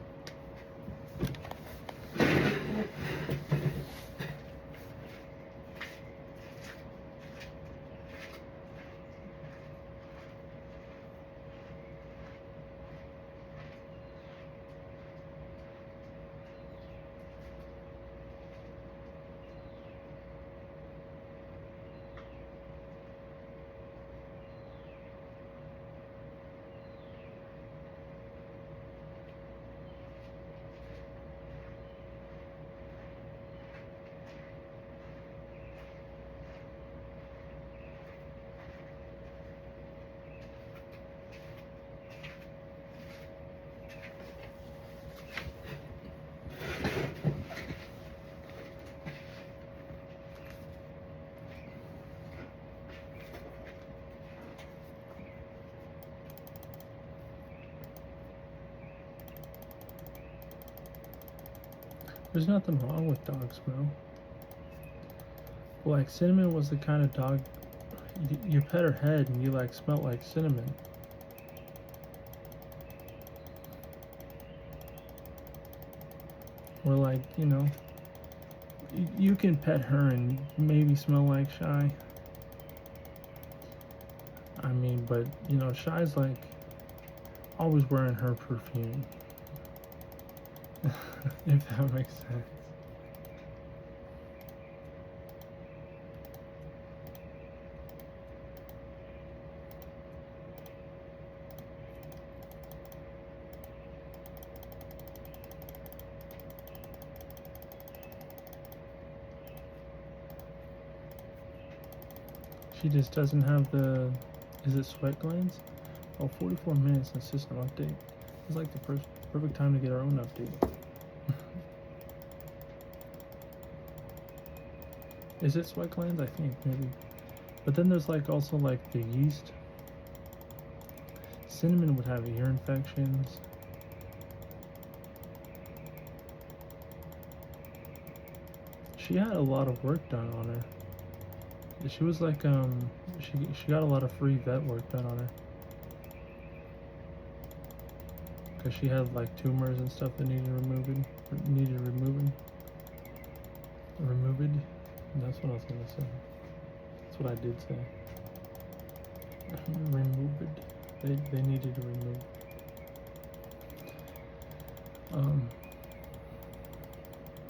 There's nothing wrong with dog smell. Like Cinnamon was the kind of dog you pet her head and you like smelled like cinnamon. Or like, you know, you can pet her and maybe smell like Shy. I mean, but you know, Shy's like always wearing her perfume. If that makes sense. She just doesn't have the, is it sweat glands? Oh, 44 minutes in system update. It's like the perfect time to get our own update. Is it sweat glands? I think, maybe. But then there's like also like the yeast. Cinnamon would have ear infections. She had a lot of work done on her. She was like, she got a lot of free vet work done on her. Because she had like tumors and stuff that needed removing. Removed? That's what I was going to say. That's what I did say. Removed. They needed to remove.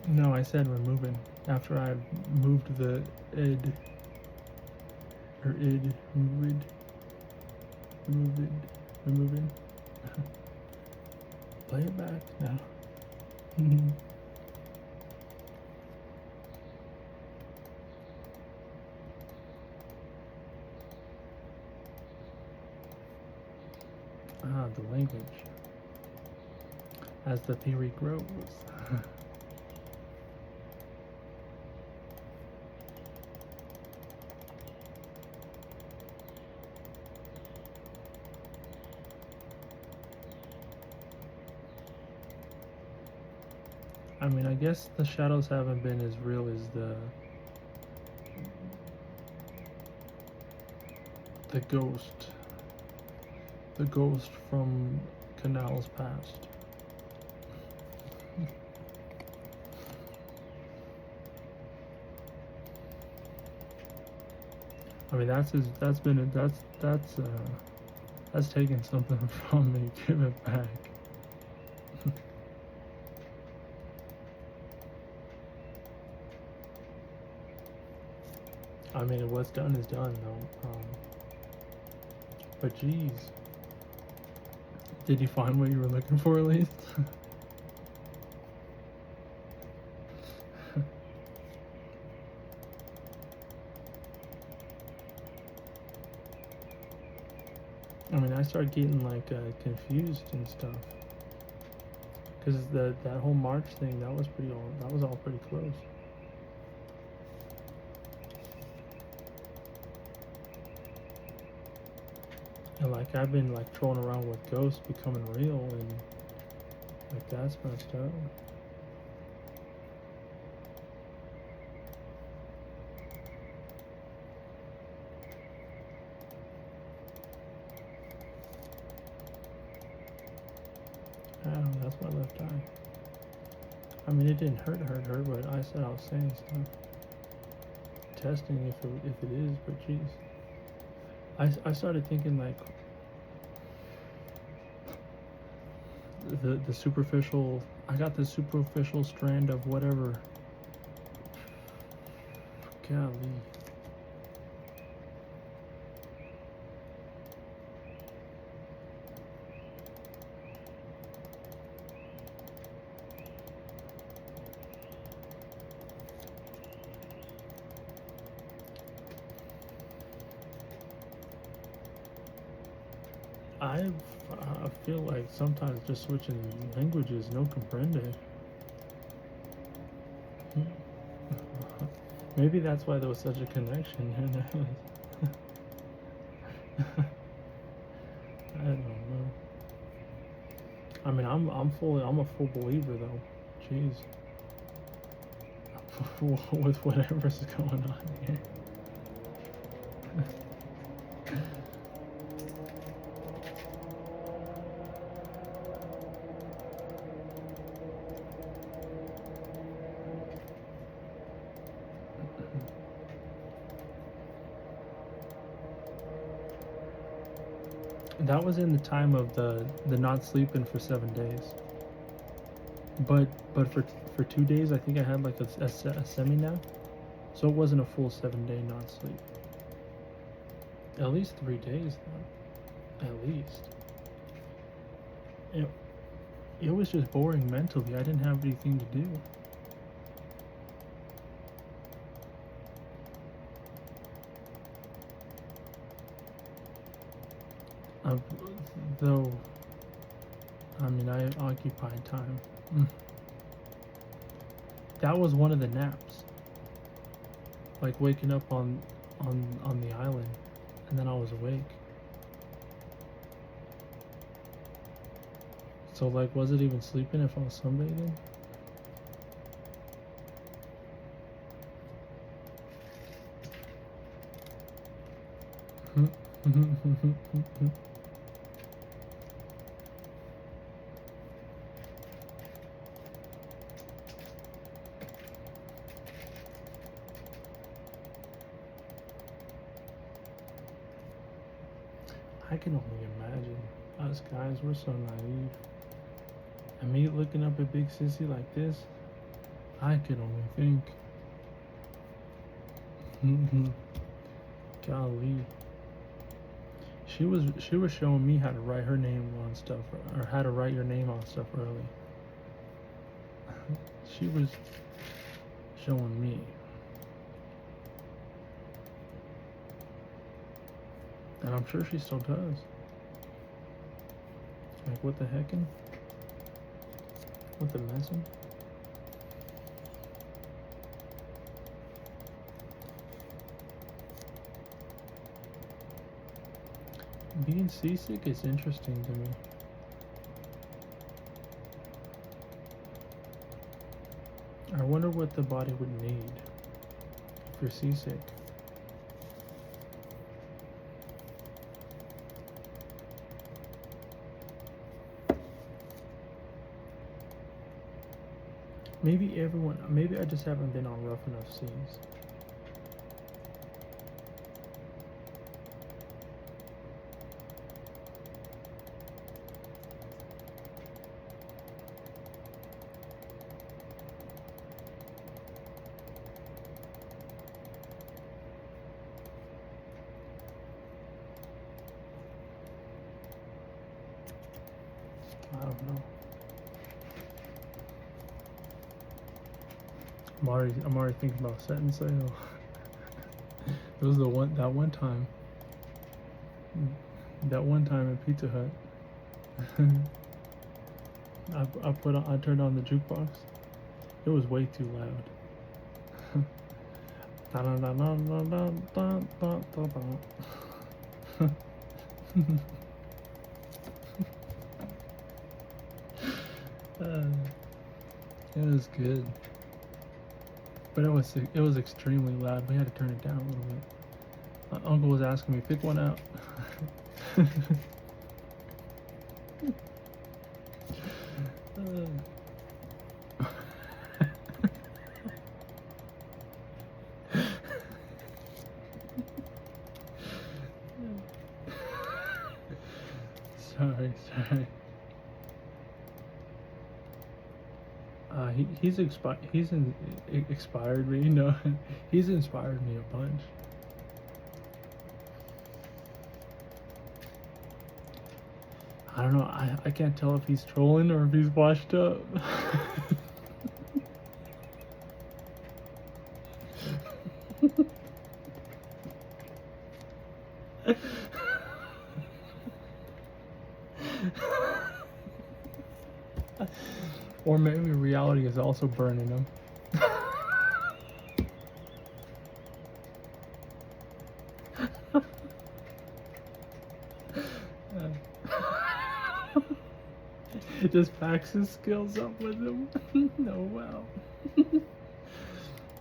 No, I said removing. After I moved the id. Or id. Removing. Play it back now. The language. as the theory grows. I mean, I guess the shadows haven't been as real as the ghost, the ghost from Canal's past. I mean, that's taking something from me. Give it back. I mean, what's done is done, though. But geez, did you find what you were looking for at least? I mean, I started getting like confused and stuff, because that whole March thing, that was all pretty close. And like I've been like trolling around with ghosts becoming real, and like that's messed up. Oh, that's my left eye. I mean, it didn't hurt, but I said I was saying stuff, testing if it is. But geez, I started thinking like the superficial. I got the superficial strand of whatever. Golly. I feel like sometimes just switching languages, no comprende. Maybe that's why there was such a connection. Who knows? I don't know. I mean, I'm a full believer though. Jeez. With whatever's going on here. That was in the time of the not sleeping for 7 days. But for 2 days, I think I had like a semi nap, so it wasn't a full 7 day not sleep. At least 3 days though. At least. It was just boring mentally. I didn't have anything to do. Though, I mean, I occupied time. That was one of the naps. Like waking up on the island, and then I was awake. So like, was it even sleeping if I was sunbathing? I can only imagine. Us guys, we're so naive. And me looking up at Big Sissy like this, I could only think. Golly. She was showing me how to write her name on stuff, or how to write your name on stuff early. She was showing me. And I'm sure she still does. Like, what the heckin'? With the messing? Being seasick is interesting to me. I wonder what the body would need if you're seasick. Maybe I just haven't been on rough enough seas. I don't know. I'm already thinking about setting sail. It was that one time at Pizza Hut. I turned on the jukebox. It was way too loud. It was good, but it was extremely loud. We had to turn it down a little bit. My uncle was asking me, pick one out. Sorry. He's inspired me. You know, he's inspired me a bunch. I don't know. I can't tell if he's trolling or if he's washed up. Or maybe reality is also burning him. It just packs his skills up with him. Oh wow.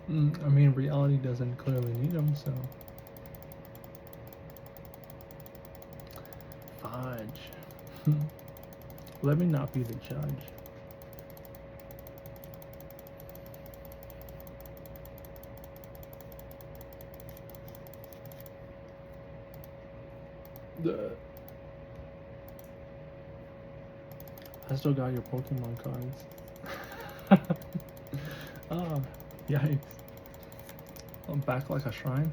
I mean, reality doesn't clearly need him, so. Fudge. Let me not be the judge. I still got your Pokemon cards. Oh, yikes. I'm back like a shrine.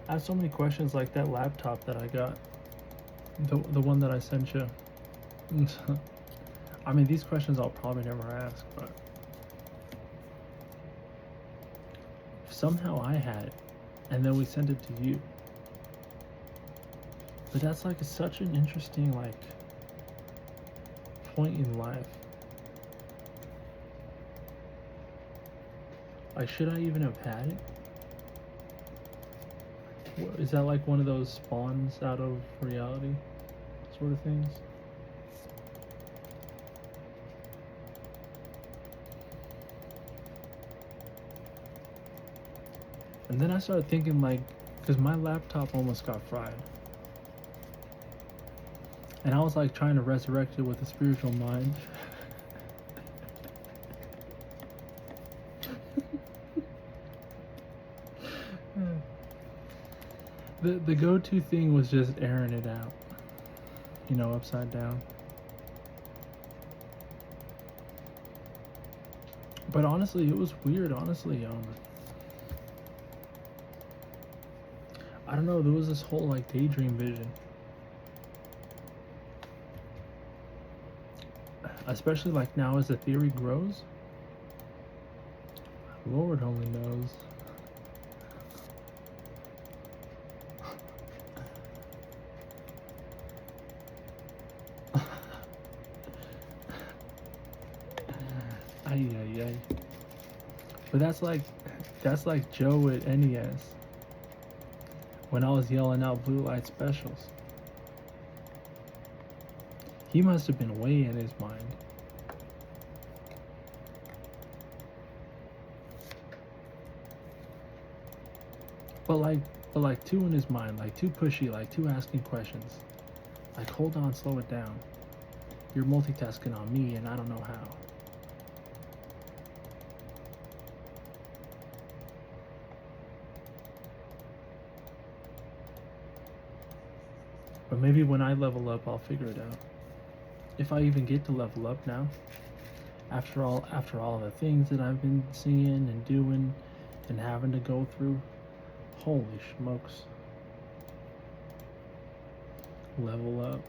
I have so many questions like that laptop that I got. The one that I sent you. I mean, these questions I'll probably never ask, but somehow I had it, and then we sent it to you. But that's like such an interesting like point in life. Like, should I even have had it? Is that like one of those spawns out of reality sort of things? And then I started thinking, like, because my laptop almost got fried. And I was like trying to resurrect it with a spiritual mind. The go-to thing was just airing it out, you know, upside down. But honestly, it was weird. Honestly, I don't know, there was this whole like daydream vision. Especially like now as the theory grows. Lord only knows. Ay, ay, ay. But that's like Joe at NES when I was yelling out blue light specials. He must have been way in his mind. But like too in his mind, like too pushy, like too asking questions. Like, hold on, slow it down. You're multitasking on me and I don't know how. But maybe when I level up, I'll figure it out. If I even get to level up now. After all the things that I've been seeing and doing and having to go through. Holy smokes. Level up.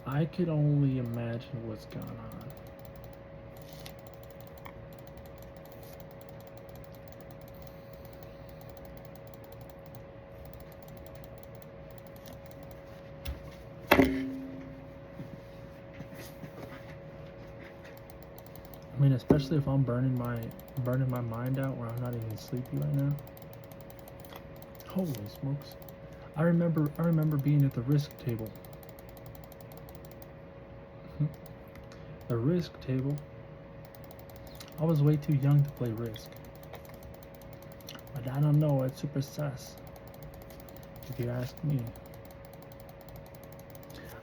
I could only imagine what's going on. I mean, especially if I'm burning my mind out where I'm not even sleepy right now. Holy smokes. I remember being at the Risk table. The Risk table. I was way too young to play Risk. But I don't know, it's super sus. If you ask me.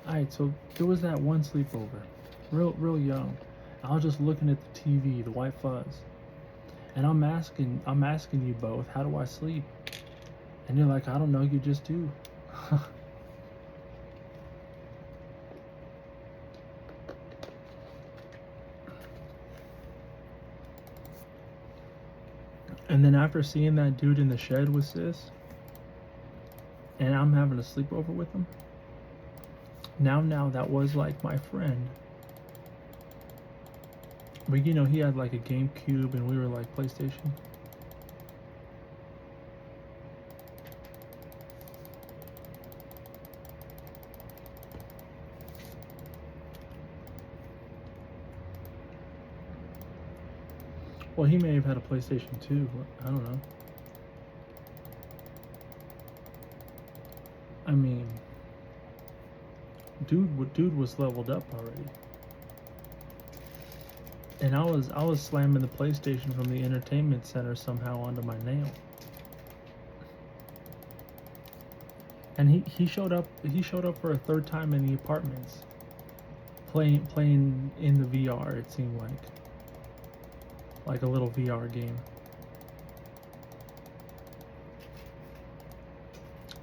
Alright, so there was that one sleepover. Real young. I was just looking at the TV, the white fuzz. And I'm asking you both, how do I sleep? And you're like, I don't know, you just do. And then after seeing that dude in the shed with sis, and I'm having a sleepover with him, now that was like my friend. But you know, he had like a GameCube and we were like PlayStation. Well, he may have had a PlayStation 2, I don't know. I mean, dude was leveled up already. And I was slamming the PlayStation from the entertainment center somehow onto my nail. And he showed up for a third time in the apartments. Playing in the VR, it seemed like a little VR game.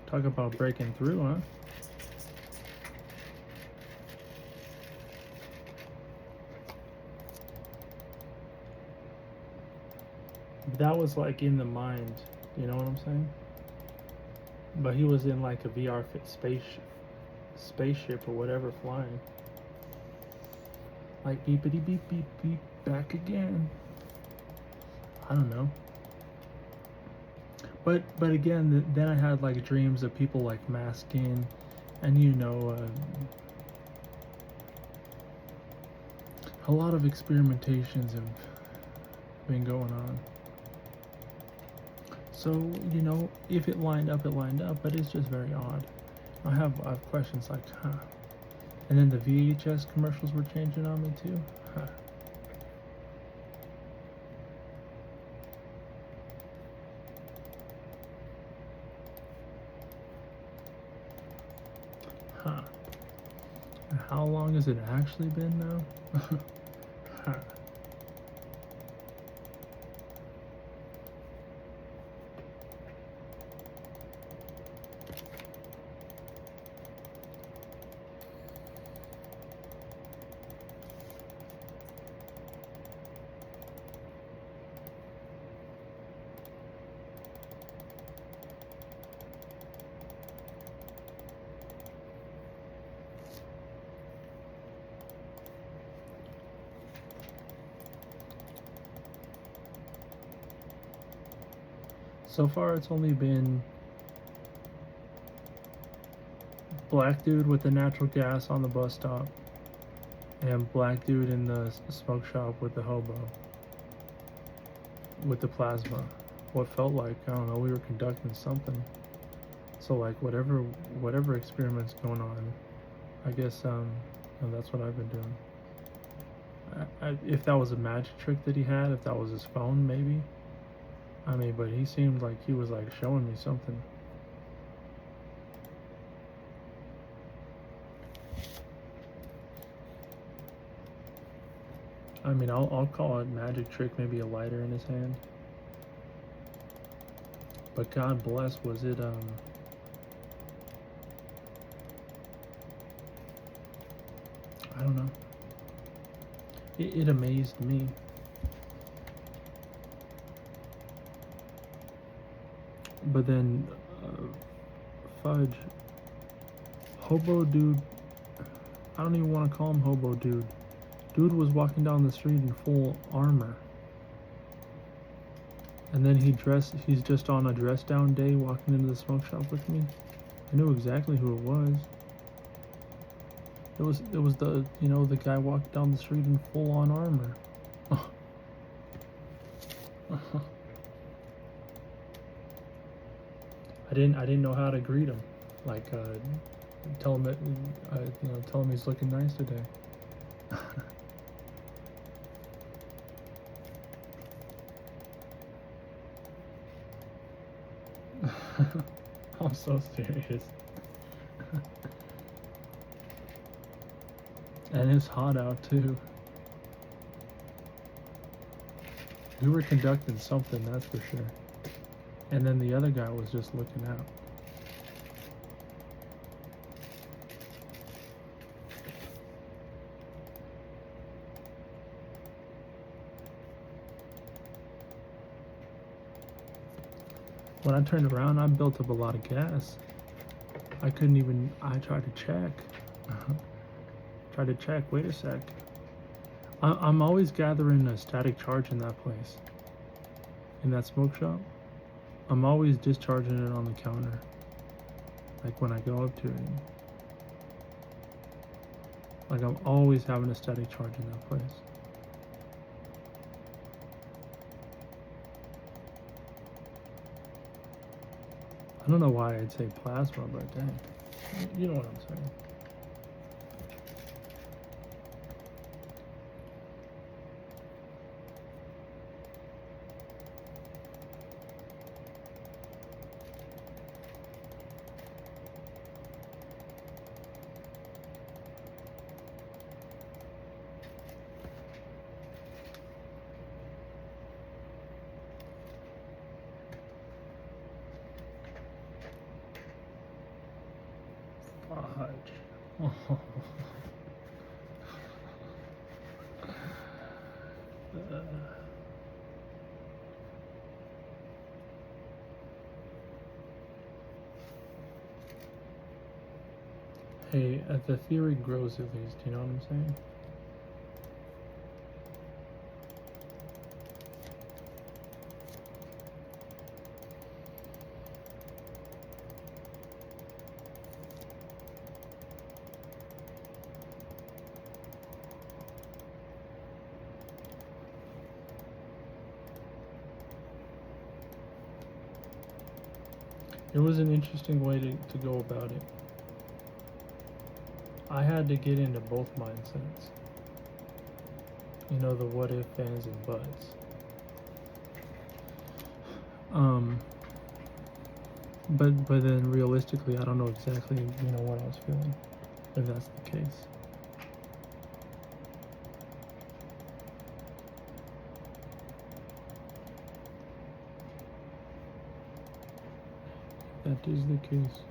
Talk about breaking through, huh? That was like in the mind, you know what I'm saying? But he was in like a VR spaceship or whatever flying. Like beepity beep beep beep, back again. I don't know. But again, then I had like dreams of people like masking, and you know, a lot of experimentations have been going on. So, you know, if it lined up, but it's just very odd. I have questions like, huh. And then the VHS commercials were changing on me too, huh. Huh. How long has it actually been now? Huh. So far, it's only been black dude with the natural gas on the bus stop, and black dude in the smoke shop with the hobo, with the plasma. What felt like, I don't know, we were conducting something. So like whatever experiment's going on, I guess that's what I've been doing. If that was a magic trick that he had, if that was his phone, maybe. I mean, but he seemed like he was like showing me something. I mean, I'll call it magic trick, maybe a lighter in his hand. But God bless, was it I don't know. It amazed me. But then, fudge, hobo dude. I don't even want to call him hobo dude. Dude was walking down the street in full armor. And then he's just on a dress down day walking into the smoke shop with me. I knew exactly who it was. It was the, the guy walking down the street in full on armor. I didn't know how to greet him. Like, tell him that, tell him he's looking nice today. I'm so serious. And it's hot out too. We were conducting something, that's for sure. And then the other guy was just looking out. When I turned around, I built up a lot of gas. I tried to check. Wait a sec. I'm always gathering a static charge in that place. In that smoke shop. I'm always discharging it on the counter. Like when I go up to it. Like I'm always having a static charge in that place. I don't know why I'd say plasma, but dang. You know what I'm saying. Fudge. Oh. Hey, the theory grows at least, you know what I'm saying? It was an interesting way to go about it. I had to get into both mindsets. You know, the what if, ands, and buts. But then realistically, I don't know exactly, what I was feeling, if that's the case. That is the case.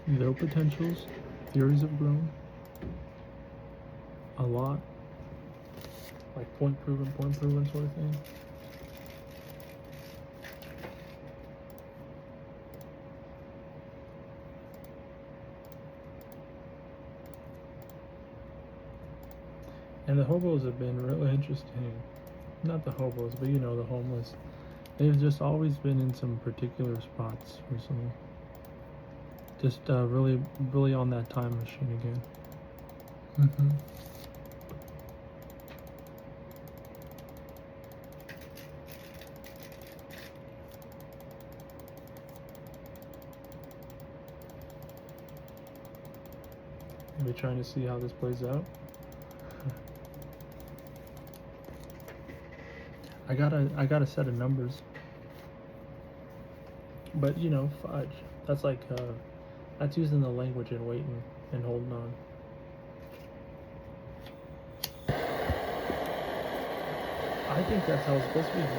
Their potentials, theories have grown a lot. Like point proven sort of thing. And the hobos have been really interesting. Not the hobos, but you know, the homeless. They've just always been in some particular spots recently. Just really, really on that time machine again. Mm-hmm. Are we trying to see how this plays out? I got a set of numbers, but you know, fudge. That's like that's using the language and waiting and holding on. I think that's how it's supposed to be used.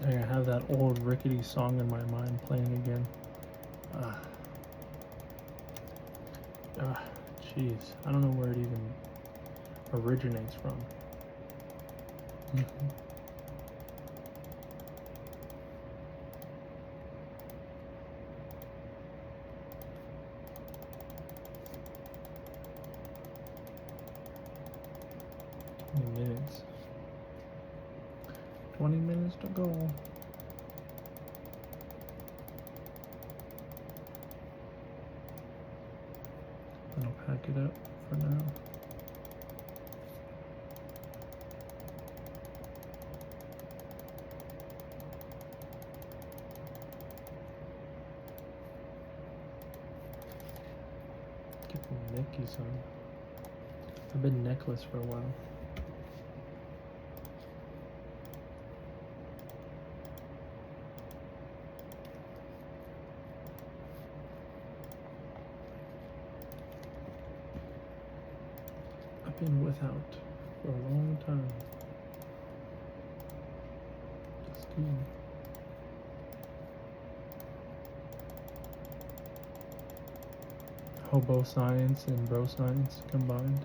I have that old rickety song in my mind playing again. Jeez, I don't know where it even originates from. Mm-hmm. Minutes. 20 minutes to go. And I'll pack it up for now. Get the neckies on. I've been necklace for a while. I've been without for a long time. Just kidding. Hobo science and bro science combined.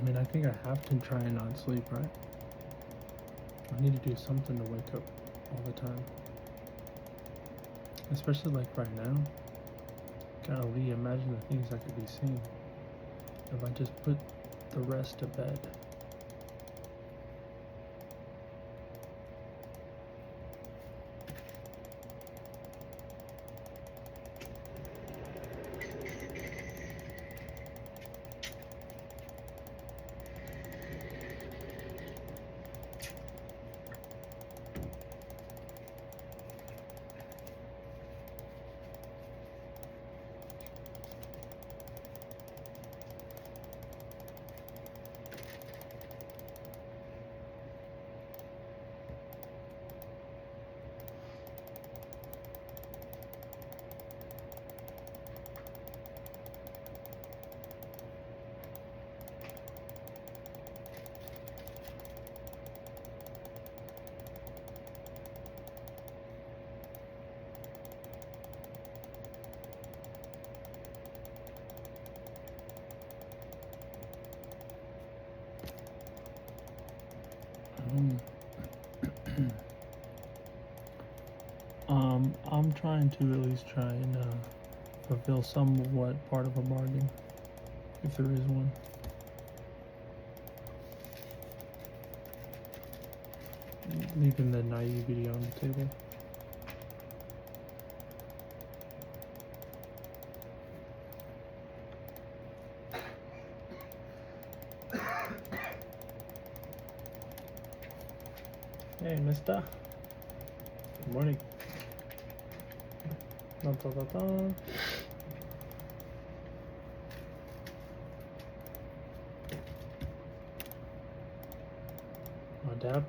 I mean, I think I have to try and not sleep, right? I need to do something to wake up all the time. Especially like right now. Golly, imagine the things I could be seeing if I just put the rest to bed. I'm trying to at least try and fulfill somewhat part of a bargain, if there is one. Leaving the naivety on the table. Hey, mister. Good morning. Dun, dun, dun, dun. Oh, Dab.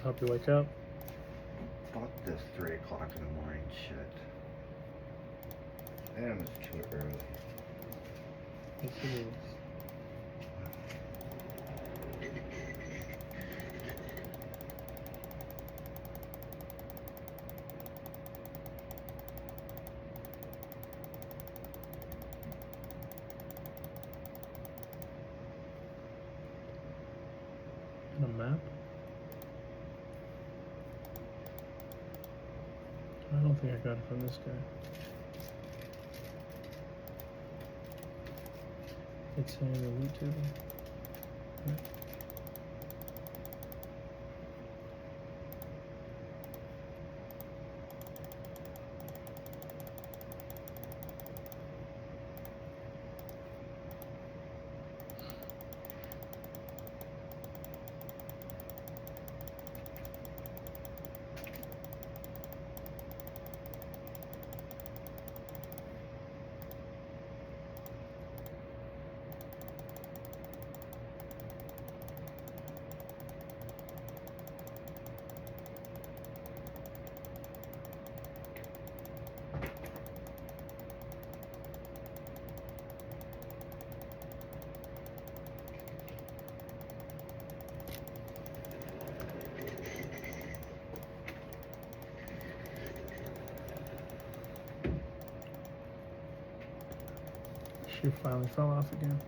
Help you wake up. Fuck this 3 o'clock in the morning shit. Damn, it's too early. Yes, it is. And a map? I don't think I got it from this guy. It's saying the loot table. Right. Shoe finally fell off again.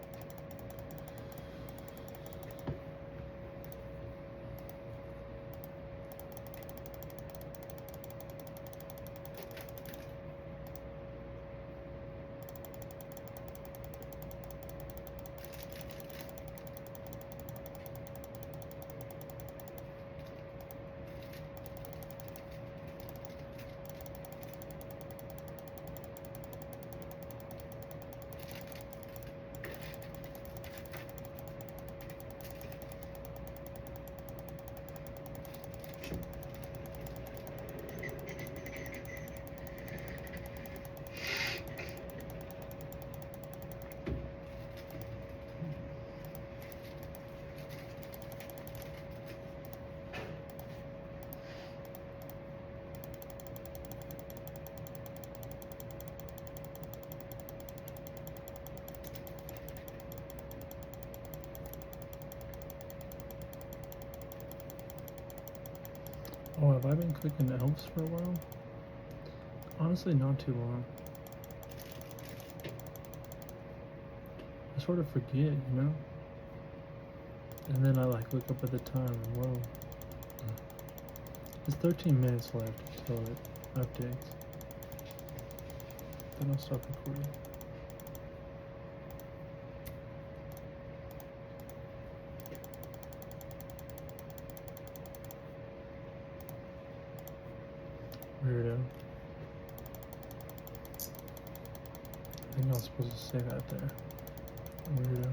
Oh, have I been clicking the elves for a while? Honestly, not too long. sort of forget, you know? And then I like look up at the time and whoa. There's 13 minutes left until it updates. Then I'll stop recording. Weirdo. I think I was supposed to say that there. Weirdo.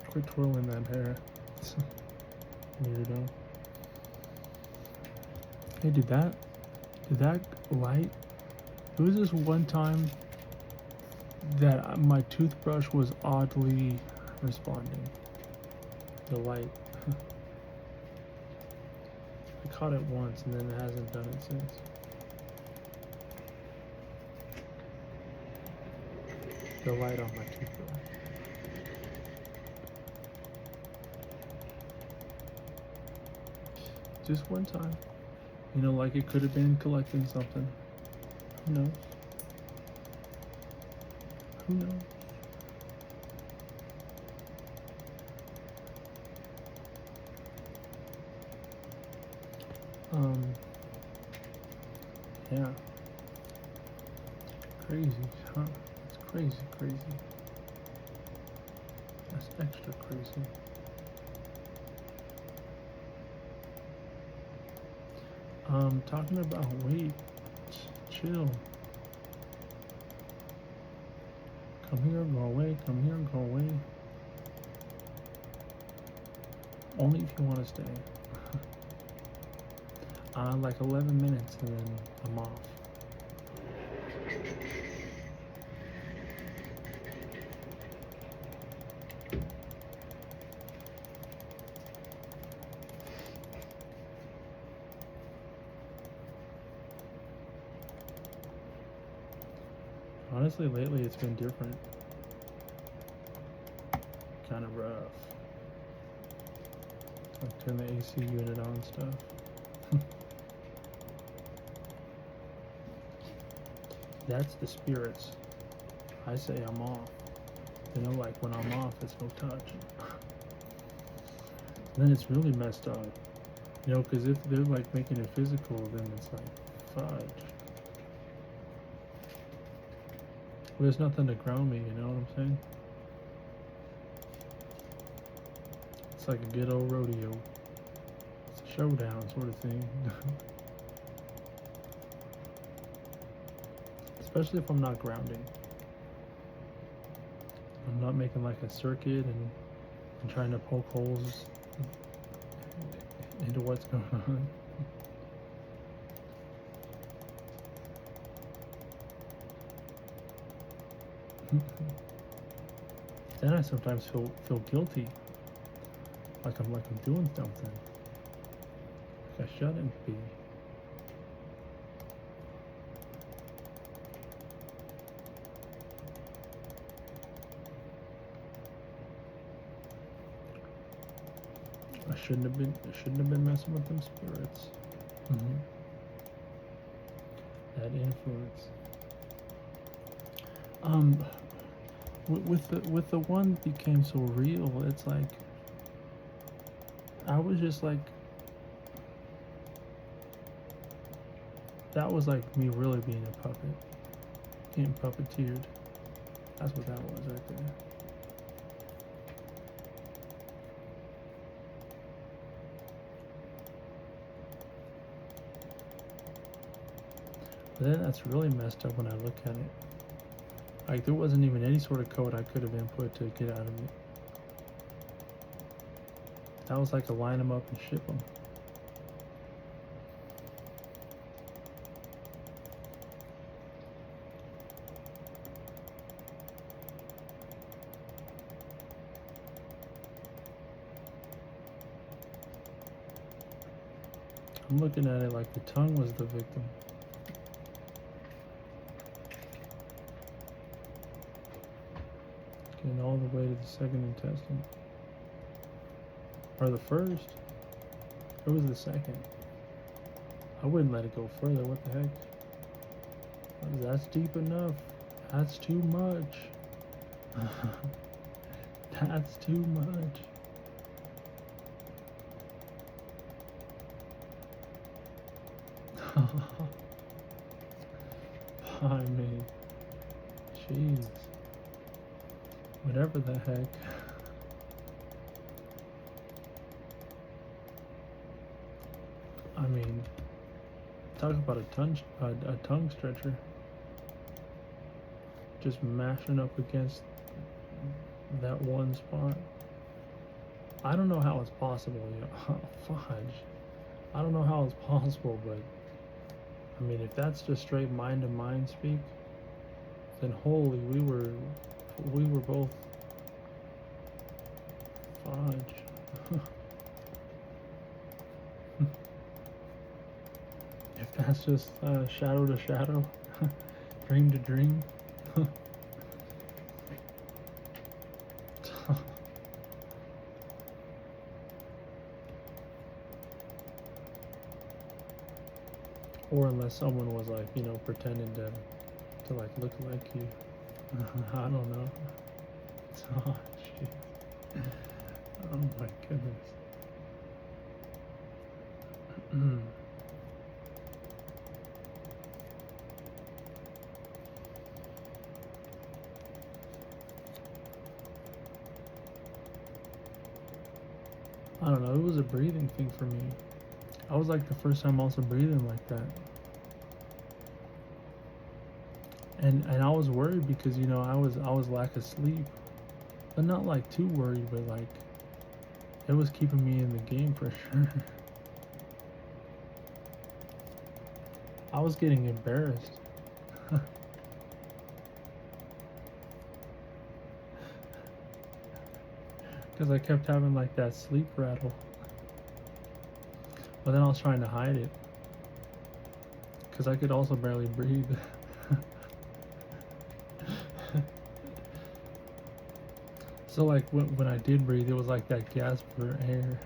Quit twirling that hair. Weirdo. Hey, did that light? There was this one time that my toothbrush was oddly responding. The light. I caught it once and then it hasn't done it since. The light on my toothbrush. Just one time. You know, like it could have been collecting something. Who knows? Who knows? Yeah. Crazy, huh? It's crazy, crazy. That's extra crazy. Talking about weight, chill. Come here, go away, come here, go away. Only if you want to stay. Like 11 minutes and then I'm off. Honestly, lately it's been different. Kind of rough. Like turn the AC unit on and stuff. That's the spirits. I say I'm off. You know, like when I'm off, it's no touch. And then it's really messed up. You know, because if they're like making it physical, then it's like, fudge. There's nothing to ground me, you know what I'm saying? It's like a good old rodeo. It's a showdown sort of thing. Especially if I'm not grounding. I'm not making like a circuit and trying to poke holes into what's going on. Then I sometimes feel guilty, like I'm doing something like I shouldn't be. I shouldn't have been messing with them spirits. That influence. With the one that became so real, it's like I was just like, that was like me really being a puppet, getting puppeteered. That's what that was right there. But then that's really messed up when I look at it. Like there wasn't even any sort of code I could have input to get out of it. That was like a line them up and ship them. I'm looking at it like the tongue was the victim. Getting all the way to the second intestine. Or the first. It was the second. I wouldn't let it go further. What the heck? That's deep enough. That's too much. That's too much. I mean, jeez. Whatever the heck. I mean, talk about a tongue stretcher. Just mashing up against that one spot. I don't know how it's possible, you know. Fudge. I don't know how it's possible, but I mean, if that's just straight mind to mind speak, then holy, we were both fudge. If that's just shadow to shadow, dream to dream. Or unless someone was like, you know, pretending to like look like you. I don't know. Oh, jeez. Oh my goodness. I don't know, it was a breathing thing for me. I was like the first time also breathing like that. And I was worried because, you know, I was lack of sleep. But not like too worried, but like it was keeping me in the game for sure. I was getting embarrassed. Because I kept having like that sleep rattle. But then I was trying to hide it. Because I could also barely breathe. So like when I did breathe, it was like that gasp for air.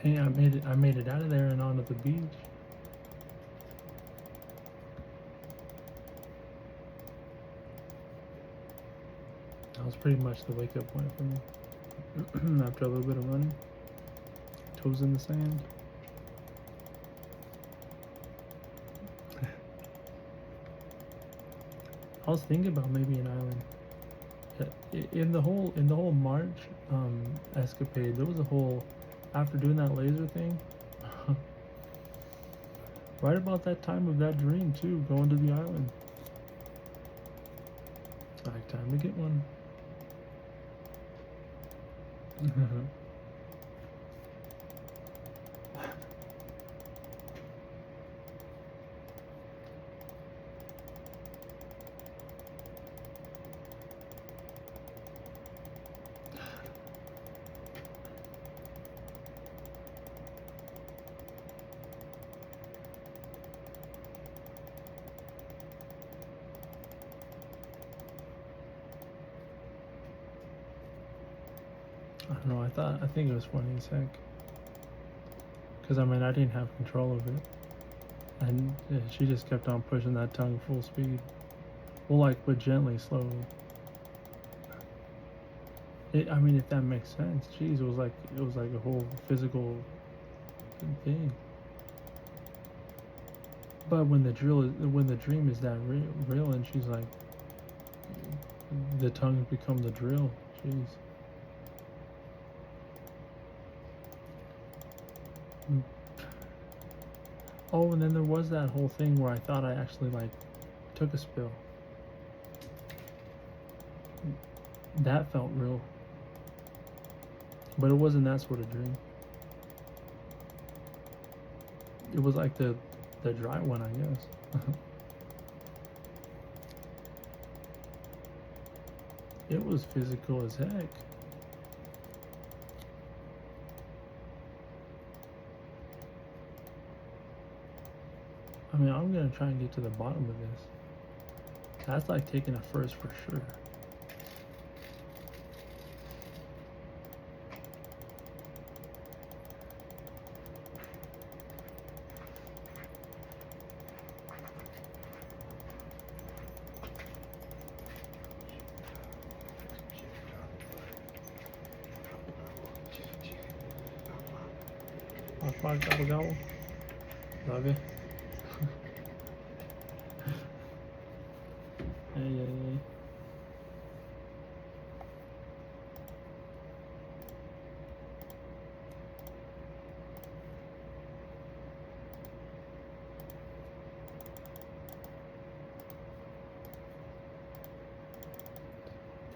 Hey, I made it out of there and onto the beach. That was pretty much the wake up point for me. After a little bit of running, toes in the sand. I was thinking about maybe an island. In the whole March escapade, there was a whole, after doing that laser thing, right about that time of that dream too, going to the island. Like, time to get one. I don't know, I think it was funny as heck. Because, I mean, I didn't have control of it. And yeah, she just kept on pushing that tongue full speed. Well, like, but gently, slowly. I mean, if that makes sense. Jeez, it was like a whole physical thing. But when the dream is that real, and she's like, the tongue become the drill. Jeez. Oh, and then there was that whole thing where I thought I actually like took a spill. That felt real. But it wasn't that sort of dream. It was like the dry one, I guess. It was physical as heck. I mean, I'm gonna try and get to the bottom of this. That's like taking a first for sure. Off my gobble gobble. Love you. Hey.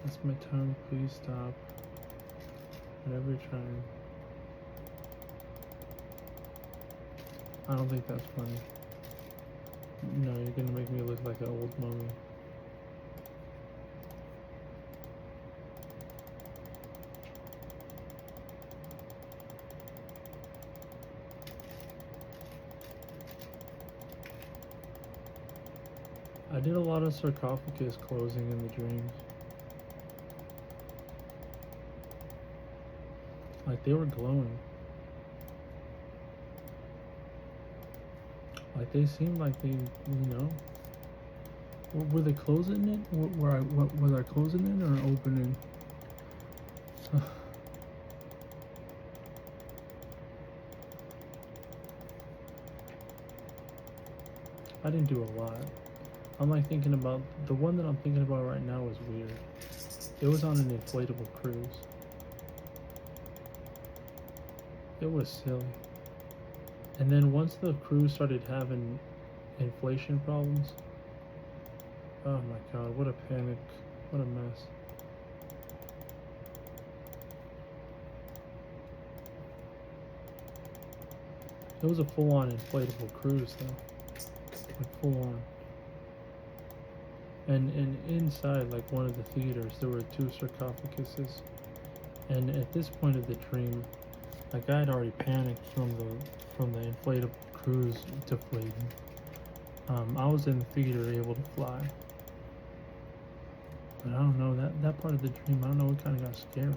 That's my tongue. Please stop. Whatever you're trying. I don't think that's funny. No, you're gonna make me look like an old mummy. I did a lot of sarcophagus closing in the dreams. Like they were glowing. Like they seemed like they, were they closing it? Was I closing it or opening? I didn't do a lot. I'm like thinking about, the one that I'm thinking about right now is weird. It was on an inflatable cruise. It was silly. And then once the cruise started having inflation problems, oh my god, what a panic, what a mess. It was a full-on inflatable cruise though. Like full on. And inside, like one of the theaters, there were 2 sarcophaguses. And at this point of the dream, like I had already panicked from the inflatable cruise deflating. I was in the theater able to fly. But I don't know, that part of the dream, I don't know, it kind of got scary.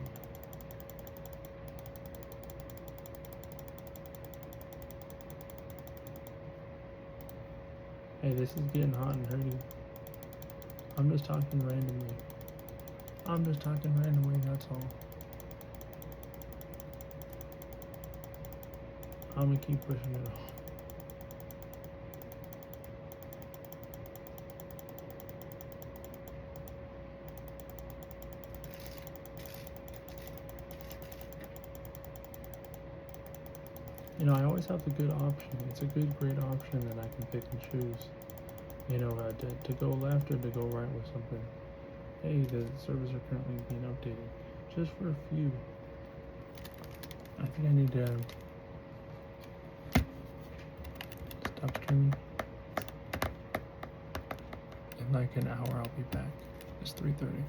Hey, this is getting hot and dirty. I'm just talking randomly. That's all. I'm gonna keep pushing it off. I always have the good option. It's a great option that I can pick and choose. To go left or to go right with something. Hey, the servers are currently being updated. Just for a few. I think I need to stop streaming. In like an hour, I'll be back. It's 3:30.